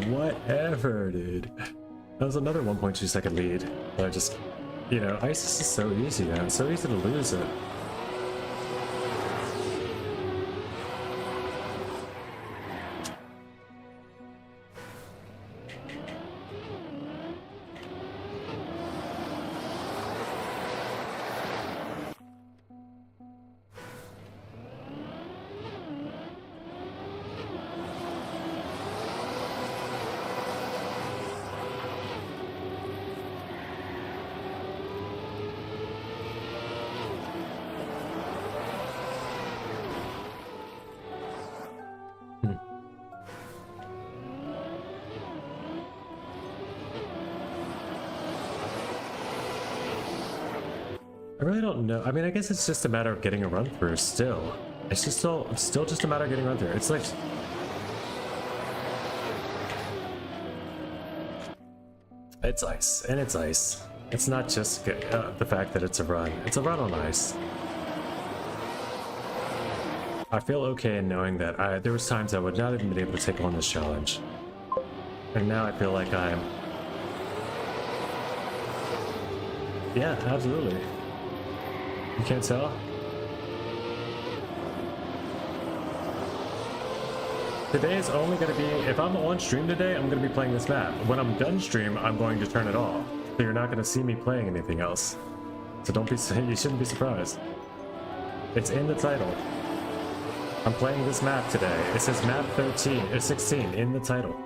Whatever, dude. That was another 1.2 second lead. But I just, you know, ISIS is so easy, man. It's so easy to lose it. I really don't know. I mean, I guess it's just a matter of getting a run through still. It's just still just a matter of getting a run through. It's like it's ice, and it's ice. It's not just the fact that it's a run. It's a run on ice. I feel okay in knowing that there was times I would not even been able to take on this challenge. And now I feel like I'm... Yeah, absolutely. You can't tell? Today is only going to be, if I'm on stream today, I'm going to be playing this map. When I'm done stream, I'm going to turn it off. So you're not going to see me playing anything else. So you shouldn't be surprised. It's in the title. I'm playing this map today. It says map 16 in the title.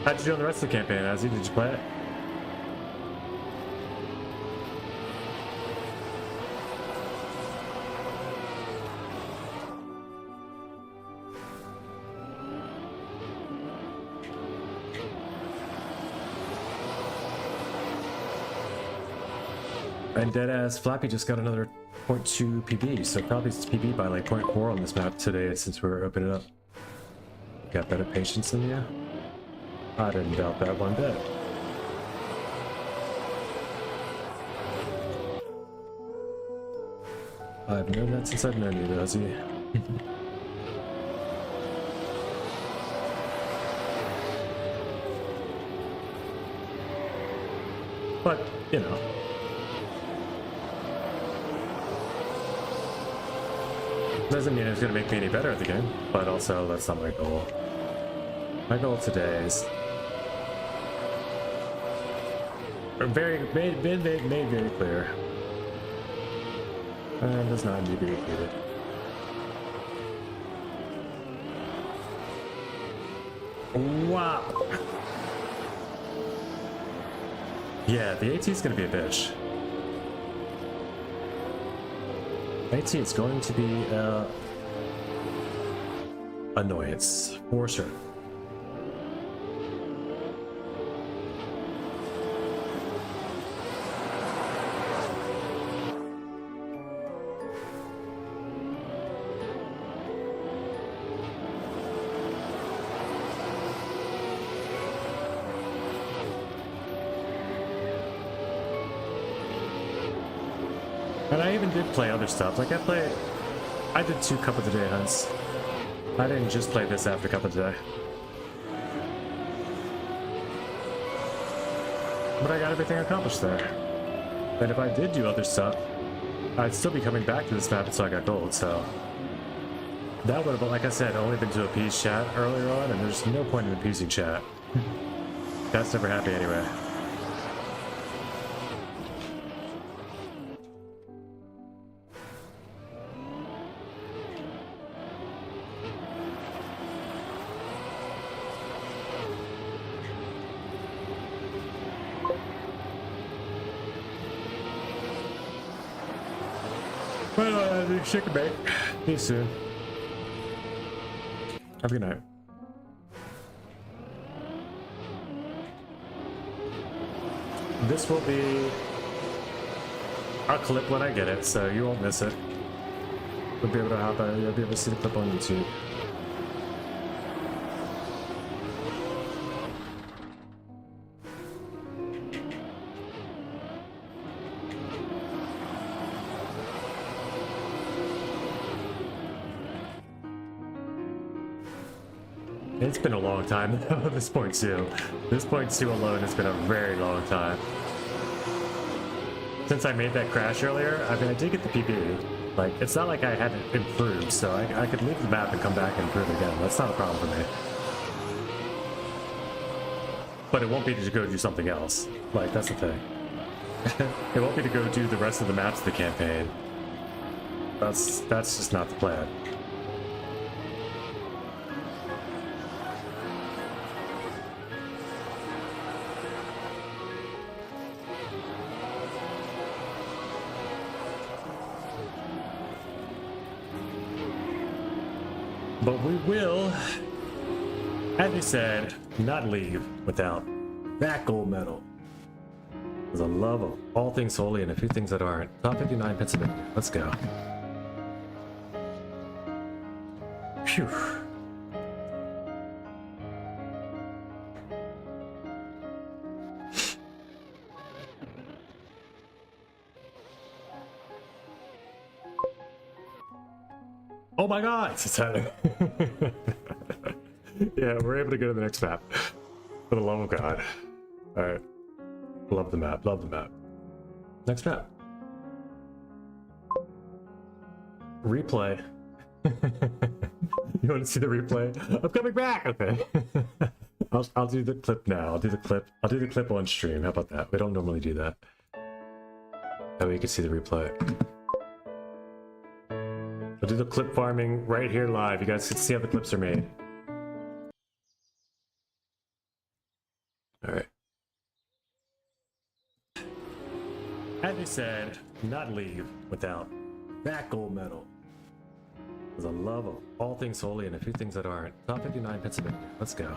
How'd you do on the rest of the campaign, Azzy? Did you play it? And deadass Flappy just got another 0.2 PB, so probably it's PB by like 0.4 on this map today since we're opening up. Got better patience than you? I didn't doubt that one bit. I've known that since I've known you, Dazzy. But, you know. Doesn't mean it's going to make me any better at the game, but also that's not my goal. My goal today is made very clear. And does not need to be repeated. Wow. Yeah, the AT is going to be a bitch. AT is going to be annoyance for sure. And I even did play other stuff. Like I did 2 Cup of the Day hunts. I didn't just play this after Cup of the Day. But I got everything accomplished there. And if I did do other stuff, I'd still be coming back to this map until I got gold, so... That would have, like I said, only been to appease chat earlier on, and there's no point in appeasing chat. That's never happy anyway. Well, shake and bake. See you soon. Have a good night. This will be a clip when I get it, so you won't miss it. You'll be able to you'll be able to see the clip on YouTube. It's been a long time. This point two. This point two alone has been a very long time. Since I made that crash earlier, I mean, I did get the PB. Like, it's not like I hadn't improved, so I could leave the map and come back and improve again. That's not a problem for me. But it won't be to go do something else. Like, that's the thing. It won't be to go do the rest of the maps of the campaign. That's just not the plan. But we will, as you said, not leave without that gold medal. There's a love of all things holy and a few things that aren't. Top 59 Pennsylvania. Let's go. Phew. Oh my god! It's happening. Yeah, we're able to go to the next map. For the love of God. Alright. Love the map, love the map. Next map. Replay. You want to see the replay? I'm coming back! Okay. I'll do the clip now. I'll do the clip on stream. How about that? We don't normally do that. That way you can see the replay. I'll do the clip farming right here live. You guys can see how the clips are made. Alright. As you said, not leave without that gold medal. There's a love of all things holy and a few things that aren't. Top 59 Pennsylvania. Let's go.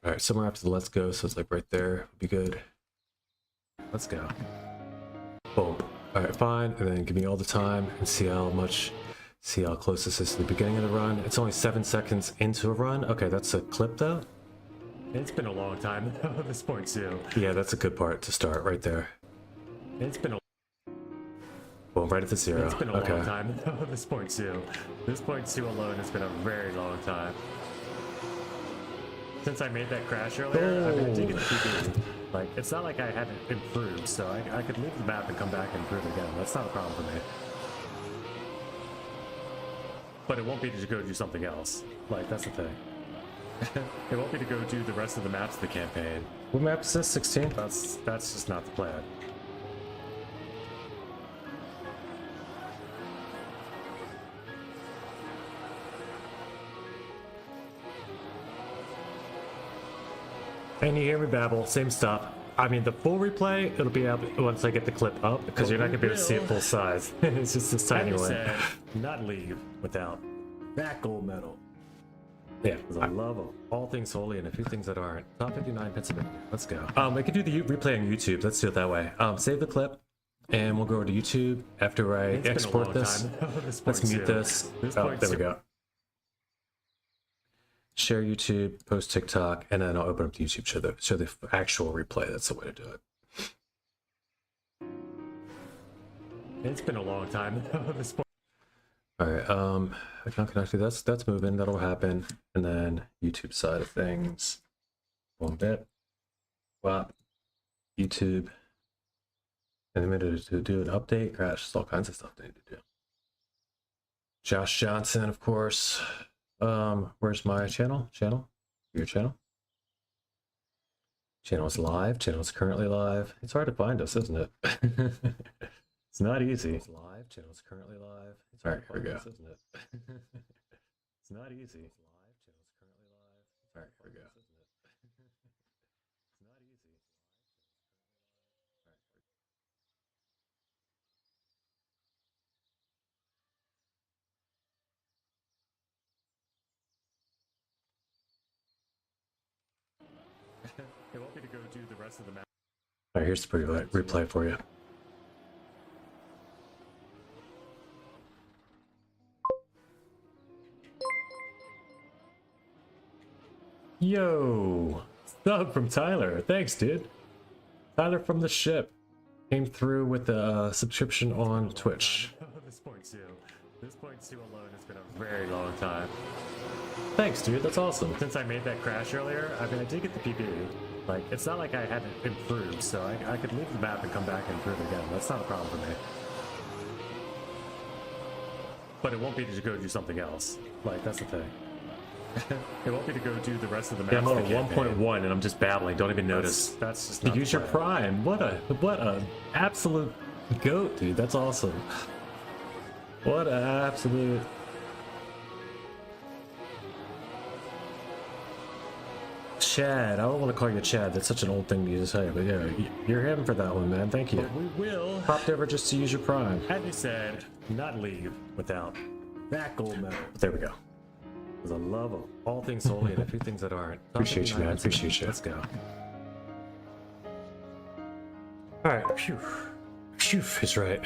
Alright, somewhere after the let's go, so it's like right there. Be good. Let's go. Boom. Alright, fine, and then give me all the time and see how close this is to the beginning of the run. It's only 7 seconds into a run. Okay, that's a clip though. It's been a long time. This point too. Yeah, that's a good part to start right there. It's been a boom, right at the 0. It's been a long time. This point too. This point 2 alone has been a very long time. Since I made that crash earlier, I mean, I did get the PB. Like, it's not like I hadn't improved, so I could leave the map and come back and improve again. That's not a problem for me. But it won't be to go do something else. Like, that's the thing. It won't be to go do the rest of the maps of the campaign. What map is this? 16? That's just not the plan. And you hear me babble, same stuff. I mean, the full replay, it'll be up once I get the clip up, because you're not going to be able to see it full size. It's just this tiny one. Not leave without that gold medal. Yeah, I love them. All things holy and a few things that aren't. Top 59 Pennsylvania. Let's go. I could do the replay on YouTube. Let's do it that way. Save the clip, and we'll go over to YouTube after I export this. Let's mute this. Oh, there we go. Share YouTube, post TikTok, and then I'll open up the YouTube, show the actual replay. That's the way to do it. It's been a long time. All right, account connected. That's moving. That'll happen, and then YouTube side of things. One bit. WAP. YouTube. And a minute to do an update. Crash. All kinds of stuff they need to do. Josh Johnson, of course. Where's my channel? Your channel? Channel is live. Channel is currently live. It's hard to find us, isn't it? It's not easy. It's live. Channel is currently live. It's hard to find us, isn't it? It's not easy. It's live. Channel is currently live. All right, here we go. It's not easy. They want me to go do the rest of the map. All right, here's the replay for you. Yo, sub from Tyler. Thanks, dude. Tyler from the ship came through with a subscription on Twitch. This point two alone has been a very long time. Thanks, dude. That's awesome. Since I made that crash earlier, I mean, I did get the PB. Like, it's not like I hadn't improved, so I could leave the map and come back and improve again. That's not a problem for me. But it won't be to go do something else. Like, that's the thing. It won't be to go do the rest of the map. Yeah, I'm on 1.1 and I'm just babbling. Don't even notice. That's just not use your prime. What a absolute goat, dude. That's awesome. What an absolute. Chad, I don't want to call you Chad. That's such an old thing to say, but yeah, you're him for that one, man. Thank you. But we will popped over just to use your prime. Had you said not leave without that gold medal. But there we go. Because I love all things holy and a few things that aren't. Appreciate you, man. Appreciate you. Let's go. All right. Phew. Phew is right.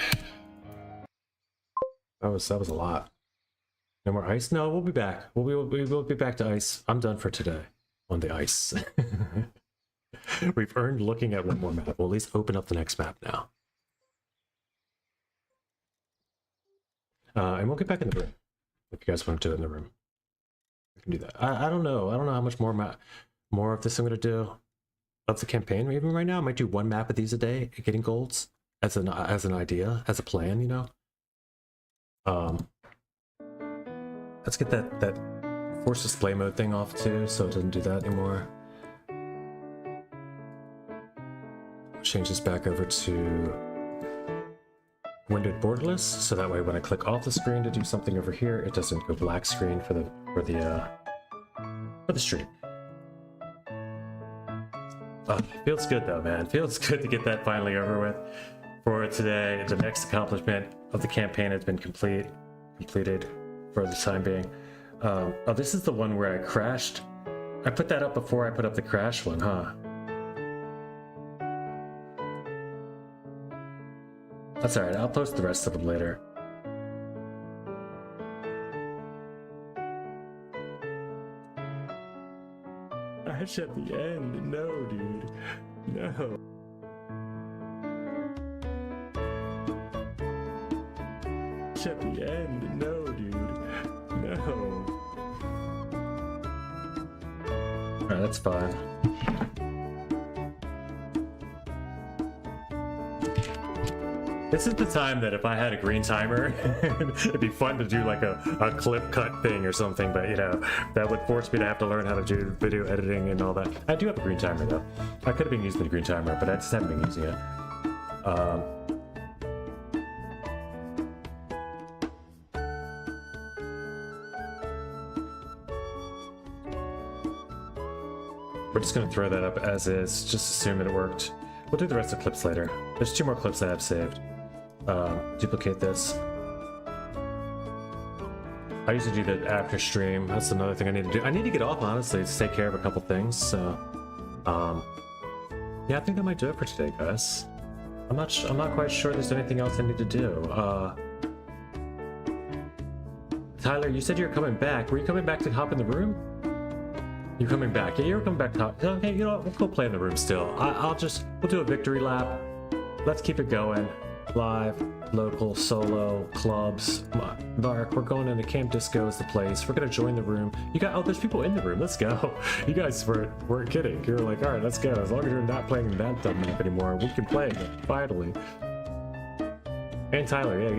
That was a lot. No more ice? No, we'll be back. We'll be back to ice. I'm done for today. On the ice. We've earned looking at one more map. We'll at least open up the next map now. And we'll get back in the room. If you guys want to do it in the room. We can do that. I don't know. I don't know how much more of this I'm going to do. Of the campaign, maybe right now. I might do one map of these a day, getting golds. As an idea, as a plan, you know? Let's get that force display mode thing off too, so it doesn't do that anymore. Change this back over to windowed borderless, so that way when I click off the screen to do something over here, it doesn't go black screen for the stream. Oh, feels good though, man. Feels good to get that finally over with. For today, the next accomplishment of the campaign has been completed for the time being. Oh, this is the one where I crashed. I put that up before I put up the crash one, huh? That's alright, I'll post the rest of them later. Crash at the end. No, dude. No. Crash at the end. No, dude. No. Alright, that's fine. This is the time that if I had a green timer, it'd be fun to do like a clip cut thing or something, but you know, that would force me to have to learn how to do video editing and all that. I do have a green timer though. I could have been using the green timer, but I just haven't been using it. We're just going to throw that up as is, just assume it worked. We'll do the rest of the clips later. There's 2 more clips I have saved. Duplicate this. I usually do that after stream. That's another thing I need to do. I need to get off, honestly, to take care of a couple things, so... yeah, I think that might do it for today, guys. I'm not quite sure there's anything else I need to do. Tyler, you said you were coming back. Were you coming back to hop in the room? You're coming back. Yeah, you're coming back to hop. Okay, you know what? We'll go play in the room still. We'll do a victory lap. Let's keep it going. Live, local, solo, clubs. Mark, we're going into Camp Disco is the place. We're gonna join the room. Oh, there's people in the room. Let's go. You guys weren't kidding. You're like, all right, let's go. As long as you're not playing that dumb map anymore, we can play it, finally. And Tyler, yeah,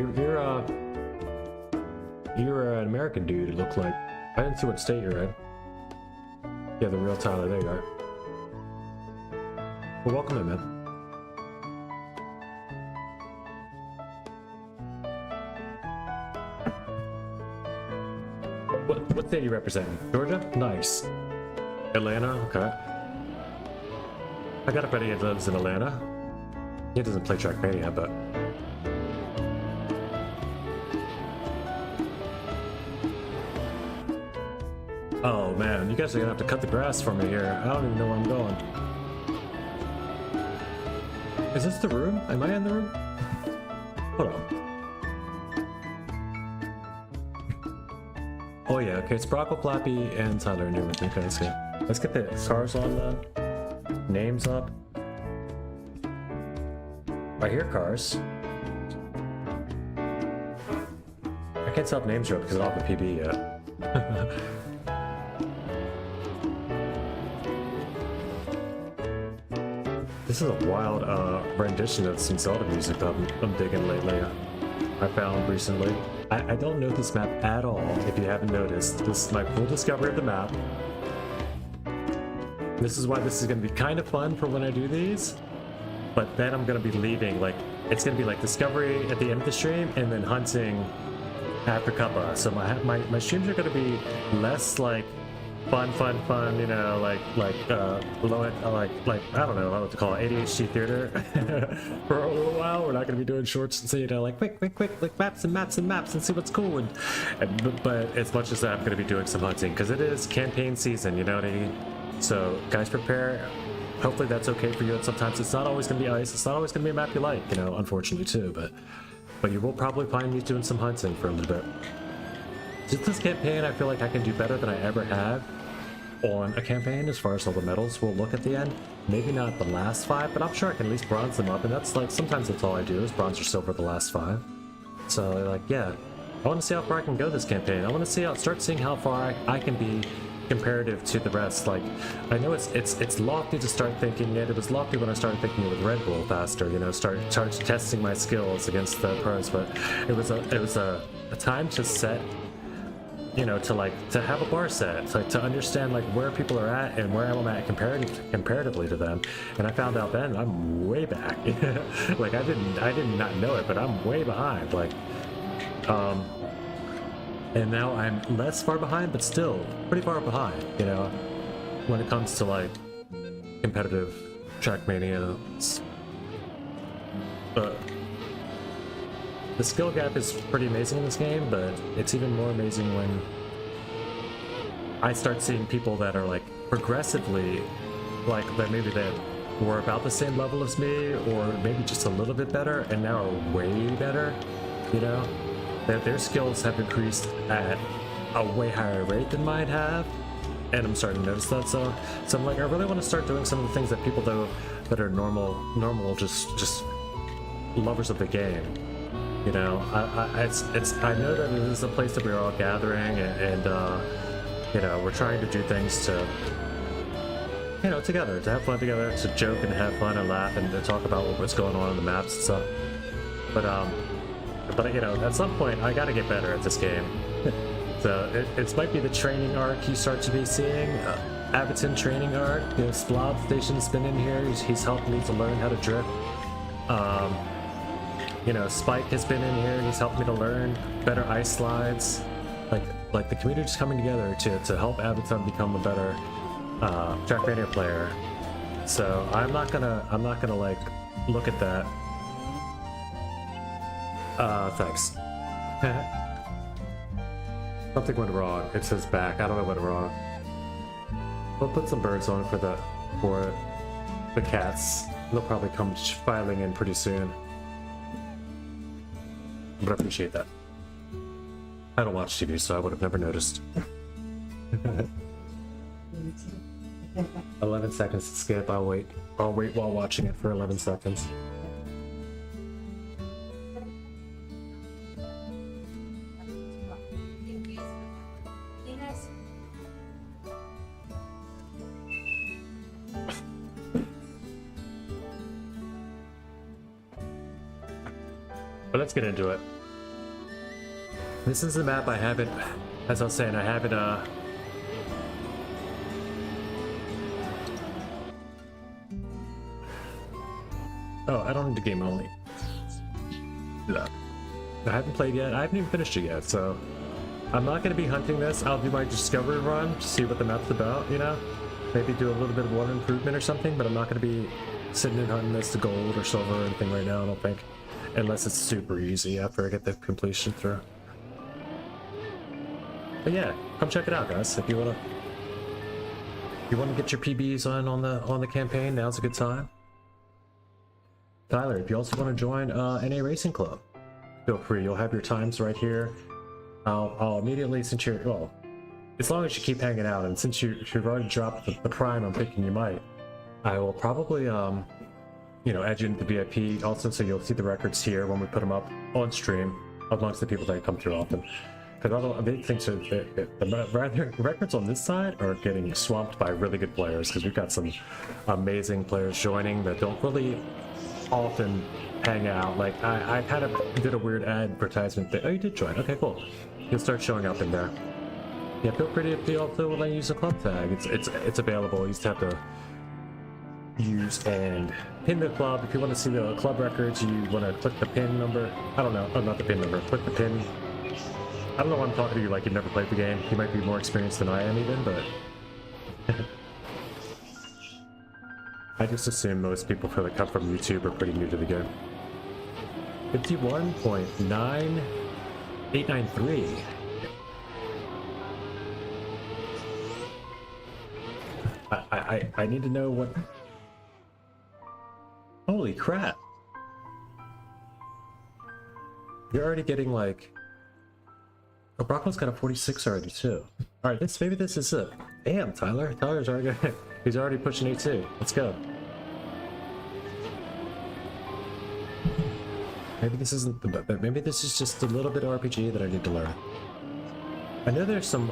you're an American dude, it looked like. I didn't see what state you're in. Yeah, the real Tyler, there you are. Well, welcome in, man. What state are you representing? Georgia? Nice. Atlanta? Okay. I got a buddy that lives in Atlanta. He doesn't play Trackmania, but... Oh man, you guys are gonna have to cut the grass for me here. I don't even know where I'm going. Is this the room? Am I in the room? Hold on. Oh yeah, okay, it's Brockle, Flappy, and Tyler and everything. Okay, let's get the cars on then. Names up. I hear cars. I can't tell if names are up because I don't have a PB yet. This is a wild rendition of some Zelda music that I'm digging lately. I found recently. I don't know this map at all, if you haven't noticed. This is my full discovery of the map. This is why this is going to be kind of fun for when I do these. But then I'm going to be leaving, like, it's going to be like discovery at the end of the stream and then hunting after Cuppa. So my streams are going to be less like fun, you know, like low, like I don't know how to call it, ADHD theater for a little while. We're not going to be doing shorts and so, you know, like quick, like maps and see what's cool. But as much as that, I'm going to be doing some hunting because it is campaign season, you know what I mean? So guys, prepare. Hopefully that's okay for you. And sometimes it's not always going to be ice. It's not always going to be a map you like, you know, unfortunately too. But you will probably find me doing some hunting for a little bit. Just this campaign, I feel like I can do better than I ever have on a campaign as far as all the medals will look at the end. Maybe not the last 5, but I'm sure I can at least bronze them up. And that's like, sometimes that's all I do is bronze or silver the last 5. So like, yeah, I want to see how far I can go this campaign. I want to see start seeing how far I can be comparative to the rest. Like, I know it's lofty to start thinking it. It was lofty when I started thinking it with Red Bull faster, you know, start testing my skills against the pros. But it was a time to set, you know, to have a bar set, to understand like where people are at and where I'm at comparatively to them. And I found out then I'm way back. Like I did not know it, but I'm way behind. Like, and now I'm less far behind, but still pretty far behind, you know, when it comes to like competitive Trackmania. The skill gap is pretty amazing in this game, but it's even more amazing when I start seeing people that are like progressively, like that maybe they were about the same level as me, or maybe just a little bit better, and now are way better, you know? That their skills have increased at a way higher rate than mine have, and I'm starting to notice that. So I'm like, I really want to start doing some of the things that people do that are normal, just lovers of the game. You know, I know that it is a place that we're all gathering, and you know, we're trying to do things to, you know, together, to have fun together, to joke and have fun and laugh and to talk about what's going on in the maps and stuff. But you know, at some point, I gotta get better at this game. So it might be the training arc you start to be seeing, Abaton training arc. You know, Splod Station's been in here. He's helped me to learn how to drift. You know, Spike has been in here. He's helped me to learn better ice slides. Like the community's coming together to help Abaton become a better Trackmania player. So I'm not gonna like look at that. Thanks. Something went wrong. It says back. I don't know what went wrong. We'll put some birds on for the cats. They'll probably come filing in pretty soon. But I appreciate that. I don't watch TV, so I would have never noticed. 11 seconds to skip. I'll wait while watching it for 11 seconds. But let's get into it. This is the map I haven't, as I was saying, I haven't, oh, I don't need the game only. No. I haven't played yet. I haven't even finished it yet, so I'm not going to be hunting this. I'll do my discovery run to see what the map's about, you know? Maybe do a little bit of water improvement or something, but I'm not going to be sitting and hunting this to gold or silver or anything right now, I don't think. Unless it's super easy after I get the completion through. But yeah, come check it out, guys. If you wanna get your PBs on the campaign, now's a good time. Tyler, if you also want to join NA Racing Club, feel free. You'll have your times right here. I'll immediately, since you're, well, as long as you keep hanging out, and since you've already dropped the prime, I'm thinking you might, I will probably you know, add you into the VIP also, so you'll see the records here when we put them up on stream amongst the people that come through often. Because a big thing, so the records on this side are getting swamped by really good players, because we've got some amazing players joining that don't really often hang out. Like I kind of did a weird advertisement thing. Oh, you did join. Okay, cool. You'll start showing up in there. Yeah, feel free to also let you use a club tag. It's available. You just have to use and pin the club. If you want to see the club records, you want to click the pin number. I don't know. Oh, not the pin number. Click the pin. I don't know why I'm talking to you like you've never played the game. You might be more experienced than I am even, but I just assume most people that come from YouTube are pretty new to the game. 51.9893. I need to know what. Holy crap! You're already getting like. Oh, Brocco's got a 46 already too. All right, maybe this is it. Damn, Tyler. Tyler's already he's already pushing A2. Let's go. Maybe this isn't the, but maybe this is just a little bit of RPG that I need to learn. I know there's some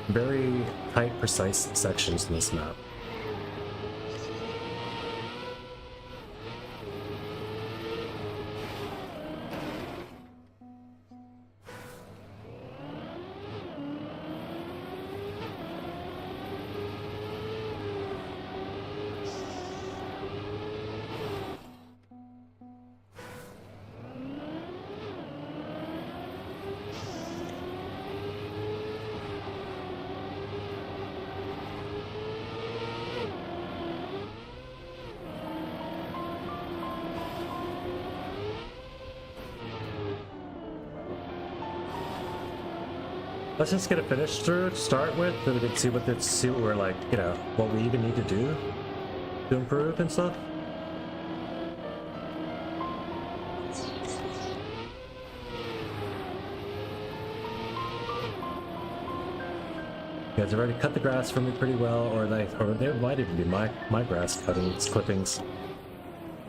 very tight, precise sections in this map. Let's just get it finished through to start with, so we can see what we're like, you know, what we even need to do to improve and stuff. You guys have already cut the grass for me pretty well, or they might even be my grass cuttings, clippings.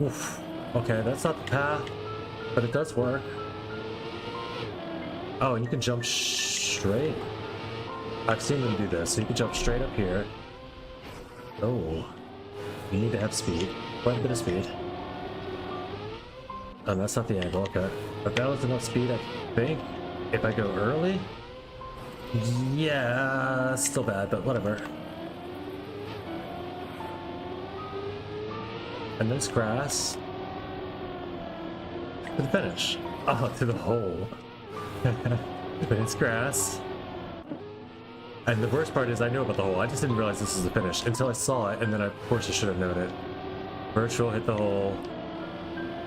Oof. Okay, that's not the path, but it does work. Oh, and you can jump straight. I've seen them do this, so you can jump straight up here. Oh, you need to have speed, quite a bit of speed. Oh, that's not the angle, okay. But that was enough speed, I think. If I go early? Yeah, still bad, but whatever. And this grass. To the finish. Oh, to the hole. But it's grass. And the worst part is I know about the hole. I just didn't realize this was the finish until I saw it, and then of course I should have known it. Virtual hit the hole.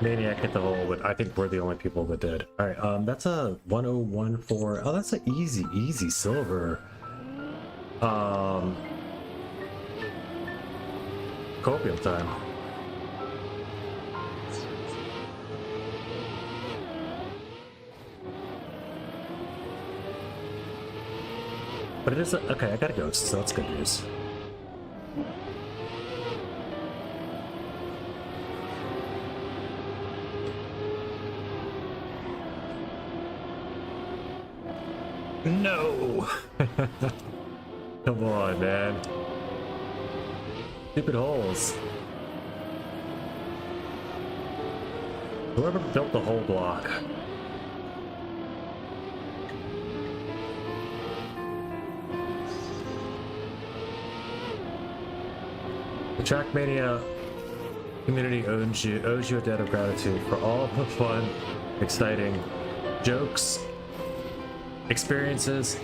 Maniac hit the hole, but I think we're the only people that did. Alright, that's a 1014. Oh, that's an easy silver. Copium time. But it is okay, I gotta go, so that's good news. No! Come on, man. Stupid holes. Whoever built the hole block. Trackmania community owes you a debt of gratitude for all the fun, exciting jokes, experiences,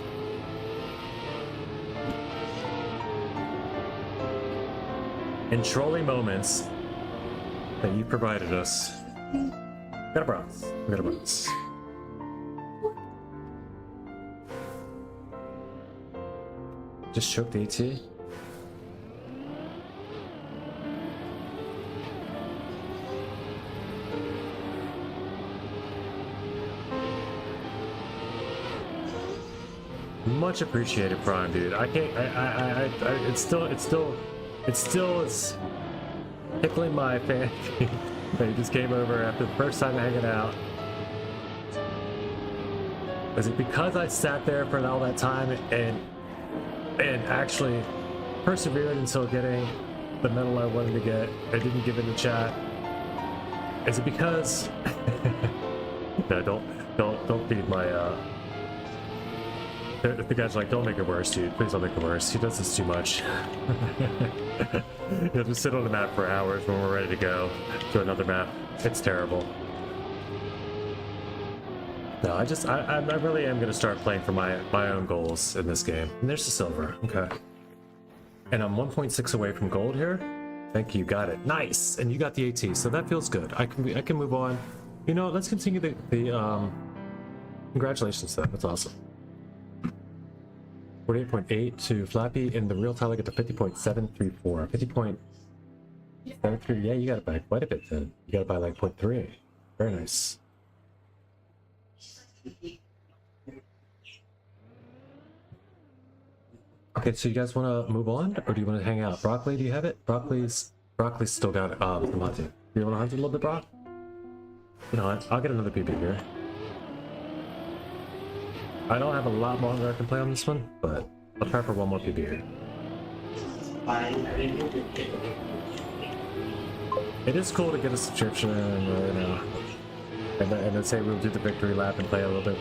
and trolling moments that you provided us. Got a bronze. We got a bronze. Just choked AT. Much appreciated, Prime, dude. I can't. It's still is tickling my fancy that he just came over after the first time hanging out. Is it because I sat there for all that time and actually persevered until getting the medal I wanted to get? I didn't give it a chat. Is it because? No, don't feed my. The guy's like, don't make it worse, dude. Please don't make it worse. He does this too much. He'll just sit on the map for hours when we're ready to go to another map. It's terrible. No, I really am going to start playing for my own goals in this game. And there's the silver. Okay. And I'm 1.6 away from gold here. Thank you. Got it. Nice. And you got the AT, so that feels good. I can move on. You know, let's continue the congratulations though. That's awesome. 48.8 to Flappy, and the real tally get to 50.734. 50.73. Yeah, you got it by quite a bit then. You got it by like 0.3. Very nice. Okay, so you guys want to move on, or do you want to hang out? Broccoli, do you have it? Broccoli's still got it. The latte. Do you want to hunt a little bit, Brock? You know what? I'll get another PB here. I don't have a lot longer I can play on this one, but I'll try for one more PB here. It is cool to get a subscription, you know, and then say we'll do the victory lap and play a little bit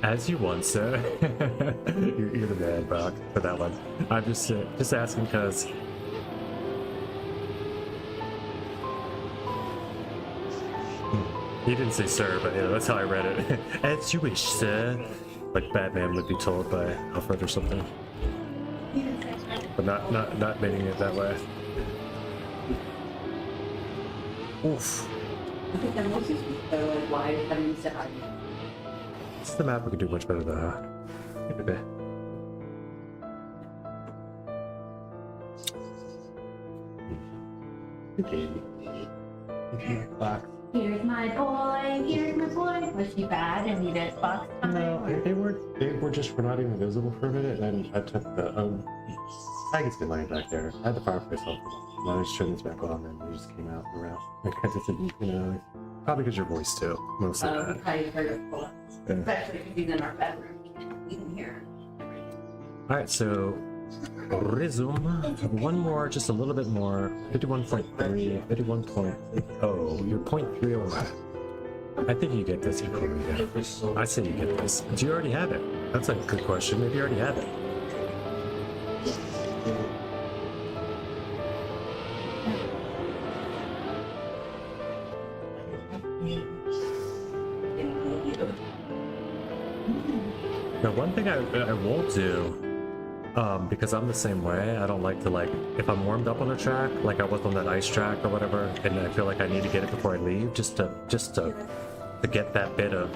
as you want, sir. you're the man, Brock, for that one. I'm just asking because. He didn't say sir, but yeah, that's how I read it. As you wish, sir. Like Batman would be told by Alfred or something, but not meaning it that way. Oof. This is the map we could do much better though, huh? Maybe. Okay. Here's my boy. Was he bad and needed box time? No, they were just not even visible for a minute, and I took the I can see lying back there. I had the fireplace on. And I just turned this back on, and they just came out and around. Because it's you know, probably because your voice too, mostly. Oh, he probably heard us pull up, especially because he's in our bedroom. We can hear him. All right, so resume. One more, just a little bit more. 51.3, 51.0. You're 0.3 over. I think you get this before we go. I say you get this. Do you already have it? That's a good question. Maybe you already have it. Now, one thing I won't do, because I'm the same way. I don't like to, like, if I'm warmed up on a track, like I was on that ice track or whatever, and I feel like I need to get it before I leave, just to get that bit of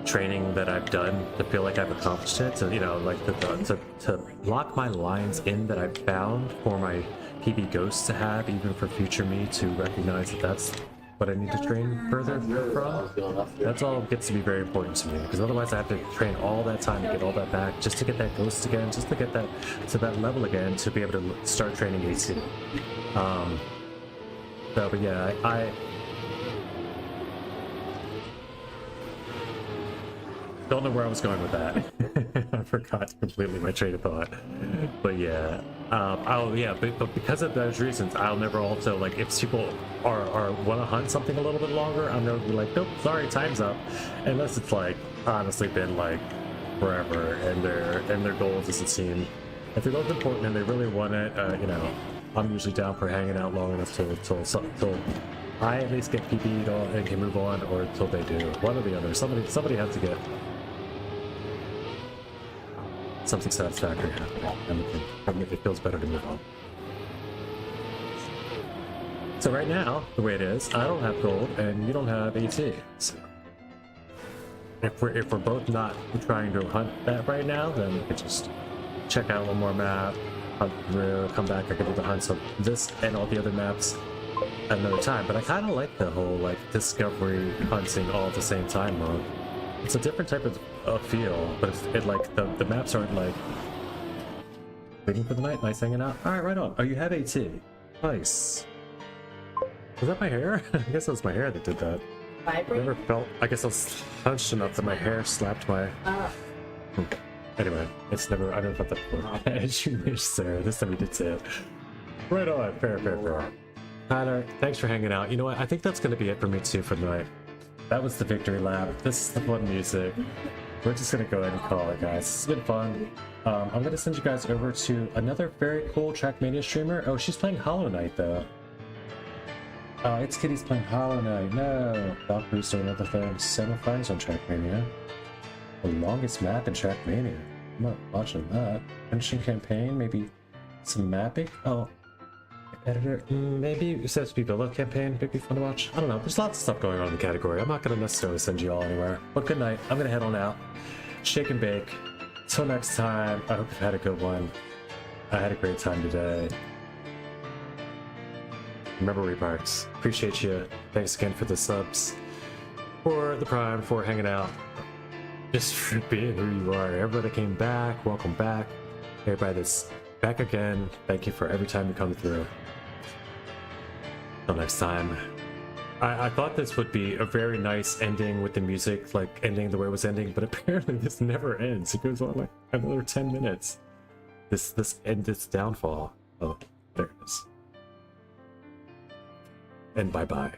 training that I've done to feel like I've accomplished it. So, you know, like to lock my lines in that I've found for my PB ghosts to have, even for future me to recognize that that's what I need to train further from. That's all gets to be very important to me, because otherwise I have to train all that time to get all that back, just to get that ghost again, just to get that to that level again, to be able to start training AC. So, but yeah, I don't know where I was going with that. I forgot completely my train of thought. But yeah, but because of those reasons, I'll never also, like, if people are want to hunt something a little bit longer, I'm never be like, nope, sorry, time's up, unless it's like honestly been like forever, and their goal doesn't seem, if they're both important and they really want it, you know, I'm usually down for hanging out long enough till I at least get PP'd on and can move on, or till they do. One or the other. Somebody has to get something satisfactory happening, and it feels better to move on. So right now, the way it is, I don't have gold and you don't have AT. So if we're both not trying to hunt that right now, then we could just check out one more map, hunt through, come back. I could do the hunts of this and all the other maps at another time. But I kind of like the whole like discovery hunting all at the same time mode. It's a different type of feel, but it like the maps aren't like waiting for the night, nice hanging out. All right, right on. Oh, you have AT. Nice. Was that my hair? I guess it was my hair that did that. Vibrate? Never felt. I guess I was hunched enough that my hair slapped my. Anyway, it's never. I never felt that before. As you wish, Sarah. This time you did say it. Right on. Fair. Tyler, thanks for hanging out. You know what? I think that's going to be it for me too for the night. That was the victory lap. This is the fun music. We're just going to go ahead and call it, guys. It's been fun. I'm going to send you guys over to another very cool Trackmania streamer. Oh, she's playing Hollow Knight though. It's Kitty's playing Hollow Knight. No. Valkyrie's doing other things. 7 finds on Trackmania. The longest map in Trackmania. I'm not watching that. Finishing campaign, maybe some mapping. Oh, editor. Maybe it says to be Villa campaign. Maybe fun to watch. I don't know. There's lots of stuff going on in the category. I'm not going to necessarily send you all anywhere. But good night. I'm going to head on out. Shake and bake. Till next time. I hope you've had a good one. I had a great time today. Remember, Reparks, appreciate you. Thanks again for the subs, for the Prime, for hanging out, just for being who you are. Everybody that came back, welcome back. Everybody that's back again, thank you for every time you come through. Till next time. I thought this would be a very nice ending with the music, like ending the way it was ending, but apparently this never ends. It goes on like another 10 minutes. This downfall. Oh, there it is. And bye-bye.